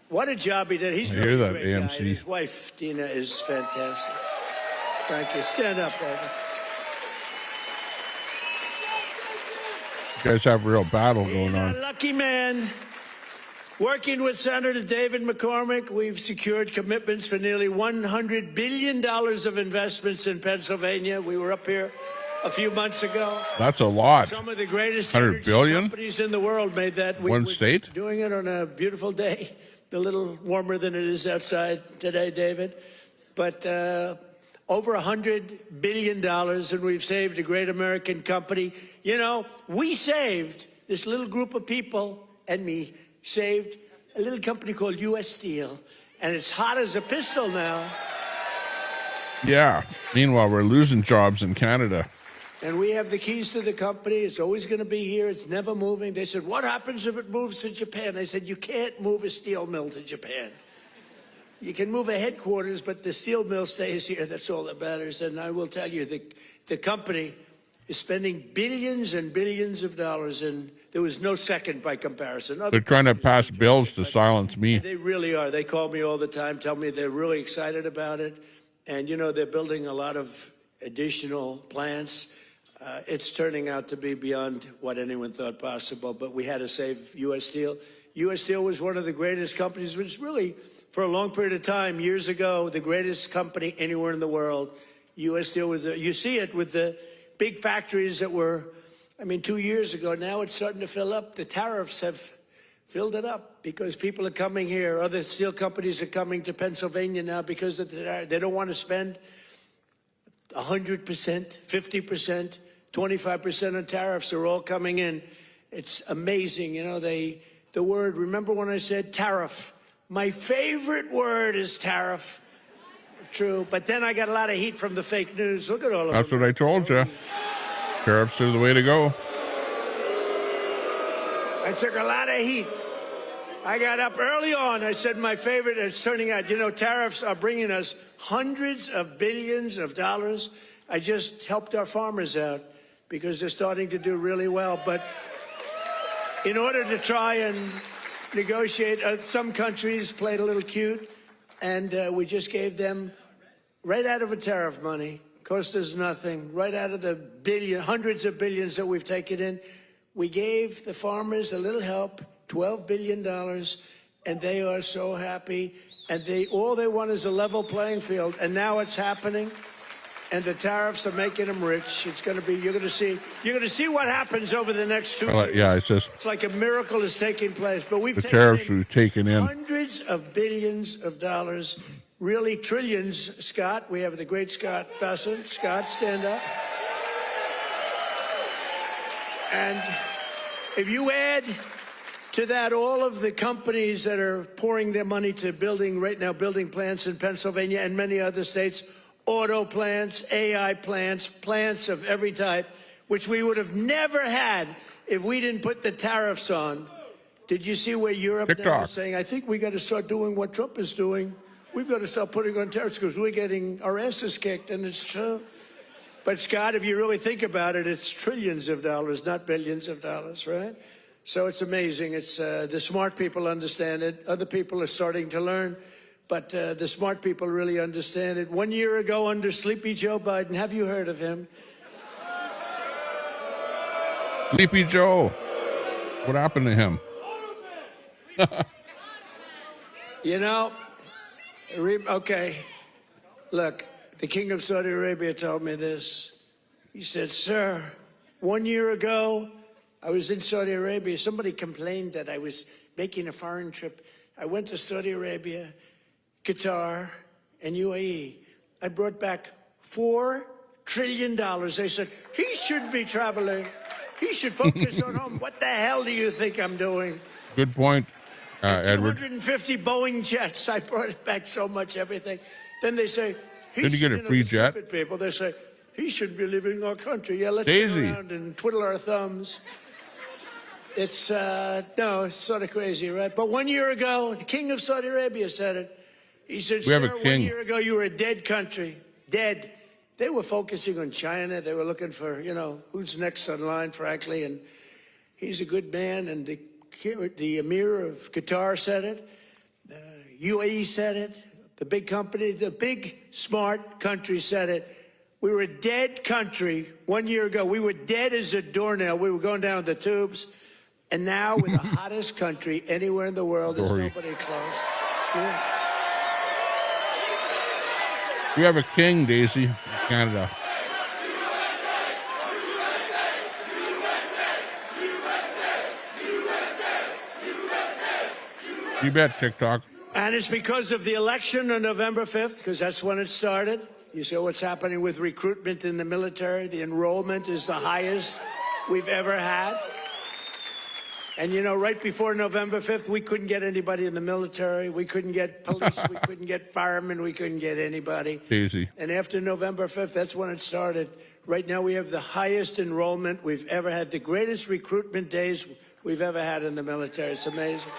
What a job he did. He's I hear really that, great guy. AMC. And his wife, Dina, is fantastic. Thank you. Stand up, brother. You guys have a real battle He's going a on. lucky man. Working with Senator David McCormick, we've secured commitments for nearly $100 billion of investments in Pennsylvania. We were up here a few months ago. That's a lot. Some of the greatest 100 energy billion? companies in the world made that. One state? Doing it on a beautiful day. A little warmer than it is outside today, David. But over $100 billion, and we've saved a great American company. You know, we saved, this little group of people and me, saved a little company called U.S. Steel, and it's hot as a pistol now. Yeah. Meanwhile, we're losing jobs in Canada. And we have the keys to the company. It's always going to be here. It's never moving. They said, what happens if it moves to Japan? I said, you can't move a steel mill to Japan. You can move a headquarters, but the steel mill stays here. That's all that matters. And I will tell you, the company is spending billions and billions of dollars, and there was no second by comparison. They're trying to pass bills to silence me. They really are. They call me all the time, tell me they're really excited about it. And, you know, they're building a lot of additional plants. It's turning out to be beyond what anyone thought possible, but we had to save U.S. Steel. U.S. Steel was one of the greatest companies, which really, for a long period of time, years ago, the greatest company anywhere in the world. U.S. Steel was, you see it with the big factories that were, I mean, 2 years ago. Now it's starting to fill up. The tariffs have filled it up because people are coming here. Other steel companies are coming to Pennsylvania now because of they don't want to spend 100%, 50%, 25% on tariffs. Are all coming in. It's amazing. You know, the word, remember when I said tariff? My favorite word is tariff. True. But then I got a lot of heat from the fake news. Look at all of That's them. what I told you. Tariffs are the way to go. I took a lot of heat. I got up early on. I said my favorite, it's turning out, you know, tariffs are bringing us hundreds of billions of dollars. I just helped our farmers out because they're starting to do really well. But in order to try and negotiate, some countries played a little cute, and we just gave them right out of a tariff money, cost us nothing, right out of the hundreds of billions that we've taken in. We gave the farmers a little help, $12 billion, and they are so happy. And all they want is a level playing field. And now it's happening. And the tariffs are making them rich. It's going to be, you're going to see what happens over the next 2 years. Yeah, it's just It's like a miracle is taking place. But we've the taken tariffs in we've taken in. hundreds of billions of dollars, really trillions. Scott, we have the great Scott Bassett. Scott, stand up. And if you add To that, all of the companies that are pouring their money to building right now, building plants in Pennsylvania and many other states, auto plants, AI plants, plants of every type, which we would have never had if we didn't put the tariffs on. Did you see where Europe now is saying, I think we got to start doing what Trump is doing. We've got to start putting on tariffs because we're getting our asses kicked, and it's true. But Scott, if you really think about it, it's trillions of dollars, not billions of dollars, right? So it's amazing. It's the smart people understand it. Other people are starting to learn, but the smart people really understand it. 1 year ago, under Sleepy Joe Biden, have you heard of him? Sleepy Joe. What happened to him? You know, okay, look, the King of Saudi Arabia told me this. He said, sir, 1 year ago, I was in Saudi Arabia. Somebody complained that I was making a foreign trip. I went to Saudi Arabia, Qatar, and UAE. I brought back $4 trillion. They said, he shouldn't be traveling. He should focus on home. What the hell do you think I'm doing? Good point, Edward. 250 Boeing jets. I brought back so much everything. Then they say, Did you get a free jet? Stupid people, they say, he shouldn't be leaving our country. Yeah, let's sit around and twiddle our thumbs. It's, no, it's sort of crazy, right? But 1 year ago, the King of Saudi Arabia said it. He said, we have a sir, king. 1 year ago, you were a dead country. Dead. They were focusing on China. They were looking for, you know, who's next on line, frankly. And he's a good man. And the Emir of Qatar said it. UAE said it. The big company, the big, smart country said it. We were a dead country 1 year ago. We were dead as a doornail. We were going down the tubes. And now we're the hottest country anywhere in the world. There's nobody close. Sure. We have a king, Daisy, in Canada. You bet, TikTok. And it's because of the election on November 5th, because that's when it started. You see what's happening with recruitment in the military. The enrollment is the highest we've ever had. And, you know, right before November 5th, we couldn't get anybody in the military. We couldn't get police. We couldn't get firemen. We couldn't get anybody. Easy. And after November 5th, that's when it started. Right now, we have the highest enrollment we've ever had, the greatest recruitment days we've ever had in the military. It's amazing.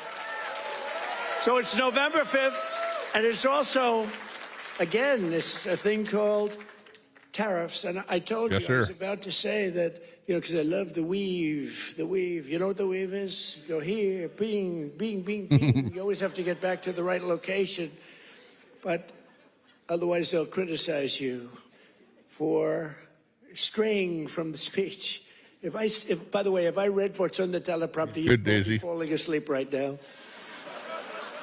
So it's November 5th, and it's also, again, it's a thing called tariffs. And I told you, I was about to say that, you know, because I love the weave, You know what the weave is? You go here, bing, bing, bing, bing. You always have to get back to the right location. But otherwise, they'll criticize you for straying from the speech. By the way, if I read what's on the teleprompter, you'd be falling asleep right now.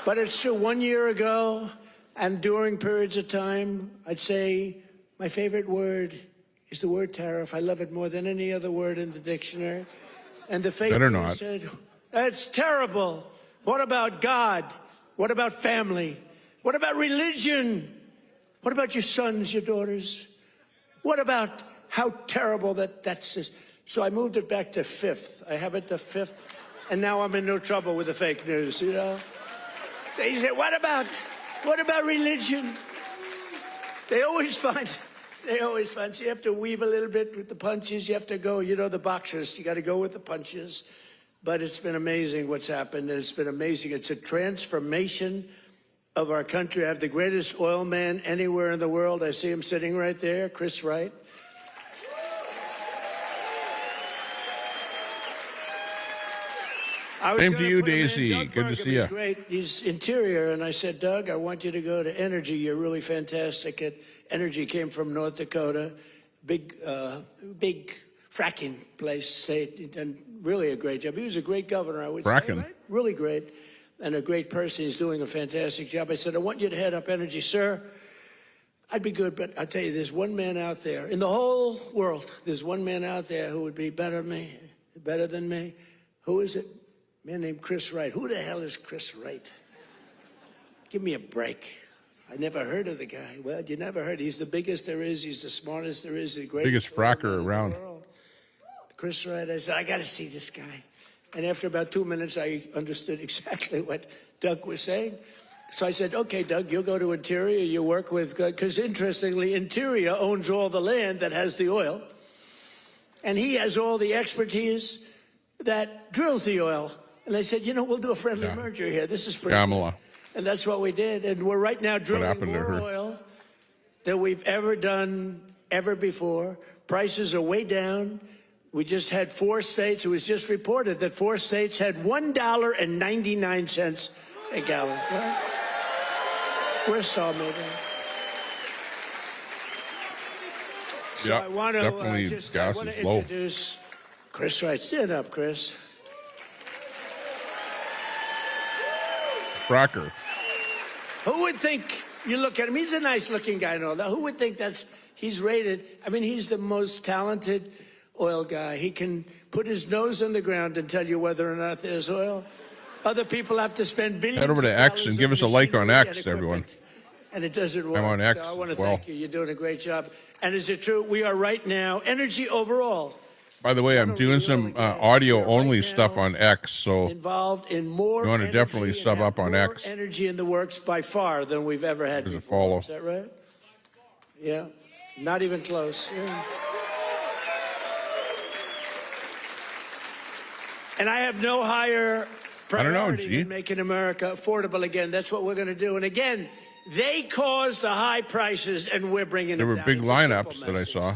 But it's true, 1 year ago, and during periods of time, I'd say my favorite word is the word tariff. I love it more than any other word in the dictionary. And the fake news said, that's terrible. What about God? What about family? What about religion? What about your sons, your daughters? What about how terrible that's this? So I moved it back to 5th. I have it to 5th, and now I'm in no trouble with the fake news, you know? They say, what about religion? They always find, so you have to weave a little bit with the punches. You have to go, you know, the boxers, you got to go with the punches. But it's been amazing what's happened, and it's been amazing. It's a transformation of our country. I have the greatest oil man anywhere in the world. I see him sitting right there, Chris Wright. Same to you, Daisy. Good to see you. He's great. He's interior, and I said, Doug, I want you to go to Energy. You're really fantastic at Energy. Came from North Dakota, big fracking place. They done really a great job. He was a great governor, I would say. Right? Really great, and a great person. He's doing a fantastic job. I said, I want you to head up Energy, sir. I'd be good, but I'll tell you, there's one man out there in the whole world. There's one man out there who would be better than me. Who is it? A man named Chris Wright. Who the hell is Chris Wright? Give me a break. I never heard of the guy. Well, you never heard. He's the biggest there is. He's the smartest there is. The greatest fracker around. Chris Wright. I said, I got to see this guy. And after about 2 minutes, I understood exactly what Doug was saying. So I said, okay, Doug, you'll go to Interior, you work with, because interestingly, Interior owns all the land that has the oil. And he has all the expertise that drills the oil. And I said, you know, we'll do a friendly merger here. This is pretty Kamala. good. And that's what we did. And we're right now drilling happened to more her? oil than we've ever done ever before. Prices are way down. We just had 4 states. It was just reported that 4 states had $1.99 a gallon. Right? We're so moving. So Yeah, I want to definitely gas is low. introduce Chris Wright. Stand up, Chris. Cracker. Who would think, you look at him, he's a nice looking guy and all that. Who would think he's rated, I mean, he's the most talented oil guy. He can put his nose in the ground and tell you whether or not there's oil. Other people have to spend billions. Head over to of X dollars and give us a on like on machinery X, and everyone. equipment. And it doesn't work. I'm on X So I want to as well. thank you. You're doing a great job. And is it true? We are right now, energy overall, By the way, I'm doing some audio only stuff on X, so involved in more you want to energy definitely and sub have up on more X. energy in the works by far than we've ever had There's a before. follow. Is that right? Yeah. Not even close. Yeah. And I have no higher I don't know, priority G. than making America affordable again. That's what we're going to do. And again, they caused the high prices, and we're bringing There them were down. big It's a simple lineups that I message. saw.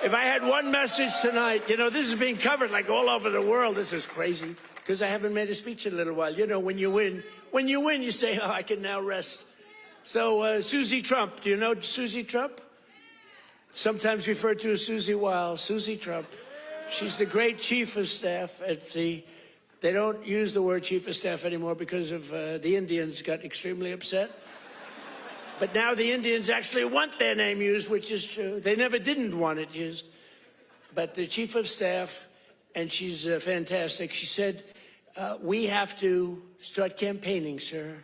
If I had one message tonight, you know, this is being covered like all over the world. This is crazy because I haven't made a speech in a little while. You know, when you win, you say, oh, I can now rest. So Susie Trump, do you know Susie Trump? Sometimes referred to as Susie Wiles. Susie Trump. She's the great chief of staff at the, they don't use the word chief of staff anymore because of the Indians got extremely upset. But now the Indians actually want their name used, which is true. They never didn't want it used. But the chief of staff, and she's fantastic, she said, we have to start campaigning, sir.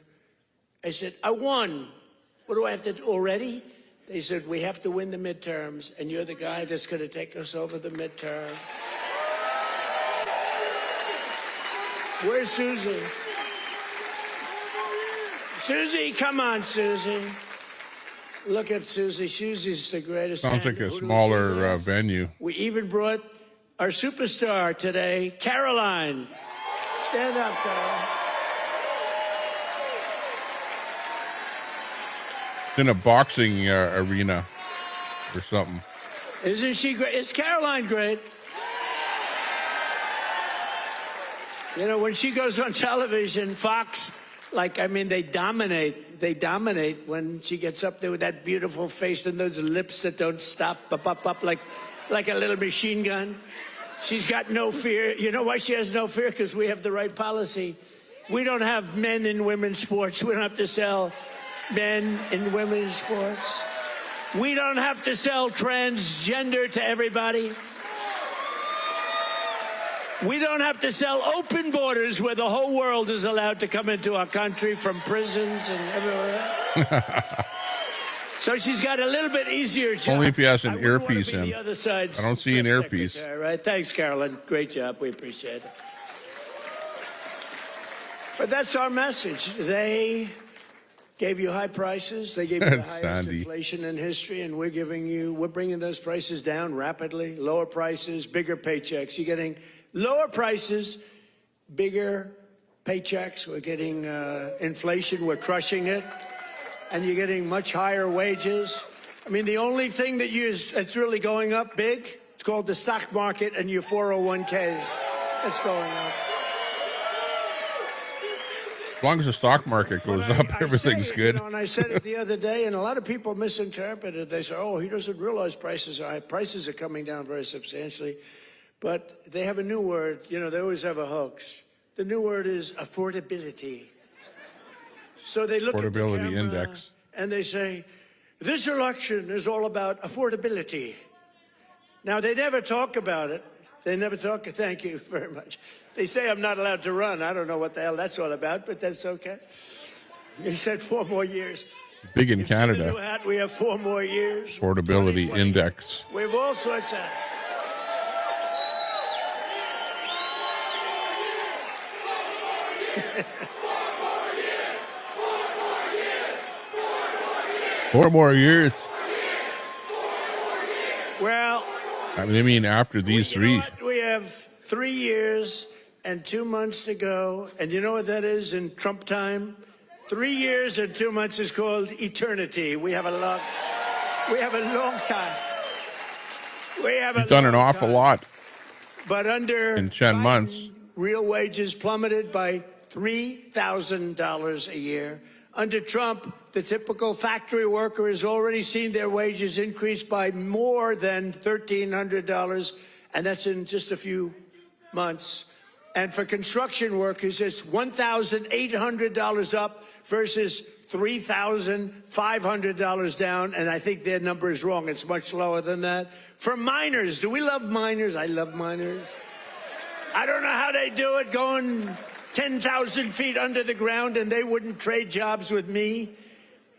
I said, I won. What do I have to do already? They said, we have to win the midterms, and you're the guy that's going to take us over the midterm. Where's Susie? Susie, come on, Susie. Look at Susie. Susie's the greatest. Sounds like And a who do we see smaller there? venue. We even brought our superstar today, Caroline. Stand up, Caroline. In a boxing arena or something. Isn't she great? Is Caroline great? You know, when she goes on television, Fox, like, I mean, they dominate. They dominate when she gets up there with that beautiful face and those lips that don't stop, up, like a little machine gun. She's got no fear. You know why she has no fear? Because we have the right policy. We don't have men in women's sports. We don't have to sell men in women's sports. We don't have to sell transgender to everybody. We don't have to sell open borders where the whole world is allowed to come into our country from prisons and everywhere. So she's got a little bit easier job. Only if he has an I wouldn't wanna earpiece be in. the other side's I don't see an press earpiece. secretary, right? Thanks, Carolyn. Great job. We appreciate it. But that's our message. They gave you high prices. They gave you the highest Sandy. inflation in history, and we're bringing those prices down rapidly. Lower prices, bigger paychecks. You're getting lower prices, bigger paychecks. We're getting inflation. We're crushing it. And you're getting much higher wages. I mean, the only thing that's really going up big, it's called the stock market and your 401ks. It's going up. As long as the stock market goes up, everything's good. You know, and I said it the other day, and a lot of people misinterpreted. They say, oh, he doesn't realize prices are high. Prices are coming down very substantially. But they have a new word. You know, they always have a hoax. The new word is affordability. So they look at the Affordability camera index. and they say, this election is all about affordability. Now, they never talk about it. They never talk. Thank you very much. They say I'm not allowed to run. I don't know what the hell that's all about, but that's okay. He said 4 more years. Big in You've seen the new Canada. hat. We have 4 more years. Affordability 2020. index. We have all sorts of. 4 more years. Well, I mean after these you know 3. what? We have 3 years and 2 months to go. And you know what that is in Trump time? 3 years and 2 months is called eternity. We have a long time. He's done an awful lot But under in 10 months. real wages plummeted by $3,000 a year. Under Trump, the typical factory worker has already seen their wages increase by more than $1,300, and that's in just a few months. And for construction workers, it's $1,800 up versus $3,500 down, and I think their number is wrong. It's much lower than that. For miners, do we love miners? I love miners. I don't know how they do it, going 10,000 feet under the ground, and they wouldn't trade jobs with me.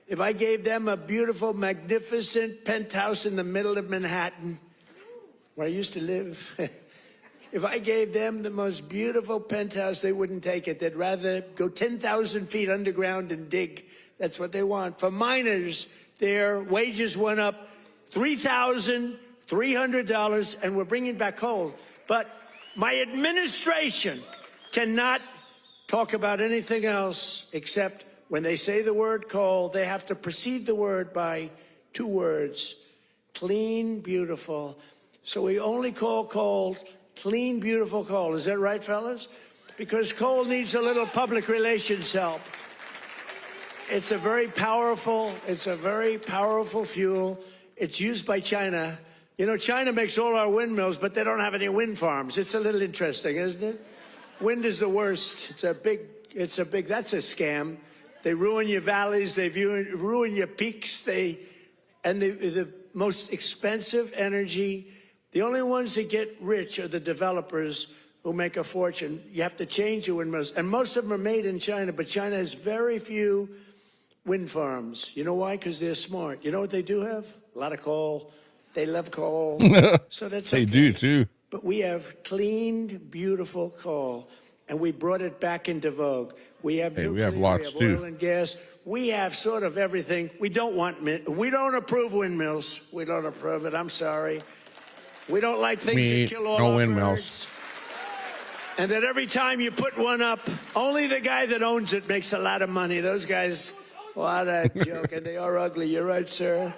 If I gave them a beautiful, magnificent penthouse in the middle of Manhattan, where I used to live, if I gave them the most beautiful penthouse, they wouldn't take it. They'd rather go 10,000 feet underground and dig. That's what they want. For miners, their wages went up $3,300, and we're bringing back coal. But my administration cannot talk about anything else except when they say the word coal, they have to precede the word by 2 words: clean, beautiful. So we only call coal clean, beautiful coal. Is that right, fellas? Because coal needs a little public relations help. It's a very powerful fuel. It's used by China. You know, China makes all our windmills, but they don't have any wind farms. It's a little interesting, isn't it? Wind is the worst. That's a scam. They ruin your valleys. They ruin your peaks. The most expensive energy. The only ones that get rich are the developers who make a fortune. You have to change your windmills. And most of them are made in China, but China has very few wind farms. You know why? Because they're smart. You know what they do have? A lot of coal. They love coal. So that's okay. They do too. But we have clean, beautiful coal, and we brought it back into vogue. We have nuclear, we have lots we have too. oil and gas. We have sort of everything. We don't approve windmills. We don't approve it. I'm sorry. We don't like things that kill all no our windmills. birds. And that every time you put one up, only the guy that owns it makes a lot of money. Those guys, what a joke. And they are ugly. You're right, sir.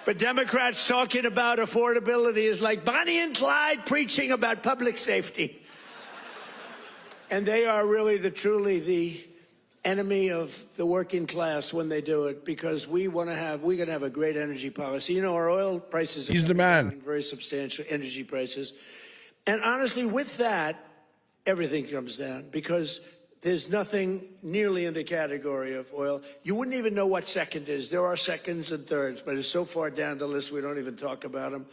But Democrats talking about affordability is like Bonnie and Clyde preaching about public safety. And they are really truly the enemy of the working class when they do it, because we're going to have a great energy policy. You know, our oil prices are down, very substantial energy prices. And honestly, with that, everything comes down, because there's nothing nearly in the category of oil. You wouldn't even know what second is. There are seconds and thirds, but it's so far down the list we don't even talk about them.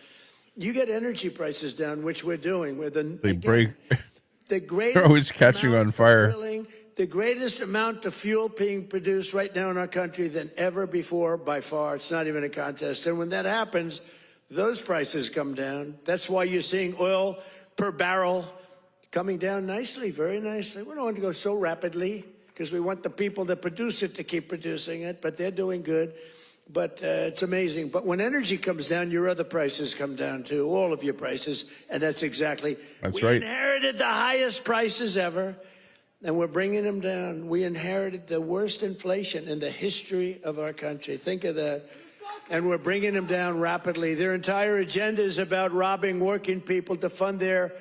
You get energy prices down, which we're doing. Break. The greatest They're always catching on fire. The greatest amount of fuel being produced right now in our country than ever before, by far. It's not even a contest. And when that happens, those prices come down. That's why you're seeing oil per barrel coming down nicely, very nicely. We don't want to go so rapidly because we want the people that produce it to keep producing it, but they're doing good. But it's amazing. But when energy comes down, your other prices come down too, all of your prices. And that's exactly. That's we right. inherited the highest prices ever, and we're bringing them down. We inherited the worst inflation in the history of our country. Think of that. And we're bringing them down rapidly. Their entire agenda is about robbing working people to fund their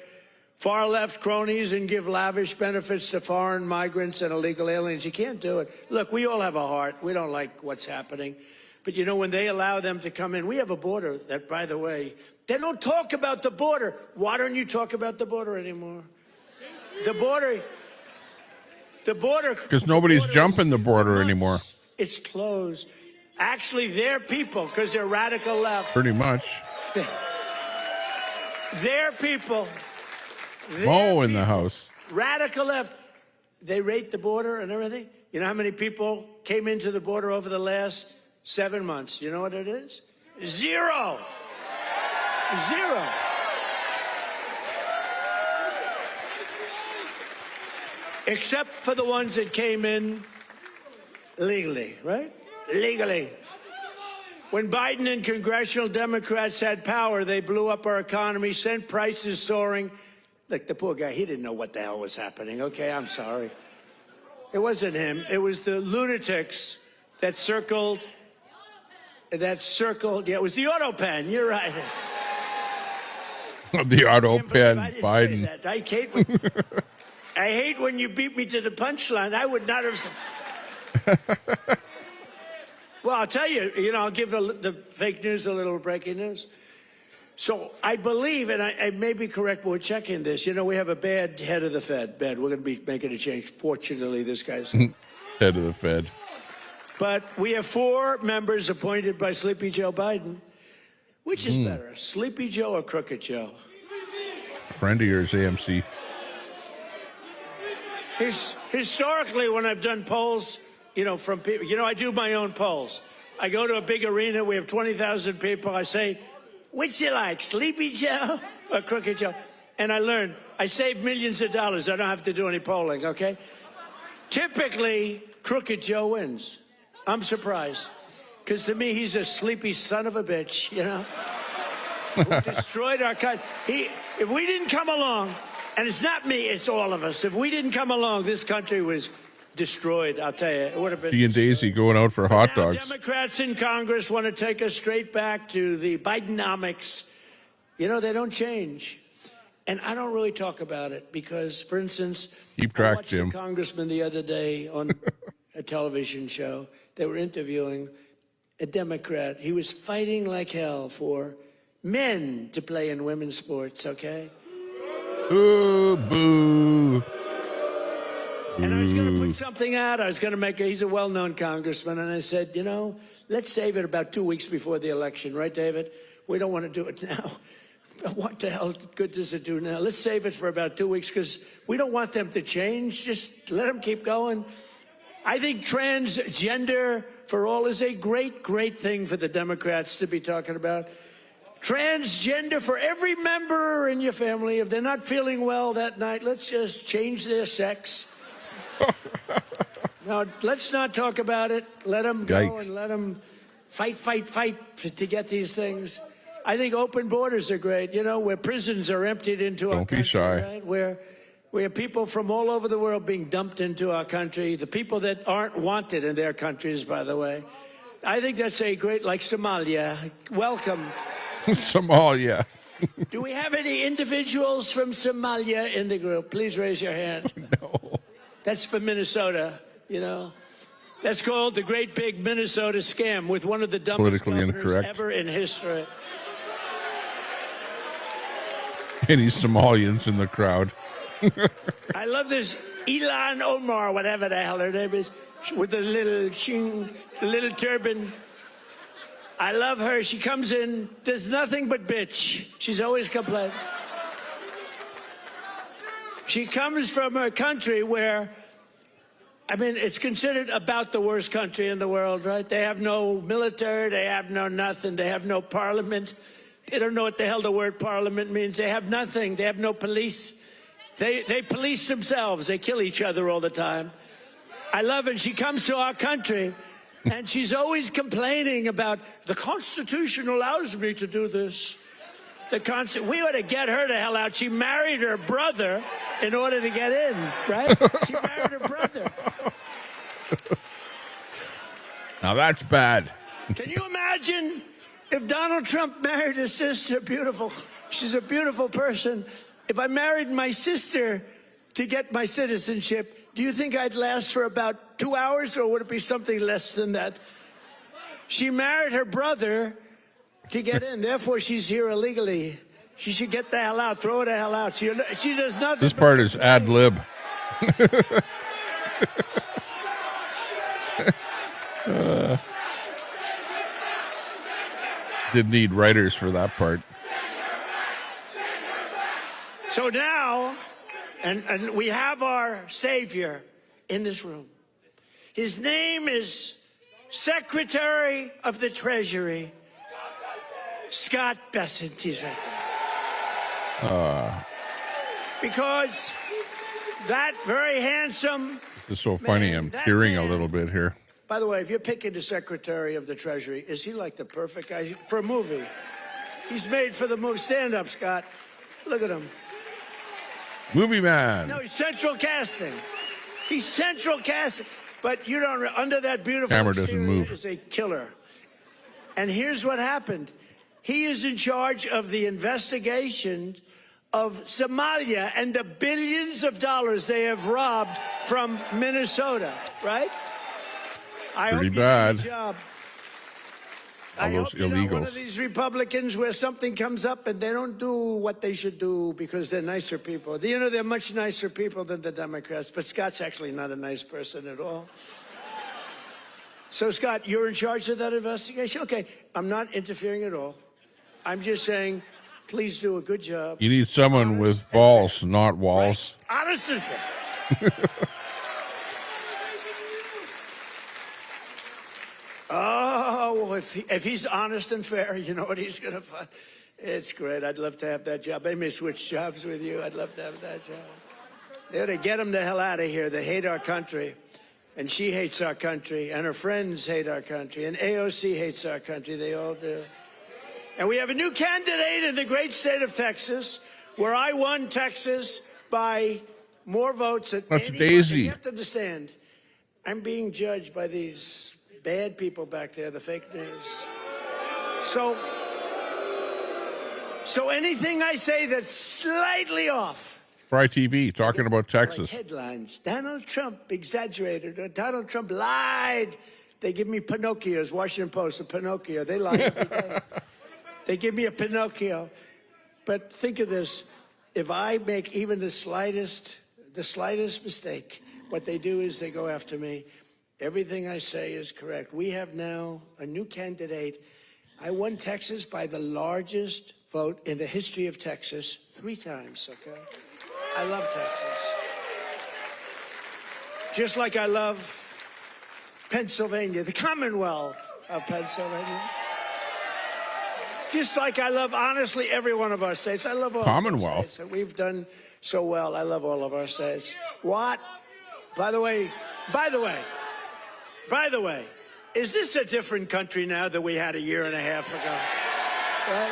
far-left cronies and give lavish benefits to foreign migrants and illegal aliens. You can't do it. Look, we all have a heart. We don't like what's happening. But, you know, when they allow them to come in, we have a border that, by the way, they don't talk about the border. Why don't you talk about the border anymore? The border. Because nobody's jumping the border anymore. It's closed. Actually, their people, because they're radical left. Pretty much. Their people. Mo in the house. Radical left. They rate the border and everything. You know how many people came into the border over the last 7 months? You know what it is? 0. 0. except for the ones that came in legally, right? Legally. When Biden and congressional Democrats had power, they blew up our economy, sent prices soaring. Look, the poor guy, he didn't know what the hell was happening. Okay, I'm sorry. It wasn't him. It was the lunatics that circled. Yeah, it was the auto pen. You're right. The auto pen, I didn't Biden. say that. I hate when you beat me to the punchline. I would not have said. Well, I'll tell you, I'll give the fake news a little breaking news. So I believe, and I may be correct, but we're checking this. We have a bad head of the Fed. Bad. We're going to be making a change. Fortunately, this guy's head of the Fed. But we have 4 members appointed by Sleepy Joe Biden. Which is better, Sleepy Joe or Crooked Joe? A friend of yours, AMC. Historically, when I've done polls, from people, I do my own polls. I go to a big arena. We have 20,000 people. I say, which you like, Sleepy Joe or Crooked Joe? And I learned I save millions of dollars. I don't have to do any polling, okay? Typically, Crooked Joe wins. I'm surprised. Because to me, he's a sleepy son of a bitch, who destroyed our country. If we didn't come along, and it's not me, it's all of us. If we didn't come along, this country was destroyed, I'll tell you. It would have been. She and Daisy going out for hot dogs. Democrats in Congress want to take us straight back to the Bidenomics. They don't change. And I don't really talk about it because, for instance, keep track, I watched Jim. a congressman the other day on a television show. They were interviewing a Democrat. He was fighting like hell for men to play in women's sports, okay? Ooh, boo. And I was going to put something out. I was going to he's a well-known congressman. And I said, let's save it about 2 weeks before the election. Right, David? We don't want to do it now. What the hell good does it do now? Let's save it for about 2 weeks because we don't want them to change. Just let them keep going. I think transgender for all is a great, great thing for the Democrats to be talking about. Transgender for every member in your family. If they're not feeling well that night, let's just change their sex. Now, let's not talk about it. Let them go and let them fight to get these things. I think open borders are great, where prisons are emptied into our country. Don't be shy. Right? Where people from all over the world being dumped into our country, the people that aren't wanted in their countries, by the way. I think that's a great, like Somalia. Welcome. Somalia. Do we have any individuals from Somalia in the group? Please raise your hand. No. That's for Minnesota, That's called the Great Big Minnesota Scam with one of the dumbest governors ever in history. Any Somalians in the crowd. I love this Ilan Omar, whatever the hell her name is, with the little turban. I love her. She comes in, does nothing but bitch. She's always complaining. She comes from a country where, it's considered about the worst country in the world, right? They have no military, they have no nothing, they have no parliament. They don't know what the hell the word parliament means. They have nothing. They have no police. They police themselves. They kill each other all the time. I love it. She comes to our country, and she's always complaining about the Constitution allows me to do this. We ought to get her the hell out. She married her brother in order to get in, right? She married her brother. Now that's bad. Can you imagine if Donald Trump married his sister? Beautiful. She's a beautiful person. If I married my sister to get my citizenship, do you think I'd last for about 2 hours, or would it be something less than that? She married her brother to get in. Therefore, she's here illegally. She should get the hell out. Throw her the hell out. She does nothing. This part is ad lib. Didn't need writers for that part. So now, and we have our savior in this room. His name is Secretary of the Treasury, Scott Bessent. He's right there. Because That very handsome. This is so funny. Man, I'm that tearing a man. little bit here. By the way, if you're picking the Secretary of the Treasury, is he like the perfect guy for a movie? He's made for the movie. Stand up, Scott. Look at him. Movie man. No, he's central casting. He's central casting. But you don't, under that beautiful Camera doesn't exterior move. is a killer. And here's what happened. He is in charge of the investigation of Somalia and the billions of dollars they have robbed from Minnesota, right? I Pretty hope you bad. do your job. All I those hope you're not one illegals. of these Republicans where something comes up and they don't do what they should do because they're nicer people. You know, they're much nicer people than the Democrats, but Scott's actually not a nice person at all. So, Scott, you're in charge of that investigation? Okay, I'm not interfering at all. I'm just saying, please do a good job. You need someone with balls, not walls. Right. Honest and fair. Oh, if he's honest and fair, you know what he's going to find? It's great. I'd love to have that job. They may switch jobs with you. I'd love to have that job. They ought to get him the hell out of here. They hate our country. And she hates our country. And her friends hate our country. And AOC hates our country. They all do. And we have a new candidate in the great state of Texas, where I won Texas by more votes than That's anyone. Daisy. You have to understand, I'm being judged by these bad people back there, the fake news. So anything I say that's slightly off. Fry TV talking about Texas. Like headlines. Donald Trump exaggerated. Or Donald Trump lied. They give me Pinocchios. Washington Post, a Pinocchio. They lie every day. They give me a Pinocchio. But think of this. If I make even the slightest mistake, what they do is they go after me. Everything I say is correct. We have now a new candidate. I won Texas by the largest vote in the history of Texas 3 times, okay? I love Texas. Just like I love Pennsylvania, the Commonwealth of Pennsylvania. Just like I love, honestly, every one of our states. I love all Commonwealth. of our states. We've done so well. I love all of our states. What? By the way, is this a different country now than we had a year and a half ago? Right?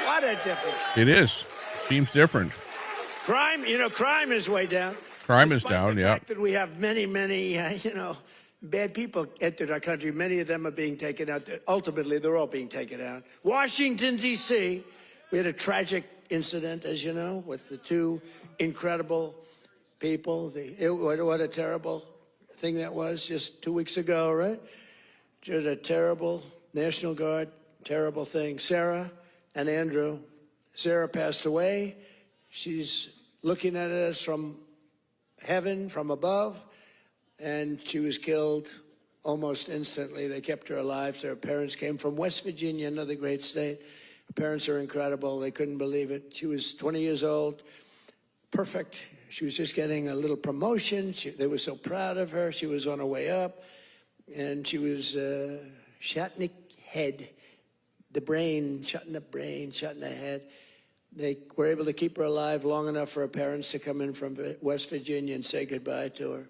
What a difference. It is. Seems different. Crime is way down. Crime is Despite down, the yeah. fact that we have many, bad people entered our country. Many of them are being taken out. Ultimately, they're all being taken out. Washington, D.C., we had a tragic incident, as you know, with the 2 incredible people. What a terrible thing that was just 2 weeks ago, right? Just a terrible National Guard, terrible thing. Sarah and Andrew. Sarah passed away. She's looking at us from heaven, from above, and she was killed almost instantly. They kept her alive. Her parents came from West Virginia, another great state. Her parents are incredible. They couldn't believe it. She was 20 years old, perfect. She was just getting a little promotion. They were so proud of her. She was on her way up, and she was shot in the head, the brain, shot in the brain, shot in the head. They were able to keep her alive long enough for her parents to come in from West Virginia and say goodbye to her.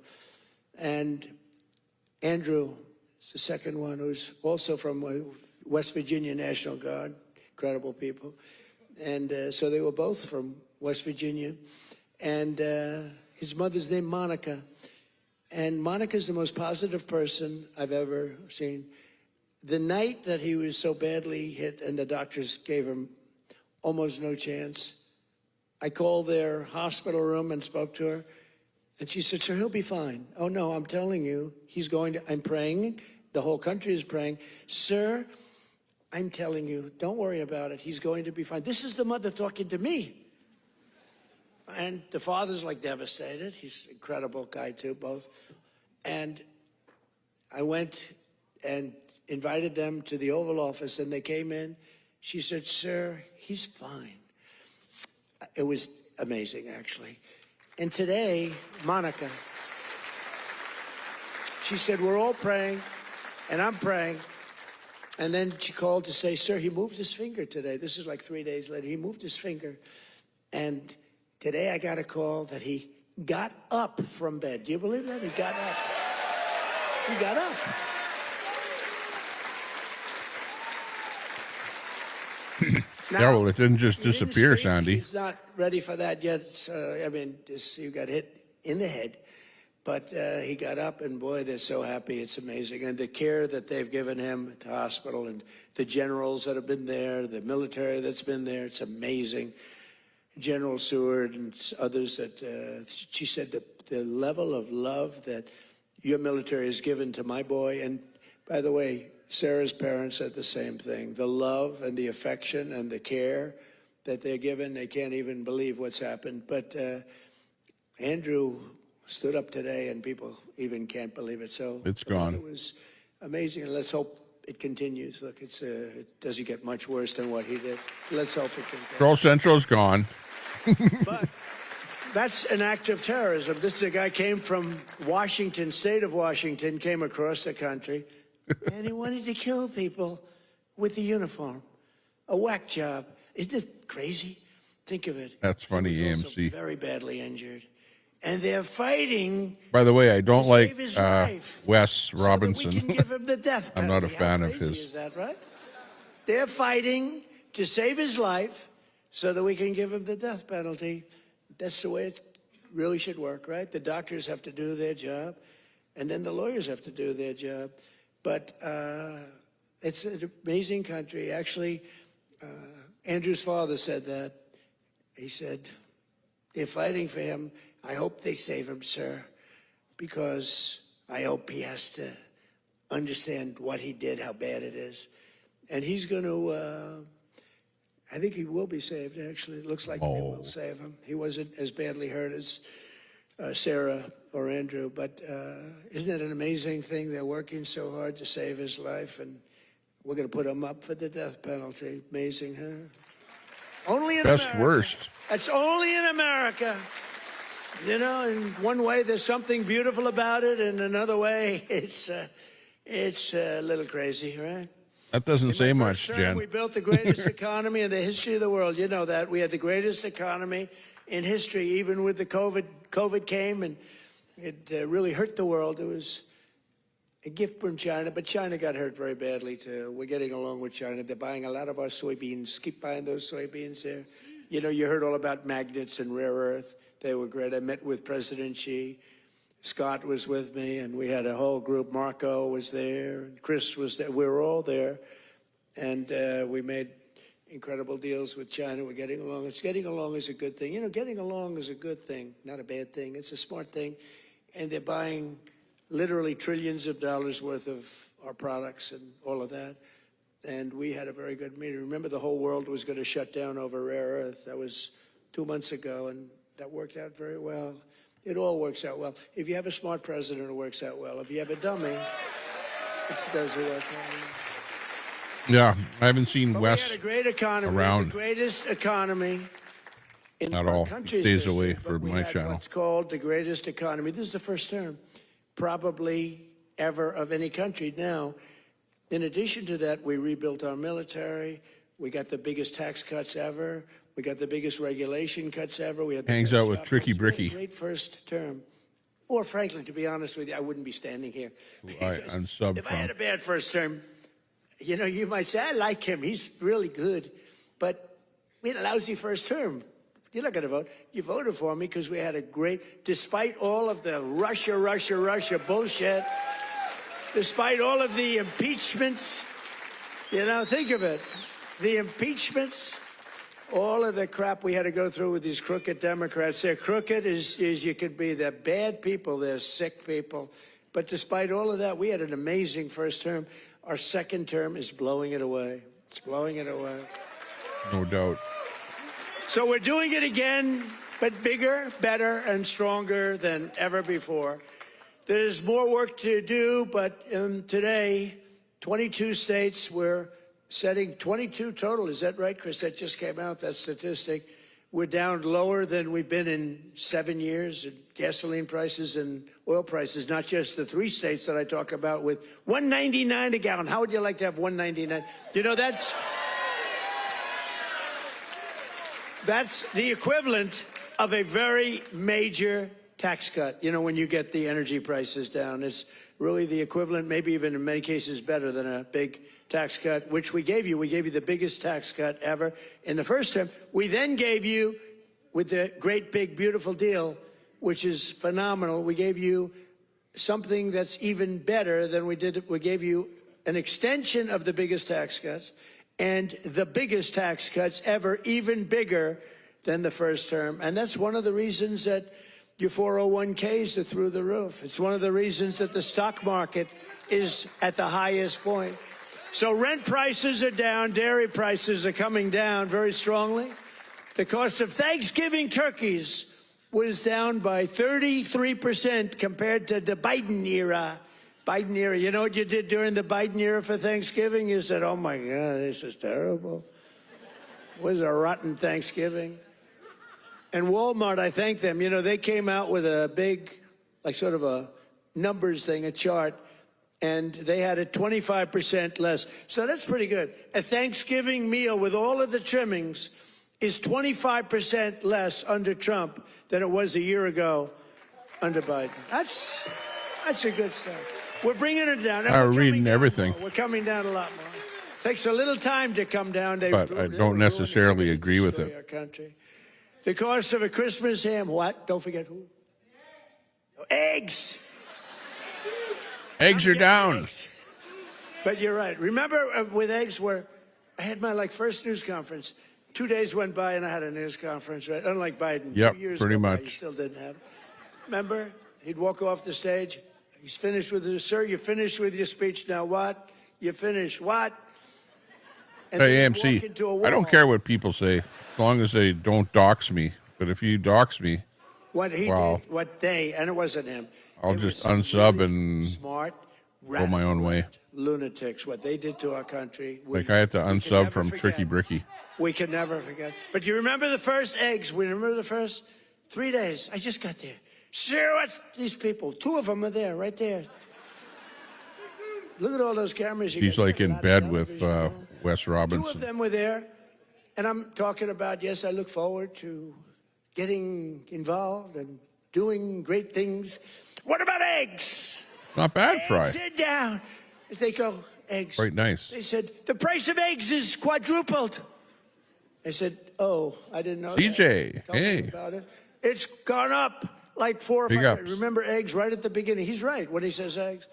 And Andrew is the second one, who's also from West Virginia National Guard, incredible people. And so they were both from West Virginia. And his mother's named Monica. And Monica's the most positive person I've ever seen. The night that he was so badly hit and the doctors gave him almost no chance, I called their hospital room and spoke to her. And she said, sir, he'll be fine. Oh, no, I'm telling you, I'm praying. The whole country is praying. Sir, I'm telling you, don't worry about it. He's going to be fine. This is the mother talking to me. And the father's like devastated. He's an incredible guy too, both. And I went and invited them to the Oval Office, and they came in. She said, sir, he's fine. It was amazing, actually. And today, Monica, she said, we're all praying, and I'm praying. And then she called to say, sir, he moved his finger today. This is like 3 days later. He moved his finger. And today I got a call that he got up from bed. Do you believe that? He got up. He got up. Yeah, well, it didn't just disappear, Sandy. He's not ready for that yet. I mean, you got hit in the head. But he got up, and boy, they're so happy. It's amazing. And the care that they've given him at the hospital, and the generals that have been there, the military that's been there, it's amazing. General Seward and others that she said the level of love that your military has given to my boy. And by the way, Sarah's parents said the same thing. The love and the affection and the care that they're given, they can't even believe what's happened. But Andrew stood up today, and people even can't believe it. So it's gone. It was amazing, and let's hope it continues. Look, it doesn't get much worse than what he did. Let's hope it continues. Troll Central's gone. But that's an act of terrorism. This is a guy came from Washington, state of Washington, came across the country, and he wanted to kill people with the uniform. A whack job. Isn't it crazy? Think of it. That's funny, he was also AMC. very badly injured. And they're fighting. By the way, I don't like Wes so Robinson. that we can give him the death I'm penalty. not a fan How of crazy his. Is that right? They're fighting to save his life so that we can give him the death penalty. That's the way it really should work, right? The doctors have to do their job, and then the lawyers have to do their job. But it's an amazing country. Actually, Andrew's father said that. He said, they're fighting for him. I hope they save him, sir, because I hope he has to understand what he did, how bad it is. And he's going to, I think he will be saved, actually. It looks like they will save him. He wasn't as badly hurt as Sarah or Andrew, but isn't it an amazing thing? They're working so hard to save his life, and we're going to put him up for the death penalty. Amazing, huh? Only in Best America. worst. That's only in America. You know, in one way, there's something beautiful about it, and another way, it's a little crazy, right? That doesn't say much, Term, Jen. we built the greatest economy in the history of the world. You know that. We had the greatest economy in history, even with the COVID. COVID came, and it really hurt the world. It was a gift from China, but China got hurt very badly, too. We're getting along with China. They're buying a lot of our soybeans. Keep buying those soybeans there. You know, you heard all about magnets and rare earth. They were great. I met with President Xi. Scott was with me, and we had a whole group. Marco was there, and Chris was there. We were all there, and we made incredible deals with China. We're getting along. It's getting along is a good thing. You know, getting along is a good thing, not a bad thing. It's a smart thing, and they're buying literally trillions of dollars worth of our products and all of that. And we had a very good meeting. Remember, the whole world was going to shut down over rare earth. That was 2 months ago, and that worked out very well. It all works out well. If you have a smart president, it works out well. If you have a dummy, it doesn't work out. Yeah, I haven't seen But Wes we had a great economy, around the greatest economy in at our all. He country's stays history, away but for we my had channel. What's called the greatest economy. This is the first term, probably ever, of any country. Now, in addition to that, we rebuilt our military. We got the biggest tax cuts ever. We got the biggest regulation cuts ever. We had the Hangs best out with job Tricky cuts. We had a Bricky. Great first term. Or frankly, to be honest with you, I wouldn't be standing here. I unsub If I had from. a bad first term, you know, you might say, I like him. He's really good. But we had a lousy first term. You're not going to vote. You voted for me because we had a great, despite all of the Russia bullshit, despite all of the impeachments, you know, think of it. The impeachments, all of the crap we had to go through with these crooked Democrats. They're crooked as you could be. They're bad people. They're sick people. But despite all of that, we had an amazing first term. Our second term is blowing it away. It's blowing it away. No doubt. So we're doing it again, but bigger, better, and stronger than ever before. There's more work to do, but today, 22 states, we're setting 22 total. Is that right, Chris? That just came out, that statistic. We're down lower than we've been in 7 years in gasoline prices and oil prices, not just the 3 states that I talk about with $1.99 a gallon. How would you like to have $1.99? You know, that's the equivalent of a very major tax cut. You know, when you get the energy prices down, it's really the equivalent, maybe even in many cases better than a big tax cut, which we gave you. We gave you the biggest tax cut ever in the first term. We then gave you, with the great big beautiful deal, which is phenomenal, we gave you something that's even better than we did. We gave you an extension of the biggest tax cuts and the biggest tax cuts ever, even bigger than the first term. And that's one of the reasons that your 401ks are through the roof. It's one of the reasons that the stock market is at the highest point. So rent prices are down, dairy prices are coming down very strongly. The cost of Thanksgiving turkeys was down by 33% compared to the Biden era. Biden era, you know what you did during the Biden era for Thanksgiving? You said, oh my God, this is terrible. It was a rotten Thanksgiving. And Walmart, I thank them. You know, they came out with a big, like sort of a numbers thing, a chart, and they had it 25% less. So that's pretty good. A Thanksgiving meal with all of the trimmings is 25% less under Trump than it was a year ago under Biden. That's a good start. We're bringing it down. We're reading everything. We're coming down a lot more. Takes a little time to come down. But I don't necessarily agree with it. Our country. The cost of a Christmas ham, what? Don't forget who? Eggs. Eggs are down. Eggs. But you're right. Remember with eggs where I had my first news conference. 2 days went by and I had a news conference, right? Unlike Biden. Yep, 2 years pretty ago, much. He still didn't have it. Remember? He'd walk off the stage. He's finished with his, sir, you're finished with your speech. Now what? You finished what? And Hey, then he'd walk AMC, into a I don't wall. care what people say, as long as they don't dox me. But if you dox me, What he wow, did, what they, and it wasn't him. I'll It just was unsub really and smart, go my own way. lunatics, what they did to our country. Like I had to we can unsub never from forget. Tricky Bricky. We can never forget. But you remember the first eggs? We remember the first 3 days. I just got there. Sure, what's these people? 2 of them are there, right there. Look at all those cameras. He's like in bed with Wes 2 Robinson. of them were there. And I'm talking about, yes, I look forward to getting involved and doing great things. What about eggs? Not bad, Eggs Fry. are down. As they go, eggs. Quite nice. They said, the price of eggs is quadrupled. I said, oh, I didn't know CJ, that. Tell me hey. about it. It's gone up like 4 or Big 5 ups. Remember eggs right at the beginning. He's right when he says eggs.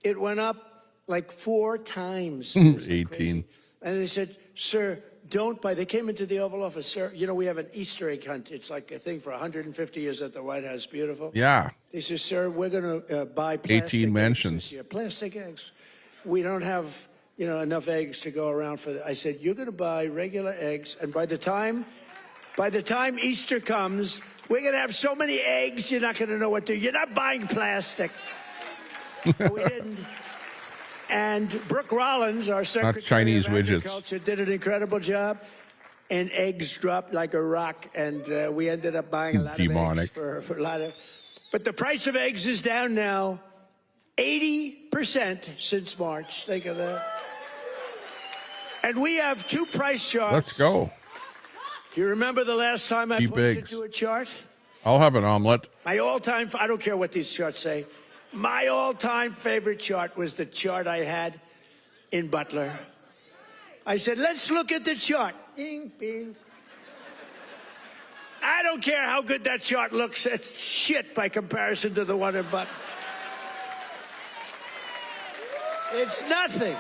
It went up like 4 times. It was like 18. crazy. And they said, sir, don't buy. They came into the Oval Office. Sir, you know, we have an Easter egg hunt. It's like a thing for 150 years at the White House. Beautiful. Yeah. They said, sir, we're going to buy plastic 18 eggs mansions. this year. Plastic eggs. We don't have, you know, enough eggs to go around for that. I said, you're going to buy regular eggs, and by the time Easter comes, we're going to have so many eggs, you're not going to know what to do. You're not buying plastic. But we didn't. And Brooke Rollins, our Secretary Chinese of widgets. Agriculture, did an incredible job. And eggs dropped like a rock, and we ended up buying a lot Demonic. of eggs for a lot of. But the price of eggs is down now 80% since March. Think of that. And we have 2 price charts. Let's go. Do you remember the last time I Keep pointed eggs. to a chart? I'll have an omelet. My all-time, I don't care what these charts say. My all-time favorite chart was the chart I had in Butler. I said, let's look at the chart. Bing, bing. I don't care how good that chart looks. It's shit by comparison to the one in Butler. It's nothing.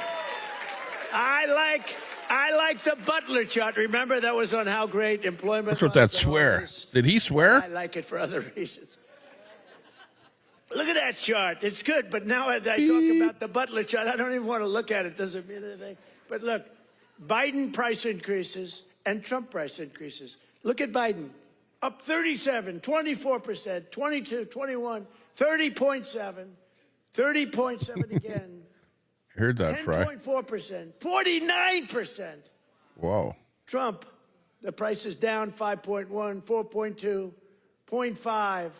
I like the Butler chart. Remember that was on how great employment What's with was that and all swear? this? Did he swear? I like it for other reasons. Look at that chart. It's good, but now as I talk about the Butler chart, I don't even want to look at it. It doesn't mean anything. But look, Biden price increases and Trump price increases. Look at Biden. Up 37, 24%, 22, 21, 30.7, 30.7 again. I heard that, Fry. 10.4%, 49%. Whoa. Trump, the price is down 5.1, 4.2, 0.5,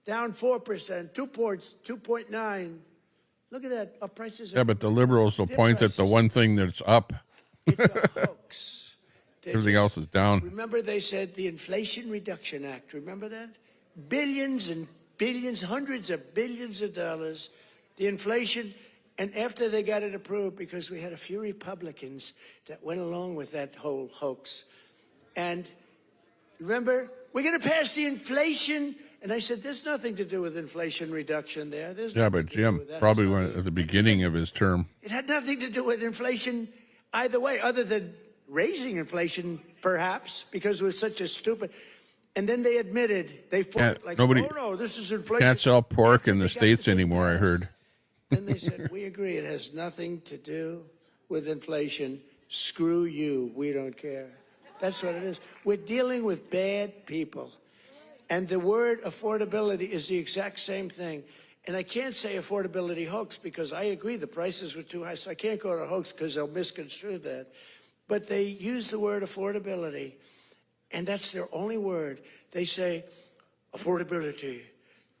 down 4%, 2 points, 2.9. Look at that. Our prices are. Yeah, but the liberals will Their point at the prices- one thing that's up. It's a hoax. They're Everything else is down. Remember they said the Inflation Reduction Act. Remember that? billions and billions, hundreds of billions of dollars, the inflation, and after they got it approved, because we had a few Republicans that went along with that whole hoax. And remember, we're going to pass the inflation. And I said, there's nothing to do with inflation reduction there. Yeah, but Jim probably went at the beginning of his term. It had nothing to do with inflation either way, other than raising inflation, perhaps, because it was such a stupid. And then they admitted they fought like, nobody oh no, this is inflation. Can't sell pork in the States anymore, I heard. Then they said, we agree, it has nothing to do with inflation. Screw you, we don't care. That's what it is. We're dealing with bad people. And the word affordability is the exact same thing. And I can't say affordability hoax because I agree the prices were too high, so I can't go to hoax because they'll misconstrue that. But they use the word affordability, and that's their only word. They say affordability,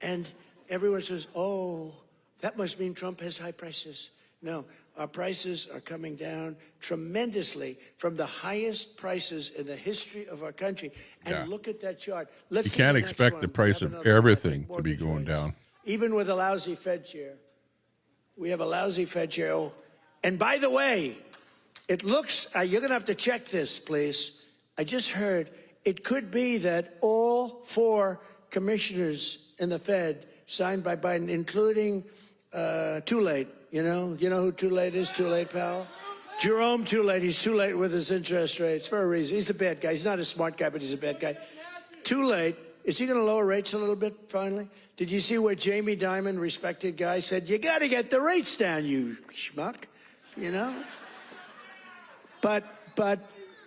and everyone says, oh, that must mean Trump has high prices. No, our prices are coming down tremendously from the highest prices in the history of our country. And look at that chart. Let's you can't expect the price of everything to be going down. Even with a lousy Fed chair. We have a lousy Fed chair. Oh, and by the way, it looks, you're going to have to check this, please. I just heard it could be that all 4 commissioners in the Fed signed by Biden, including Too Late. You know who Too Late is? Too Late, pal? Jerome Too Late. He's too late with his interest rates for a reason. He's a bad guy. He's not a smart guy, but he's a bad guy. Too Late. Is he going to lower rates a little bit finally? Did you see what Jamie Dimon, respected guy, said? You got to get the rates down, you schmuck. You know? But I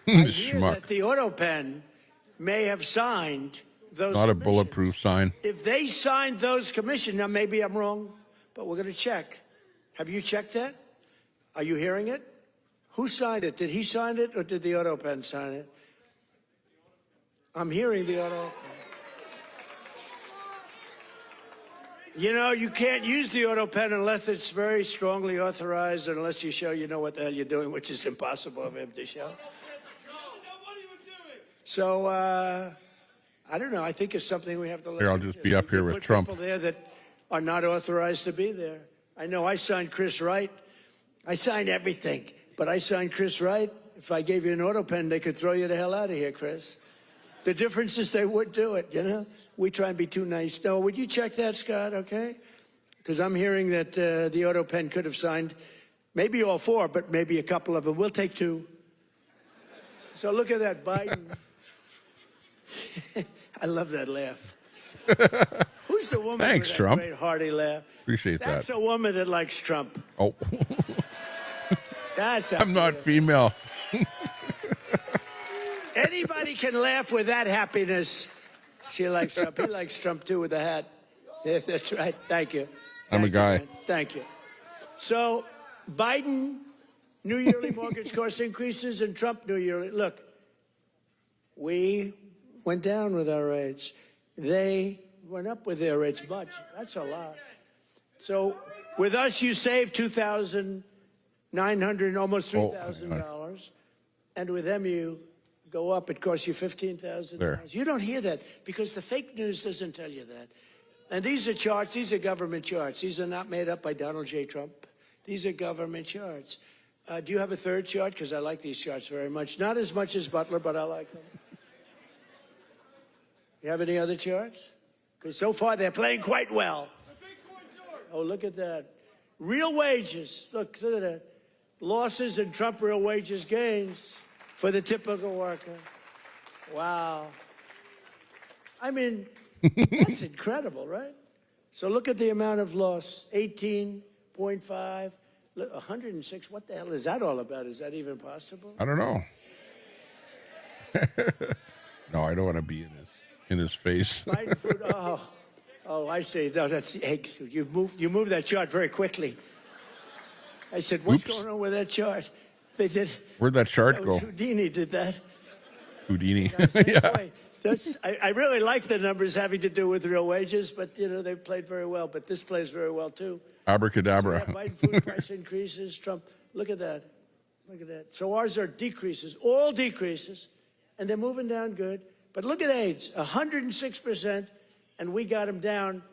hear that the auto pen may have signed those. Not a bulletproof sign. If they signed those commissions, now maybe I'm wrong, but we're going to check. Have you checked that? Are you hearing it? Who signed it? Did he sign it or did the auto pen sign it? I'm hearing the auto pen. You know, you can't use the auto pen unless it's very strongly authorized, unless you show you know what the hell you're doing, which is impossible of him to show. So, I don't know. I think it's something we have to learn. Here, I'll just be up here with Trump. People there that are not authorized to be there. I know I signed Chris Wright. I signed everything, but I signed Chris Wright. If I gave you an auto pen, they could throw you the hell out of here, Chris. The difference is they would do it, you know? We try and be too nice. No, would you check that, Scott, okay? Because I'm hearing that the auto pen could have signed maybe all 4, but maybe a couple of them. We'll take 2. So look at that, Biden. I love that laugh. Who's the woman Thanks, with that Trump. great hearty laugh? Appreciate that. That's a woman that likes Trump. Oh. I'm not female. Anybody can laugh with that happiness. She likes Trump. He likes Trump, too, with the hat. Yes, that's right. Thank you. I'm a guy. Thank you. So, Biden, new yearly mortgage cost increases, and Trump, new yearly. Look, we went down with our rates. They went up with their rates much. That's a lot. So, with us, you save $2,900, almost $3,000. And with them, you go up. It costs you $15,000. You don't hear that because the fake news doesn't tell you that. And these are charts. These are government charts. These are not made up by Donald J. Trump. These are government charts. Do you have a third chart? Because I like these charts very much. Not as much as Butler, but I like them. You have any other charts? Because so far they're playing quite well. Oh, look at that. Real wages. Look at that. Losses and Trump real wages gains for the typical worker. Wow. I mean, that's incredible, right? So look at the amount of loss. 18.5, 106. What the hell is that all about? Is that even possible? I don't know. No, I don't want to be in his face. Biden food. Oh, I see. No, that's the eggs. You move that chart very quickly. I said, what's going on with that chart? They did. Where'd that chart go? Houdini did that. Houdini. Yeah. I really like the numbers having to do with real wages, but, you know, they played very well. But this plays very well, too. Abracadabra. So Biden food price increases. Trump, look at that. Look at that. So ours are decreases, all decreases, and they're moving down good. But look at AIDS, 106%. and we got them down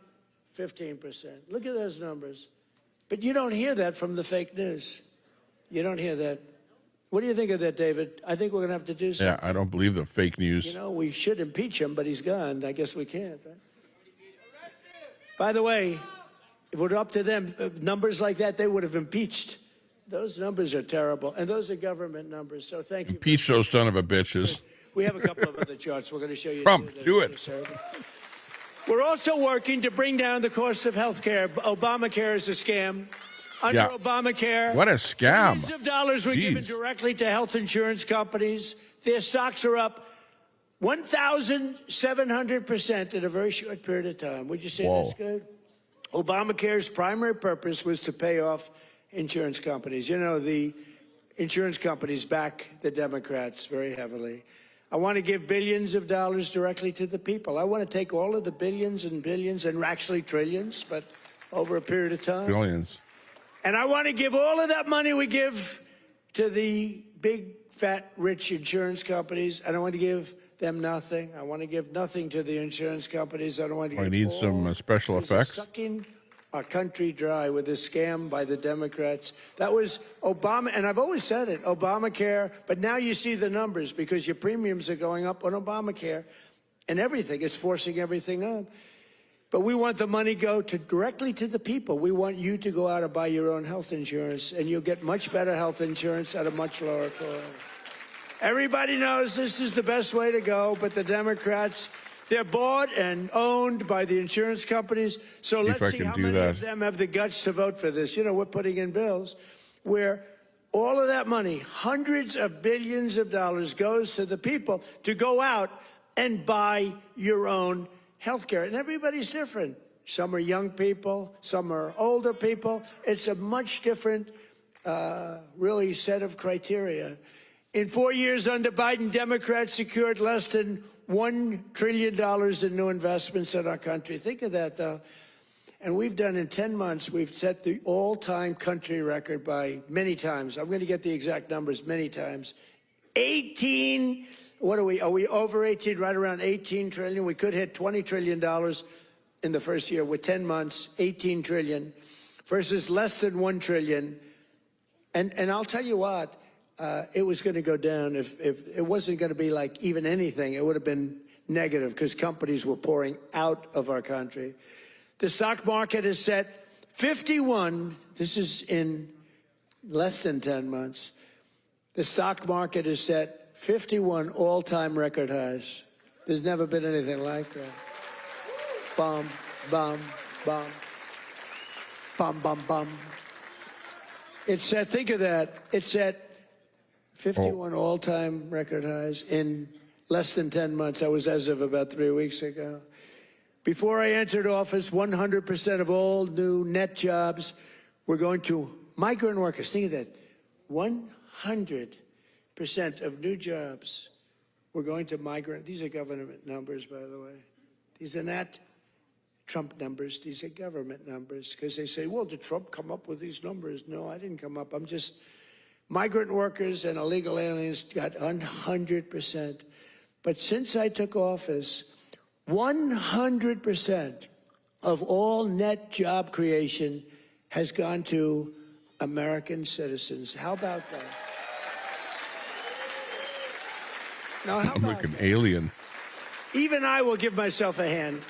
15%. Look at those numbers. But you don't hear that from the fake news. You don't hear that. What do you think of that, David? I think we're going to have to do something. Yeah, I don't believe the fake news. You know, we should impeach him, but he's gone. I guess we can't, right? By the way, if it were up to them, numbers like that, they would have impeached. Those numbers are terrible, and those are government numbers, so thank you. Impeach those son of a bitches. We have a couple of other charts we're going to show you. Trump, too, do it. We're also working to bring down the cost of health care. Obamacare is a scam. Under Obamacare, what a scam. Millions of dollars were given directly to health insurance companies. Their stocks are up 1,700% in a very short period of time. Would you say that's good? Obamacare's primary purpose was to pay off insurance companies. You know, the insurance companies back the Democrats very heavily. I want to give billions of dollars directly to the people. I want to take all of the billions and billions and actually trillions, but over a period of time. Billions. And I want to give all of that money we give to the big, fat, rich insurance companies. I don't want to give them nothing. I want to give nothing to the insurance companies. I don't want to give I need some special effects. Sucking our country dry with this scam by the Democrats. That was Obama, and I've always said it, Obamacare, but now you see the numbers because your premiums are going up on Obamacare and everything. It's forcing everything up. But we want the money go directly to the people. We want you to go out and buy your own health insurance, and you'll get much better health insurance at a much lower cost. Everybody knows this is the best way to go, but the Democrats, they're bought and owned by the insurance companies. So let's see how many of them have the guts to vote for this. You know, we're putting in bills where all of that money, hundreds of billions of dollars, goes to the people to go out and buy your own healthcare, and everybody's different. Some are young people, some are older people. It's a much different, really, set of criteria. In 4 years under Biden, Democrats secured less than $1 trillion in new investments in our country. Think of that, though. And we've done in 10 months, we've set the all-time country record by many times. I'm going to get the exact numbers many times. 18. What are we over 18, right around 18 trillion? We could hit $20 trillion in the first year with 10 months, 18 trillion versus less than 1 trillion. And I'll tell you what, it was going to go down if it wasn't going to be like even anything. It would have been negative because companies were pouring out of our country. The stock market is set 51. This is in less than 10 months. The stock market is set 51 all-time record highs. There's never been anything like that. Bum, bum, bum. Bum, bum, bum. It's at, think of that, it's at 51 all-time record highs in less than 10 months. That was as of about 3 weeks ago. Before I entered office, 100% of all new net jobs were going to migrant workers. Think of that. 100% of new jobs were going to migrant. These are government numbers, by the way. These are not Trump numbers. These are government numbers. Because they say, well, did Trump come up with these numbers? No, I didn't come up. I'm just, migrant workers and illegal aliens got 100%. But since I took office, 100% of all net job creation has gone to American citizens. How about that? Now, how I'm like an alien. Even I will give myself a hand.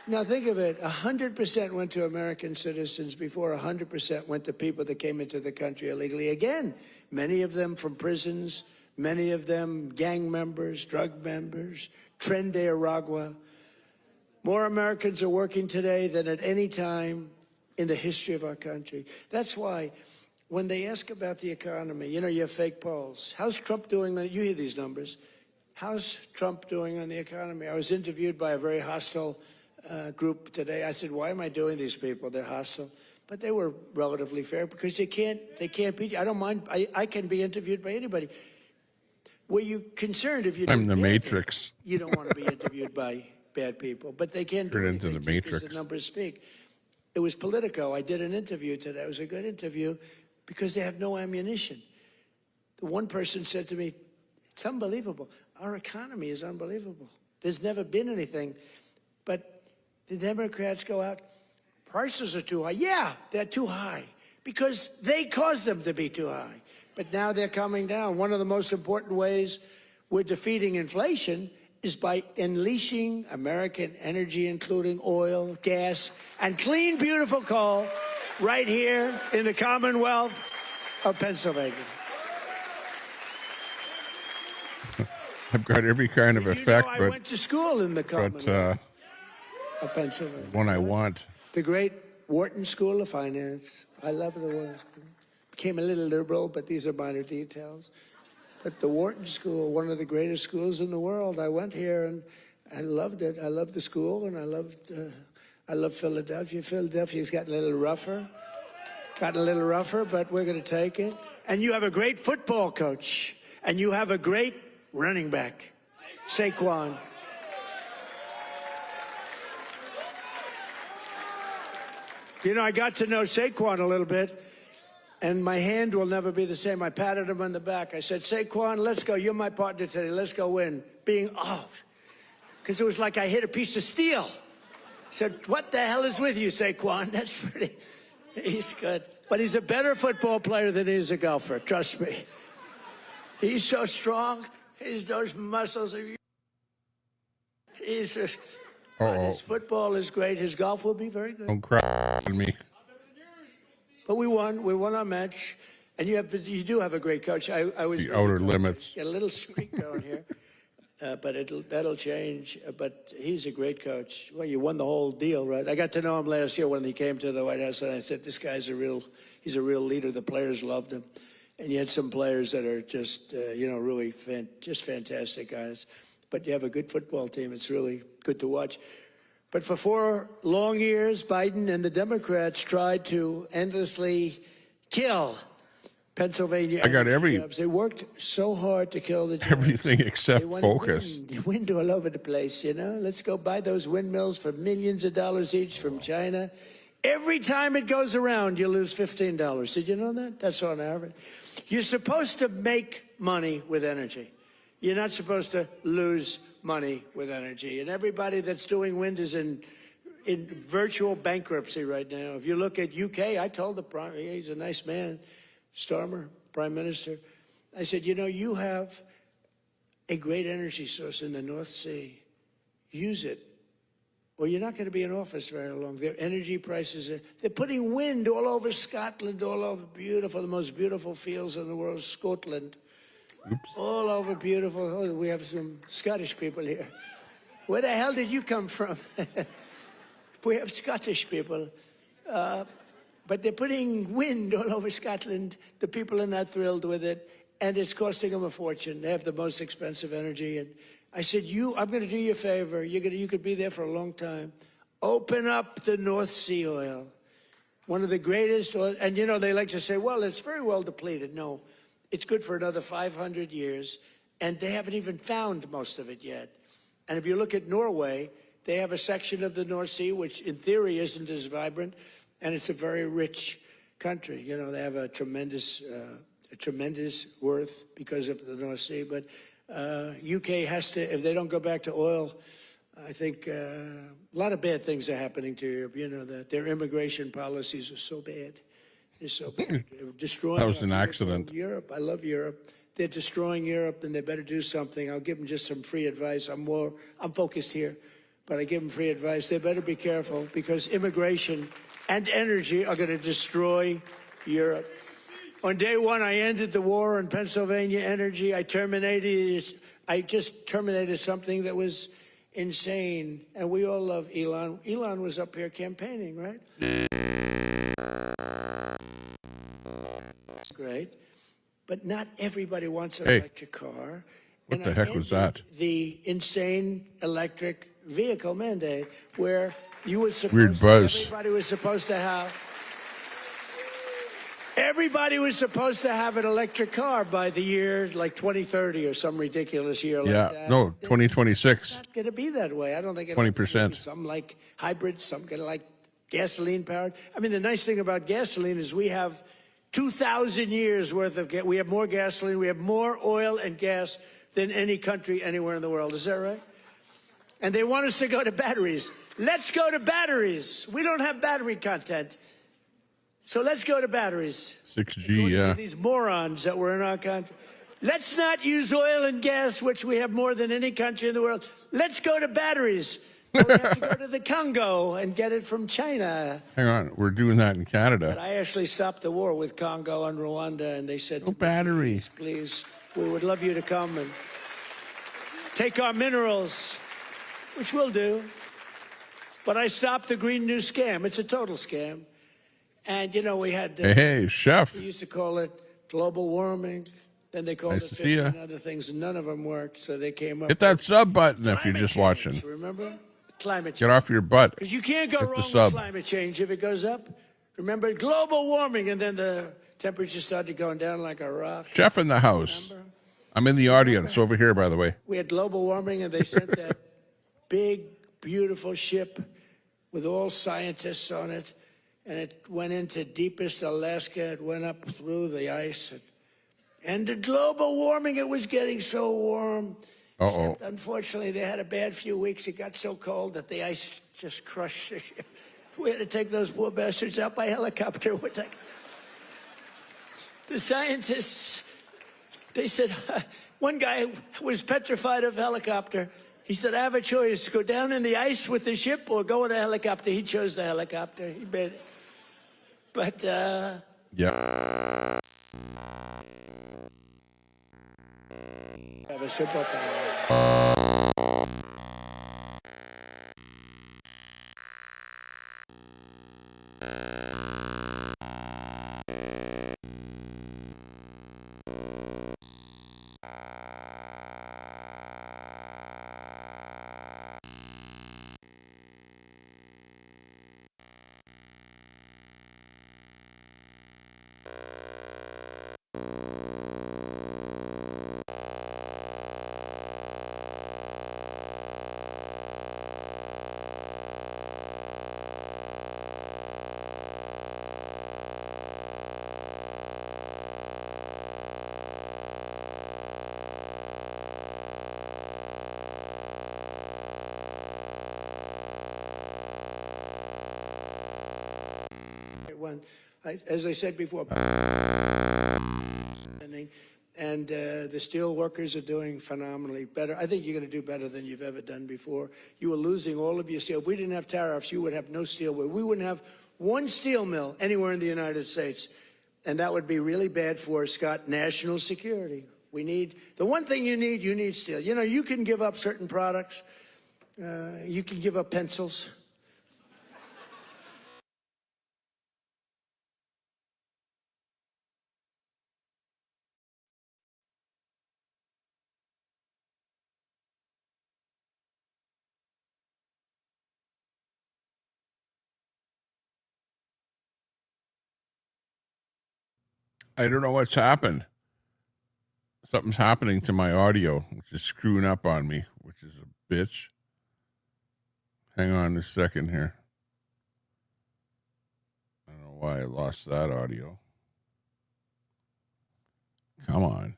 Now think of it, 100% went to American citizens before 100% went to people that came into the country illegally. Again, many of them from prisons, many of them gang members, drug members, Tren de Aragua. More Americans are working today than at any time in the history of our country. That's why when they ask about the economy, you know, you have fake polls. How's Trump doing? You hear these numbers. How's Trump doing on the economy? I was interviewed by a very hostile group today. I said, why am I doing these people? They're hostile. But they were relatively fair because they can't be. I don't mind. I can be interviewed by anybody. Were you concerned if you I'm the Matrix. You don't want to be interviewed by bad people, but they can do into the Matrix. The numbers speak. It was Politico. I did an interview today. It was a good interview because they have no ammunition. The one person said to me, it's unbelievable. Our economy is unbelievable. There's never been anything. But the Democrats go out, prices are too high. Yeah, they're too high because they caused them to be too high. But now they're coming down. One of the most important ways we're defeating inflation is by unleashing American energy, including oil, gas, and clean, beautiful coal right here in the Commonwealth of Pennsylvania. I've got every kind of effect, I but went to school in the Commonwealth of Pennsylvania. One I want. The great Wharton School of Finance. I love the Wharton School. Became a little liberal, but these are minor details. But the Wharton School, one of the greatest schools in the world. I went here and I loved it. I loved the school, and I love Philadelphia. Philadelphia's gotten a little rougher, but we're going to take it. And you have a great football coach, and you have a great running back, Saquon. You know, I got to know Saquon a little bit, and my hand will never be the same. I patted him on the back. I said, Saquon, let's go. You're my partner today. Let's go win. Because it was like I hit a piece of steel. I said, what the hell is with you, Saquon? That's pretty, he's good. But he's a better football player than he is a golfer, trust me. He's so strong. Those muscles are... He's just... His football is great. His golf will be very good. Don't cry on me. But we won. We won our match. And you do have a great coach. I was the outer limits. Get a little streak going here, but that'll change. But he's a great coach. Well, you won the whole deal, right? I got to know him last year when he came to the White House, and I said, "This guy's he's a real leader." The players loved him, and you had some players that are just, really just fantastic guys. But you have a good football team. It's really good to watch. But for 4 long years, Biden and the Democrats tried to endlessly kill Pennsylvania. I got jobs. They worked so hard to kill the jobs. Everything except focus. Wind all over the place, Let's go buy those windmills for millions of dollars each from China. Every time it goes around, you lose $15. Did you know that? That's on average. You're supposed to make money with energy. You're not supposed to lose money with energy. And everybody that's doing wind is in virtual bankruptcy right now. If you look at UK, I told he's a nice man, Starmer, Prime Minister. I said, you have a great energy source in the North Sea. Use it, or you're not going to be in office very long. Their energy prices, they're putting wind all over Scotland, all over the most beautiful fields in the world, Scotland. Oops. All over beautiful. Oh, we have some Scottish people here. Where the hell did you come from? We have Scottish people. But they're putting wind all over Scotland. The people are not thrilled with it. And it's costing them a fortune. They have the most expensive energy. And I said, I'm going to do you a favor. You could be there for a long time. Open up the North Sea oil. One of the greatest oil. And, they like to say, well, it's very well depleted. No. It's good for another 500 years, and they haven't even found most of it yet. And if you look at Norway, they have a section of the North Sea, which in theory isn't as vibrant, and it's a very rich country. They have a tremendous worth because of the North Sea. But UK has to, if they don't go back to oil, I think a lot of bad things are happening to Europe. That their immigration policies are so bad. Is so bad. Destroying. That was an accident. Europe. I love Europe. They're destroying Europe, and they better do something. I'll give them just some free advice. I'm focused here, but I give them free advice. They better be careful because immigration and energy are going to destroy Europe. On day one, I ended the war on Pennsylvania energy. I just terminated something that was insane, and we all love Elon. Elon was up here campaigning, right? Great, but not everybody wants an electric car. What the heck was that? The insane electric vehicle mandate, where you were supposed weird buzz. Everybody was supposed to have an electric car by the year like 2030 or some ridiculous year like that. No, 2026. It's not going to be that way. I don't think 20%. Some like hybrids, some going to like gasoline powered. I mean, the nice thing about gasoline is we have 2,000 years worth of we have more gasoline, we have more oil and gas than any country anywhere in the world. Is that right? and they want us to go to batteries. Let's go to batteries. We don't have battery content. So let's go to batteries. 6G, yeah. These morons that were in our country. Let's not use oil and gas, which we have more than any country in the world. Let's go to batteries. We have to go to the Congo and get it from China. Hang on, we're doing that in Canada. But I actually stopped the war with Congo and Rwanda, and they said, "No battery. Please, we would love you to come and take our minerals," which we'll do. But I stopped the Green New Scam. It's a total scam. And, you know, we had... hey, chef. We used to call it global warming. Then they called it 15 other things, and none of them worked. So they came up... Hit that sub button if you're just watching. Remember? Climate change. Get off your butt. Because you can't go wrong with climate change if it goes up. Remember, global warming, and then the temperature started going down like a rock. Chef in the house. Remember? I'm in the audience over here, by the way. We had global warming, and they sent that big, beautiful ship with all scientists on it, and it went into deepest Alaska. It went up through the ice. And the global warming, it was getting so warm. Uh-oh. Except, unfortunately, they had a bad few weeks. It got so cold that the ice just crushed the ship. We had to take those poor bastards out by helicopter. The scientists, they said, one guy was petrified of helicopter. He said, I have a choice, go down in the ice with the ship or go in a helicopter. He chose the helicopter. He made it. But, yeah. Have a sip of one. As I said before, and the steel workers are doing phenomenally better. I think you're going to do better than you've ever done before. You were losing all of your steel. If we didn't have tariffs, you would have no steel. We wouldn't have one steel mill anywhere in the United States. And that would be really bad for, Scott, national security. We need, the one thing you need steel. You know, you can give up certain products. You can give up pencils. I don't know what's happened. Something's happening to my audio, which is screwing up on me, which is a bitch. Hang on a second here. I don't know why I lost that audio. Come on.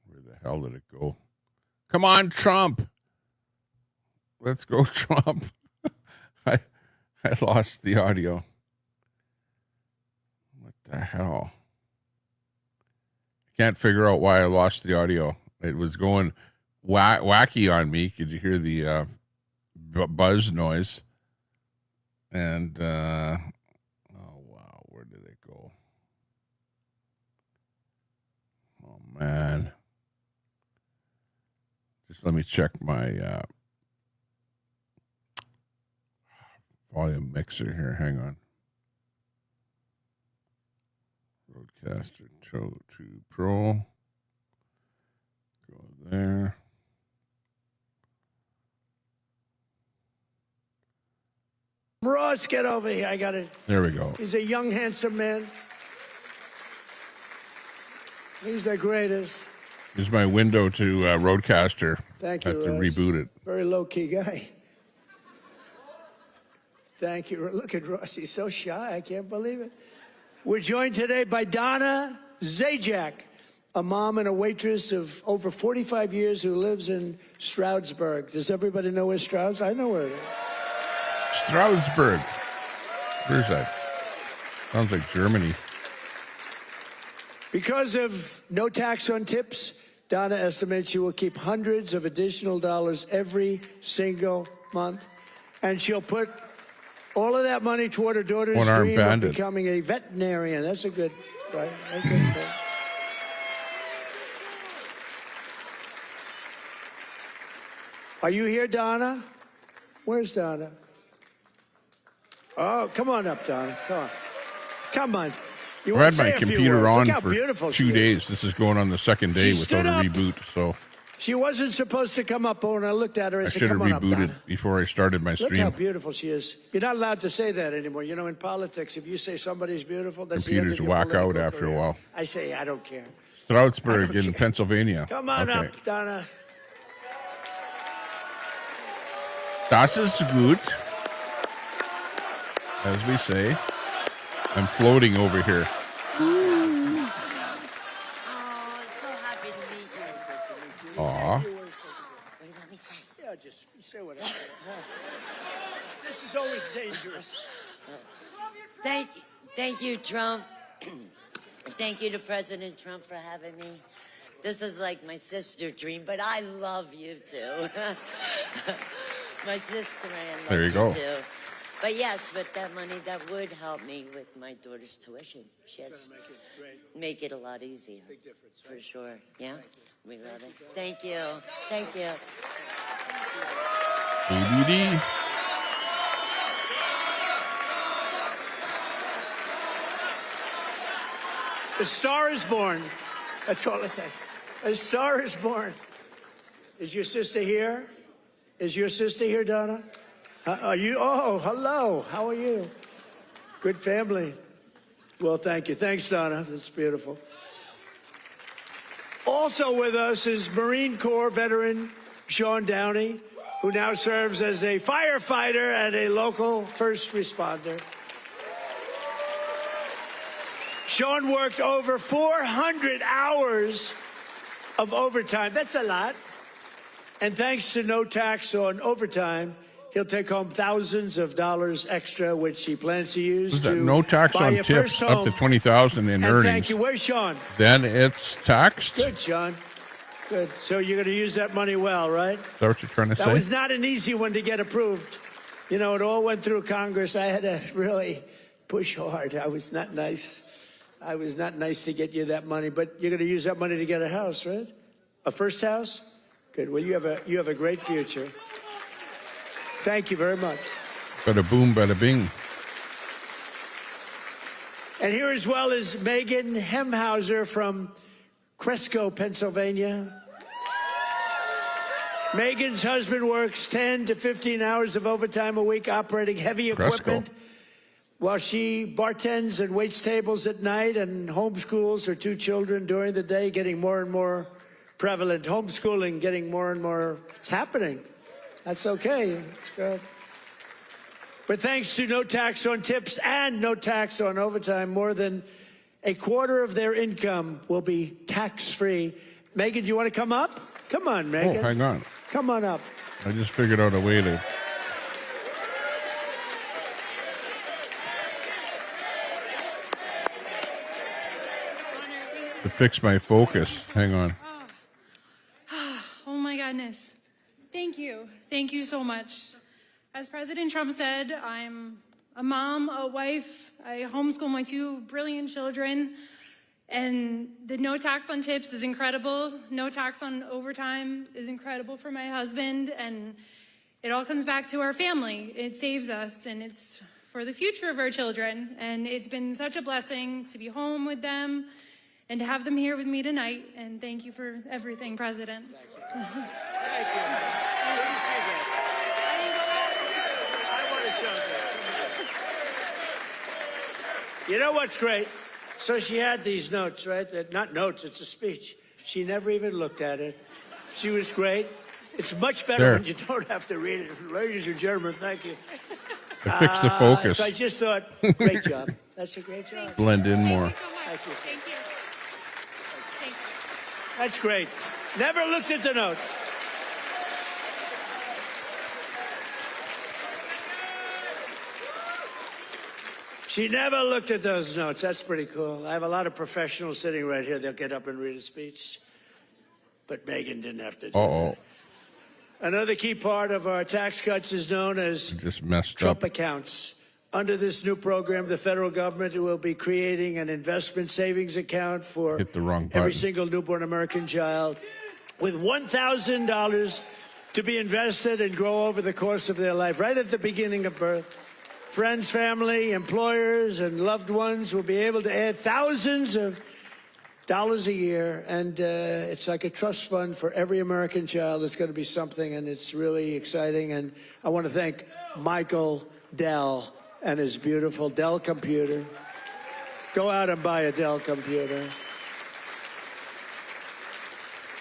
Where the hell did it go? Come on, Trump. Let's go, Trump. I lost the audio. What the hell? I can't figure out why I lost the audio. It was going wacky on me. Could you hear the buzz noise? And, oh, wow, where did it go? Oh, man. Just let me check my volume mixer here. Hang on. Roadcaster 2 Pro. Go there. Ross, get over here. I got it. There we go. He's a young, handsome man. He's the greatest. This is my window to Roadcaster. Thank you, I have to Ross. reboot it. Very low-key guy. Thank you. Look at Ross. He's so shy. I can't believe it. We're joined today by Donna Zajac. a mom and a waitress of over 45 years who lives in Stroudsburg. Does everybody know where Strouds? I know where it is. Stroudsburg. Where's that? Sounds like Germany. Because of no tax on tips, Donna estimates she will keep hundreds of additional dollars every single month. And she'll put all of that money toward her daughter's One-armed dream bandit. of becoming a veterinarian. That's a good, right? A good thing. Are you here, Donna? Where's Donna? Oh, come on up, Donna. Come on. Come on. You I've want had to my say a few computer words. on Look how for beautiful she 2 is. days. This is going on the second day She without stood a up. reboot, so She wasn't supposed to come up, but when I looked at her, I I said, should have come on up, rebooted Donna. before I started my Look how stream. beautiful she is. You're not allowed to say that anymore. You know, in politics, if you say somebody's beautiful, that's the end Computers of your whack out political after a career. while. I say, I don't care. Stroudsburg I in don't care. Pennsylvania. Come on Okay. up, Donna. Das ist gut. As we say. I'm floating over here. Oh, so happy to meet you. Aw. What do you want me to say? Yeah, just say whatever. This is always dangerous. Thank you, Trump. Thank you to President Trump for having me. This is like my sister dream, but I love you too. My sister and I love There you go. too. But yes, with that money, that would help me with my daughter's tuition. Yes, make it a lot easier. Big difference, right? For sure. Yeah, we love it. Thank you. Thank you. ABD. A star is born. That's all I say. A star is born. Is your sister here? Is your sister here, Donna? Are you? Oh, hello. How are you? Good family. Well, thank you. Thanks, Donna. That's beautiful. Also with us is Marine Corps veteran Sean Downey, who now serves as a firefighter and a local first responder. Sean worked over 400 hours of overtime. That's a lot. And thanks to no tax on overtime, he'll take home thousands of dollars extra, which he plans to use to No tax buy on a tips first up to home. $20,000 in And earnings. thank you. Where's Sean? Then it's taxed. Is Good, Sean. Good. So you're going to use that money well, right? that what you're trying to That say? was not an easy one to get approved. You know, it all went through Congress. I had to really push hard. I was not nice. I was not nice to get you that money, but you're going to use that money to get a house, right? A first house? Good. Well, you have a great future. Thank you very much. Bada boom, bada bing. And here as well is Megan Hemhauser from Cresco, Pennsylvania. Megan's husband works 10 to 15 hours of overtime a week operating heavy equipment while she bartends and waits tables at night and homeschools her two children during the day, getting more and more prevalent. Homeschooling getting more and more, it's happening. That's okay, it's good. But thanks to no tax on tips and no tax on overtime, more than a quarter of their income will be tax-free. Megan, do you want to come up? Come on, Megan. Oh, hang on. Come on up. I just figured out a way to... to fix my focus. Hang on. Oh my goodness. Thank you. Thank you so much. As President Trump said, I'm a mom, a wife. I homeschool my two brilliant children. And the no tax on tips is incredible. No tax on overtime is incredible for my husband. And it all comes back to our family. It saves us, and it's for the future of our children. And it's been such a blessing to be home with them and to have them here with me tonight. And thank you for everything, President. Thank you. Good to see that. I want to show that. You know what's great? So she had these notes, right? Not notes, it's a speech. She never even looked at it. She was great. It's much better when you don't have to read it. Ladies and gentlemen, thank you. I fixed the focus. So I just thought, great job. That's a great job. Blend in more. Thank you. Thank you. Thank you. That's great. Never looked at the note. She never looked at those notes. That's pretty cool. I have a lot of professionals sitting right here. They'll get up and read a speech. But Megan didn't have to do that. Another key part of our tax cuts is known as just messed Trump up accounts. Under this new program, the federal government will be creating an investment savings account for Hit the wrong button. every single newborn American child with $1,000 to be invested and grow over the course of their life, right at the beginning of birth. Friends, family, employers, and loved ones will be able to add thousands of dollars a year, and it's like a trust fund for every American child. It's going to be something, and it's really exciting. And I want to thank Michael Dell and his beautiful Dell computer. Go out and buy a Dell computer.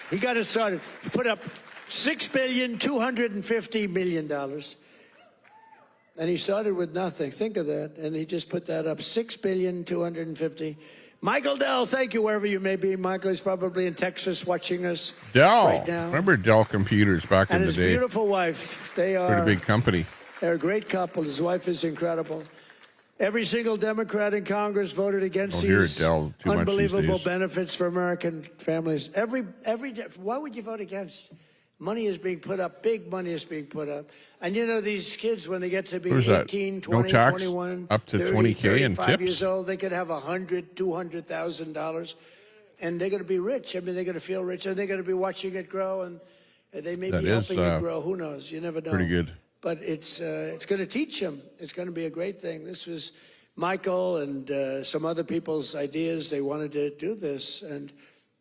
He got it started. He put up $6.25 billion. And he started with nothing. Think of that. And he just put that up, $6.25 Michael Dell, thank you wherever you may be. Michael is probably in Texas watching us Dell. right now. Remember Dell Computers back And in the his day? beautiful wife. They are Pretty big company. They're a great couple. His wife is incredible. Every single Democrat in Congress voted against Don't hear these Dell too much these unbelievable days. benefits for American families. Why would you vote against? Money is being put up. Big money is being put up. And you know, these kids, when they get to be Who's that? 18, No 20, tax? 21, Up to 30, 20K in 35 tips? years old, they could have $100,000, $200,000, and they're going to be rich. I mean, they're going to feel rich, and they're going to be watching it grow, and they may That be is, helping it grow. Who knows? You never know. Pretty good. But it's going to teach them. It's going to be a great thing. This was Michael and some other people's ideas. They wanted to do this, and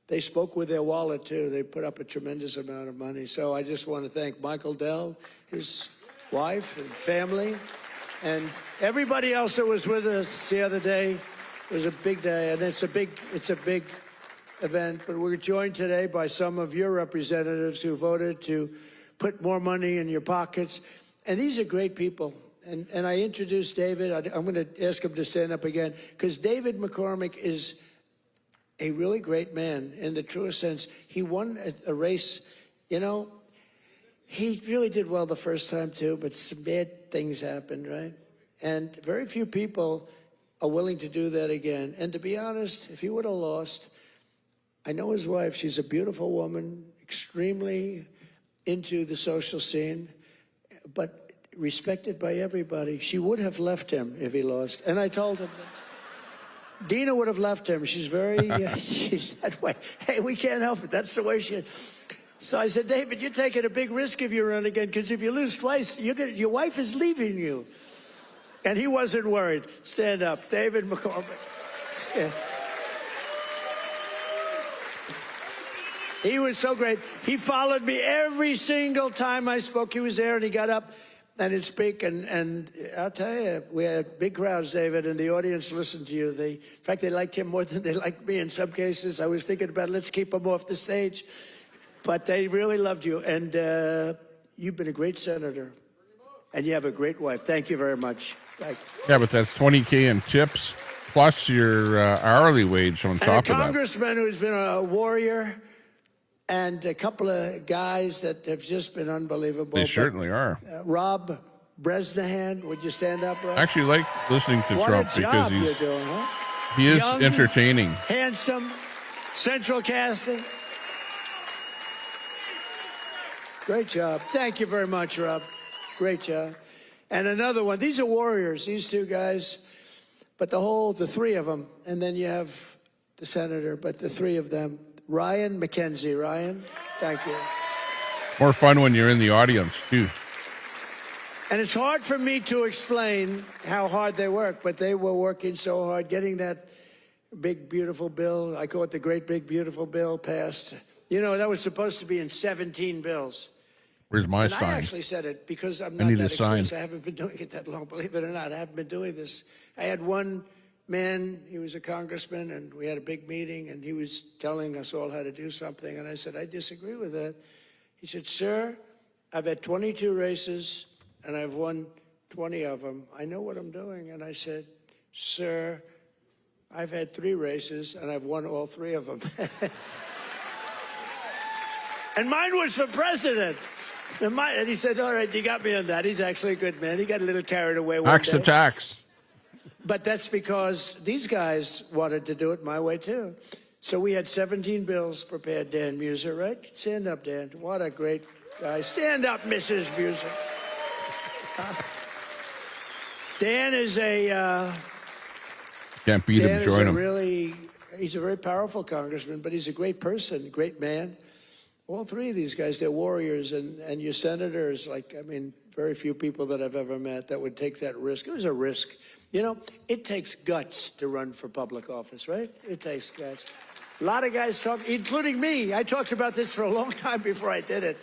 they spoke with their wallet, too. They put up a tremendous amount of money. So I just want to thank Michael Dell, his wife and family, and everybody else that was with us the other day. It was a big day, and it's a big event. But we're joined today by some of your representatives who voted to put more money in your pockets. And these are great people. And I introduced David. I'm going to ask him to stand up again, because David McCormick is a really great man in the truest sense. He won a race, you know. He really did well the first time, too, but some bad things happened, right? And very few people are willing to do that again. And to be honest, if he would have lost, I know his wife. She's a beautiful woman, extremely into the social scene, but respected by everybody. She would have left him if he lost. And I told him that. Dina would have left him. She's very, she's that way. Hey, we can't help it. That's the way she is. So I said, David, you're taking a big risk if you run again, because if you lose twice, your wife is leaving you. And he wasn't worried. Stand up. David McCormick. Yeah. He was so great. He followed me every single time I spoke. He was there, and he got up and he'd speak. And I'll tell you, we had big crowds, David, and the audience listened to you. In fact, they liked him more than they liked me in some cases. I was thinking about, let's keep him off the stage. But they really loved you, and you've been a great senator, and you have a great wife. Thank you very much. Thank you. Yeah, but that's $20K in tips plus your hourly wage on top of that. And a congressman who's been a warrior, and a couple of guys that have just been unbelievable. They certainly are. Rob Bresnahan, would you stand up, Rob? I actually like listening to What Trump a job because you're doing, huh? he is Young, entertaining. Handsome, central casting. Great job. Thank you very much, Rob. Great job. And another one. These are warriors, these two guys. But the three of them. And then you have the senator, but the three of them. Ryan McKenzie. Ryan, thank you. More fun when you're in the audience, too. And it's hard for me to explain how hard they work, but they were working so hard getting that big, beautiful bill. I call it the great, big, beautiful bill passed. You know, that was supposed to be in 17 bills. Where's my And sign? I actually said it because I'm not need that a sign. experienced. I haven't been doing it that long, believe it or not. I haven't been doing this. I had one man, he was a congressman, and we had a big meeting, and he was telling us all how to do something. And I said, I disagree with that. He said, sir, I've had 22 races, and I've won 20 of them. I know what I'm doing. And I said, sir, I've had 3 races, and I've won all 3 of them. And mine was for president. And he said, all right, you got me on that. He's actually a good man. He got a little carried away one Axe day. to tax. But that's because these guys wanted to do it my way, too. So we had 17 bills prepared, Dan Muser, right? Stand up, Dan. What a great guy. Stand up, Mrs. Muser. Dan is a... Can't beat Dan him, join him. He's a very powerful congressman, but he's a great person, great man. All three of these guys, they're warriors, and your senators, like, I mean, very few people that I've ever met that would take that risk. It was a risk. You know, it takes guts to run for public office, right? It takes guts. A lot of guys talk, including me. I talked about this for a long time before I did it.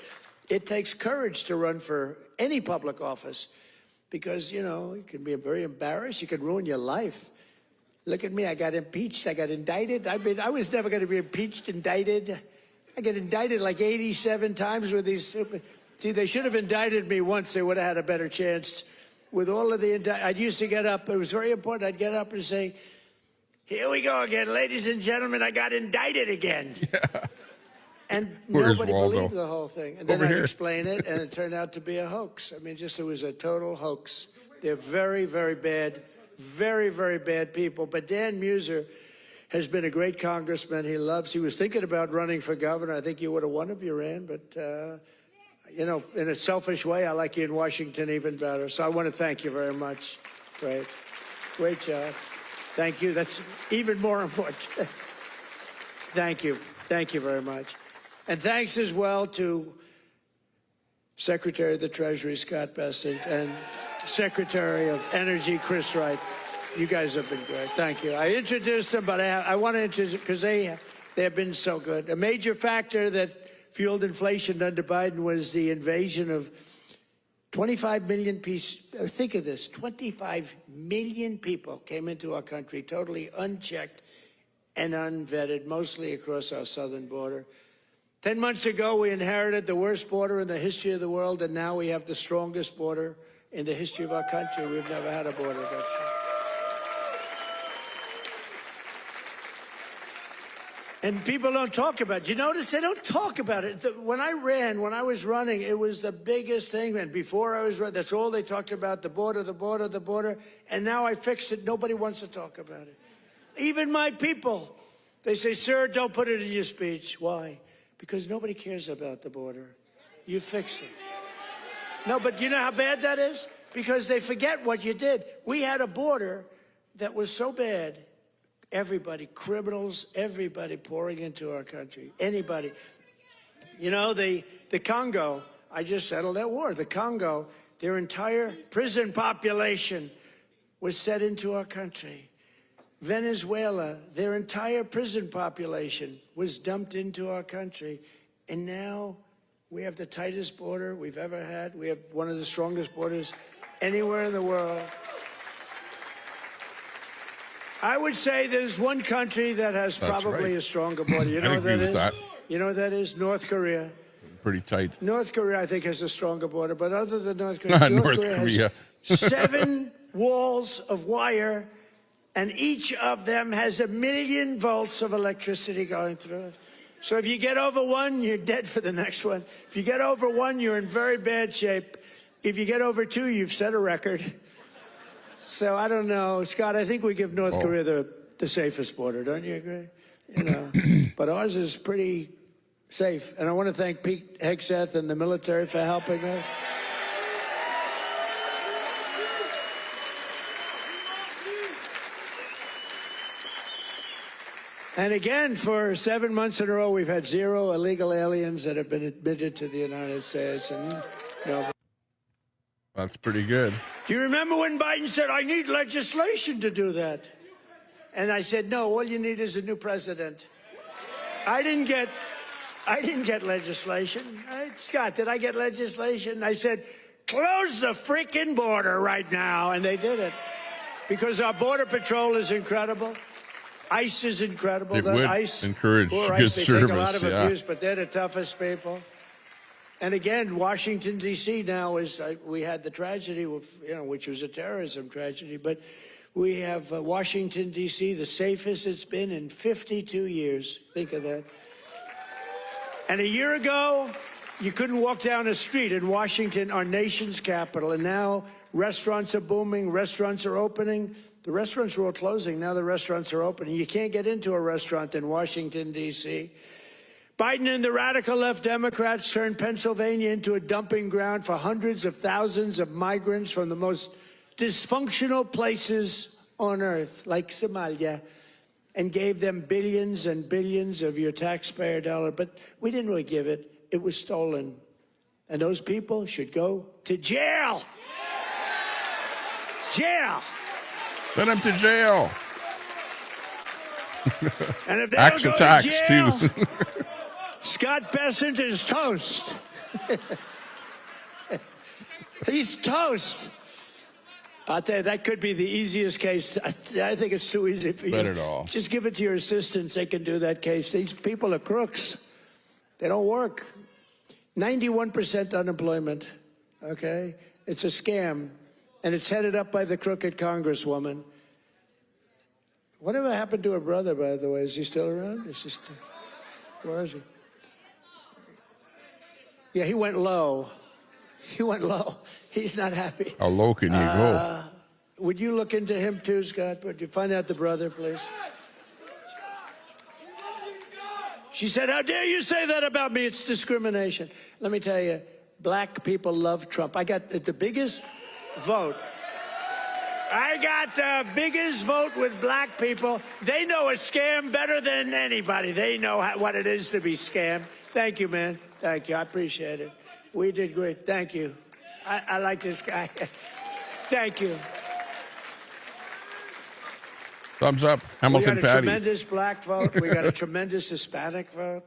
It takes courage to run for any public office because, you know, you can be very embarrassed. You can ruin your life. Look at me. I got impeached. I got indicted. I was never going to be impeached, indicted. I get indicted like 87 times with these stupid... See, they should have indicted me once. They would have had a better chance. With all of the... I used to get up. It was very important. I'd get up and say, here we go again. Ladies and gentlemen, I got indicted again. Yeah. And nobody believed the whole thing. And then I'd explain it, and it turned out to be a hoax. I mean, it was a total hoax. They're very, very bad. Very, very bad people. But Dan Muser has been a great congressman. He was thinking about running for governor. I think you would have won if you ran. But, you know, in a selfish way, I like you in Washington even better. So I want to thank you very much. Great. Great job. Thank you. That's even more important. Thank you. Thank you very much. And thanks as well to Secretary of the Treasury, Scott Bessent, and Secretary of Energy, Chris Wright. You guys have been great. Thank you. I introduced them, but I want to introduce because they have been so good. A major factor that fueled inflation under Biden was the invasion of 25 million people. Think of this, 25 million people came into our country totally unchecked and unvetted, mostly across our southern border. 10 months ago, we inherited the worst border in the history of the world, and now we have the strongest border in the history of our country. We've never had a border that strong. And people don't talk about it. You notice they don't talk about it. When I was running, it was the biggest thing. And before I was running, that's all they talked about, the border, the border, the border. And now I fixed it. Nobody wants to talk about it. Even my people. They say, sir, don't put it in your speech. Why? Because nobody cares about the border. You fixed it. No, but you know how bad that is? Because they forget what you did. We had a border that was so bad. Everybody, criminals, everybody pouring into our country. Anybody. You know, the Congo, I just settled that war. The Congo, their entire prison population was set into our country. Venezuela, their entire prison population was dumped into our country. And now we have the tightest border we've ever had. We have one of the strongest borders anywhere in the world. I would say there's one country that has probably a stronger border. You know what that is? You know what that is? North Korea. Pretty tight. North Korea, I think, has a stronger border. But other than North Korea, North Korea has 7 walls of wire, and each of them has 1 million volts of electricity going through it. So if you get over one, you're dead for the next one. If you get over one, you're in very bad shape. If you get over 2, you've set a record. So I don't know, Scott. I think we give North Korea the safest border. Don't you agree? You know, but ours is pretty safe. And I want to thank Pete Hegseth and the military for helping us. And again, for 7 months in a row, we've had 0 illegal aliens that have been admitted to the United States. And you know, that's pretty good. do you remember when Biden said, I need legislation to do that? And I said, no, all you need is a new president. I didn't get legislation. Right? Scott, did I get legislation? I said, close the freaking border right now. And they did it. Because our Border Patrol is incredible. ICE is incredible. It would encourage good service. They take a lot of abuse, but they're the toughest people. And again, Washington, D.C. now is, we had the tragedy, of, which was a terrorism tragedy, but we have Washington, D.C., the safest it's been in 52 years. Think of that. And a year ago, you couldn't walk down a street in Washington, our nation's capital. And now restaurants are booming, restaurants are opening. The restaurants were all closing. Now the restaurants are opening. You can't get into a restaurant in Washington, D.C. Biden and the radical left Democrats turned Pennsylvania into a dumping ground for hundreds of thousands of migrants from the most dysfunctional places on earth, like Somalia, and gave them billions and billions of your taxpayer dollar. But we didn't really give it. It was stolen. And those people should go to jail. Jail. Send them to jail. And if they Axe don't go attacks, to jail, too. Scott Bessent is toast. He's toast. I'll tell you, that could be the easiest case. I think it's too easy for you. Not at all. Just give it to your assistants. They can do that case. These people are crooks. They don't work. 91% unemployment, okay? It's a scam, and it's headed up by the crooked Congresswoman. Whatever happened to her brother, by the way? Is he still around? Is he still, where is he? Yeah, he went low. He went low. He's not happy. How low can you go? Would you look into him too, Scott? Would you find out the brother, please? She said, how dare you say that about me? It's discrimination. Let me tell you, black people love Trump. I got the biggest vote. I got the biggest vote with black people. They know a scam better than anybody. They know what it is to be scammed. Thank you, man. Thank you. I appreciate it. We did great. Thank you. I like this guy. Thank you. Thumbs up. Hamilton We got a Patty. tremendous black vote. We got a tremendous Hispanic vote.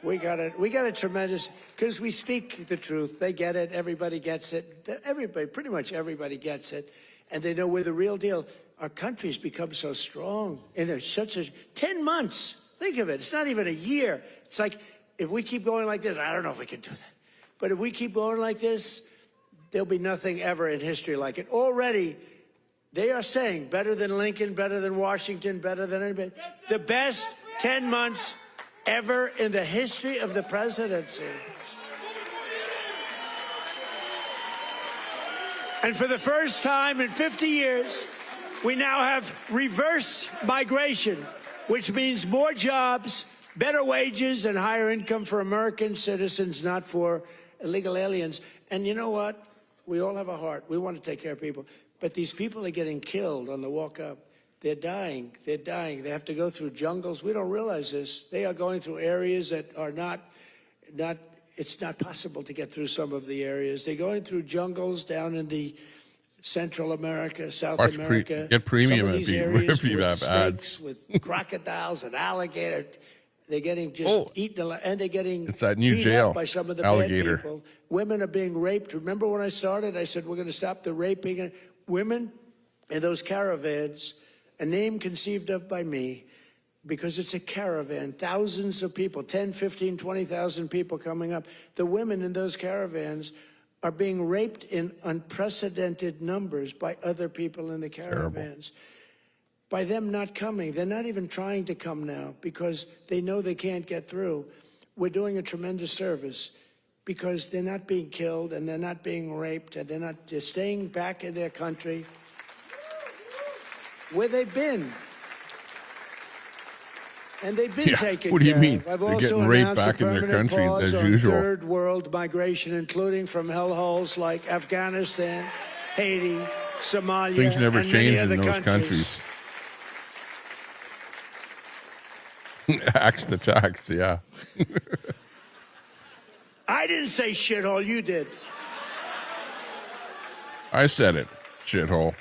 We got a tremendous, because we speak the truth. They get it. Everybody gets it. Everybody, pretty much everybody gets it. And they know we're the real deal. Our country's become so strong in such a 10 months. Think of it. It's not even a year. It's like, if we keep going like this, I don't know if we can do that. But if we keep going like this, there'll be nothing ever in history like it. Already, they are saying better than Lincoln, better than Washington, better than anybody. The best 10 months ever in the history of the presidency. And for the first time in 50 years, we now have reverse migration, which means more jobs, better wages, and higher income for American citizens, not for illegal aliens. And you know what? We all have a heart. We want to take care of people. But these people are getting killed on the walk up. They're dying. They're dying. They have to go through jungles. We don't realize this. They are going through areas that are not it's not possible to get through some of the areas. They're going through jungles down in the Central America, South America. Get premium if you have ads. With crocodiles and alligators. They're getting just eaten, and they're getting it's that new beat jail up by some of the alligator. bad people. Women are being raped. Remember when I started, I said we're going to stop the raping. Women in those caravans, a name conceived of by me, because it's a caravan, thousands of people, 10, 15, 20,000 people coming up. The women in those caravans are being raped in unprecedented numbers by other people in the caravans. Terrible. By them not coming. They're not even trying to come now because they know they can't get through. We're doing a tremendous service because they're not being killed and they're not being raped and they're staying back in their country where they've been. And they've been taken care of. What do you mean? I've They're also getting raped announced back a in their permanent country pause as on usual. third world migration, including from hellholes like Afghanistan, Haiti, Somalia, Things never and change many other in those countries. Axe to tax, yeah. I didn't say shithole, you did. I said it, shithole.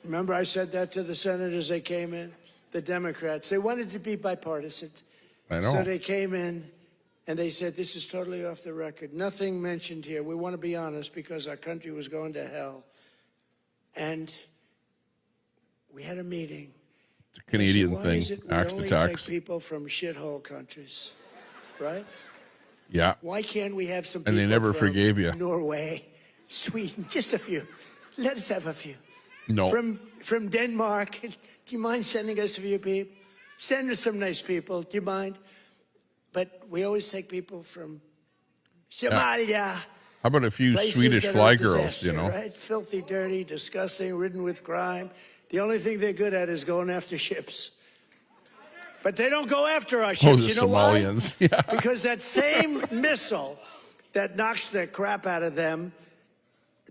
Remember I said that to the senators they came in, the Democrats. They wanted to be bipartisan. I know. So they came in and they said, this is totally off the record. Nothing mentioned here. We want to be honest because our country was going to hell. And we had a meeting. It's a Canadian said, thing, axe to tax. Take people from shithole countries, right? Yeah. Why can't we have some people And they never from forgave you. Norway, Sweden, just a few. Let us have a few. No. From Denmark. Do you mind sending us a few people? Send us some nice people. Do you mind? but we always take people from Somalia. How about a few places Swedish that are fly a girls, disaster, right? Filthy, dirty, disgusting, ridden with crime. The only thing they're good at is going after ships. But they don't go after our ships. the You know Somalians. why? Yeah. Because that same missile that knocks the crap out of them,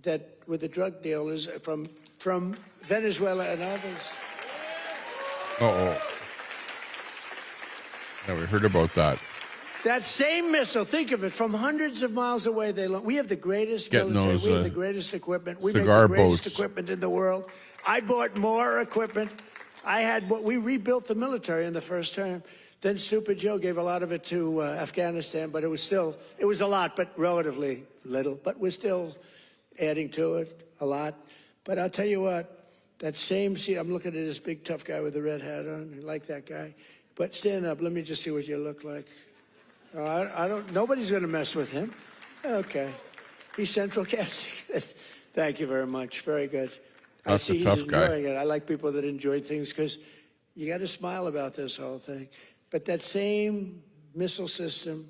that with the drug dealers from Venezuela and others. Uh-oh. Yeah, we heard about that. That same missile, think of it, from hundreds of miles away. We have the greatest military. We have the greatest equipment. We make the greatest equipment in the world. I bought more equipment. We rebuilt the military in the first term. Then Stupid Joe gave a lot of it to Afghanistan, but it was a lot, but relatively little. But we're still adding to it a lot. But I'll tell you what, I'm looking at this big tough guy with the red hat on. I like that guy. But stand up, let me just see what you look like. Nobody's going to mess with him. Okay. He's central casting. Thank you very much. Very good. That's I see a tough he's guy. enjoying it. I like people that enjoy things because you got to smile about this whole thing. But that same missile system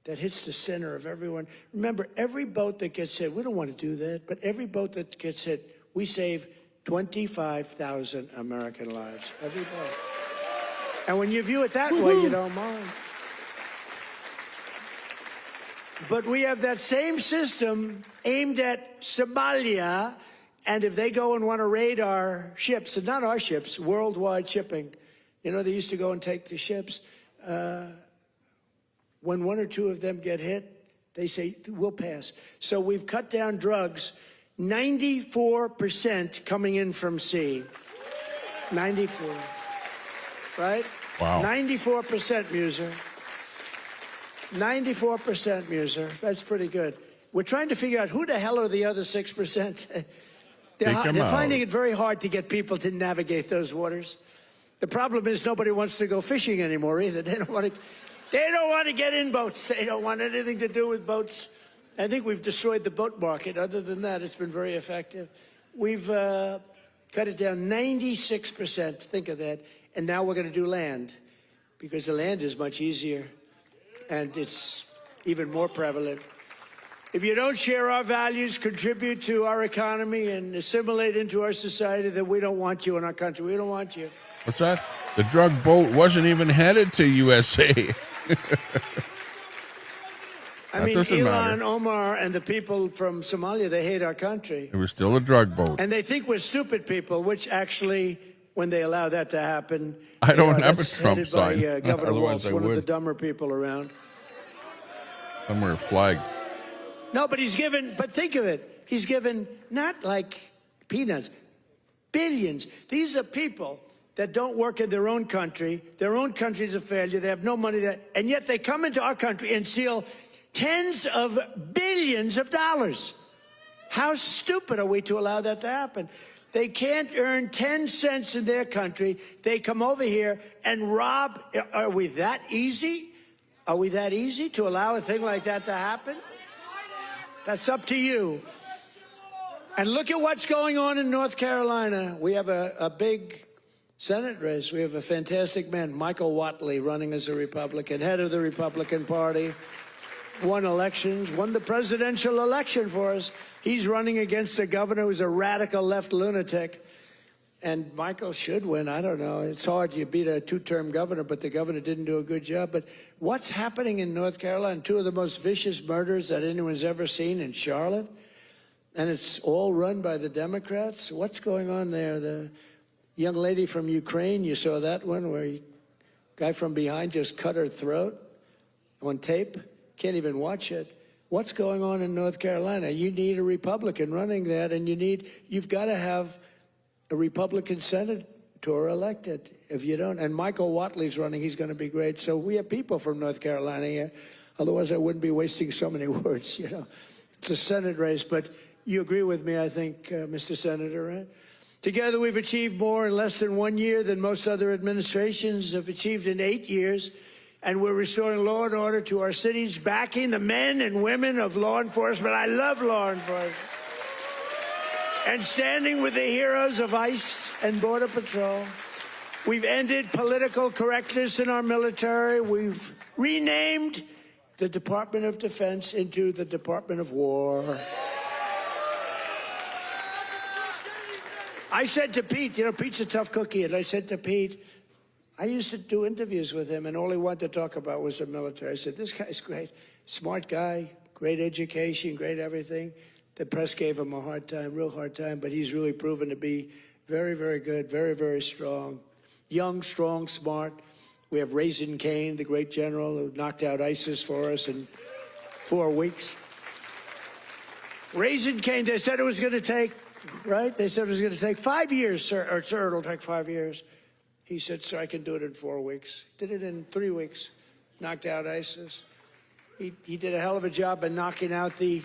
that hits the center of everyone. Remember, every boat that gets hit, we don't want to do that, but every boat that gets hit, we save 25,000 American lives. Every boat. And when you view it that way, you don't mind. But we have that same system aimed at Somalia, and if they go and want to raid our ships, and not our ships, worldwide shipping, you know, they used to go and take the ships. When one or two of them get hit, they say, we'll pass. So we've cut down drugs, 94% coming in from sea. 94, right? Wow. 94%, Muser. 94%, Muser. That's pretty good. We're trying to figure out who the hell are the other 6%. They're finding it very hard to get people to navigate those waters. The problem is nobody wants to go fishing anymore either. They don't want to get in boats. They don't want anything to do with boats. I think we've destroyed the boat market. Other than that, it's been very effective. We've cut it down 96%. Think of that. And now we're going to do land, because the land is much easier and it's even more prevalent. If you don't share our values, contribute to our economy, and assimilate into our society, then we don't want you in our country. We don't want you. What's that? The drug boat wasn't even headed to USA. I mean, Elon, Omar, and the people from Somalia, they hate our country. It was still a drug boat. And they think we're stupid people, which actually, when they allow that to happen, I don't have a Trump sign. by Governor Otherwise Walz, I one of would. the dumber people around. Somewhere flag. No, but think of it. He's given not like peanuts, billions. These are people that don't work in their own country. Their own country's a failure. They have no money there. And yet they come into our country and steal tens of billions of dollars. How stupid are we to allow that to happen? They can't earn 10 cents in their country. They come over here and rob. Are we that easy? Are we that easy to allow a thing like that to happen? That's up to you. And look at what's going on in North Carolina. We have a big Senate race. We have a fantastic man, Michael Whatley, running as a Republican, head of the Republican Party, won elections, won the presidential election for us. He's running against a governor who's a radical left lunatic. And Michael should win. I don't know. It's hard. You beat a two-term governor, but the governor didn't do a good job. But what's happening in North Carolina? Two of the most vicious murders that anyone's ever seen in Charlotte. And it's all run by the Democrats. What's going on there? The young lady from Ukraine, you saw that one where a guy from behind just cut her throat on tape. Can't even watch it. What's going on in North Carolina? You need a Republican running that, and you've got to have a Republican senator elected. If you don't, and Michael Whatley's running, he's going to be great. So we have people from North Carolina here. Otherwise, I wouldn't be wasting so many words, you know. It's a Senate race, but you agree with me, I think, Mr. Senator, right? Together, we've achieved more in less than 1 year than most other administrations have achieved in 8 years. And we're restoring law and order to our cities, backing the men and women of law enforcement. I love law enforcement. And standing with the heroes of ICE and Border Patrol. We've ended political correctness in our military. We've renamed the Department of Defense into the Department of War. I said to Pete, you know, Pete's a tough cookie, and I said to Pete, I used to do interviews with him, and all he wanted to talk about was the military. I said, this guy's great, smart guy, great education, great everything. The press gave him a hard time, real hard time, but he's really proven to be very, very good, very, very strong. Young, strong, smart. We have Raisin Cain, the great general who knocked out ISIS for us in 4 weeks. Raisin Cain, they said it was going to take, right? They said it was going to take 5 years, sir. Or, sir, it'll take 5 years. He said, sir, I can do it in 4 weeks. Did it in 3 weeks. Knocked out ISIS. He did a hell of a job in knocking out the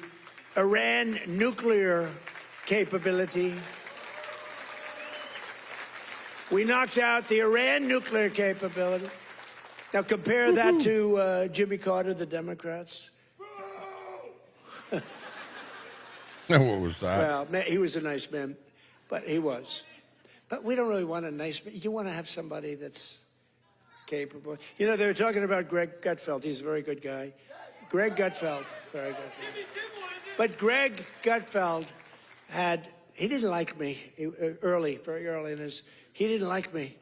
Iran nuclear capability. We knocked out the Iran nuclear capability. Now compare that to Jimmy Carter, the Democrats. What was that? Well, he was a nice man, but he was. But we don't really want a nice man. You want to have somebody that's capable. You know, they were talking about Greg Gutfeld. He's a very good guy. Greg Gutfeld, very good. But Greg Gutfeld he didn't like me very early in his, he didn't like me.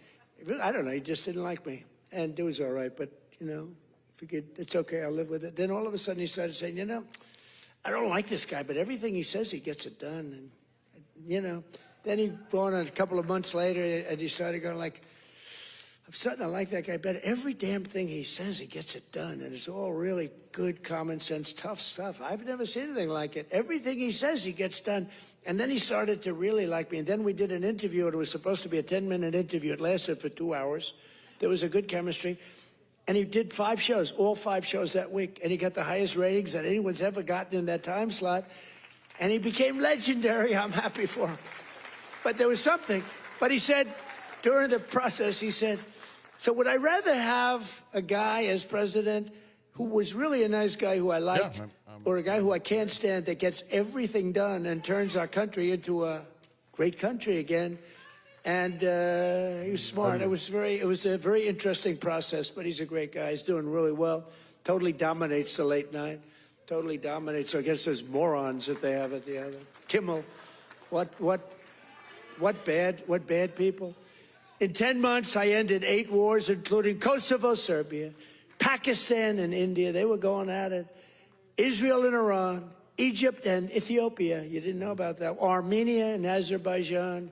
I don't know, he just didn't like me. And it was all right, but, you know, figured it's okay, I'll live with it. Then all of a sudden he started saying, you know, I don't like this guy, but everything he says, he gets it done. And, you know, then he went on a couple of months later and he started going like, I'm starting to like that guy better. Every damn thing he says, he gets it done. And it's all really good, common sense, tough stuff. I've never seen anything like it. Everything he says, he gets done. And then he started to really like me. And then we did an interview. It was supposed to be a 10-minute interview. It lasted for 2 hours. There was a good chemistry. And he did 5 shows, all 5 shows that week. And he got the highest ratings that anyone's ever gotten in that time slot. And he became legendary. I'm happy for him. But there was something. But he said, during the process, he said, so would I rather have a guy as president who was really a nice guy who I liked, or a guy who I can't stand that gets everything done and turns our country into a great country again? And he was smart. It was a very interesting process, but he's a great guy. He's doing really well. Totally dominates the late night. Totally dominates against those morons that they have at the other. Kimmel, what bad people? In 10 months, I ended 8 wars, including Kosovo, Serbia, Pakistan, and India. They were going at it. Israel and Iran, Egypt and Ethiopia. You didn't know about that. Armenia and Azerbaijan.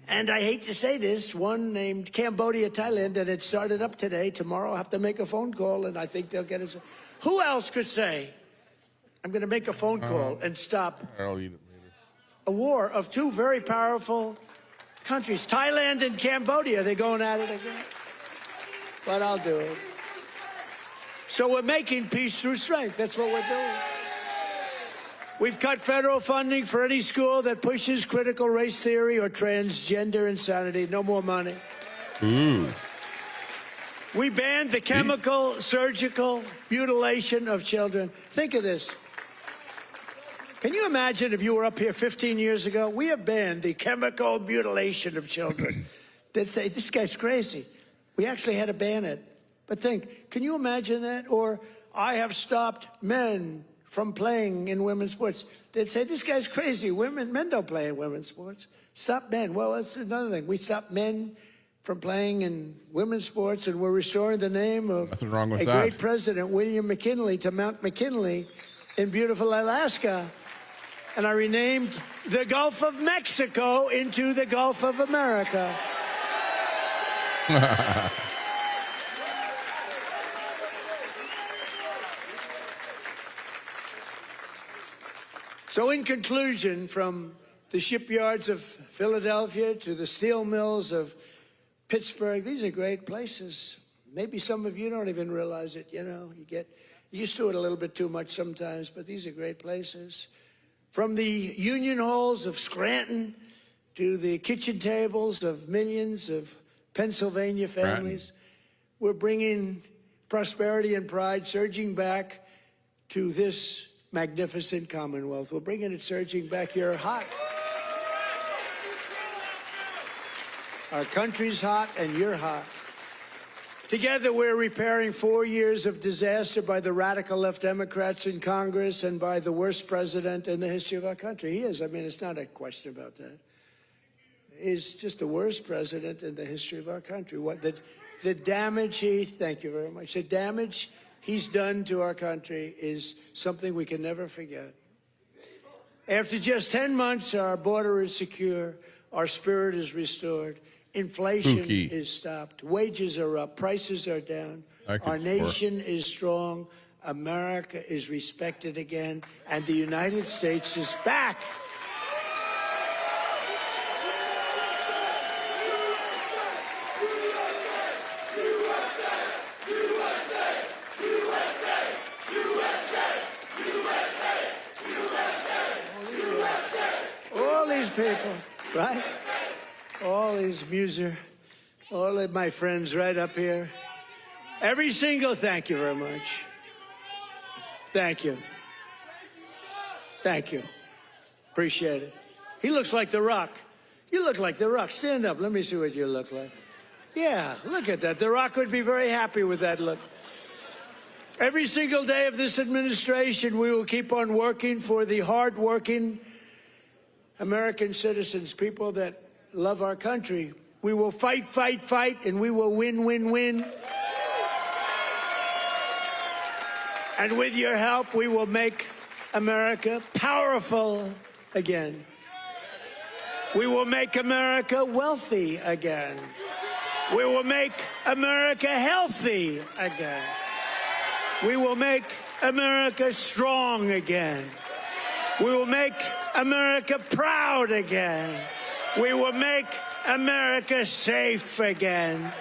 And I hate to say this, one named Cambodia, Thailand, and it started up today. Tomorrow I'll have to make a phone call, and I think they'll get it. Who else could say, I'm going to make a phone call and stop a war of 2 very powerful countries, Thailand and Cambodia? They're going at it again. But I'll do it. So we're making peace through strength. That's what we're doing. We've cut federal funding for any school that pushes critical race theory or transgender insanity. No more money. We banned the chemical, surgical mutilation of children. Think of this. Can you imagine if you were up here 15 years ago? We have banned the chemical mutilation of children. They'd say, this guy's crazy. We actually had to ban it. But think, can you imagine that? Or I have stopped men from playing in women's sports. They'd say, this guy's crazy. Men don't play in women's sports. Stop men. Well, that's another thing. We stopped men from playing in women's sports, and we're restoring the name of Nothing wrong with a that. great president, William McKinley, to Mount McKinley in beautiful Alaska. And I renamed the Gulf of Mexico into the Gulf of America. So in conclusion, from the shipyards of Philadelphia to the steel mills of Pittsburgh, these are great places. Maybe some of you don't even realize it, you know. You get used to it a little bit too much sometimes, but these are great places. From the union halls of Scranton to the kitchen tables of millions of Pennsylvania families, we're bringing prosperity and pride surging back to this magnificent Commonwealth. We're bringing it surging back. You're hot. Our country's hot, and you're hot. Together, we're repairing 4 years of disaster by the radical left Democrats in Congress and by the worst president in the history of our country. He is. I mean, it's not a question about that. He's just the worst president in the history of our country. What the damage thank you very much. The damage he's done to our country is something we can never forget. After just 10 months, our border is secure, our spirit is restored, inflation is stopped, wages are up, prices are down, our nation is strong, America is respected again, and the United States is back. All these people, right? All these all of my friends right up here. Every single, thank you very much. Thank you. Thank you. Appreciate it. He looks like The Rock. You look like The Rock. Stand up. Let me see what you look like. Yeah, look at that. The Rock would be very happy with that look. Every single day of this administration, we will keep on working for the hard-working American citizens, people that love our country. We will fight, fight, fight, and we will win, win, win. And with your help, we will make America powerful again. We will make America wealthy again. We will make America healthy again. We will make America strong again. We will make America proud again. We will make America safe again.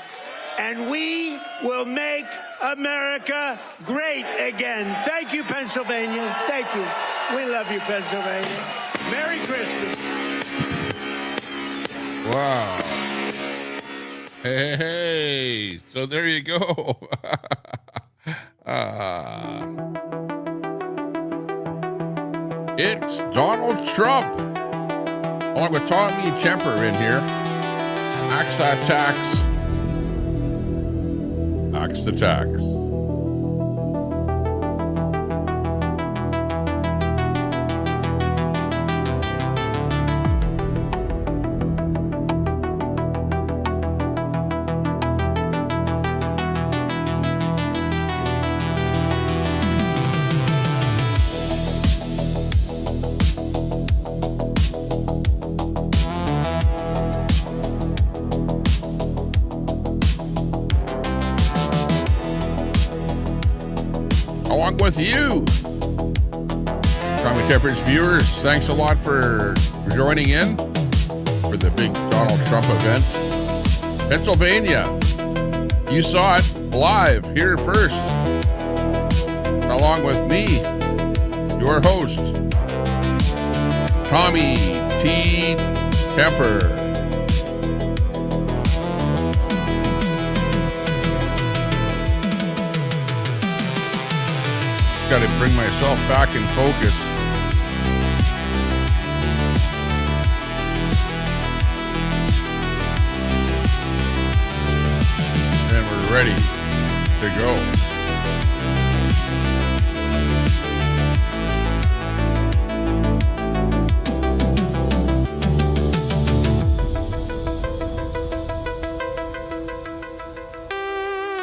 And we will make America great again. Thank you, Pennsylvania. Thank you. We love you, Pennsylvania. Merry Christmas. Wow. Hey, so there you go. It's Donald Trump, along with Tommy Temper in here. Axe that tax. Axe the tax. Along with you, Tommy Temper's viewers, thanks a lot for joining in for the big Donald Trump event. Pennsylvania, you saw it live here first, along with me, your host, Tommy T. Temper. Got to bring myself back in focus. And we're ready to go.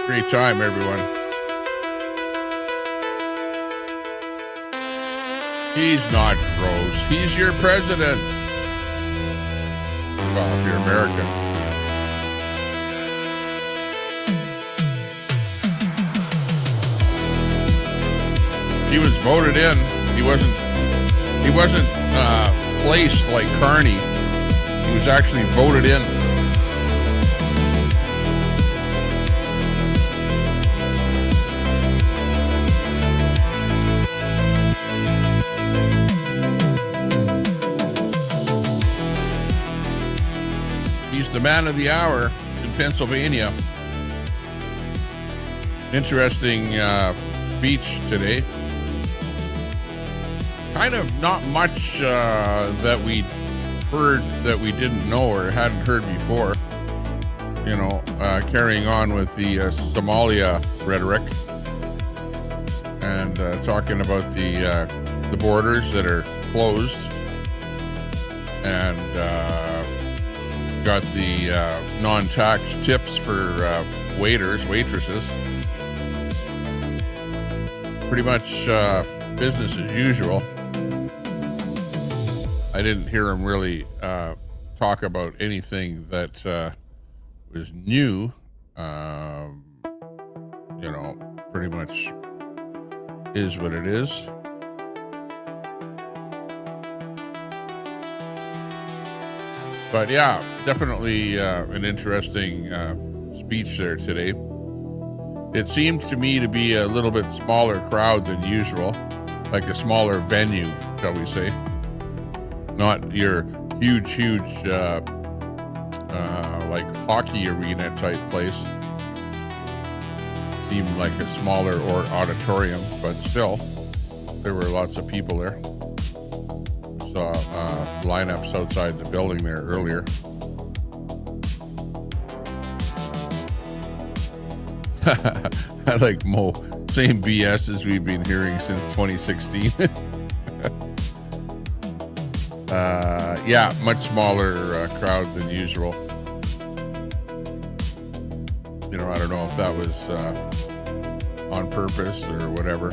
Great time, everyone. He's not froze. He's your president. Well, if you're American. He was voted in. He wasn't placed like Carney. He was actually voted in. The man of the hour in Pennsylvania. Interesting speech today. Kind of not much that we heard that we didn't know or hadn't heard before. carrying on with the Somalia rhetoric and talking about the borders that are closed, and got the non-tax tips for waitresses. Pretty much business as usual. I didn't hear him really talk about anything that was new. Pretty much is what it is. But yeah, definitely an interesting speech there today. It seemed to me to be a little bit smaller crowd than usual, like a smaller venue, shall we say. Not your huge, like hockey arena type place. Seemed like a smaller auditorium, but still, there were lots of people there. Saw lineups outside the building there earlier. I like Mo. Same BS as we've been hearing since 2016. Yeah, much smaller crowd than usual. I don't know if that was on purpose or whatever.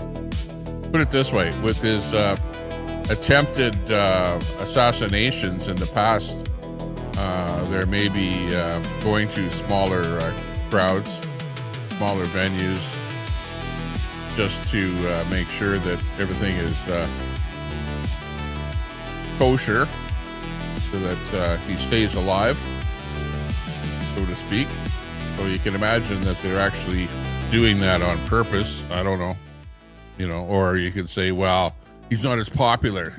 Put it this way, with his attempted assassinations in the past, there may be going to smaller crowds, smaller venues, just to make sure that everything is kosher, so that he stays alive, so to speak. So you can imagine that they're actually doing that on purpose. I don't know, or you could say, well, he's not as popular,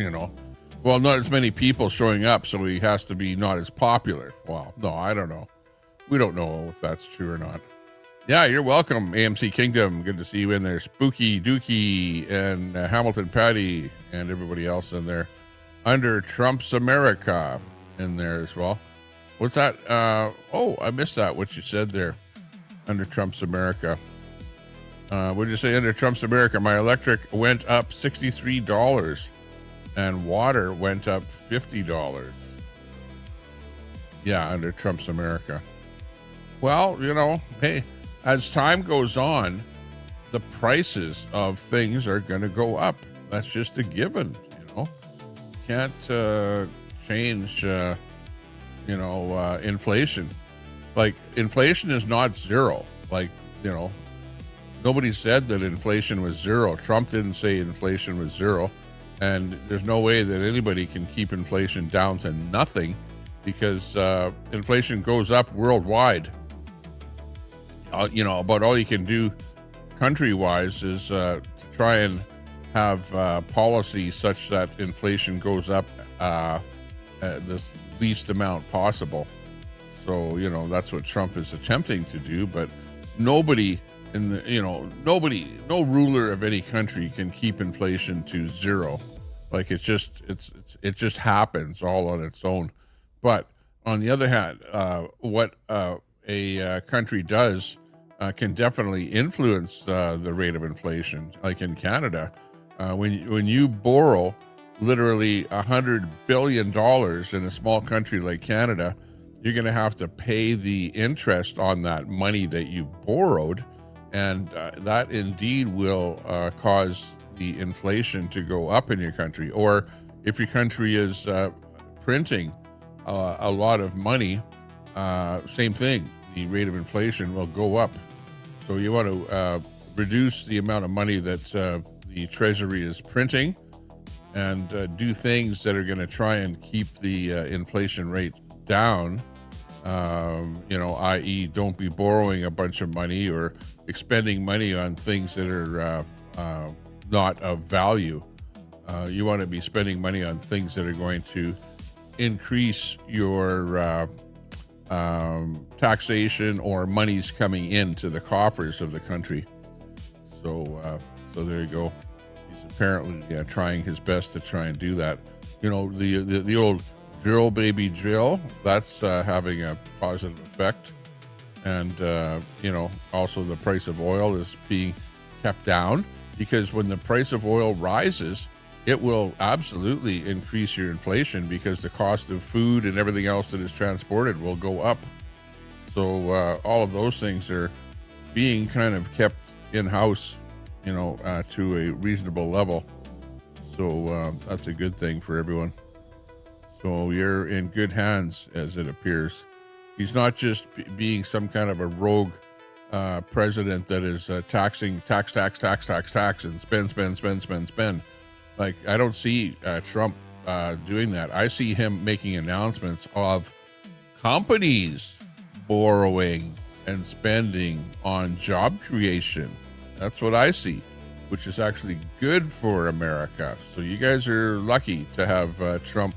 Well, not as many people showing up, so he has to be not as popular. Well, no, I don't know. We don't know if that's true or not. Yeah, you're welcome, AMC Kingdom. Good to see you in there. Spooky Dookie and Hamilton Patty and everybody else in there. Under Trump's America in there as well. What's that? Oh, I missed that, what you said there. Under Trump's America. What did you say? Under Trump's America, my electric went up $63 and water went up $50. Yeah, under Trump's America. Well, hey, as time goes on, the prices of things are going to go up. That's just a given, Can't change, inflation. Like, inflation is not zero. Like, nobody said that inflation was zero. Trump didn't say inflation was zero. And there's no way that anybody can keep inflation down to nothing, because inflation goes up worldwide. About all you can do country-wise is to try and have policy such that inflation goes up at the least amount possible. So, that's what Trump is attempting to do, but nobody no ruler of any country can keep inflation to zero. Like, it just happens all on its own. But on the other hand, what a country does can definitely influence the rate of inflation. Like in Canada, when you borrow literally $100 billion in a small country like Canada, you're going to have to pay the interest on that money that you borrowed, and that indeed will cause the inflation to go up in your country. Or if your country is printing a lot of money, same thing, the rate of inflation will go up. So you want to reduce the amount of money that the Treasury is printing, and do things that are going to try and keep the inflation rate down, i.e. don't be borrowing a bunch of money or expending money on things that are not of value. You want to be spending money on things that are going to increase your taxation or monies coming into the coffers of the country. So there you go. He's apparently trying his best to try and do that. The old drill baby drill, that's having a positive effect. And, also the price of oil is being kept down, because when the price of oil rises, it will absolutely increase your inflation, because the cost of food and everything else that is transported will go up. So all of those things are being kind of kept in-house, to a reasonable level. So that's a good thing for everyone. So you're in good hands, as it appears. He's not just being some kind of a rogue president that is taxing, tax, and spend. Like, I don't see Trump doing that. I see him making announcements of companies borrowing and spending on job creation. That's what I see, which is actually good for America. So you guys are lucky to have Trump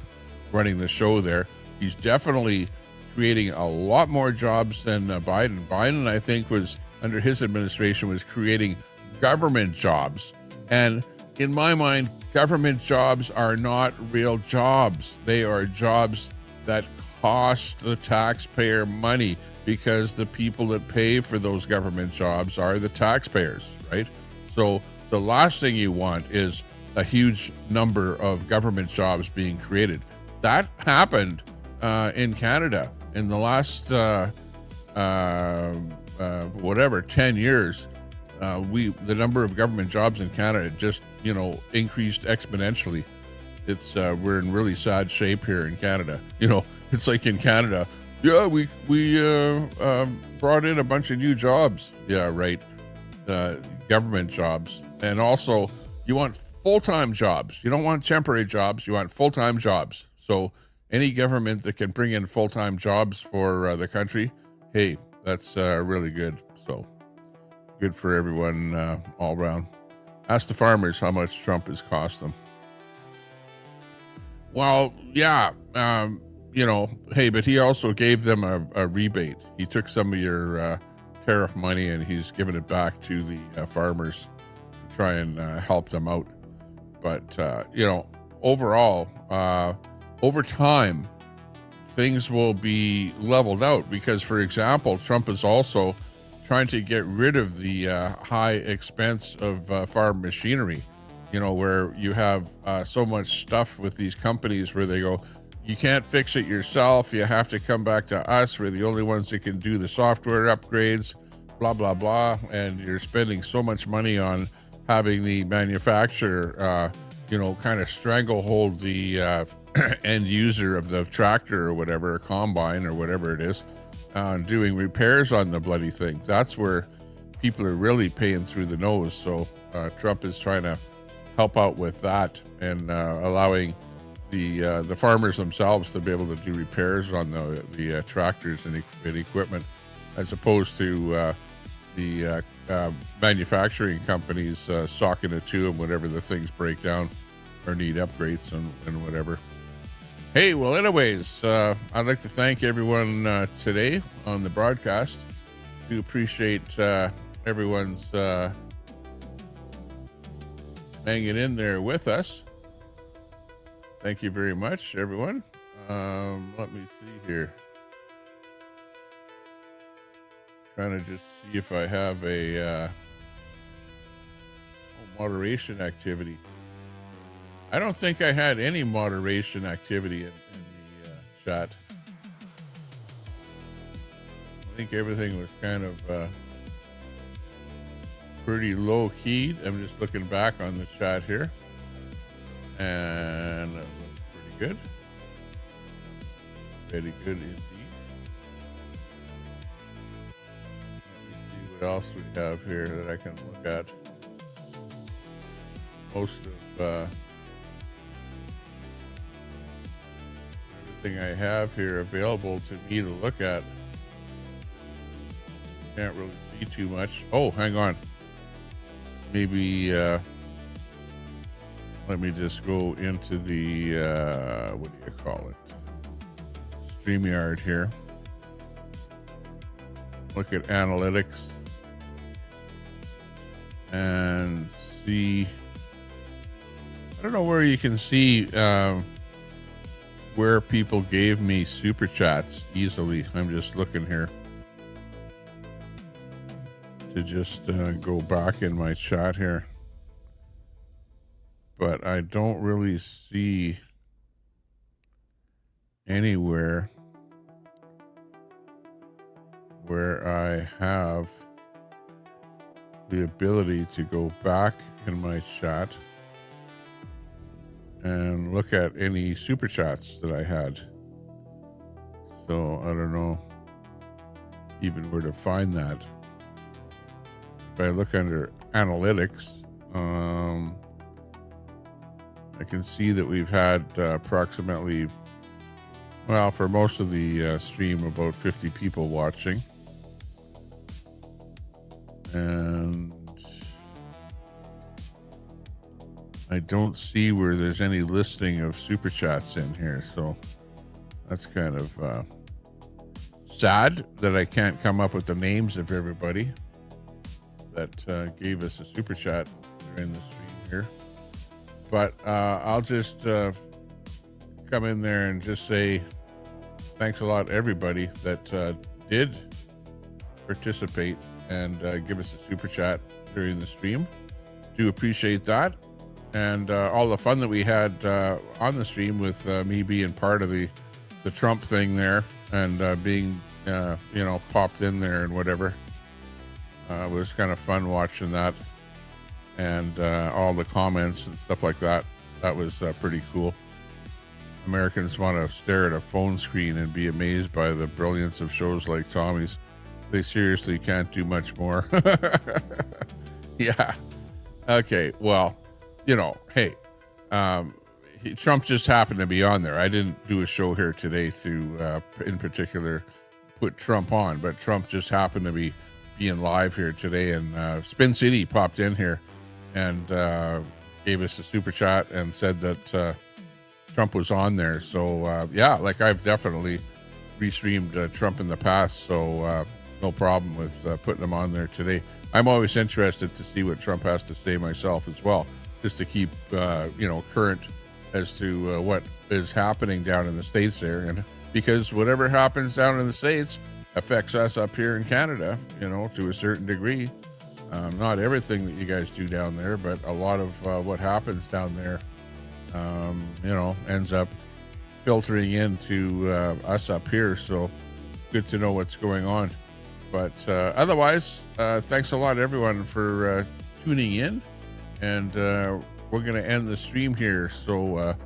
running the show there. He's definitely creating a lot more jobs than Biden. Biden, I think, was under his administration was creating government jobs. And in my mind, government jobs are not real jobs. They are jobs that cost the taxpayer money, because the people that pay for those government jobs are the taxpayers, right? So the last thing you want is a huge number of government jobs being created. That happened in Canada in the last 10 years. The number of government jobs in Canada just increased exponentially. It's we're in really sad shape here in Canada. It's like in Canada, we brought in a bunch of new jobs. Yeah, right. Government jobs. And also, you want full-time jobs. You don't want temporary jobs. You want full-time jobs. So any government that can bring in full-time jobs for the country, hey, that's really good. So good for everyone all around. Ask the farmers how much Trump has cost them. Well, yeah, hey, but he also gave them a rebate. He took some of your tariff money and he's given it back to the farmers to try and help them out. But, overall, over time, things will be leveled out, because, for example, Trump is also trying to get rid of the high expense of farm machinery, where you have so much stuff with these companies where they go, you can't fix it yourself. You have to come back to us. We're the only ones that can do the software upgrades, blah, blah, blah. And you're spending so much money on having the manufacturer, kind of stranglehold the end user of the tractor or whatever, a combine or whatever it is, doing repairs on the bloody thing. That's where people are really paying through the nose. So Trump is trying to help out with that and allowing the farmers themselves to be able to do repairs on the tractors and equipment, as opposed to the manufacturing companies socking it to them whenever the things break down or need upgrades and whatever. Hey, well, anyways, I'd like to thank everyone today on the broadcast. Do appreciate everyone's hanging in there with us. Thank you very much, everyone. Let me see here. Trying to just see if I have a moderation activity. I don't think I had any moderation activity in the chat. I think everything was kind of pretty low-keyed. I'm just looking back on the chat here. And that looks pretty good. Very good indeed. Let me see what else we have here that I can look at. Most of everything I have here available to me to look at. Can't really see too much. Oh, hang on. Maybe let me just go into the what do you call it? StreamYard here. Look at analytics and see. I don't know where you can see where people gave me super chats easily. I'm just looking here. to just go back in my chat here. But I don't really see anywhere where I have the ability to go back in my chat and look at any super chats that I had. So I don't know even where to find that. If I look under analytics, I can see that we've had approximately, well, for most of the stream, about 50 people watching. And I don't see where there's any listing of super chats in here. So that's kind of sad that I can't come up with the names of everybody that gave us a super chat during the stream here. But I'll just come in there and just say thanks a lot, everybody that did participate and give us a super chat during the stream. Do appreciate that. And all the fun that we had on the stream with me being part of the Trump thing there and being, popped in there and whatever. It was kind of fun watching that. And all the comments and stuff like that. That was pretty cool. Americans want to stare at a phone screen and be amazed by the brilliance of shows like Tommy's. They seriously can't do much more. Yeah. Okay. Well, hey, Trump just happened to be on there. I didn't do a show here today to, in particular, put Trump on, but Trump just happened to be being live here today, and Spin City popped in here and gave us a super chat and said that Trump was on there. So yeah, like I've definitely restreamed Trump in the past, so no problem with putting him on there today. I'm always interested to see what Trump has to say myself as well, just to keep current as to what is happening down in the States there, and because whatever happens down in the States affects us up here in Canada, to a certain degree. Not everything that you guys do down there, but a lot of what happens down there, ends up filtering into us up here. So good to know what's going on. But otherwise, thanks a lot, everyone, for tuning in. And we're going to end the stream here. So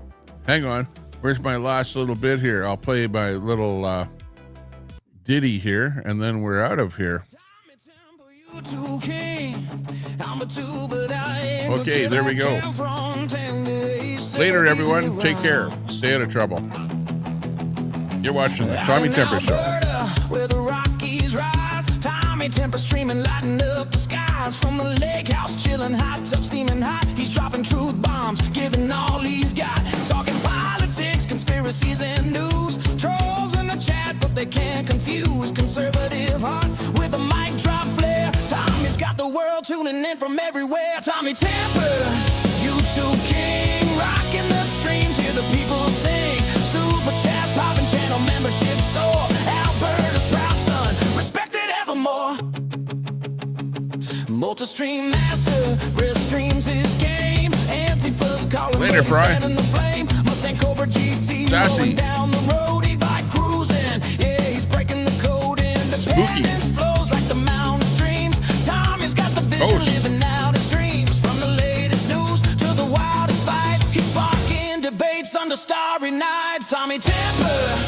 hang on. Where's my last little bit here? I'll play my little ditty here, and then we're out of here. Okay, there we go. Later, everyone. Take care. Stay out of trouble. You're watching the Tommy Temper Show. Where the Rockies rise, Tommy Temper streaming, lighting up the skies. From the lake house, chilling, hot tub steaming hot. He's dropping truth bombs, giving all he's got. Talking politics, conspiracies, and news. Trolls in the chat, but they can't confuse conservative heart with a mic drop flair. Tommy's got the world tuning in from everywhere. Tommy Temper, YouTube king, rocking the streams, hear the people sing. Super chat, popping channel membership soar. Alberta's proud son, respected evermore. Multi-stream master, restreams his game. Antifa's calling later, Fry. The flame. Mustang Cobra GT Sassy. rolling down the road, he bike cruising. Yeah, he's breaking the code. Independence flows like the mountain streams. Tommy's got the vision, living out his dreams. From the latest news to the wildest fight, he's sparking debates under starry nights. Tommy Temper,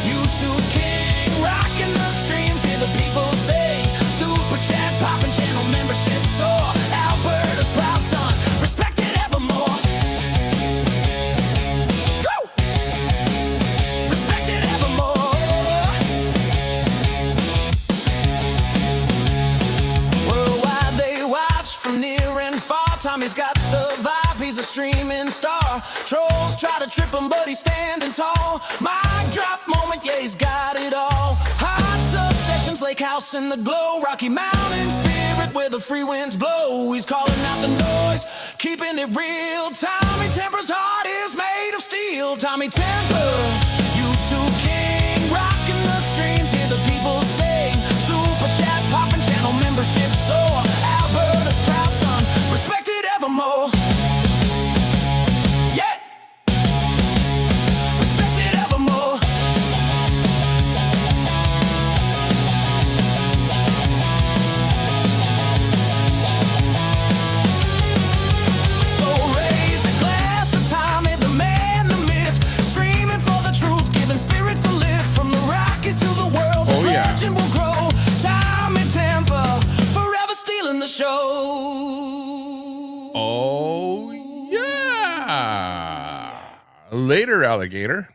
YouTube king, rocking the streams, hear the people sing. Super chat, popping channel membership soar. Alberta's proud son, respected evermore. Go! Respected evermore. Worldwide they watch from near and far. Tommy's got the vibe, he's a streaming star. Trolls try to trip him, but he's standing tall. Mic drop moment, yeah, he's got it all. Hot tub sessions, lake house in the glow. Rocky Mountain spirit where the free winds blow. He's calling out the noise, keeping it real. Tommy Temper's heart is made of steel. Tommy Temper, YouTube king, rocking the streams, hear the people sing. Super chat, popping channel membership soar. later, alligator.